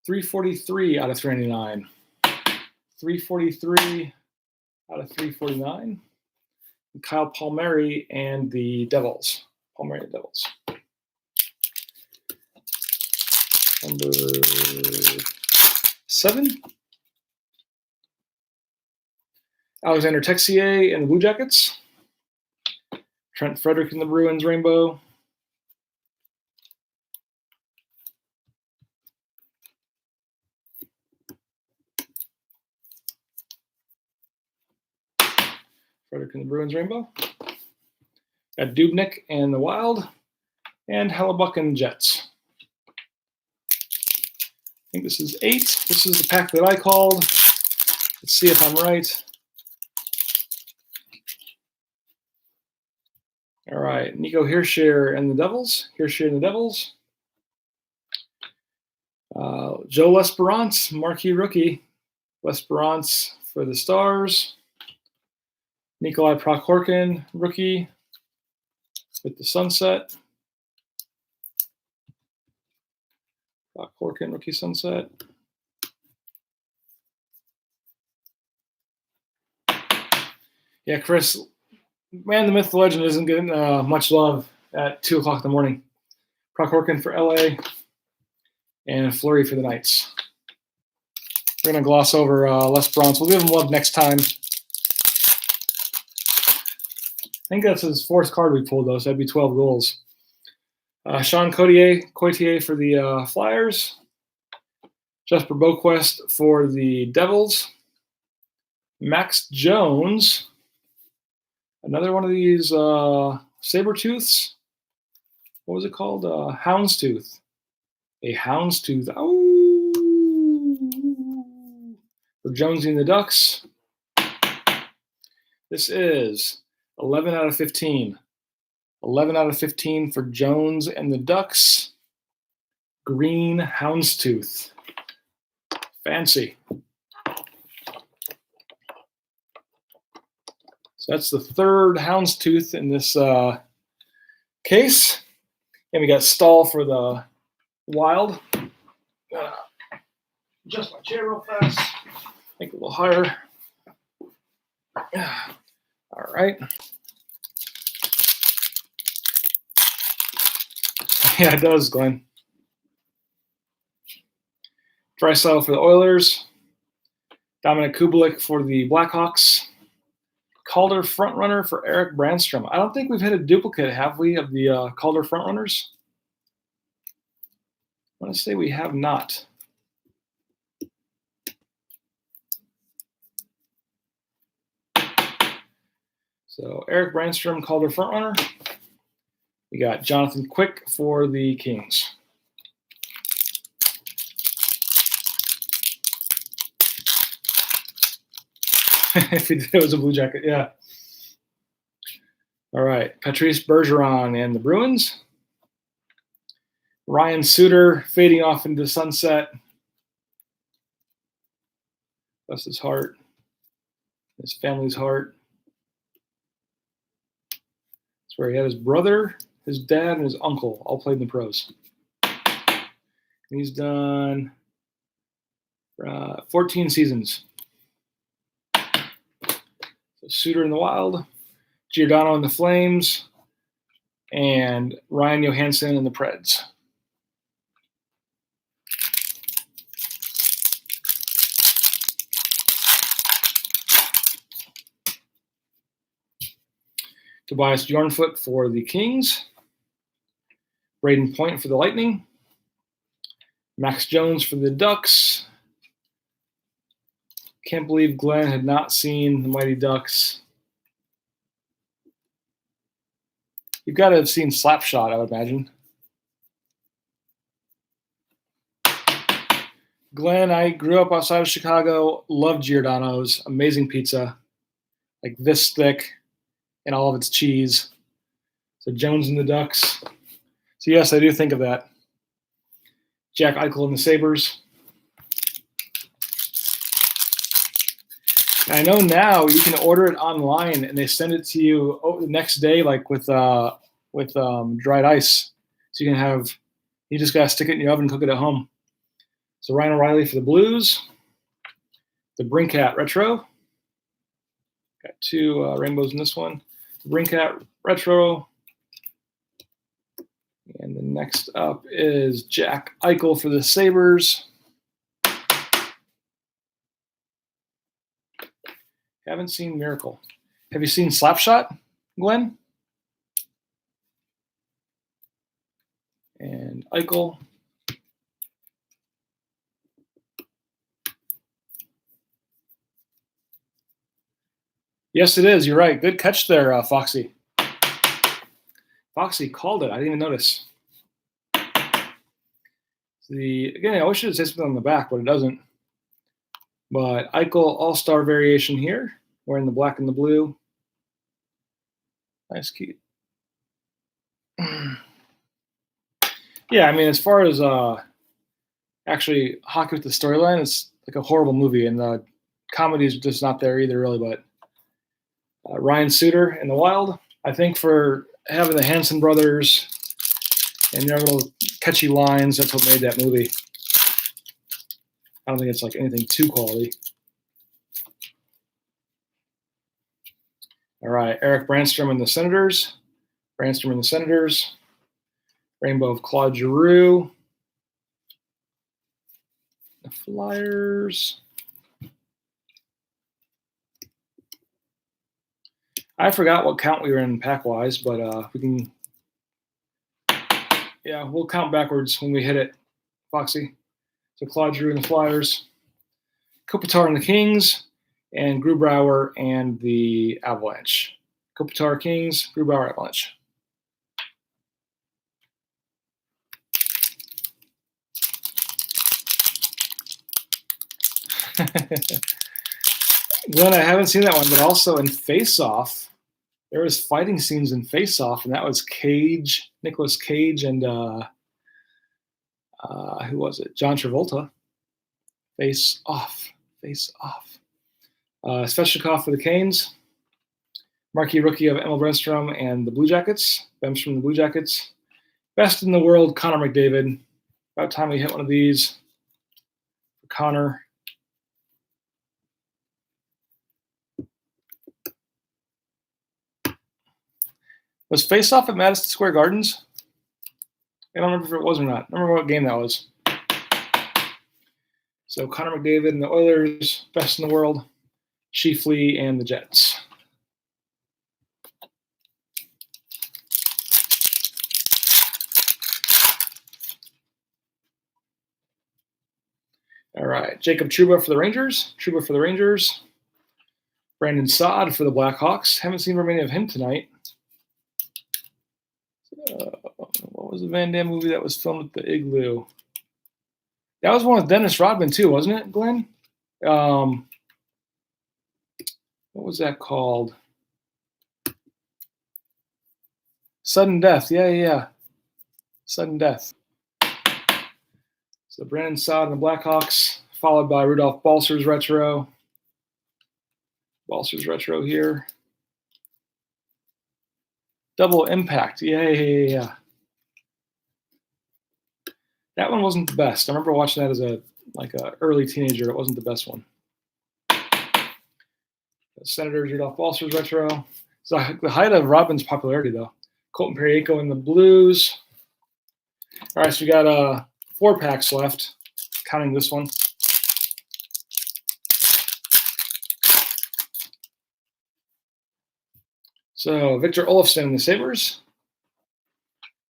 $343 out of 399. $343 out of 349. Kyle Palmieri and the Devils. Palmieri and the Devils. Number 7. Alexander Texier and the Blue Jackets. Trent Frederick and the Bruins Rainbow. Frederick and the Bruins Rainbow. Got Dubnik and the Wild. And Hellebuck and Jets. I think this is 8. This is the pack that I called. Let's see if I'm right. All right, Nico Hischier and the Devils. Hischier and the Devils. Joe L'Esperance, marquee rookie. L'Esperance for the Stars. Nikolai Prokhorkin, rookie with the Sunset. Prokhorkin, rookie Sunset. Yeah, Chris, man, the myth, the legend isn't getting much love at 2 o'clock in the morning. Prokhorkin for LA and Fleury for the Knights. We're going to gloss over L'Esperance. We'll give him love next time. I think that's his 4th card we pulled, though, so that'd be 12 goals. Sean Coitier for the Flyers. Jesper Boquist for the Devils. Max Jones. Another one of these saber-tooths. What was it called? Houndstooth. A houndstooth. Oh! For Jonesy and the Ducks. This is 11 out of 15. 11 out of 15 for Jones and the Ducks. Green houndstooth. Fancy. So that's the 3rd houndstooth in this case. And we got Stahl for the Wild. Adjust my chair real fast. Make it a little higher. All right. Yeah, it does, Glenn. Draisaitl for the Oilers. Dominic Kubalik for the Blackhawks. Calder frontrunner for Eric Brandstrom. I don't think we've hit a duplicate, have we, of the Calder frontrunners? I want to say we have not. So Eric Brandstrom, Calder frontrunner. We got Jonathan Quick for the Kings. If it was a Blue Jacket, yeah. All right, Patrice Bergeron and the Bruins. Ryan Suter fading off into the sunset. Bless his heart, his family's heart. That's where he had his brother, his dad, and his uncle all played in the pros. And he's done 14 seasons. So Suter in the Wild, Giordano in the Flames, and Ryan Johansson in the Preds. Tobias Bjornfoot for the Kings. Braden Point for the Lightning. Max Jones for the Ducks. Can't believe Glenn had not seen the Mighty Ducks. You've got to have seen Slapshot, I would imagine. Glenn, I grew up outside of Chicago, loved Giordano's, amazing pizza, like this thick and all of its cheese. So Jones and the Ducks. So yes, I do think of that. Jack Eichel and the Sabres. And I know now you can order it online and they send it to you the next day, like with dried ice. So you just gotta stick it in your oven and cook it at home. So Ryan O'Reilly for the Blues. The Brinkat Retro. Got two rainbows in this one. The Brinkat Retro. And the next up is Jack Eichel for the Sabres. Haven't seen Miracle. Have you seen Slapshot, Glenn? And Eichel. Yes, it is. You're right. Good catch there, Foxy. Foxy called it. I didn't even notice. Again, I wish it would say something on the back, but it doesn't. But Eichel All-Star variation here, wearing the black and the blue. Nice key. Yeah, I mean, as far as actually hockey with the storyline, it's like a horrible movie, and the comedy is just not there either, really. But Ryan Suter in the Wild, I think for having the Hanson brothers and their little catchy lines, that's what made that movie. I don't think it's like anything too quality. All right, Eric Brandstrom and the Senators. Brandstrom and the Senators. Rainbow of Claude Giroux. The Flyers. I forgot what count we were in pack-wise, but we can... Yeah, we'll count backwards when we hit it, Foxy. So Claude Giroux and the Flyers. Kopitar and the Kings. And Grubauer and the Avalanche. Kopitar Kings, Grubauer Avalanche. Glenn, I haven't seen that one, but also in Face Off, there was fighting scenes in Face Off, and that was Nicolas Cage, and who was it? John Travolta. Face Off. Svechnikov for the Canes. Marquee rookie of Emil Brännström and the Blue Jackets. Bem's from the Blue Jackets. Best in the world, Connor McDavid. About time we hit one of these. For Connor. Was Face Off at Madison Square Gardens? I don't remember if it was or not. I don't remember what game that was. So Connor McDavid and the Oilers, best in the world. Scheifele and the Jets. All right, Jacob Trouba for the Rangers. Brandon Saad for the Blackhawks. Haven't seen very many of him tonight. What was the Van Damme movie that was filmed at the Igloo? That was one with Dennis Rodman too, wasn't it, Glenn? What was that called? Sudden Death. Yeah. Sudden Death. So Brandon Saad and the Blackhawks, followed by Rudolph Balcer's retro. Balcer's retro here. Double Impact. Yeah. That one wasn't the best. I remember watching that as a early teenager. It wasn't the best one. The Senators, Rudolph Balcer's retro. It's the height of Rodman's popularity, though. Colton Parayko and the Blues. All right, so we got 4 packs left, counting this one. So Victor Olofsson in the Sabres.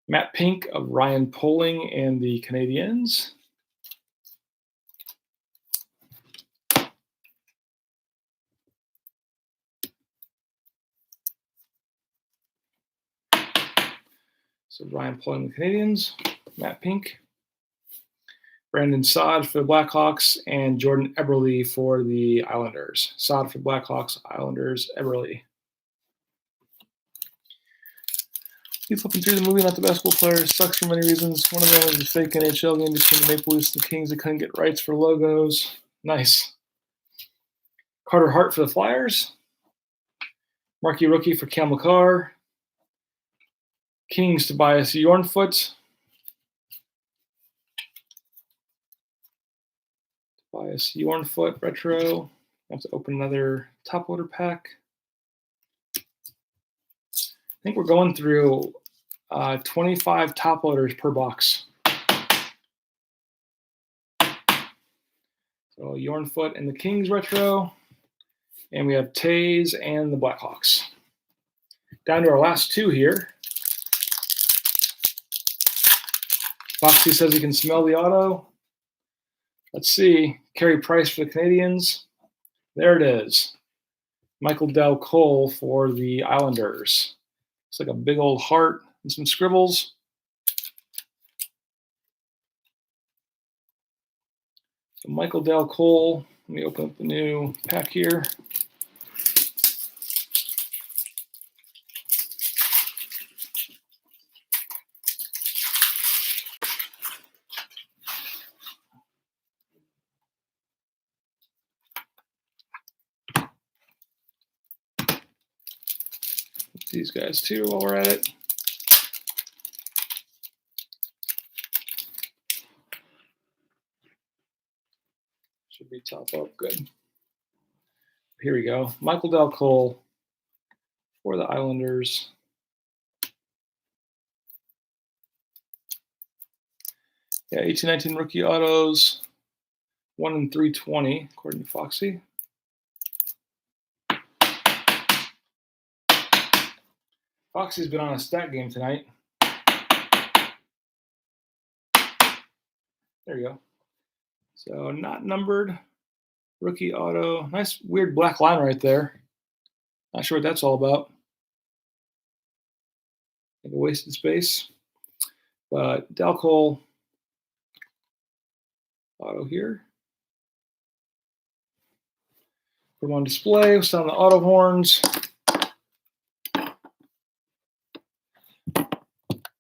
Matt Pink of Ryan Poling and the Canadiens. So Ryan Poling, the Canadiens. Matt Pink. Brandon Saad for the Blackhawks and Jordan Eberle for the Islanders. Saad for the Blackhawks, Islanders, Eberle. Keep flipping through the movie, not the basketball player. Sucks for many reasons. One of them is a fake NHL game between the Maple Leafs and the Kings that couldn't get rights for logos. Nice. Carter Hart for the Flyers. Marquee rookie for Cam McCarr. Kings Tobias Yornfoot. Tobias Yornfoot retro. I have to open another top loader pack. I think we're going through 25 top loaders per box. So Yornfoot and the Kings retro. And we have Tays and the Blackhawks. Down to our last two here. Foxy says he can smell the auto. Let's see. Carey Price for the Canadiens. There it is. Michael Dell Cole for the Islanders. It's like a big old heart and some scribbles. So Michael Dell Cole. Let me open up the new pack here. These guys too while we're at it. Should be top up. Good. Here we go. Michael Dell Cole for the Islanders. Yeah, 18-19 rookie autos. 1 in 320, according to Foxy. Foxy's been on a stat game tonight. There you go. So not numbered. Rookie auto. Nice weird black line right there. Not sure what that's all about. Like a wasted space. But Dell Cole auto here. Put them on display. We'll sound the auto horns.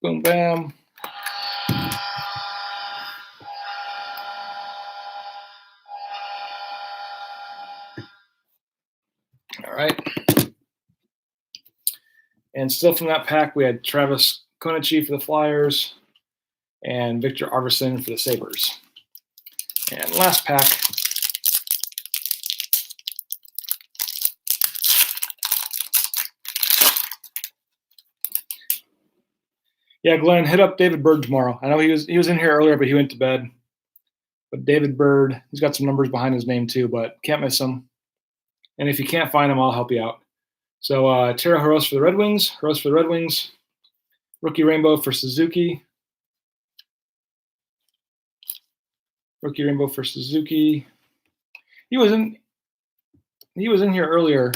Boom, bam. All right. And still from that pack, we had Travis Konecny for the Flyers and Victor Arvidsson for the Sabres. And last pack. Yeah, Glenn, hit up David Bird tomorrow. I know he was in here earlier, but he went to bed. But David Bird, he's got some numbers behind his name too, but can't miss him. And if you can't find him, I'll help you out. So Tara Haros for the Red Wings. Rookie Rainbow for Suzuki. He was in here earlier,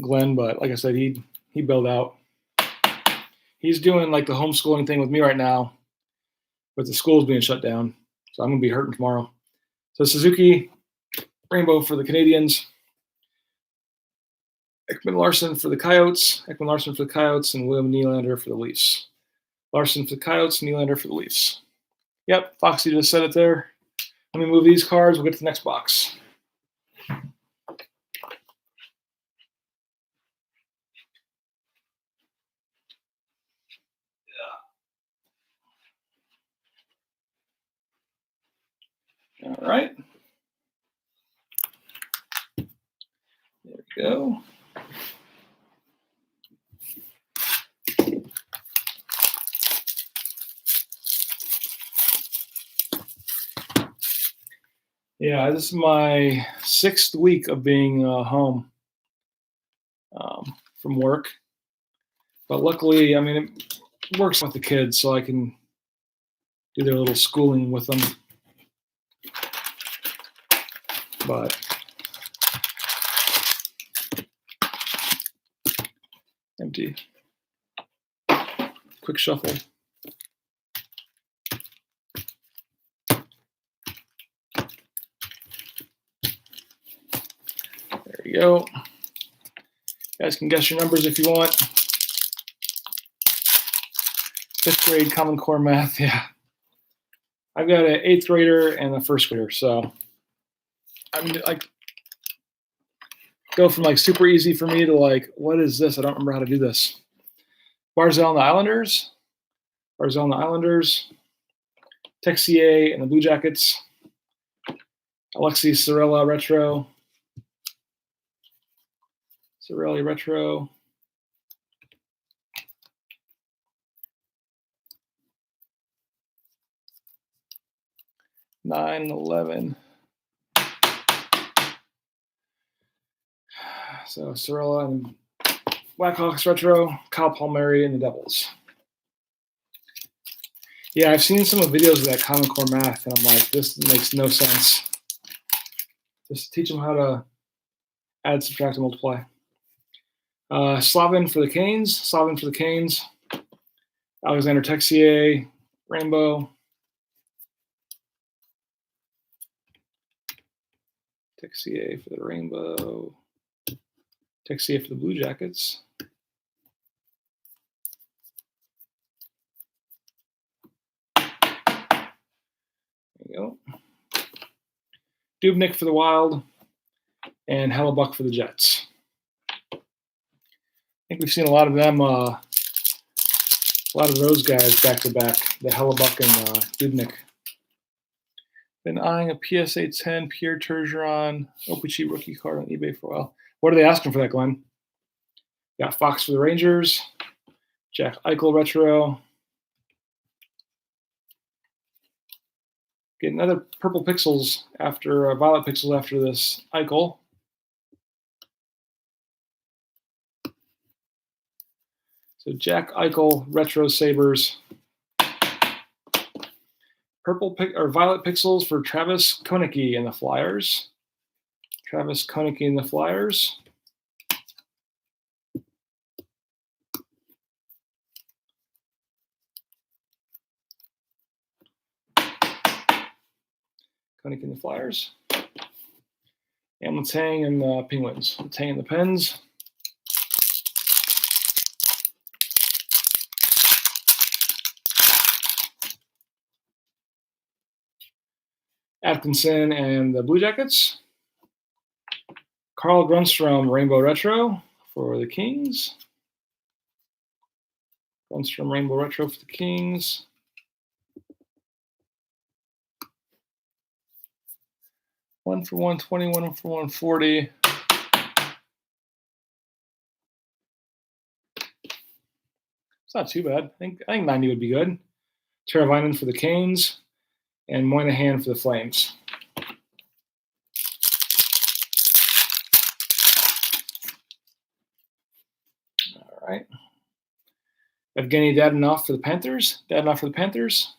Glenn, but like I said, he bailed out. He's doing like the homeschooling thing with me right now, with the schools being shut down. So I'm gonna be hurting tomorrow. So Suzuki Rainbow for the Canadiens. Ekman Larson for the Coyotes, and William Nylander for the Leafs. Larson for the Coyotes, Nylander for the Leafs. Yep, Foxy just said it there. Let me move these cards. We'll get to the next box. All right. There we go. Yeah, this is my 6th week of being home. from work. But luckily, I mean, it works with the kids, so I can do their little schooling with them. But empty. Quick shuffle. There you go. You guys can guess your numbers if you want. 5th grade Common Core math, yeah. I've got an 8th grader and a 1st grader, so I'm like, go from like super easy for me to like, what is this? I don't remember how to do this. Barzell and the Islanders. Barzell and the Islanders. Texier and the Blue Jackets. Alexi Sorella Retro. Sorelli Retro. Nine and 11. So Sorella and Blackhawks Retro, Kyle Palmieri and the Devils. Yeah, I've seen some of the videos of that Common Core math, and I'm like, this makes no sense. Just teach them how to add, subtract, and multiply. Slavin for the Canes. Slavin for the Canes. Alexander Texier, Rainbow. Texier for the Rainbow. Texier for the Blue Jackets. There you go. Dubnik for the Wild. And Hellebuck for the Jets. I think we've seen a lot of them, a lot of those guys back to back, the Hellebuck and Dubnik. Been eyeing a PSA 10 Pierre Turgeon OPC rookie card on eBay for a while. What are they asking for that, Glenn? Got Fox for the Rangers, Jack Eichel Retro. Get another purple pixels after, violet pixels after this Eichel. So Jack Eichel Retro Sabres. Purple or violet pixels for Travis Konecny and the Flyers. Travis Konecny and the Flyers. Konecny and the Flyers. And Letang and the Penguins. Letang and the Pens. Atkinson and the Blue Jackets. Carl Grundstrom Rainbow Retro for the Kings. Grundstrom Rainbow Retro for the Kings. One for 120, one for 140. It's not too bad. I think 90 would be good. Teravainen for the Canes. And Moynihan for the Flames. All right. Evgeny Dadonov for the Panthers. Dadonov for the Panthers.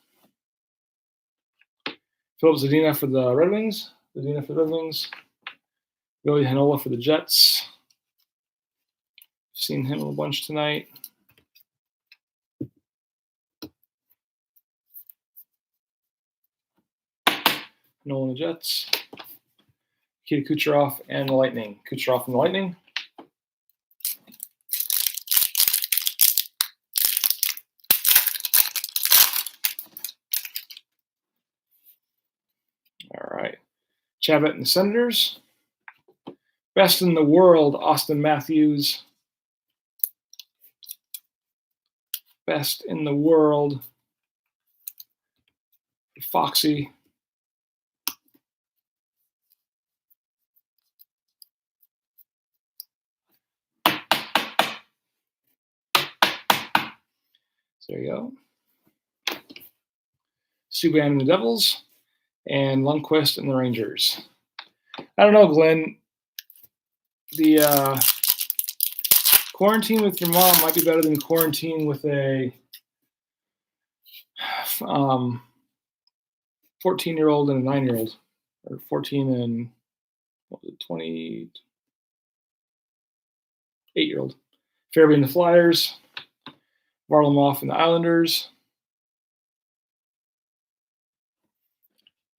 Philip Zadina for the Red Wings. Zadina for the Red Wings. Billy Hanola for the Jets. Seen him a bunch tonight. Nolan and the Jets. Nikita Kucherov and the Lightning. Kucherov and the Lightning. All right. Chabot and the Senators. Best in the world, Austin Matthews. Best in the world, Foxy. There you go. Subban and the Devils, and Lundqvist and the Rangers. I don't know, Glenn. The quarantine with your mom might be better than quarantine with a 14-year-old and a 9-year-old, or 14 and 28-year-old. Fairby and the Flyers, Varlamov and the Islanders,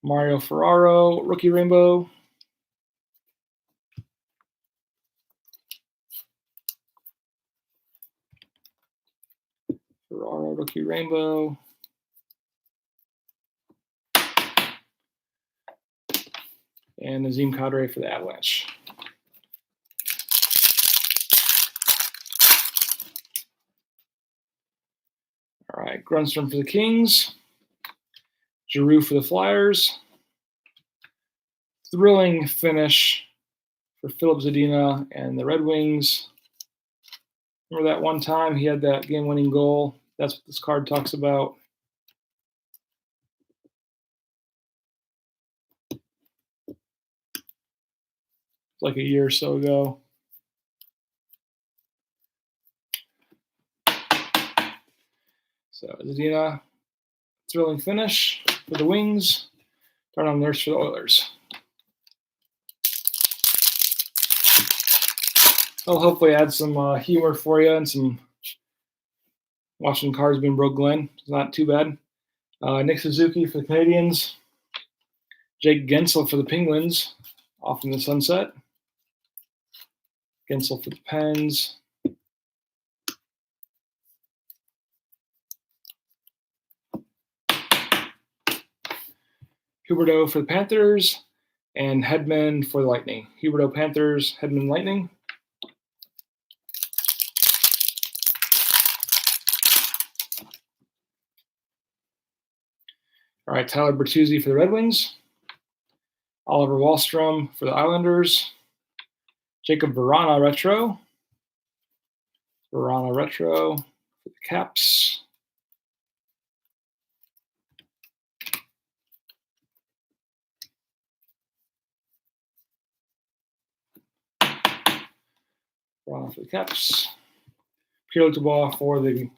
Mario Ferraro, rookie rainbow, Ferraro, rookie rainbow, and Nazem Kadri for the Avalanche. All right, Grunstrom for the Kings, Giroux for the Flyers. Thrilling finish for Philip Zadina and the Red Wings. Remember that one time he had that game-winning goal? That's what this card talks about. It's like a year or so ago. So Zadina, thrilling finish for the Wings. Darnell Nurse for the Oilers. I'll hopefully add some humor for you and some watching cards being broke Glenn. It's not too bad. Nick Suzuki for the Canadiens. Jake Gensel for the Penguins. Off in the sunset. Gensel for the Pens. Huberdeau for the Panthers, and Hedman for the Lightning. Huberdeau Panthers, Hedman Lightning. All right, Tyler Bertuzzi for the Red Wings. Oliver Wahlstrom for the Islanders. Jacob Verana Retro. Verana Retro for the Caps. Verana for the Caps. Pierre Dubois for the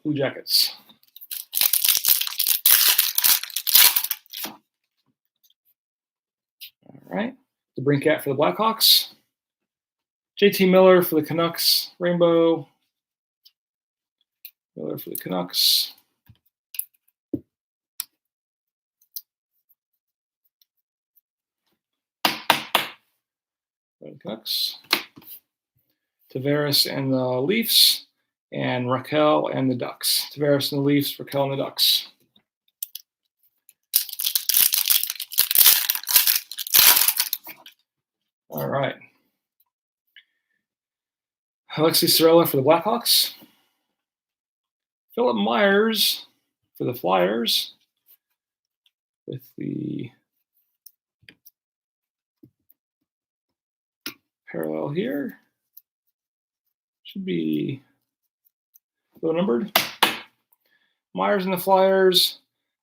Blue Jackets. All right, the Brinkat for the Blackhawks. JT Miller for the Canucks, rainbow. Miller for the Canucks. Canucks. Tavares and the Leafs, and Raquel and the Ducks. Tavares and the Leafs, Raquel and the Ducks. All right. Alexi Sorella for the Blackhawks. Philip Myers for the Flyers with the parallel here. Should be low numbered. Myers and the Flyers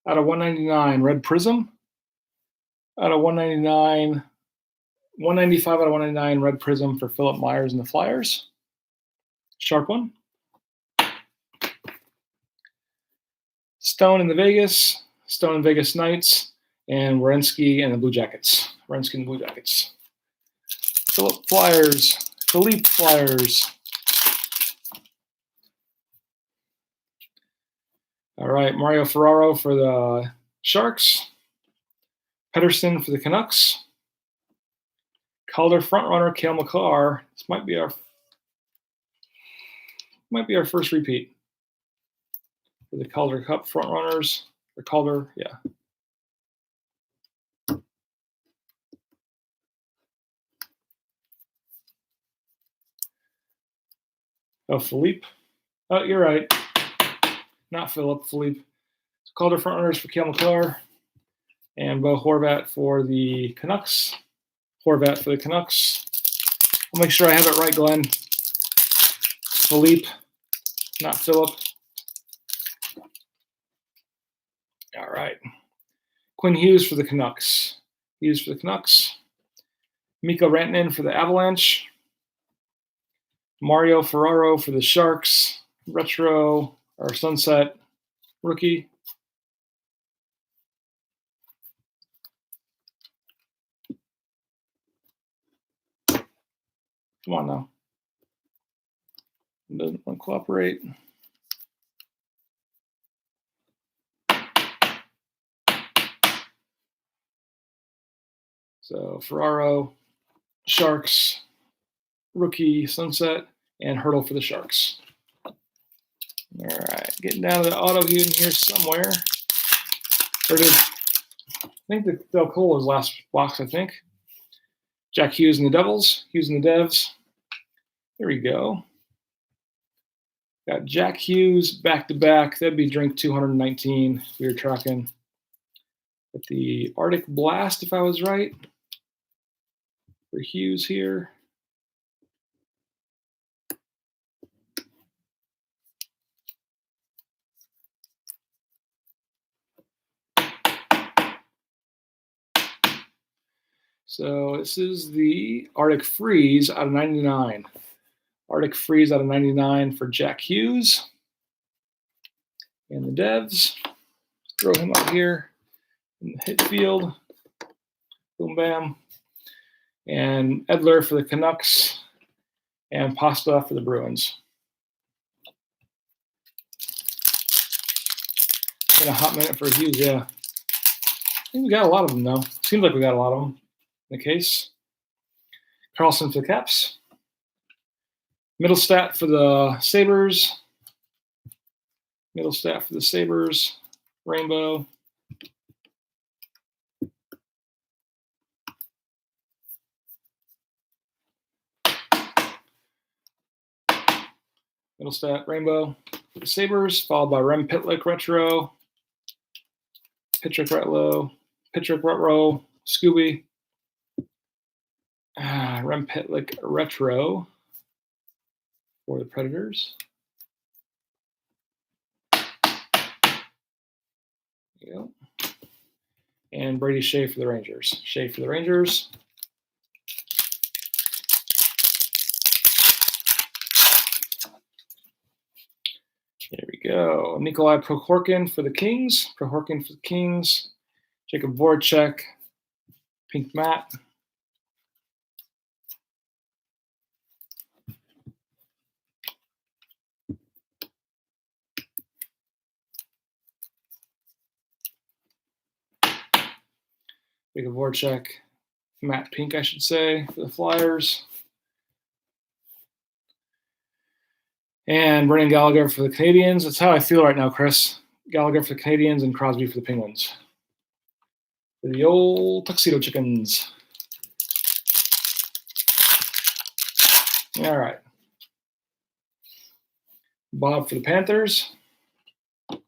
out of 199, red prism. Out of 199, 195 out of 199, red prism for Philip Myers and the Flyers. Sharp one. Stone and Vegas Knights, and Werenski and the Blue Jackets. Werenski and the Blue Jackets. Philippe Flyers. All right, Mario Ferraro for the Sharks. Pedersen for the Canucks. Calder frontrunner Cale Makar. This might be our first repeat for the Calder Cup frontrunners. Or Calder, yeah. Oh, Philippe. Oh, you're right. Not Philip, Philippe. So Calder frontrunners for Cale Makar. And Bo Horvat for the Canucks. Horvat for the Canucks. I'll make sure I have it right, Glenn. Philippe, not Philip. All right. Quinn Hughes for the Canucks. Mikko Rantanen for the Avalanche. Mario Ferraro for the Sharks, retro or sunset rookie. Come on now. It doesn't want to cooperate. So Ferraro, Sharks, rookie, sunset, and Hurdle for the Sharks. All right, getting down to the auto in here somewhere. I think the Del Cole was last box, I think. Jack Hughes and the Devils, Hughes and the Devs. There we go. Got Jack Hughes back-to-back. That'd be drink 219 if we were tracking. With the Arctic Blast, if I was right, for Hughes here. So this is the Arctic Freeze out of 99. Arctic Freeze out of 99 for Jack Hughes. And the Devs. Throw him up here in the hit field. Boom, bam. And Edler for the Canucks. And Pasta for the Bruins. Been a hot minute for Hughes, yeah. I think we got a lot of them, though. Seems like we got a lot of them in the case. Carlson for the Caps. Middlestat for the Sabres. Middlestat for the Sabres. Rainbow. Middlestat, Rainbow for the Sabres, followed by Rem Pitlick Retro. Pittrick Retro, Scooby. Rem Pitlick Retro for the Predators. There you go. And Brady Shea for the Rangers. Shea for the Rangers. There we go. Nikolai Prokhorkin for the Kings. Prokhorkin for the Kings. Jacob Voracek. Pink Matte. Jacob Voracek. Matte Pink, I should say, for the Flyers. And Brendan Gallagher for the Canadiens. That's how I feel right now, Chris. Gallagher for the Canadiens and Crosby for the Penguins. For the old Tuxedo Chickens. All right. Bob for the Panthers. Give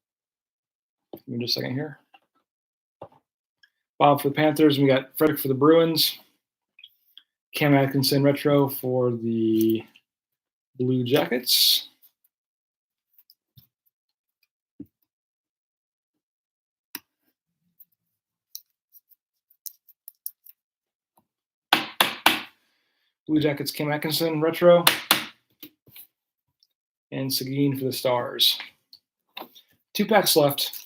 me just a second here. Bob for the Panthers. And we got Frederick for the Bruins. Cam Atkinson Retro for the Blue Jackets. Blue Jackets, Cam Atkinson Retro. And Seguin for the Stars. 2 packs left.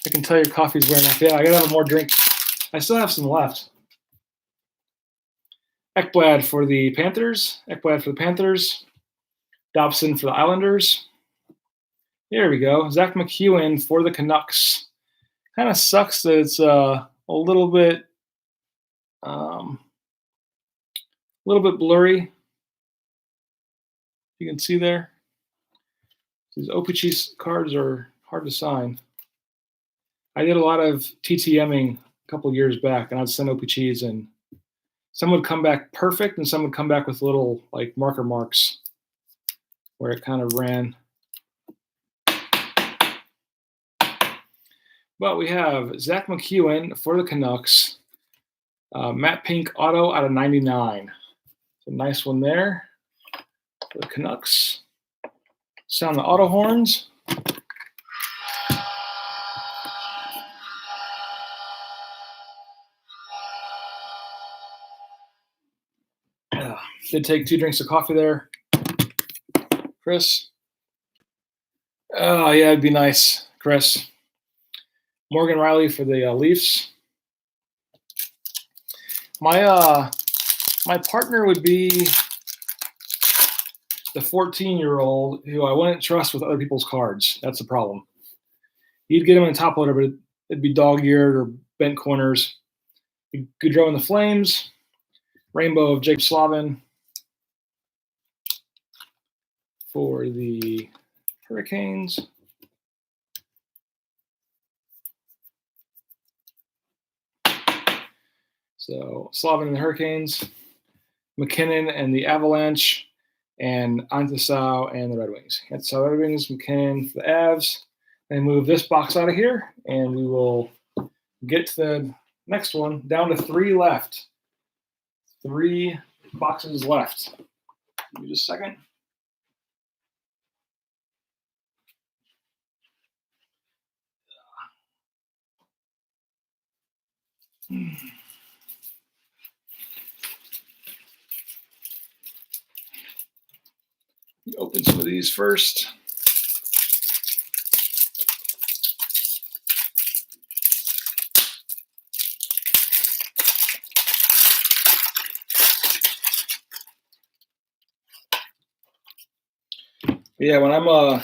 I can tell your coffee's wearing off. Yeah, I gotta have more drink. I still have some left. Ekblad for the Panthers. Dobson for the Islanders. There we go. Zach McEwen for the Canucks. Kind of sucks that it's a little bit blurry. You can see there. These OPC cards are hard to sign. I did a lot of TTMing a couple years back, and I'd send OPCs, and some would come back perfect, and some would come back with little like marker marks where it kind of ran. But we have Zach McEwen for the Canucks. Matte Pink Auto out of 99. It's a nice one there for the Canucks. Sound the auto horns. Did take 2 drinks of coffee there, Chris. Oh, yeah, it'd be nice, Chris. Morgan Riley for the Leafs. My partner would be the 14-year-old who I wouldn't trust with other people's cards. That's the problem. You'd get him in a top loader, but it'd be dog-eared or bent corners. Goudreau in the Flames. Rainbow of Jake Slavin for the Hurricanes. So Slavin and the Hurricanes, McKinnon and the Avalanche, and Antasau and the Red Wings. Antasau Red Wings, McKinnon for the Avs. And move this box out of here, and we will get to the next one. Down to 3 left. 3 boxes left. Give me just a second. Open some of these first. Yeah, when I'm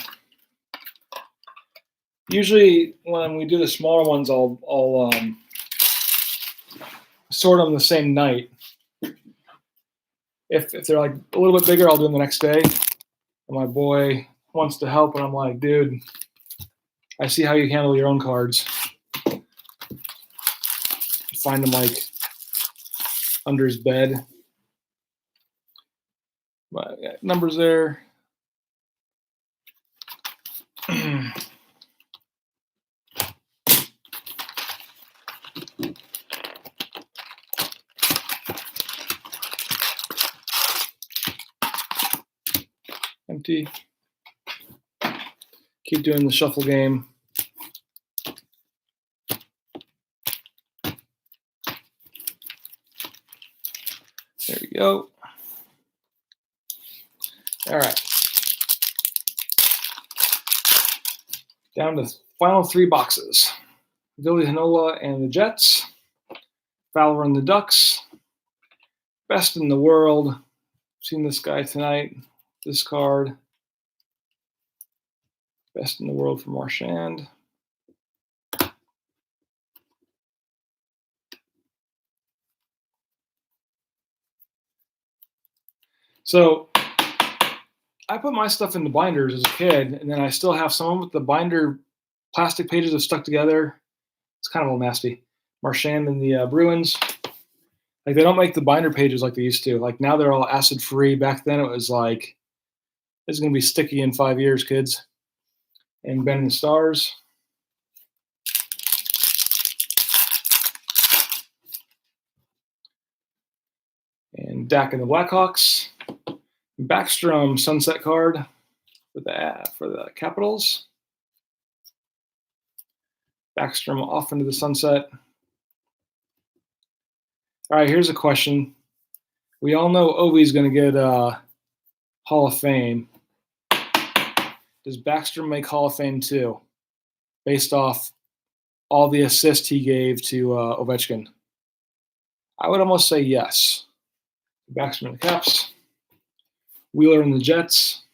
usually when we do the smaller ones, I'll sort them the same night. If they're like a little bit bigger, I'll do them the next day. And my boy wants to help, and I'm like, dude, I see how you handle your own cards. Find them like under his bed. But yeah, numbers there. Empty. Keep doing the shuffle game. There we go. All right. Down to the final 3 boxes. Ville Heinola and the Jets. Fowler and the Ducks. Best in the world. Seen this guy tonight. This card. Best in the world for Marchand. So I put my stuff in the binders as a kid, and then I still have some with the binder plastic pages are stuck together. It's kind of a little nasty. Marchand and the Bruins. Like, they don't make the binder pages like they used to. Like, now they're all acid free. Back then it was like, it's going to be sticky in 5 years, kids. And Ben and the Stars. And Dak and the Blackhawks. Backstrom sunset card for the Capitals. Backstrom off into the sunset. All right, here's a question. We all know Ovi's going to get Hall of Fame. Does Backstrom make Hall of Fame too, based off all the assists he gave to Ovechkin? I would almost say yes. Backstrom and the Caps. Wheeler and the Jets.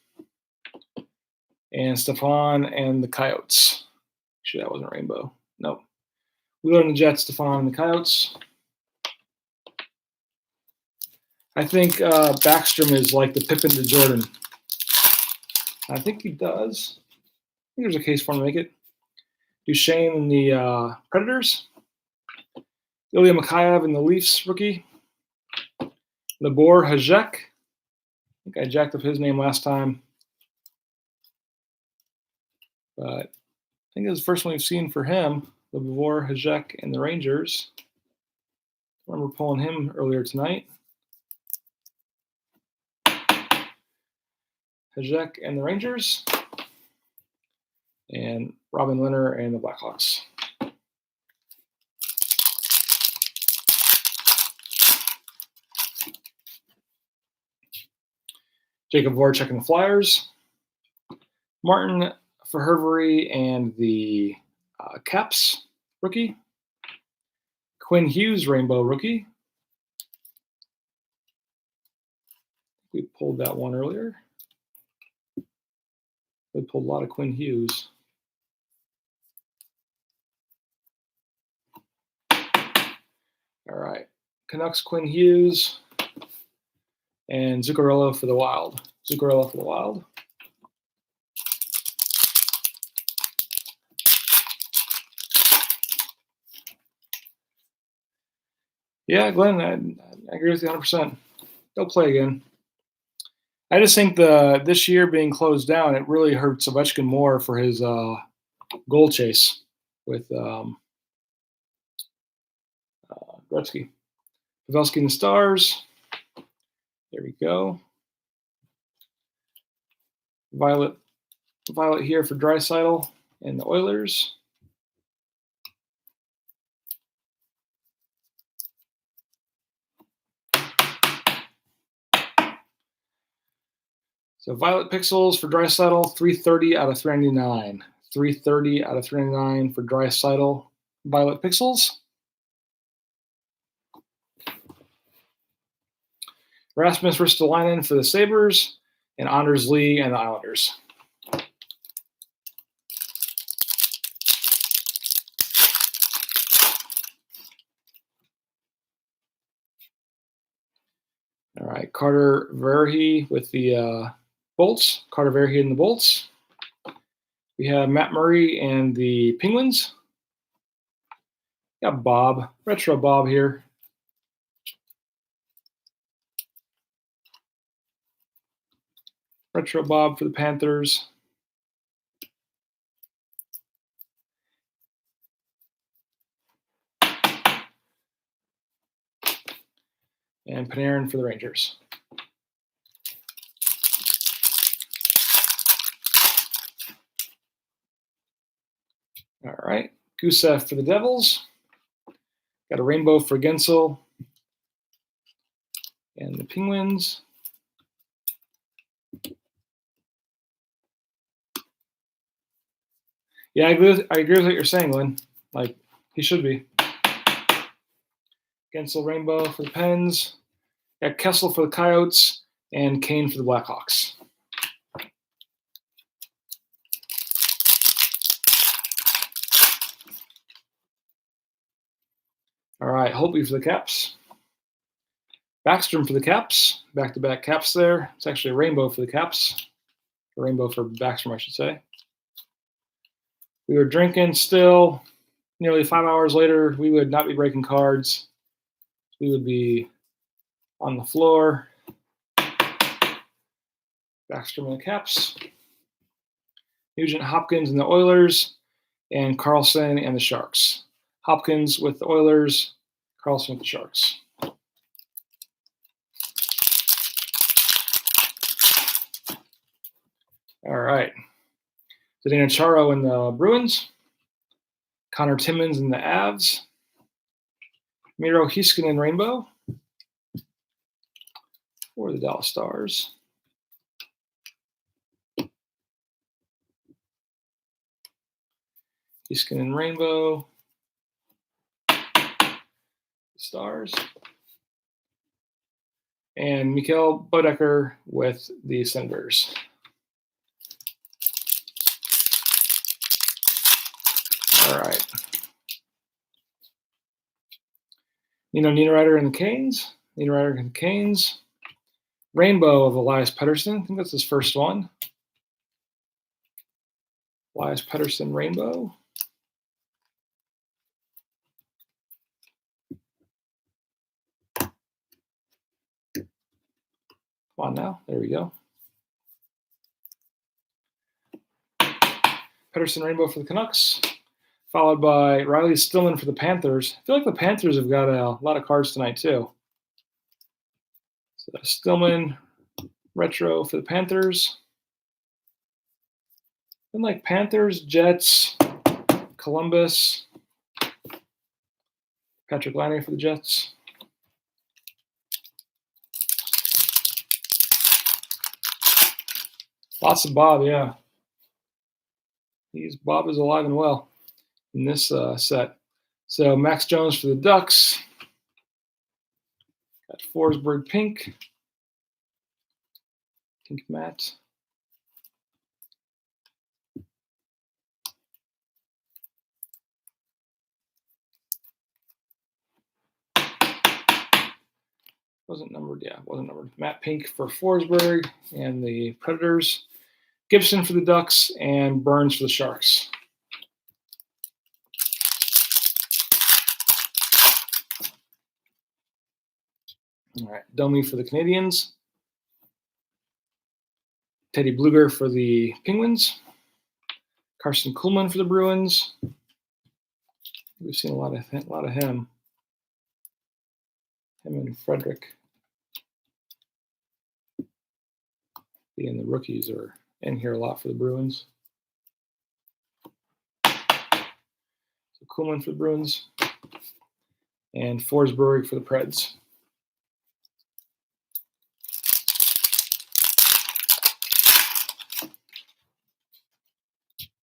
And Stefan and the Coyotes. Actually, that wasn't Rainbow. Nope. Wheeler and the Jets, Stefan and the Coyotes. I think Backstrom is like the Pippen to Jordan. I think he does. I think there's a case for him to make it. Duchesne and the Predators. Ilya Mikheyev and the Leafs rookie. Libor Hajek. I think I jacked up his name last time. But I think it's the first one we've seen for him. Libor Hajek and the Rangers. I remember pulling him earlier tonight. Hajek and the Rangers. And Robin Lehner and the Blackhawks. Jacob Voracek and the Flyers. Martin Verhervery and the Caps rookie. Quinn Hughes rainbow rookie. We pulled that one earlier. We pulled a lot of Quinn Hughes. All right, Canucks Quinn Hughes and Zuccarello for the Wild. Zuccarello for the Wild. Yeah, Glenn, I agree with you 100%. They'll play again. I just think this year being closed down, it really hurts Ovechkin more for his goal chase with Gretzky. Pavelski and the Stars. There we go. Violet here for Draisaitl and the Oilers. So Violet Pixels for Draisaitl, 330 out of 399. 330 out of 399 for Draisaitl. Violet Pixels. Rasmus Ristolainen for the Sabres, and Anders Lee and the Islanders. All right, Carter Verhey with the Bolts. Carter Verhey and the Bolts. We have Matt Murray and the Penguins. Got Bob, retro Bob here. Retro Bob for the Panthers. And Panarin for the Rangers. All right, Gusev for the Devils. Got a rainbow for Gensel and the Penguins. Yeah, I agree with what you're saying, Lynn. Like, he should be. Gensel rainbow for the Pens. Got Kessel for the Coyotes and Kane for the Blackhawks. All right, Holtby for the Caps. Backstrom for the Caps. Back-to-back Caps there. It's actually a rainbow for the Caps. A rainbow for Backstrom, I should say. We were drinking still. Nearly 5 hours later, we would not be breaking cards. We would be on the floor. Backstrom and the Caps. Nugent Hopkins and the Oilers. And Carlson and the Sharks. Hopkins with the Oilers. Carlson with the Sharks. All right. Zdeno Chara and the Bruins. Connor Timmins and the Avs. Miro Heiskanen rainbow for the Dallas Stars. Heiskanen rainbow. Stars. And Mikhail Bodecker with the Senators. All right. Nino Niederreiter and the Canes. Niederreiter and the Canes. Rainbow of Elias Pettersson. I think that's his first one. Elias Pettersson rainbow. Come on now. There we go. Pettersson rainbow for the Canucks. Followed by Riley Stillman for the Panthers. I feel like the Panthers have got a lot of cards tonight, too. So Stillman, retro for the Panthers. Then like Panthers, Jets, Columbus. Patrick Laine for the Jets. Lots of Bob, yeah. Bob is alive and well in this set. So Max Jones for the Ducks. Got Forsberg pink matte. Wasn't numbered, yeah, wasn't numbered. Matte pink for Forsberg and the Predators. Gibson for the Ducks and Burns for the Sharks. All right, Domi for the Canadiens. Teddy Bluger for the Penguins. Carson Kuhlman for the Bruins. We've seen a lot of him. Him and Frederick being the rookies are in here a lot for the Bruins. So Kuhlman for the Bruins and Forsberg for the Preds.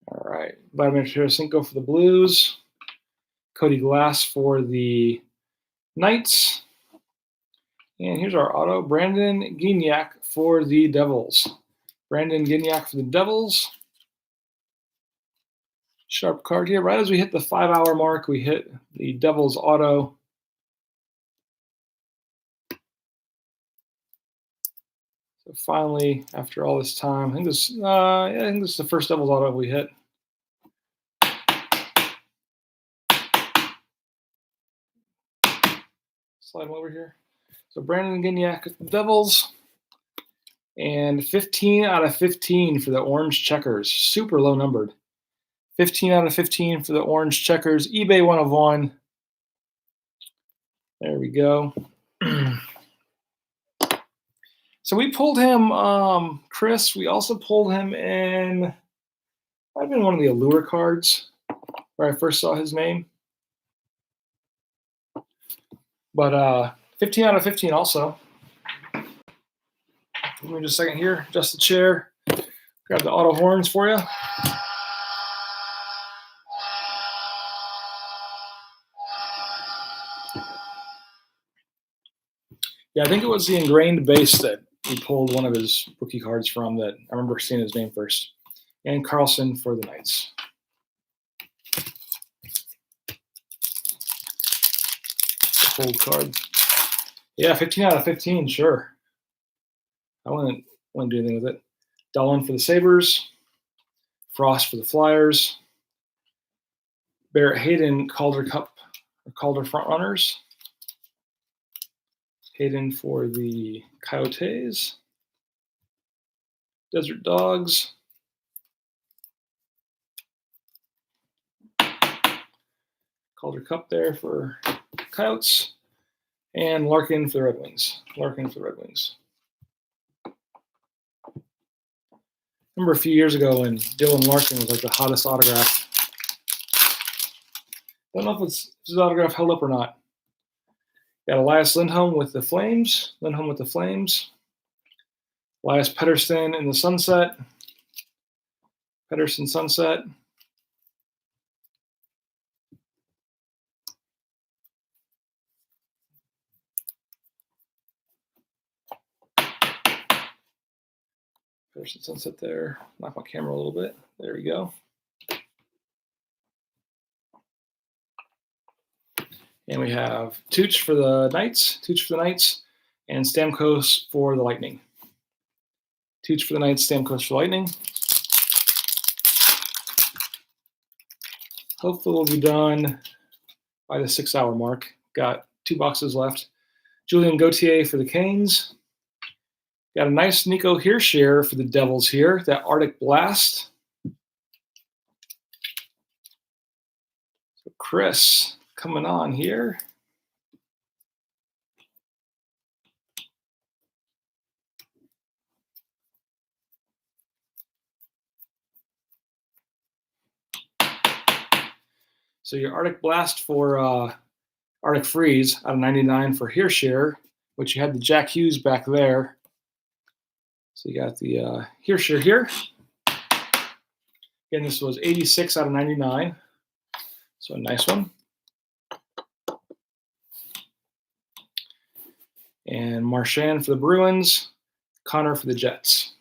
All right, Vladimir Tarasenko for the Blues. Cody Glass for the Knights. And here's our auto, Brandon Gignac for the Devils. Brandon Gignac for the Devils. Sharp card here. Right as we hit the 5-hour mark, we hit the Devils auto. So finally, after all this time, I think this is the first Devils auto we hit. Slide them over here. So Brandon Gignac with the Devils. And 15 out of 15 for the Orange Checkers. Super low numbered. 15 out of 15 for the Orange Checkers. eBay 1 of 1. There we go. So we pulled him, Chris. We also pulled him in, might have been one of the Allure cards where I first saw his name. But 15 out of 15 also. Give me just a second here. Adjust the chair. Grab the auto horns for you. Yeah, I think it was the Ingrained base that we pulled one of his rookie cards from that I remember seeing his name first. And Carlson for the Knights. The hold card. Yeah, 15 out of 15, sure. I wouldn't do anything with it. Dahlin for the Sabres. Frost for the Flyers. Barrett Hayden, Calder Cup, or Calder Frontrunners. Hayden for the Coyotes. Desert Dogs. Calder Cup there for Coyotes. And Larkin for the Red Wings. Remember a few years ago when Dylan Larkin was like the hottest autograph. Don't know if his autograph held up or not. Got Elias Lindholm with the Flames. Elias Pettersson in the Sunset. Pettersson Sunset. Pettersson Sunset there. Knock my camera a little bit. There we go. And we have Tooch for the Knights, and Stamkos for the Lightning. Tooch for the Knights, Stamkos for Lightning. Hopefully we'll be done by the 6-hour mark. Got 2 boxes left. Julien Gauthier for the Canes. Got a nice Nico Hischier for the Devils here. That Arctic Blast. So Chris coming on here. So your Arctic Blast for Arctic Freeze out of 99 for Hischier, which you had the Jack Hughes back there. So you got the Hirscher here. Again, this was 86 out of 99. So a nice one. And Marchand for the Bruins, Connor for the Jets.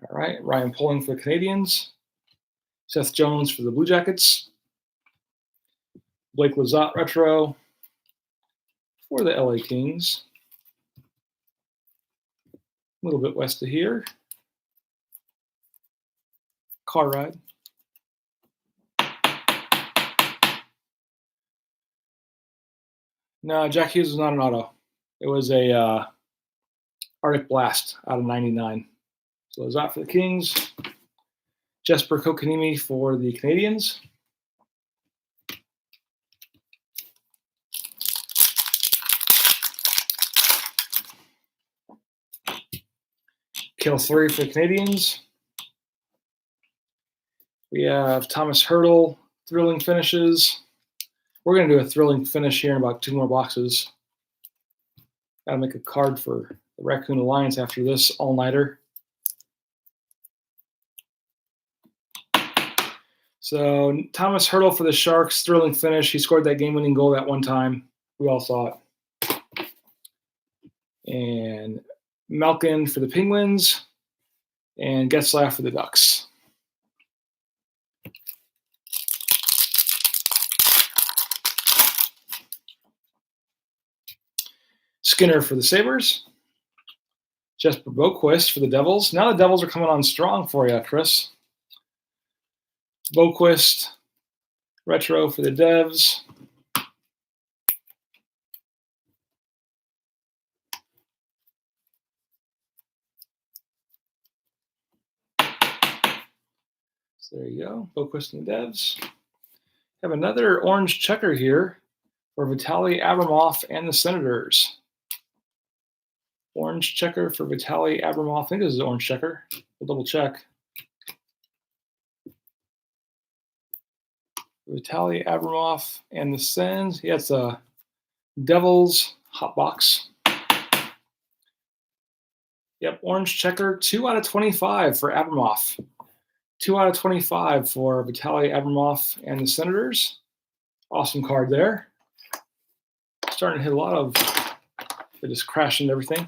All right, Ryan Poling for the Canadiens, Seth Jones for the Blue Jackets, Blake Lizotte retro for the LA Kings. A little bit west of here. Car ride. No, Jack Hughes was not an auto. It was a Arctic Blast out of 99. So Lizotte for the Kings, Jesper Kotkaniemi for the Canadiens. Kill 3 for the Canadiens. We have Thomas Hertl, thrilling finishes. We're going to do a thrilling finish here in about 2 more boxes. Got to make a card for the Raccoon Alliance after this all-nighter. So Thomas Hertl for the Sharks, thrilling finish. He scored that game-winning goal that one time. We all saw it. And Malkin for the Penguins, and Getzlaf for the Ducks. Skinner for the Sabres. Jesper Boquist for the Devils. Now the Devils are coming on strong for you, Chris. Boquist, retro for the Devs. So there you go, Boquist and the Devs. Have another orange checker here for Vitaly Abramov and the Senators. Orange checker for Vitaly Abramov. I think this is an orange checker. We'll double check. Vitaly Abramov and the Sens. Yeah, it's a Devils hot box. Yep, orange checker. 2 out of 25 for Abramov. 2 out of 25 for Vitaly Abramov and the Senators. Awesome card there. Starting to hit a lot of, they just crashed into everything.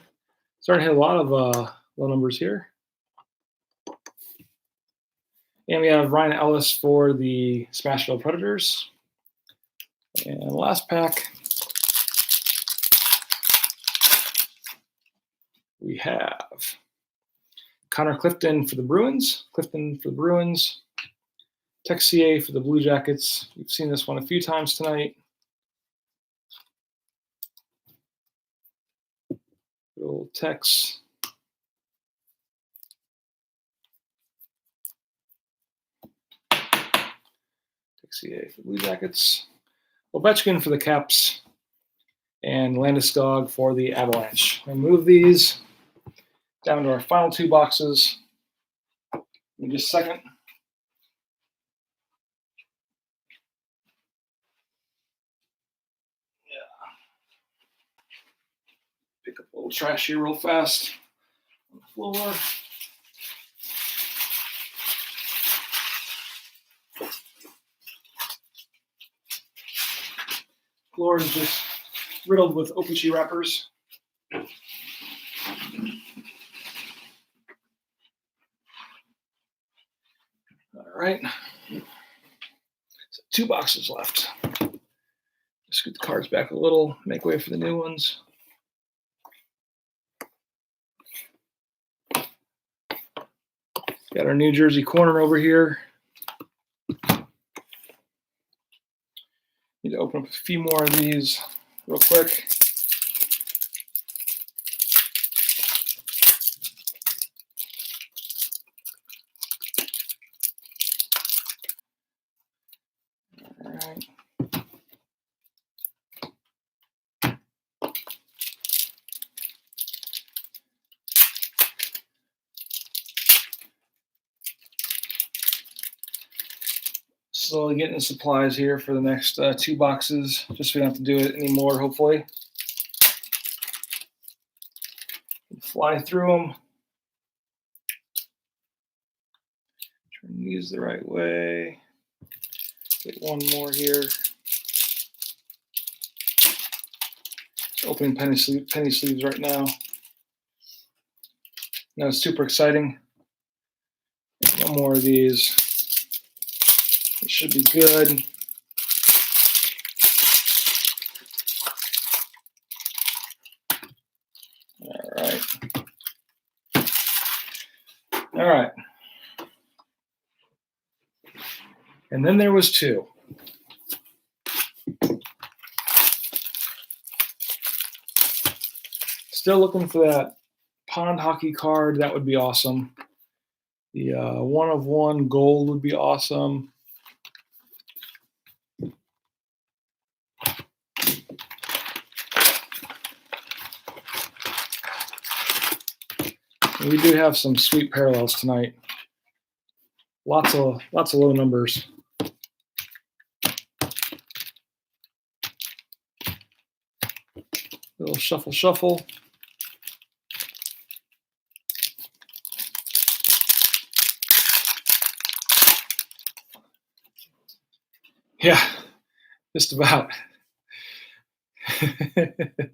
Starting to hit a lot of low numbers here. And we have Ryan Ellis for the Smashville Predators. And the last pack, we have Connor Clifton for the Bruins. Texier for the Blue Jackets. We've seen this one a few times tonight. Good old Tex. Texier for the Blue Jackets. Ovechkin for the Caps. And Landeskog for the Avalanche. I move these down to our final 2 boxes. Give me just a second. Pick up a little trash here real fast on the floor. Floor is just riddled with OPC wrappers. All right. So 2 boxes left. Scoot the cards back a little, make way for the new ones. Got our New Jersey corner over here. Need to open up a few more of these real quick. All right. Slowly getting the supplies here for the next 2 boxes, just so we don't have to do it anymore, hopefully. Fly through them. Turn these the right way. Get one more here. Opening penny sleeves right now. Now it's super exciting. One more of these. It should be good. All right. And then there was 2. Still looking for that pond hockey card. That would be awesome. The 1 of 1 gold would be awesome. And we do have some sweet parallels tonight. Lots of low numbers. Little shuffle. Yeah, just about. It's a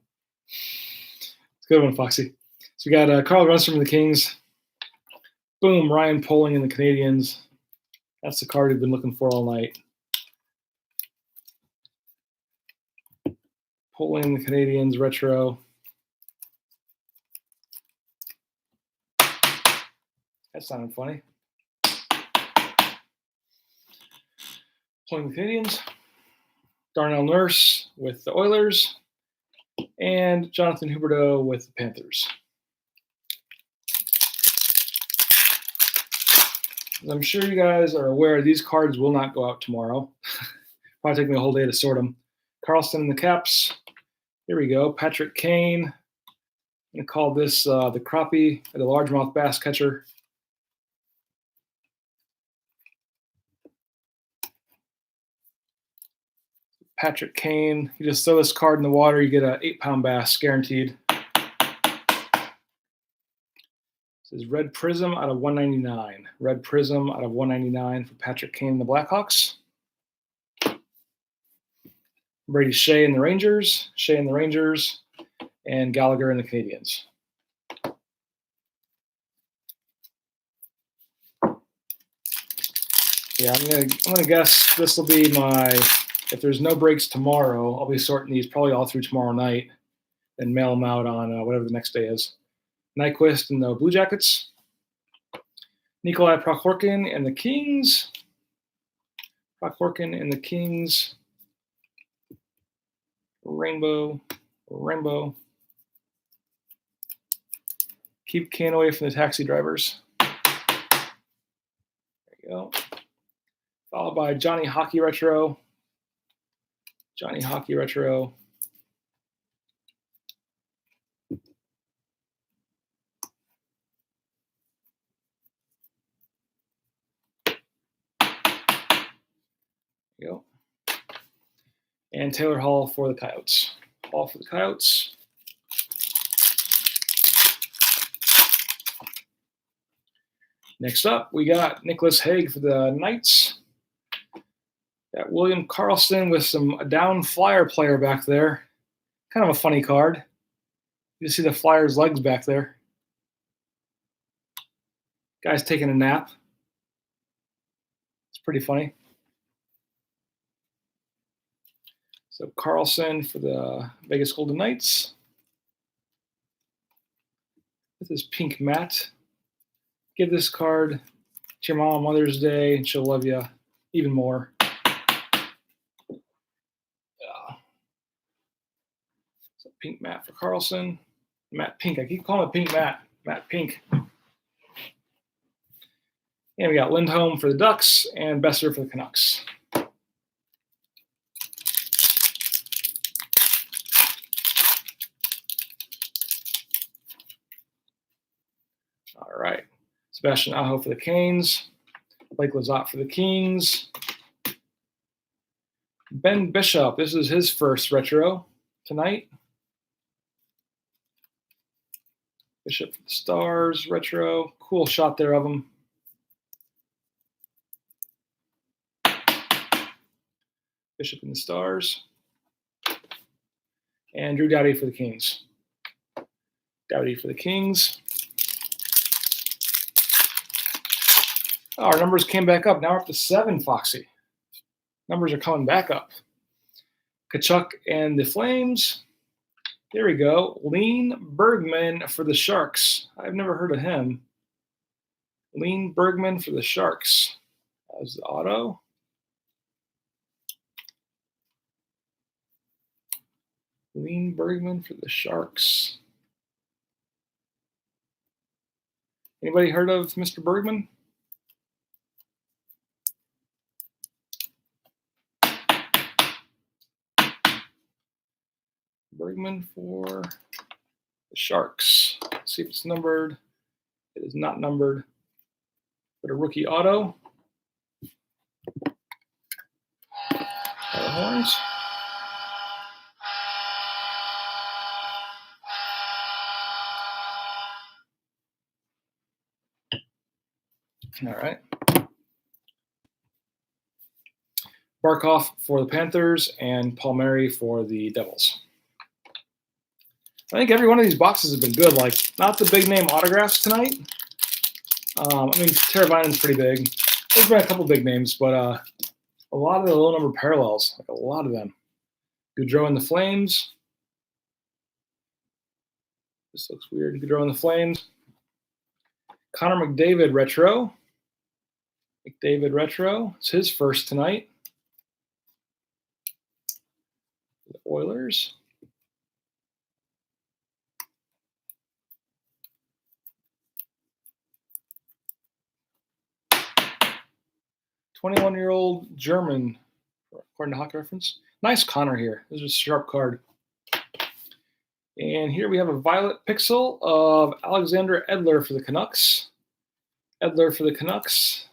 good one, Foxy. So we got Carl Runstrom in the Kings. Boom, Ryan Poling in the Canadians. That's the card we've been looking for all night. Poling in the Canadians, retro. That sounded funny. Poling the Canadians. Darnell Nurse with the Oilers. And Jonathan Huberdeau with the Panthers. As I'm sure you guys are aware, these cards will not go out tomorrow. Probably take me a whole day to sort them. Carlson in the Caps. Here we go. Patrick Kane. I'm going to call this the crappie, the largemouth bass catcher. Patrick Kane. You just throw this card in the water, you get an 8-pound bass guaranteed. This is Red Prism out of 199. Red Prism out of 199 for Patrick Kane and the Blackhawks. Brady Shea and the Rangers. And Gallagher and the Canadiens. Yeah, I'm gonna guess this will be my. If there's no breaks tomorrow, I'll be sorting these probably all through tomorrow night, and mail them out on whatever the next day is. Nyquist and the Blue Jackets. Nikolai Prokhorkin and the Kings. Rainbow. Keep Kane away from the taxi drivers. There you go. Followed by Johnny Hockey Retro. There you go. And Taylor Hall for the Coyotes. Next up, we got Nicholas Hague for the Knights. Got William Karlsson with some down Flyer player back there. Kind of a funny card. You see the Flyers' legs back there. Guy's taking a nap. It's pretty funny. So Karlsson for the Vegas Golden Knights. With his pink mat. Give this card to your mom on Mother's Day, and she'll love you even more. So pink mat for Karlsson. Matte Pink. I keep calling it Pink Matte. Matte Pink. And we got Lindholm for the Ducks and Besser for the Canucks. All right. Sebastian Aho for the Canes. Blake Lizotte for the Kings. Ben Bishop, this is his first retro tonight. Bishop for the Stars retro. Cool shot there of him. Bishop and the Stars. And Drew Doughty for the Kings. Doughty for the Kings. Oh, our numbers came back up. Now we're up to 7, Foxy. Numbers are coming back up. Kachuk and the Flames. There we go. Lean Bergman for the Sharks. I've never heard of him. Lean Bergman for the Sharks. As the auto. Lean Bergman for the Sharks. Anybody heard of Mr. Bergman? Bergman for the Sharks. Let's see if it's numbered. It is not numbered. But a rookie auto. Horns. All right. Barkov for the Panthers and Palmieri for the Devils. I think every one of these boxes has been good. Like, not the big name autographs tonight. I mean, Teravainen's pretty big. There's been a couple big names, but a lot of the low number parallels, like a lot of them. Goudreau and the Flames. This looks weird. Goudreau and the Flames. Connor McDavid retro. McDavid retro. It's his first tonight. The Oilers. "21-year-old German," according to Hockey Reference. Nice Connor here. This is a sharp card. And here we have a violet pixel of Alexander Edler for the Canucks. Edler for the Canucks.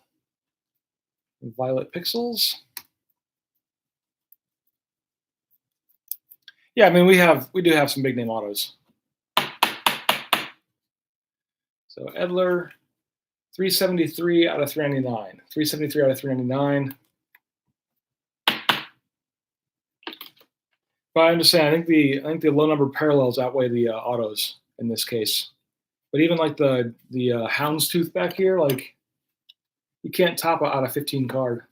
Violet pixels. Yeah, I mean we do have some big name autos. So Edler, 373 out of 399. 373 out of 399. But I'm just saying, I think the low number parallels outweigh the autos in this case. But even like the houndstooth back here, like you can't top out of 15 card.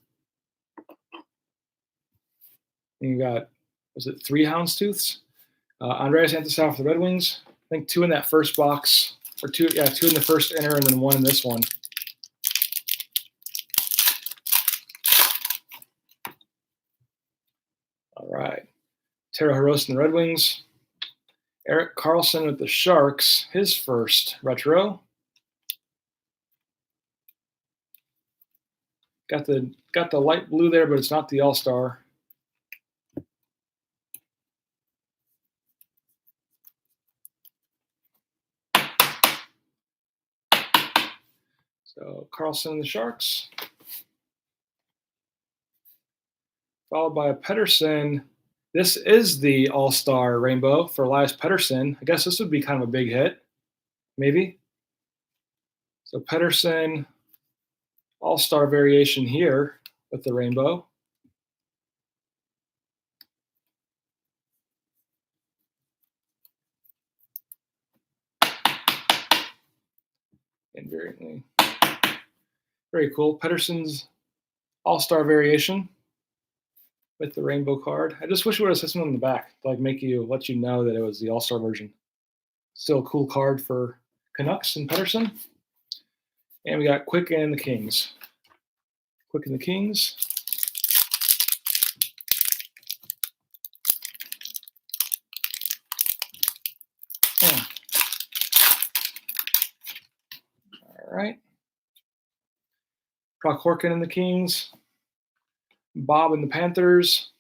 And you got, was it 3 houndstooths? Andreas Antasau for the Red Wings. I think 2 in that first box, or 2 in the first inner, and then 1 in this one. All right. Taro Hirose and the Red Wings. Erik Karlsson with the Sharks, his first retro. Got the light blue there, but it's not the All-Star. So Karlsson and the Sharks. Followed by a Pettersson. This is the All-Star rainbow for Elias Pettersson. I guess this would be kind of a big hit, maybe. So Pettersson, All-Star variation here with the rainbow. And very cool. Pettersson's All-Star variation with the rainbow card. I just wish it would have said something on the back to like let you know that it was the All-Star version. Still a cool card for Canucks and Pettersson. And we got Quick and the Kings. Quick and the Kings. Oh. All right. Brock Horkin and the Kings. Bob and the Panthers.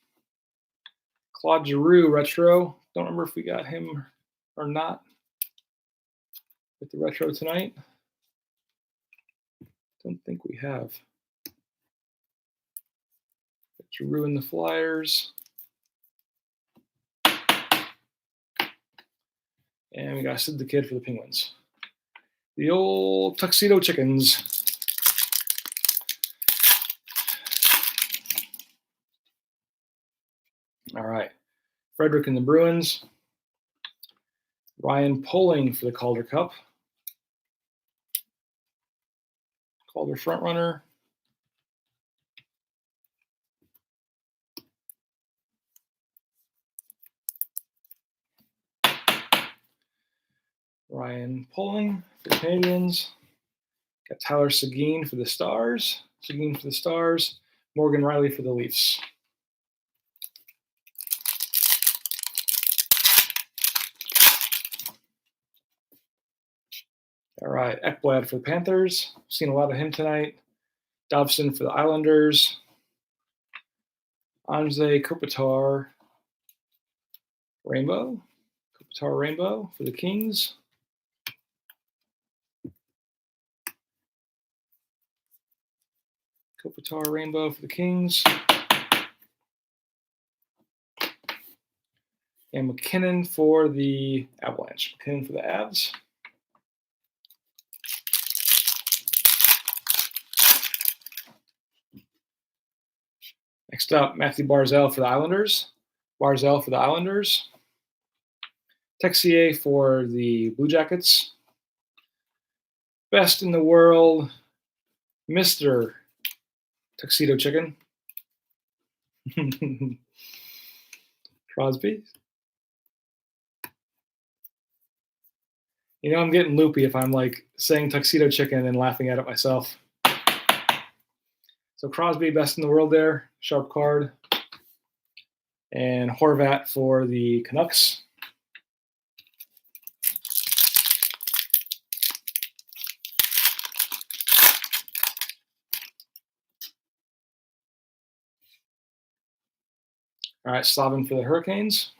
Claude Giroux retro. Don't remember if we got him or not with the retro tonight. Don't think we have. to ruin the Flyers. And we got Sid the Kid for the Penguins. The old Tuxedo Chickens. All right. Frederick and the Bruins. Ryan Poling for the Calder Cup. Calder frontrunner. Ryan Poling for the Canadiens. Got Tyler Seguin for the Stars. Morgan Riley for the Leafs. All right, Ekblad for the Panthers. Seen a lot of him tonight. Dobson for the Islanders. Anze Kopitar Rainbow. For the Kings. Kopitar Rainbow for the Kings. And McKinnon for the Avalanche. McKinnon for the Avs. Next up, Matthew Barzal for the Islanders. Texier for the Blue Jackets. Best in the world, Mr. Tuxedo Chicken. Crosby. You know, I'm getting loopy if I'm like saying Tuxedo Chicken and laughing at it myself. So Crosby, best in the world there, sharp card. And Horvat for the Canucks. All right, Slavin for the Hurricanes.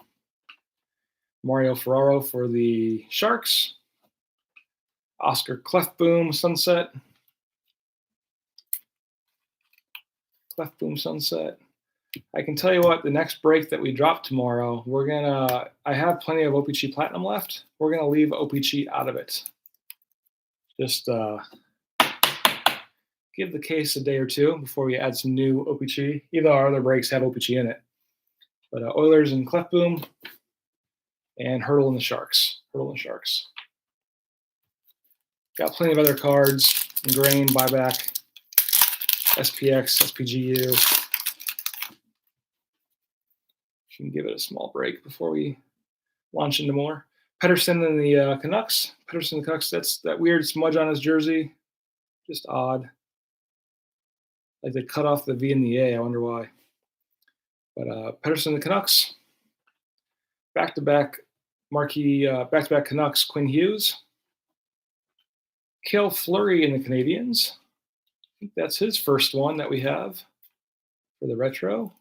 Mario Ferraro for the Sharks. Oscar Clefboom Sunset. I can tell you what, the next break that we drop tomorrow, I have plenty of OPC Platinum left. We're gonna leave OPC out of it. Just give the case a day or two before we add some new OPC. Either our other breaks have OPC in it. But Oilers and Clefboom, and Hurdle and the Sharks. Got plenty of other cards, Ingrained, Buyback, SPX, SPGU. You can give it a small break before we launch into more. Pettersson and the Canucks. That's that weird smudge on his jersey. Just odd. Like they cut off the V and the A. I wonder why. But Pettersson and the Canucks. Back-to-back Canucks, Quinn Hughes. Cale Fleury in the Canadiens. I think that's his first one that we have for the retro.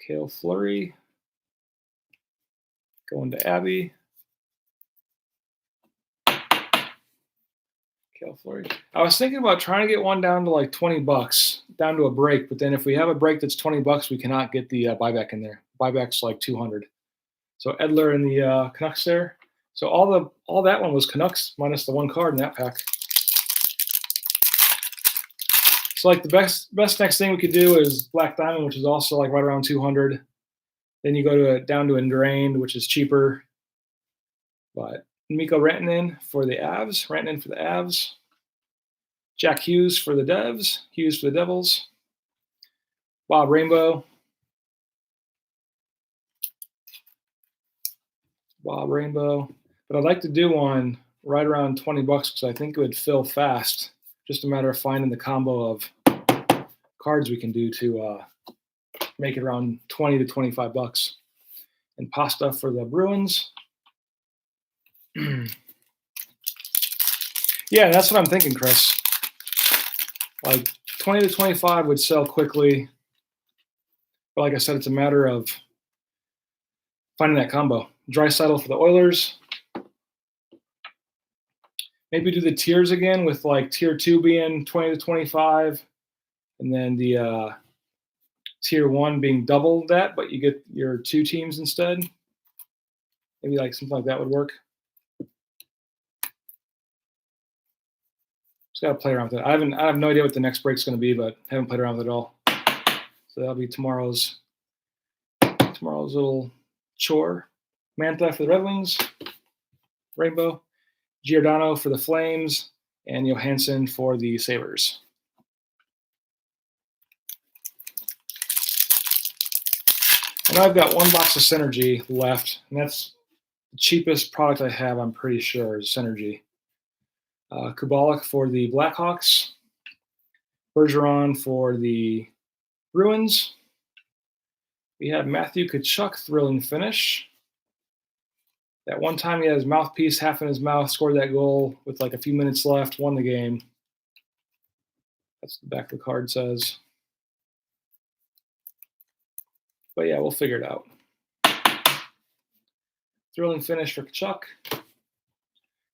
Cale Fleury. Going to Abby. Cale Fleury. I was thinking about trying to get one down to like $20, down to a break. But then if we have a break that's $20, we cannot get the buyback in there. Buyback's like $200. So Edler and the Canucks there. So all that one was Canucks minus the one card in that pack. So like the best next thing we could do is Black Diamond, which is also like right around 200. Then you go down to Ingrained, which is cheaper. But Mikko Rantanen for the Avs. Jack Hughes for the Devils. Bob Rainbow. But I'd like to do one right around $20 because I think it would fill fast. Just a matter of finding the combo of cards we can do to make it around $20 to $25. And Pasta for the Bruins. Yeah, that's what I'm thinking, Chris. Like 20 to 25 would sell quickly. But like I said, it's a matter of finding that combo. Draisaitl for the Oilers. Maybe do the tiers again with like tier 2 being 20 to 25, and then the tier 1 being double that, but you get your 2 teams instead. Maybe like something like that would work. Just gotta play around with it. I have no idea what the next break's gonna be, but haven't played around with it at all. So that'll be tomorrow's little chore. Mantha for the Red Wings, Rainbow, Giordano for the Flames, and Johansson for the Sabres. And I've got 1 box of Synergy left, and that's the cheapest product I have, I'm pretty sure, is Synergy. Kubalik for the Blackhawks, Bergeron for the Bruins. We have Matthew Tkachuk, thrilling finish. That one time he had his mouthpiece half in his mouth, scored that goal with like a few minutes left, won the game. That's what the back of the card says. But yeah, we'll figure it out. Thrilling finish for Tkachuk.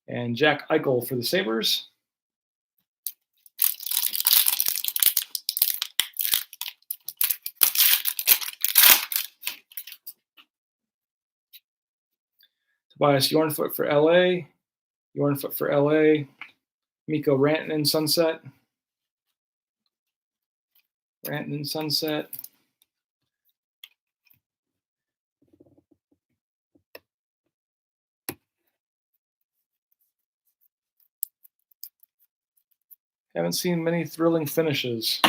And Jack Eichel for the Sabres. Tobias Yornfoot for LA. Yornfoot for LA. Mikko Rantanen Sunset. Rantanen Sunset. Haven't seen many thrilling finishes.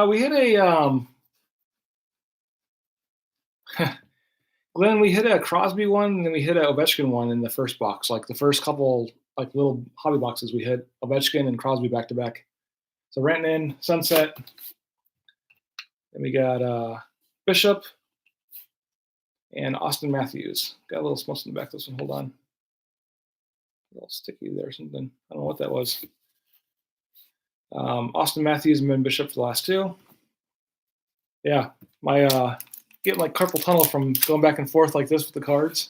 We hit a Glenn, we hit a Crosby one, and then we hit a Ovechkin one in the first box. Like the first couple, like little hobby boxes, we hit Ovechkin and Crosby back to back. So Rantanen, Sunset. Then we got Bishop and Austin Matthews. Got a little smudge in the back of this one. Hold on. A little sticky there or something. I don't know what that was. Austin Matthews and Ben Bishop for the last 2. Yeah, my getting like carpal tunnel from going back and forth like this with the cards.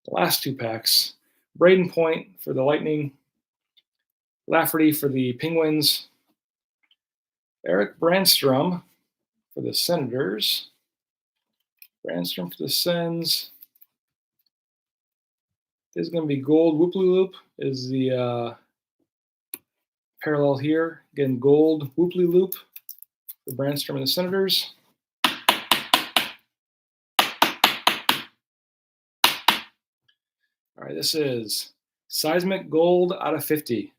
The last 2 packs. Braden Point for the Lightning. Lafferty for the Penguins. Eric Brandstrom for the Senators. Brandstrom for the Sens. This is going to be gold. Whooply Loop is the parallel here. Again, gold Whooply Loop for Brandstrom and the Senators. All right, this is Seismic Gold out of 50.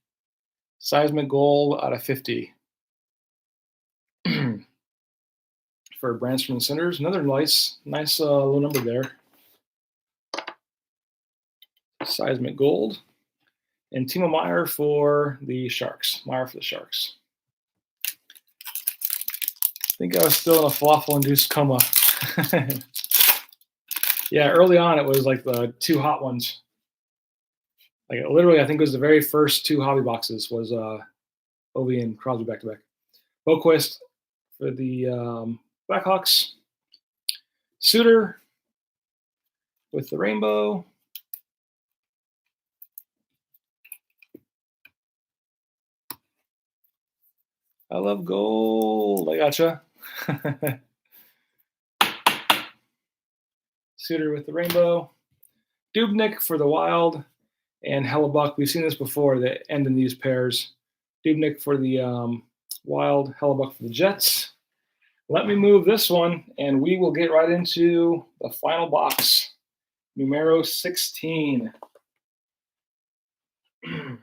Seismic Gold out of 50. For Brandstrom and the Senators. Another nice low number there. Seismic Gold. And Timo Meier for the Sharks. Meier for the Sharks. I think I was still in a falafel-induced coma. Yeah, early on it was like the 2 hot ones. Like literally, I think it was the very first 2 hobby boxes was Ovi and Crosby back to back. Boquist for the Blackhawks. Suter with the rainbow. I love gold. I gotcha. Suter with the rainbow. Dubnyk for the Wild. And Hellebuck. We've seen this before, that end in these pairs. Dubnyk for the Wild. Hellebuck for the Jets. Let me move this one, and we will get right into the final box. Numero 16. All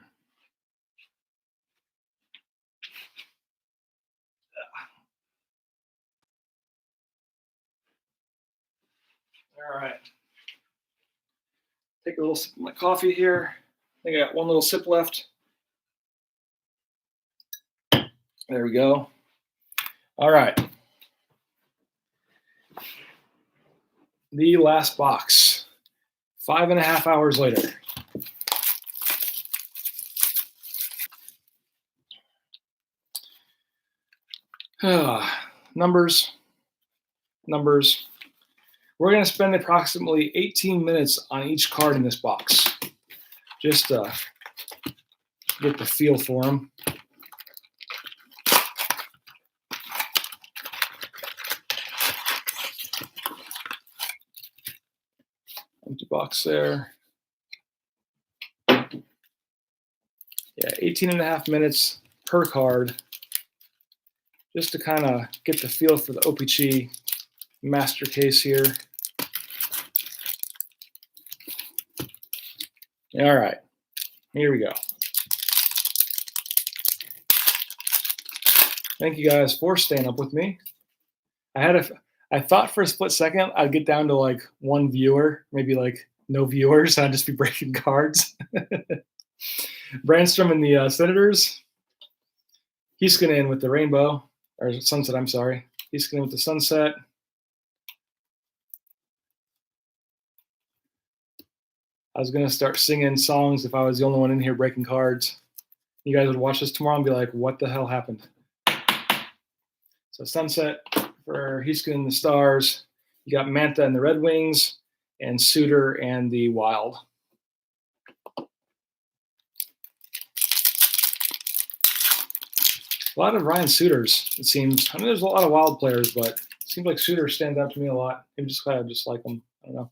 right. Take a little sip of my coffee here. I think I got one little sip left. There we go. All right. The last box. 5.5 hours later. Numbers. We're going to spend approximately 18 minutes on each card in this box, just to get the feel for them. Empty box there. Yeah, 18 and a half minutes per card, just to kind of get the feel for the OPC Mastercase here. All right, here we go. Thank you guys for staying up with me. I thought for a split second I'd get down to like one viewer, maybe like no viewers, and I'd just be breaking cards. Brandstrom and the Senators. He's going to end with the rainbow, or sunset, I'm sorry. He's going to end with the sunset. I was going to start singing songs if I was the only one in here breaking cards. You guys would watch this tomorrow and be like, what the hell happened? So sunset for Heeskin and the Stars. You got Manta and the Red Wings, and Suitor and the Wild. A lot of Ryan Suitors, it seems. I mean, there's a lot of Wild players, but it seems like Suitor stands out to me a lot. I'm just glad I just like him. I don't know.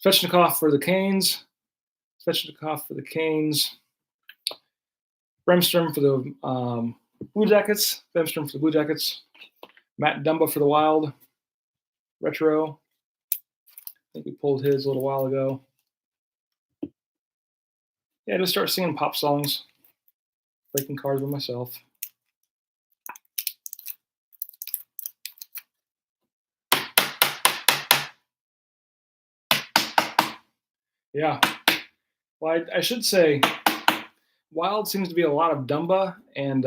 Svechnikov for the Canes. Svechnikov for the Canes. Bremstrom for the Blue Jackets. Bremstrom for the Blue Jackets. Matt Dumba for the Wild. Retro. I think we pulled his a little while ago. Yeah, just start singing pop songs. Breaking cards with myself. Yeah. Well, I should say Wild seems to be a lot of Dumba and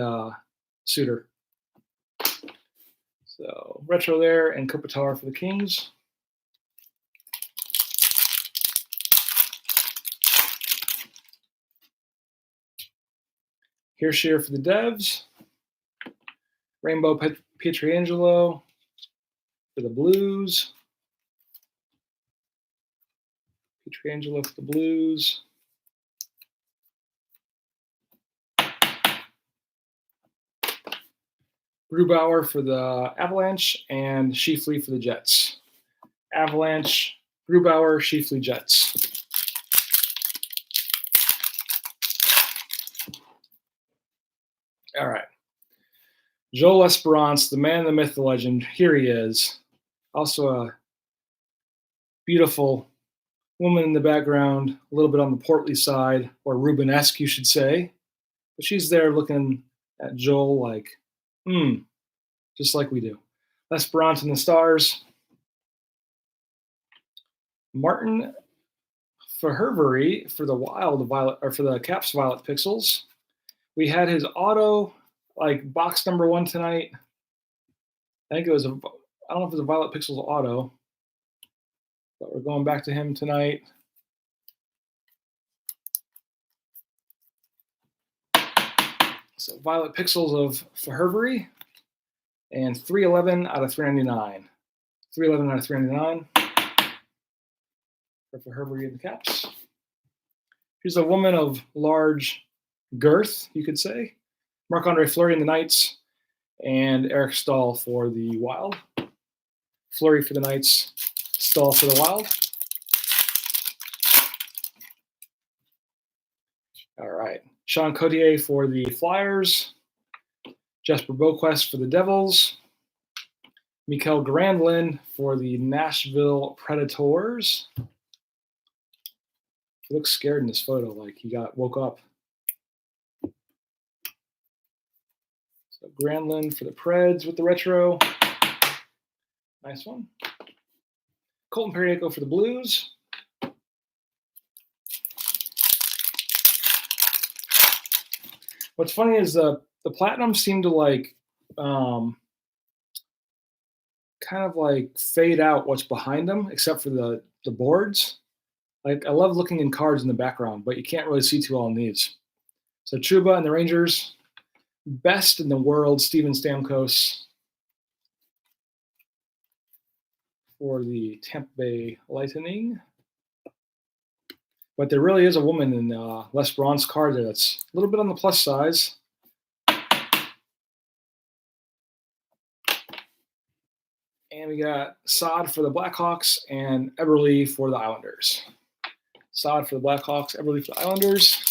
Suitor. So Retro there and Kopitar for the Kings. Hirschier for the Devs. Rainbow Pietrangelo for the Blues. Pietrangelo for the Blues. Grubauer for the Avalanche and Scheifele for the Jets. Avalanche, Grubauer, Scheifele, Jets. All right. Joel Esperance, the man, the myth, the legend. Here he is. Also a beautiful woman in the background, a little bit on the portly side, or Rubenesque, you should say. But she's there looking at Joel like, just like we do. Esperance and the Stars. Martin Verhervery for the Wild Violet, or for the Caps Violet Pixels. We had his auto, like box number 1 tonight. I think it was I don't know if it was a Violet Pixels auto, but we're going back to him tonight. So Violet Pixels of Verhervery, and 311 out of 399. 311 out of 399 for Verhervery in the Caps. She's a woman of large girth, you could say. Marc-Andre Fleury in the Knights, and Eric Stahl for the Wild. Fleury for the Knights, Stahl for the Wild. All right. Sean Cotier for the Flyers. Jesper Boquist for the Devils. Mikael Granlund for the Nashville Predators. He looks scared in this photo, like he woke up. So Granlund for the Preds with the retro. Nice one. Colton Periaco for the Blues. What's funny is the platinums seem to like kind of like fade out what's behind them, except for the boards. Like I love looking in cards in the background, but you can't really see too well in these. So Trouba and the Rangers, best in the world, Steven Stamkos. for the Tampa Bay Lightning. But there really is a woman in Les Braun's card there that's a little bit on the plus size. And we got Saad for the Blackhawks and Eberle for the Islanders. Saad for the Blackhawks, Eberle for the Islanders.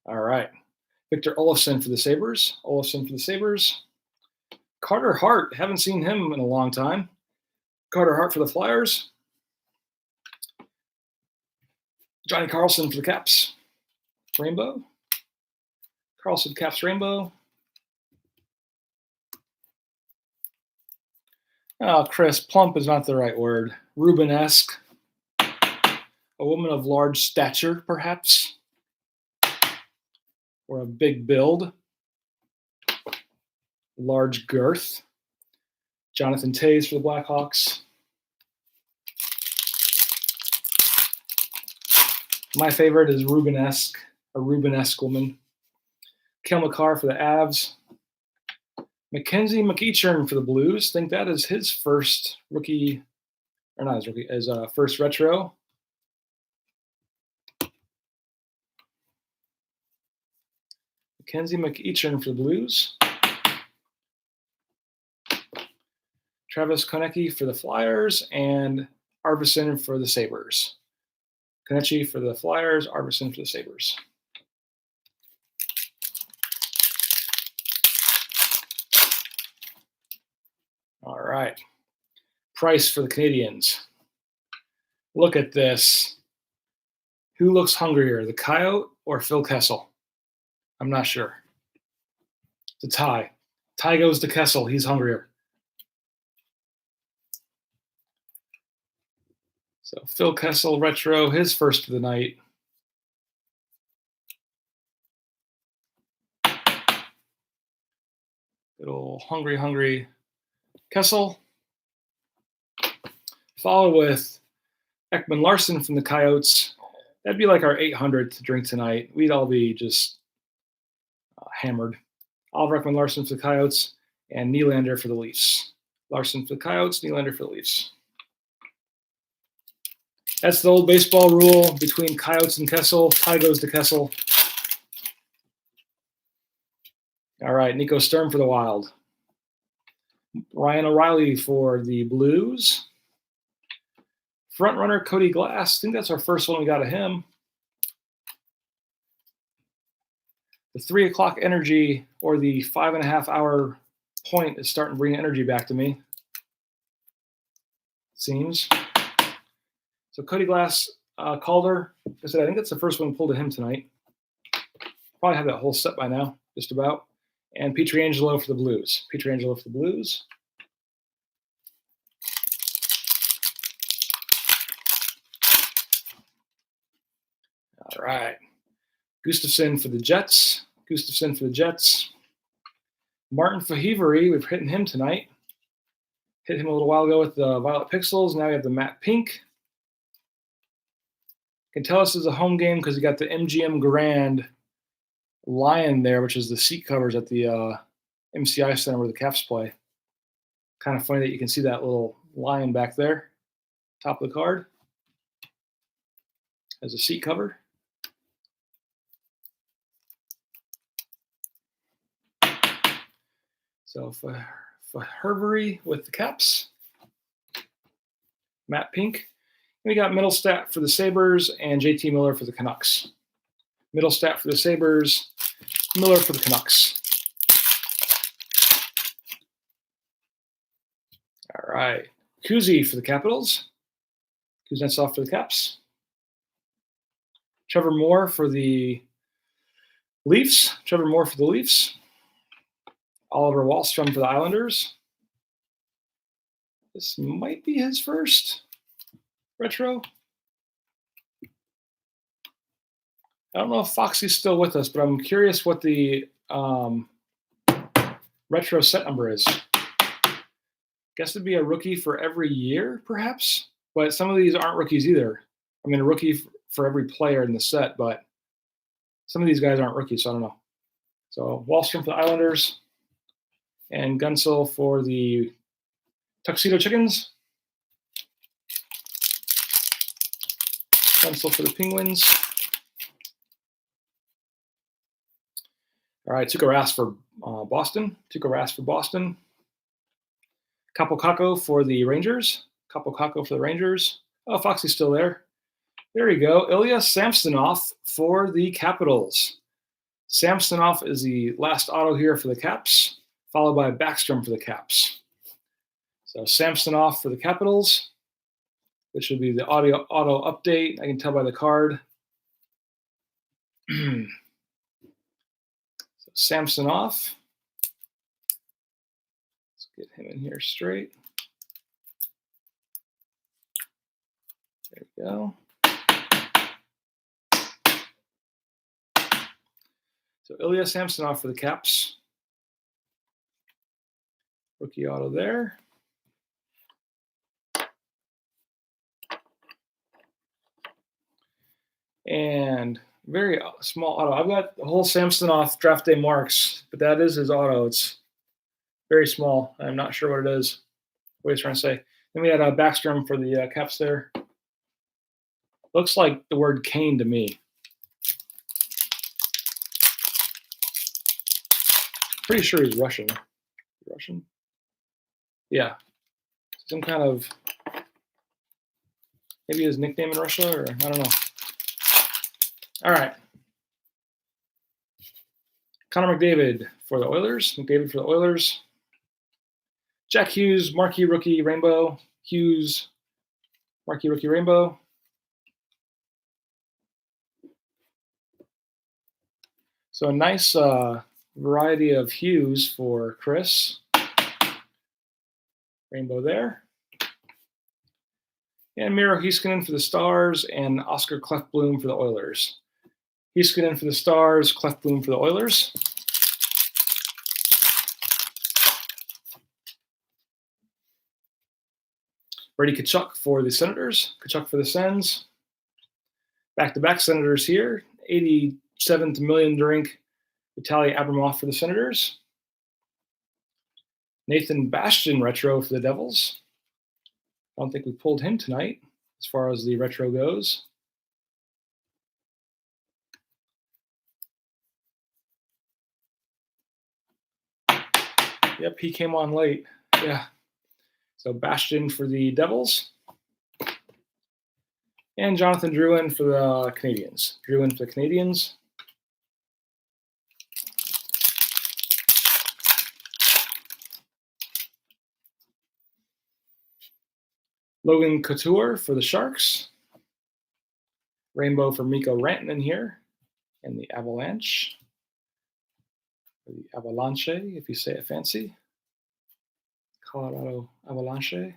All right. Victor Olofsson for the Sabres. Olofsson for the Sabres. Carter Hart. Haven't seen him in a long time. Carter Hart for the Flyers. Johnny Carlson for the Caps. Rainbow. Carlson Caps Rainbow. Oh, Chris, plump is not the right word. Rubenesque. A woman of large stature, perhaps. Or a big build. Large girth. Jonathan Toews for the Blackhawks. My favorite is Rubenesque, a Rubenesque woman. Cale Makar for the Avs. Mackenzie McEachern for the Blues. Think that is his first rookie, or not his rookie, his first retro. Mackenzie McEachern for the Blues. Travis Konecny for the Flyers, and Arvidsson for the Sabres. Konecny for the Flyers, Arvidsson for the Sabres. All right. Price for the Canadiens. Look at this. Who looks hungrier, the Coyote or Phil Kessel? I'm not sure. It's a tie. Tie goes to Kessel. He's hungrier. So Phil Kessel retro, his first of the night. Good old hungry Kessel. Followed with Ekman Larson from the Coyotes. That'd be like our 800th drink tonight. We'd all be just hammered. Oliver Ekman Larson for the Coyotes and Nylander for the Leafs. Larson for the Coyotes, Nylander for the Leafs. That's the old baseball rule between Coyotes and Kessel. Tie goes to Kessel. All right, Nico Sturm for the Wild. Ryan O'Reilly for the Blues. Front runner Cody Glass. I think that's our first one we got of him. The 3 o'clock energy, or the 5.5 hour point, is starting to bring energy back to me. It seems. So Cody Glass, Calder. Like I said, I think that's the first one we pulled to him tonight. Probably have that whole set by now, just about. And Pietrangelo for the Blues. Pietrangelo for the Blues. All right. Gustafsson for the Jets. Gustafsson for the Jets. Martin Fahivery, we've hit him tonight. Hit him a little while ago with the Violet Pixels. Now we have the matte pink. Can tell us it's a home game because you got the MGM Grand lion there, which is the seat covers at the MCI Center where the Caps play. Kind of funny that you can see that little lion back there, top of the card, as a seat cover. So for Herbery with the Caps, matte pink. We got Middlestat for the Sabres and JT Miller for the Canucks. Middlestat for the Sabres, Miller for the Canucks. All right. Kuzi for the Capitals. Kuznetsov for the Caps. Trevor Moore for the Leafs. Trevor Moore for the Leafs. Oliver Wahlstrom for the Islanders. This might be his first retro. I don't know if Foxy's still with us, but I'm curious what the retro set number is. Guess it'd be a rookie for every year, perhaps? But some of these aren't rookies either. I mean, a rookie for every player in the set, but some of these guys aren't rookies, so I don't know. So Wahlstrom for the Islanders And Gunsel for the Tuxedo Chickens. Gunsel for the Penguins. All right, Tuukka Rask for Boston. Tuukka Rask for Boston. Kaapo Kakko for the Rangers. Kaapo Kakko for the Rangers. Oh, Foxy's still there. There you go. Ilya Samsonov for the Capitals. Samsonov is the last auto here for the Caps, followed by Backstrom for the Caps. So Samsonov for the Capitals. This should be the auto update. I can tell by the card. So Samsonov. Let's get him in here straight. There we go. So Ilya Samsonov for the Caps. Rookie auto there. And very small auto. I've got the whole Samsonov draft day marks, but that is his auto. It's very small. I'm not sure what it is. What he's trying to say. Then we had Backstrom for the Caps there. Looks like the word Kane to me. Pretty sure he's Russian. Russian? Yeah. Some kind of, maybe his nickname in Russia, or I don't know. All right. Connor McDavid for the Oilers. McDavid for the Oilers. Jack Hughes, marquee rookie rainbow. Hughes, marquee rookie rainbow. So a nice variety of hues for Chris. Rainbow there. And Miro Heiskanen for the Stars and Oscar Klefbloom for the Oilers. Heiskanen for the Stars, Klefbloom for the Oilers. Brady Tkachuk for the Senators. Tkachuk for the Sens. Back-to-back Senators here. 87th million drink Vitaly Abramov for the Senators. Nathan Bastian retro for the Devils. I don't think we pulled him tonight as far as the retro goes. Yep, he came on late. Yeah. So Bastian for the Devils. And Jonathan Drouin for the Canadiens. Drouin for the Canadiens. Logan Couture for the Sharks. Rainbow for Mikko Rantanen here. And the Avalanche. Or the Avalanche, if you say it fancy. Colorado Avalanche.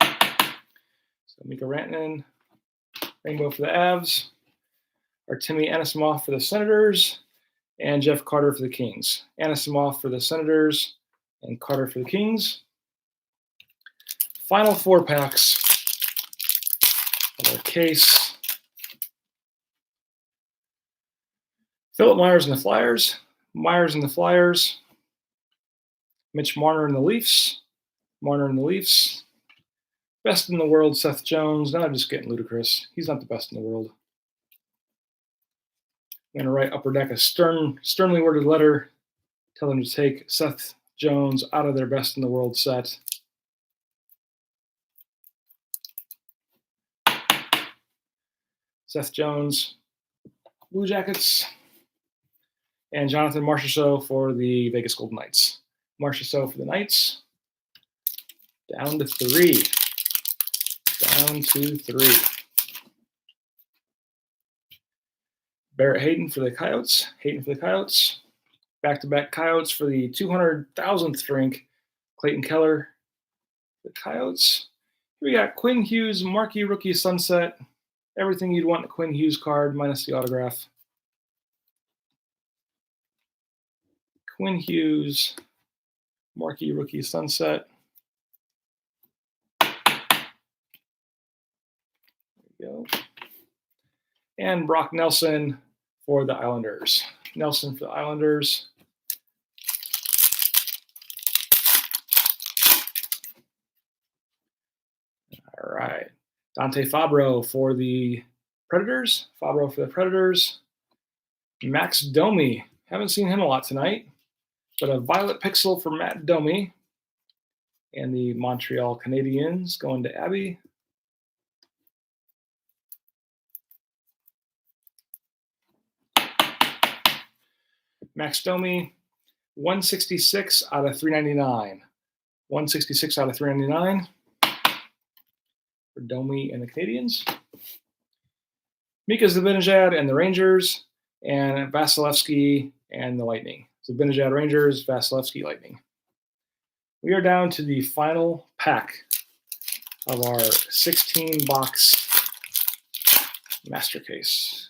So Mikko Rantanen, rainbow for the Avs. Artemi Anisimov for the Senators, and Jeff Carter for the Kings. Anisimov for the Senators, and Carter for the Kings. Final 4 packs of our case. Philip Myers and the Flyers. Myers and the Flyers. Mitch Marner and the Leafs. Marner and the Leafs. Best in the world, Seth Jones. Now I'm just getting ludicrous. He's not the best in the world. I'm going to write Upper Deck a sternly worded letter, tell them to take Seth Jones out of their best in the world set. Seth Jones, Blue Jackets, and Jonathan Marchessault for the Vegas Golden Knights. Marchessault for the Knights. Down to 3. Down to 3. Barrett Hayton for the Coyotes. Hayton for the Coyotes. Back-to-back Coyotes for the 200,000th drink. Clayton Keller for the Coyotes. Here we got Quinn Hughes, marquee rookie sunset. Everything you'd want in a Quinn Hughes card, minus the autograph. Quinn Hughes, marquee rookie sunset. There we go. And Brock Nelson for the Islanders. Nelson for the Islanders. All right. Dante Fabro for the Predators. Fabro for the Predators. Max Domi. Haven't seen him a lot tonight, but a violet pixel for Matt Domi. And the Montreal Canadiens going to Abby. Max Domi, 166 out of 399. 166 out of 399 for Domi and the Canadiens. Mika Zibanejad and the Rangers, and Vasilevsky and the Lightning. Zibanejad Rangers, Vasilevsky Lightning. We are down to the final pack of our 16-box Mastercase.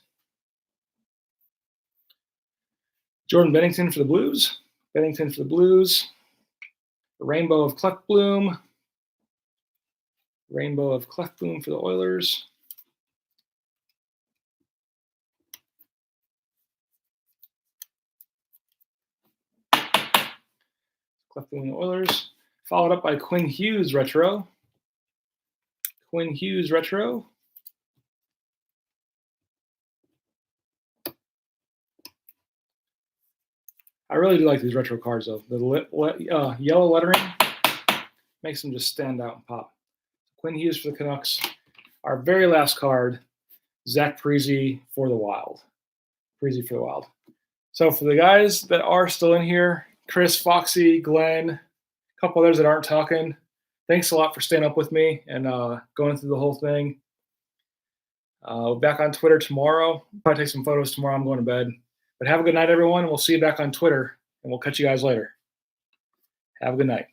Jordan Bennington for the Blues. Bennington for the Blues. Rainbow of Clefbloom. Rainbow of Clefbloom for the Oilers. Clefbloom Oilers. Followed up by Quinn Hughes Retro. Quinn Hughes Retro. I really do like these retro cards, though. The yellow lettering makes them just stand out and pop. Quinn Hughes for the Canucks. Our very last card, Zach Parise for the Wild. Parise for the Wild. So for the guys that are still in here, Chris, Foxy, Glenn, a couple others that aren't talking, thanks a lot for staying up with me and going through the whole thing. We'll be back on Twitter tomorrow. Probably take some photos tomorrow. I'm going to bed. But have a good night, everyone. We'll see you back on Twitter, and we'll catch you guys later. Have a good night.